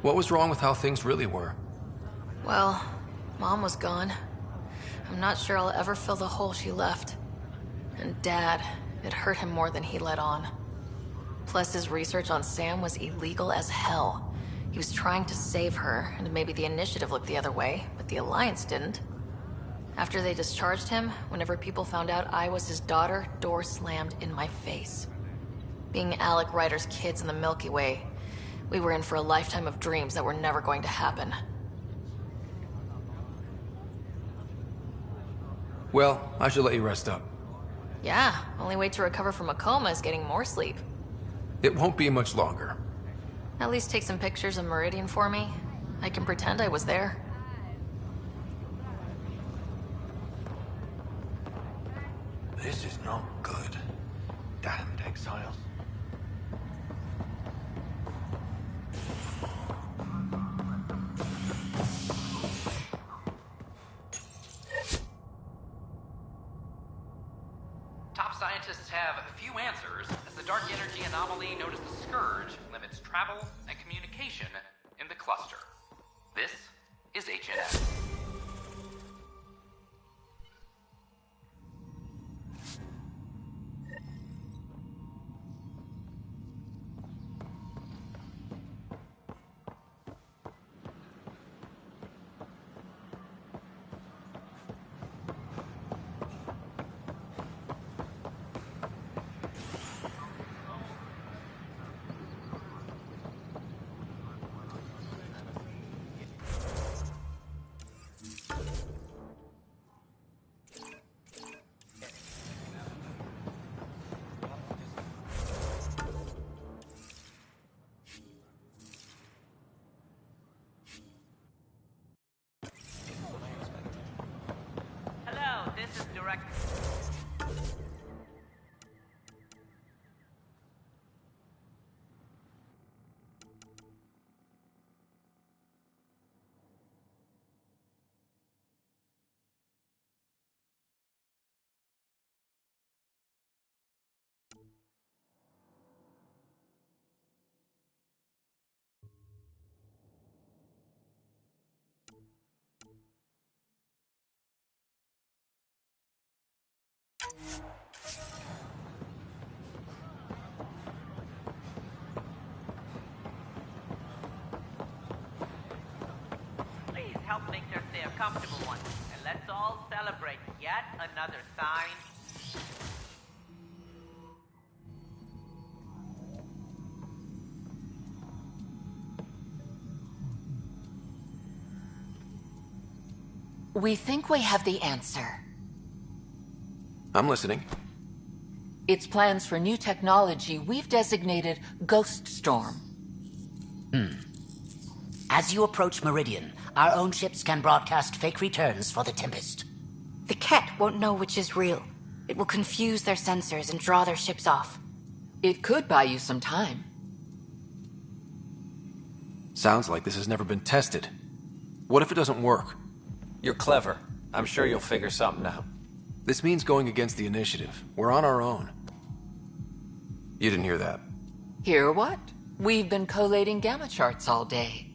What was wrong with how things really were? Well, Mom was gone. I'm not sure I'll ever fill the hole she left. And Dad, it hurt him more than he let on. Plus, his research on Sam was illegal as hell. He was trying to save her, and maybe the Initiative looked the other way, but the Alliance didn't. After they discharged him, whenever people found out I was his daughter, doors slammed in my face. Being Alec Ryder's kids in the Milky Way, we were in for a lifetime of dreams that were never going to happen. Well, I should let you rest up. Yeah, only way to recover from a coma is getting more sleep. It won't be much longer. At least take some pictures of Meridian for me. I can pretend I was there. This is not good. Damned exiles. Top scientists have few answers, as the dark energy anomaly known as the Scourge limits travel and communication in the cluster. This is HNS. Hello, this is Direct. Please help make their stay a comfortable one, and let's all celebrate yet another sign. We think we have the answer. I'm listening. It's plans for new technology we've designated Ghost Storm. As you approach Meridian, our own ships can broadcast fake returns for the Tempest. The Ket won't know which is real. It will confuse their sensors and draw their ships off. It could buy you some time. Sounds like this has never been tested. What if it doesn't work? You're clever. I'm sure you'll figure something out. This means going against the initiative. We're on our own. You didn't hear that. Hear what? We've been collating gamma charts all day.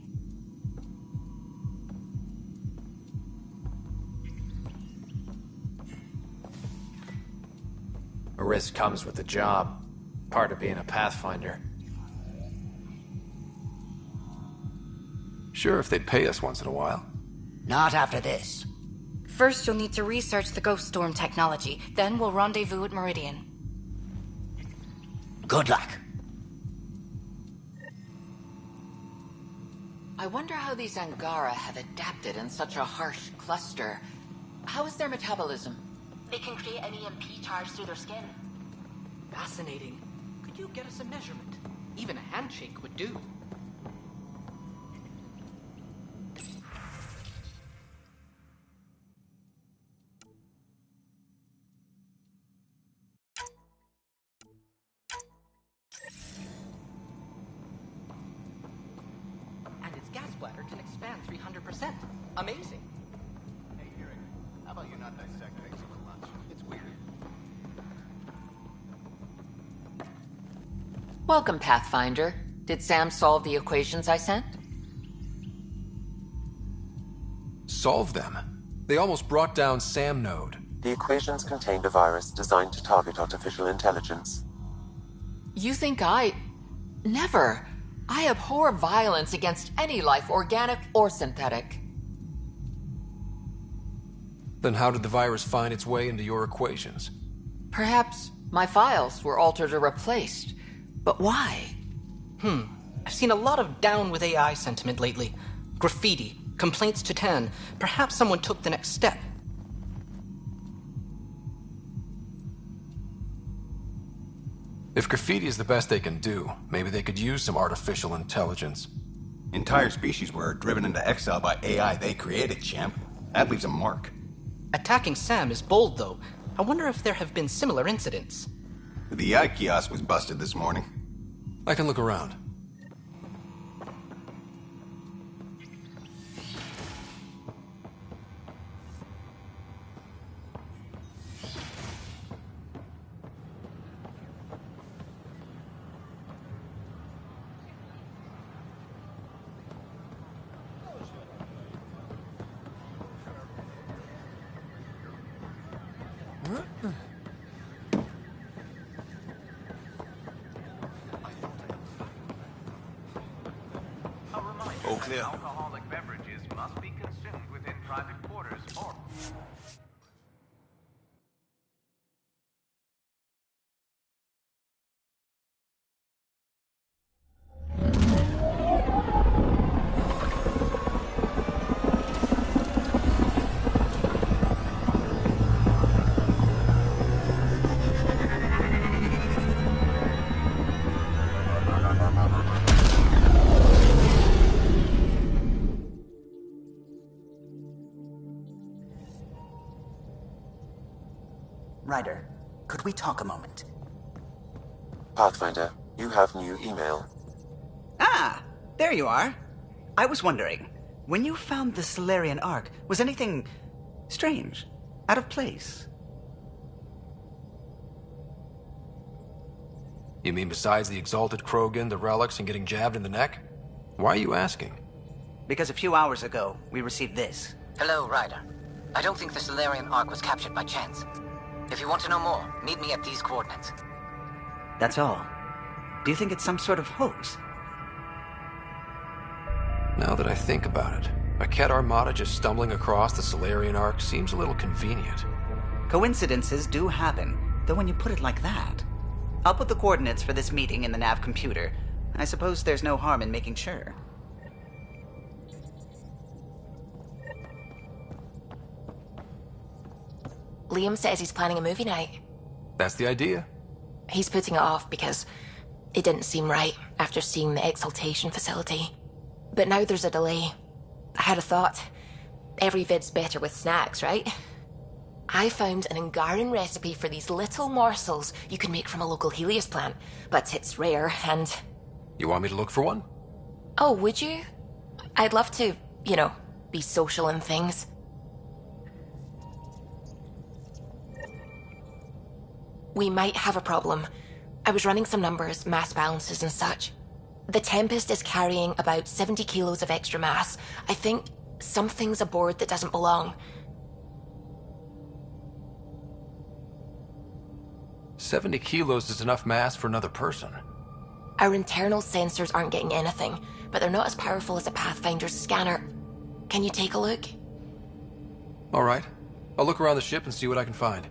A risk comes with the job. Part of being a Pathfinder. Sure, if they'd pay us once in a while. Not after this. First, you'll need to research the Ghost Storm technology. Then we'll rendezvous at Meridian. Good luck. I wonder how these Angara have adapted in such a harsh cluster. How is their metabolism? They can create an EMP charge through their skin. Fascinating. Could you get us a measurement? Even a handshake would do. And its gas bladder can expand 300%. Amazing. Hey, Yuri, how about you not dissect things over lunch? It's weird. Welcome, Pathfinder. Did Sam solve the equations I sent? Solve them? They almost brought down Sam Node. The equations contained a virus designed to target artificial intelligence. You think Never. I abhor violence against any life, organic or synthetic. Then how did the virus find its way into your equations? Perhaps my files were altered or replaced. But why? I've seen a lot of down with AI sentiment lately. Graffiti, complaints to 10. Perhaps someone took the next step. If graffiti is the best they can do, maybe they could use some artificial intelligence. Entire species were driven into exile by AI they created, champ. That leaves a mark. Attacking Sam is bold, though. I wonder if there have been similar incidents. The AI kiosk was busted this morning. I can look around. All clear. Alcoholic beverages must be consumed within private quarters or... Ryder, could we talk a moment? Pathfinder, you have new email. Ah, there you are. I was wondering, when you found the Solarian Ark, was anything strange, out of place? You mean besides the Exalted Krogan, the relics, and getting jabbed in the neck? Why are you asking? Because a few hours ago, we received this. Hello, Ryder. I don't think the Solarian Ark was captured by chance. If you want to know more, meet me at these coordinates. That's all. Do you think it's some sort of hoax? Now that I think about it, a Ket Armada just stumbling across the Solarian Ark seems a little convenient. Coincidences do happen, though when you put it like that. I'll put the coordinates for this meeting in the nav computer. I suppose there's no harm in making sure. Liam says he's planning a movie night. That's the idea. He's putting it off because it didn't seem right after seeing the exaltation facility. But now there's a delay. I had a thought. Every vid's better with snacks, right? I found an Angaran recipe for these little morsels you can make from a local Helios plant, but it's rare and... You want me to look for one? Oh, would you? I'd love to, you know, be social and things. We might have a problem. I was running some numbers, mass balances and such. The Tempest is carrying about 70 kilos of extra mass. I think something's aboard that doesn't belong. 70 kilos is enough mass for another person. Our internal sensors aren't getting anything, but they're not as powerful as a Pathfinder's scanner. Can you take a look? All right. I'll look around the ship and see what I can find.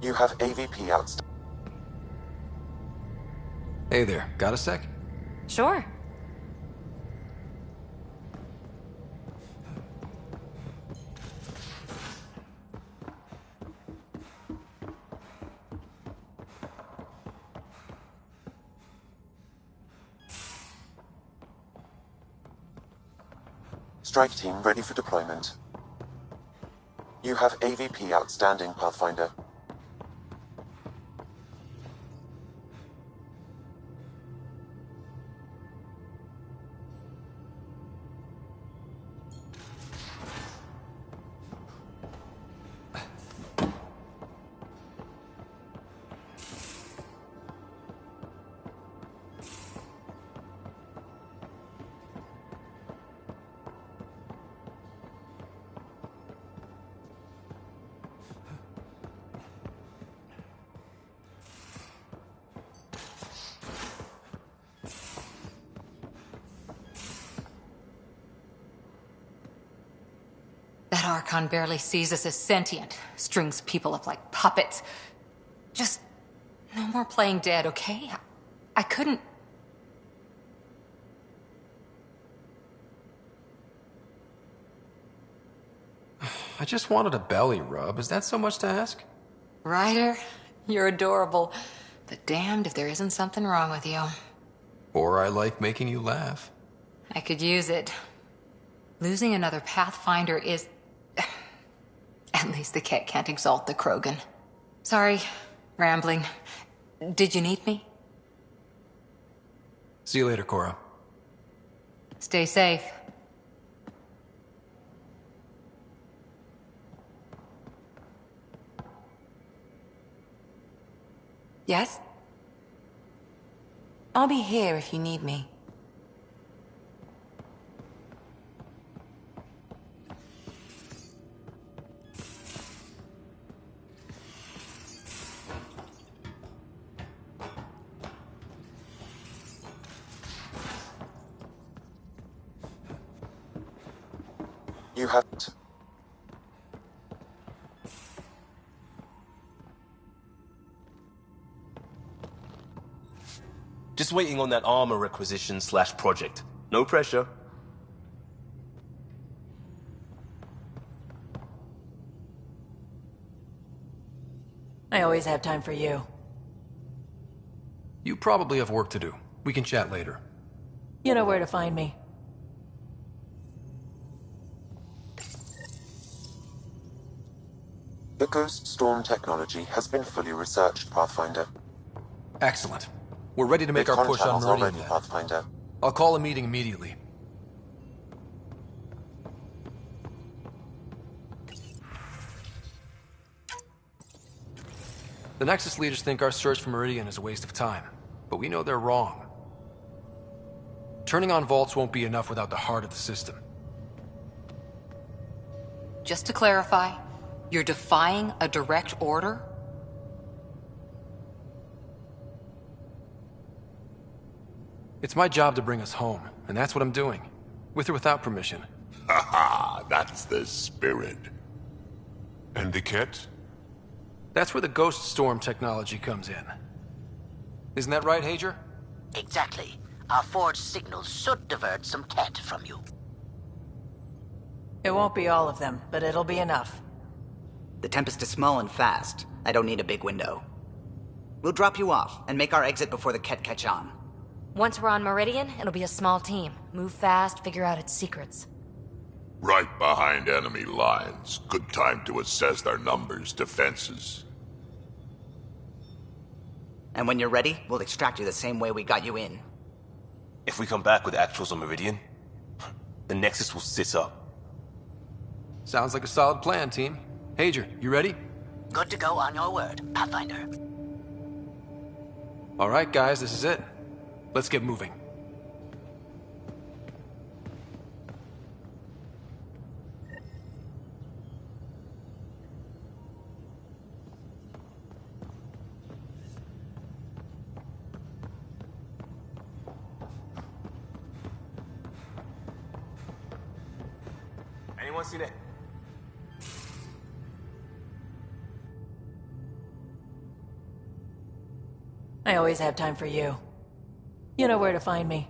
You have AVP outstanding. Hey there, got a sec? Sure. Strike team ready for deployment. You have AVP outstanding, Pathfinder. Archon barely sees us as sentient, strings people up like puppets. Just no more playing dead, okay? I couldn't... I just wanted a belly rub. Is that so much to ask? Ryder, you're adorable, but damned if there isn't something wrong with you. Or I like making you laugh. I could use it. Losing another Pathfinder is... At least the cat can't exalt the Krogan. Sorry, rambling. Did you need me? See you later, Cora. Stay safe. Yes? I'll be here if you need me. You have... Just waiting on that armor requisition / project. No pressure. I always have time for you. You probably have work to do. We can chat later. You know where to find me. The Ghost Storm technology has been fully researched, Pathfinder. Excellent. We're ready to make The our push on channels Meridian already, then. Pathfinder. I'll call a meeting immediately. The Nexus leaders think our search for Meridian is a waste of time, but we know they're wrong. Turning on vaults won't be enough without the heart of the system. Just to clarify, you're defying a direct order? It's my job to bring us home, and that's what I'm doing. With or without permission. Haha, that's the spirit. And the kit? That's where the Ghost Storm technology comes in. Isn't that right, Hager? Exactly. Our forged signals should divert some cat from you. It won't be all of them, but it'll be enough. The Tempest is small and fast. I don't need a big window. We'll drop you off and make our exit before the Ket catch on. Once we're on Meridian, it'll be a small team. Move fast, figure out its secrets. Right behind enemy lines. Good time to assess their numbers, defenses. And when you're ready, we'll extract you the same way we got you in. If we come back with actuals on Meridian, the Nexus will sit up. Sounds like a solid plan, team. Hager, you ready? Good to go on your word, Pathfinder. All right, guys, this is it. Let's get moving. Anyone seen it? I always have time for you. You know where to find me.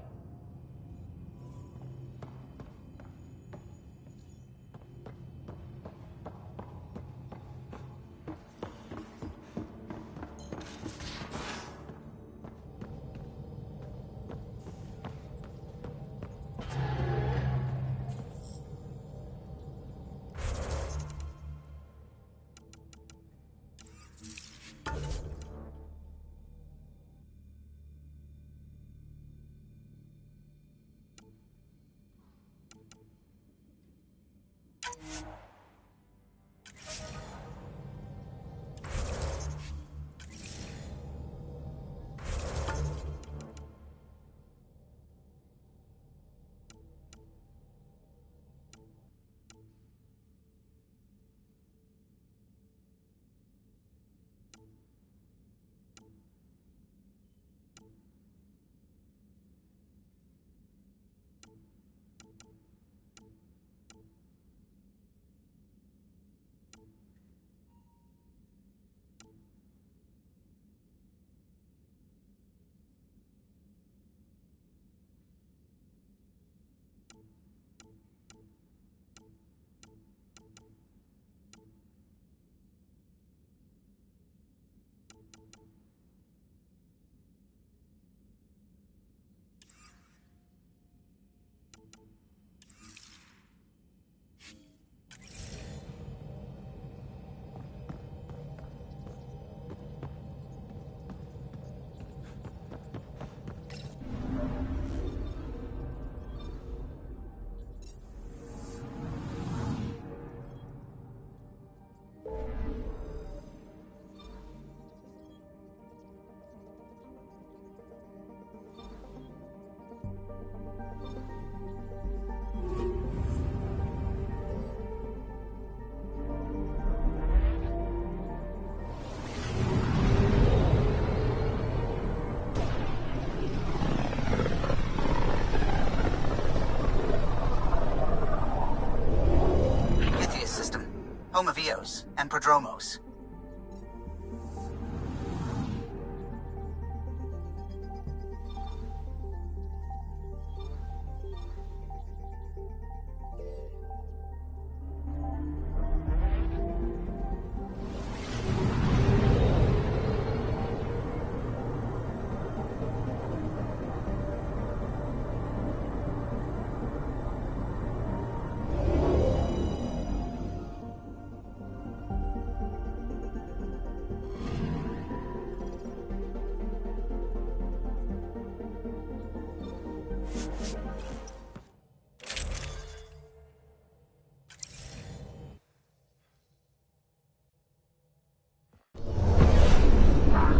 and Prodromos.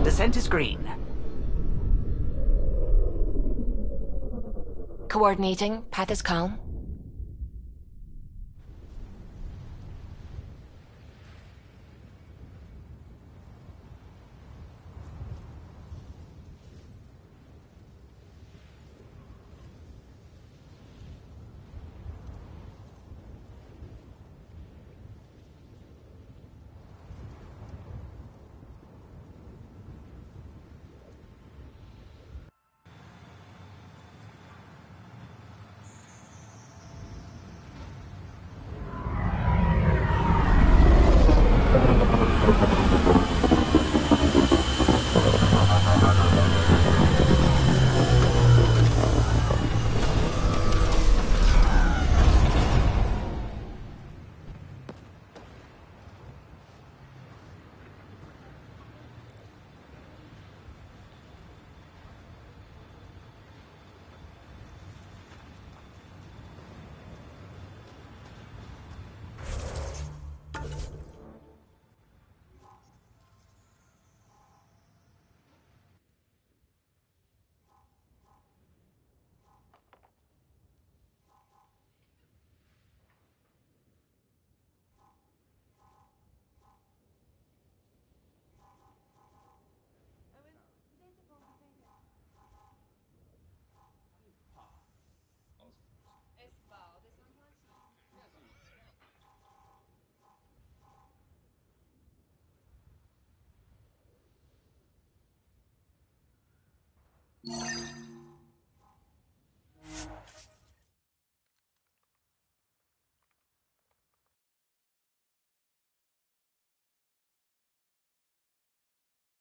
Descent is green. Coordinating. Path is calm.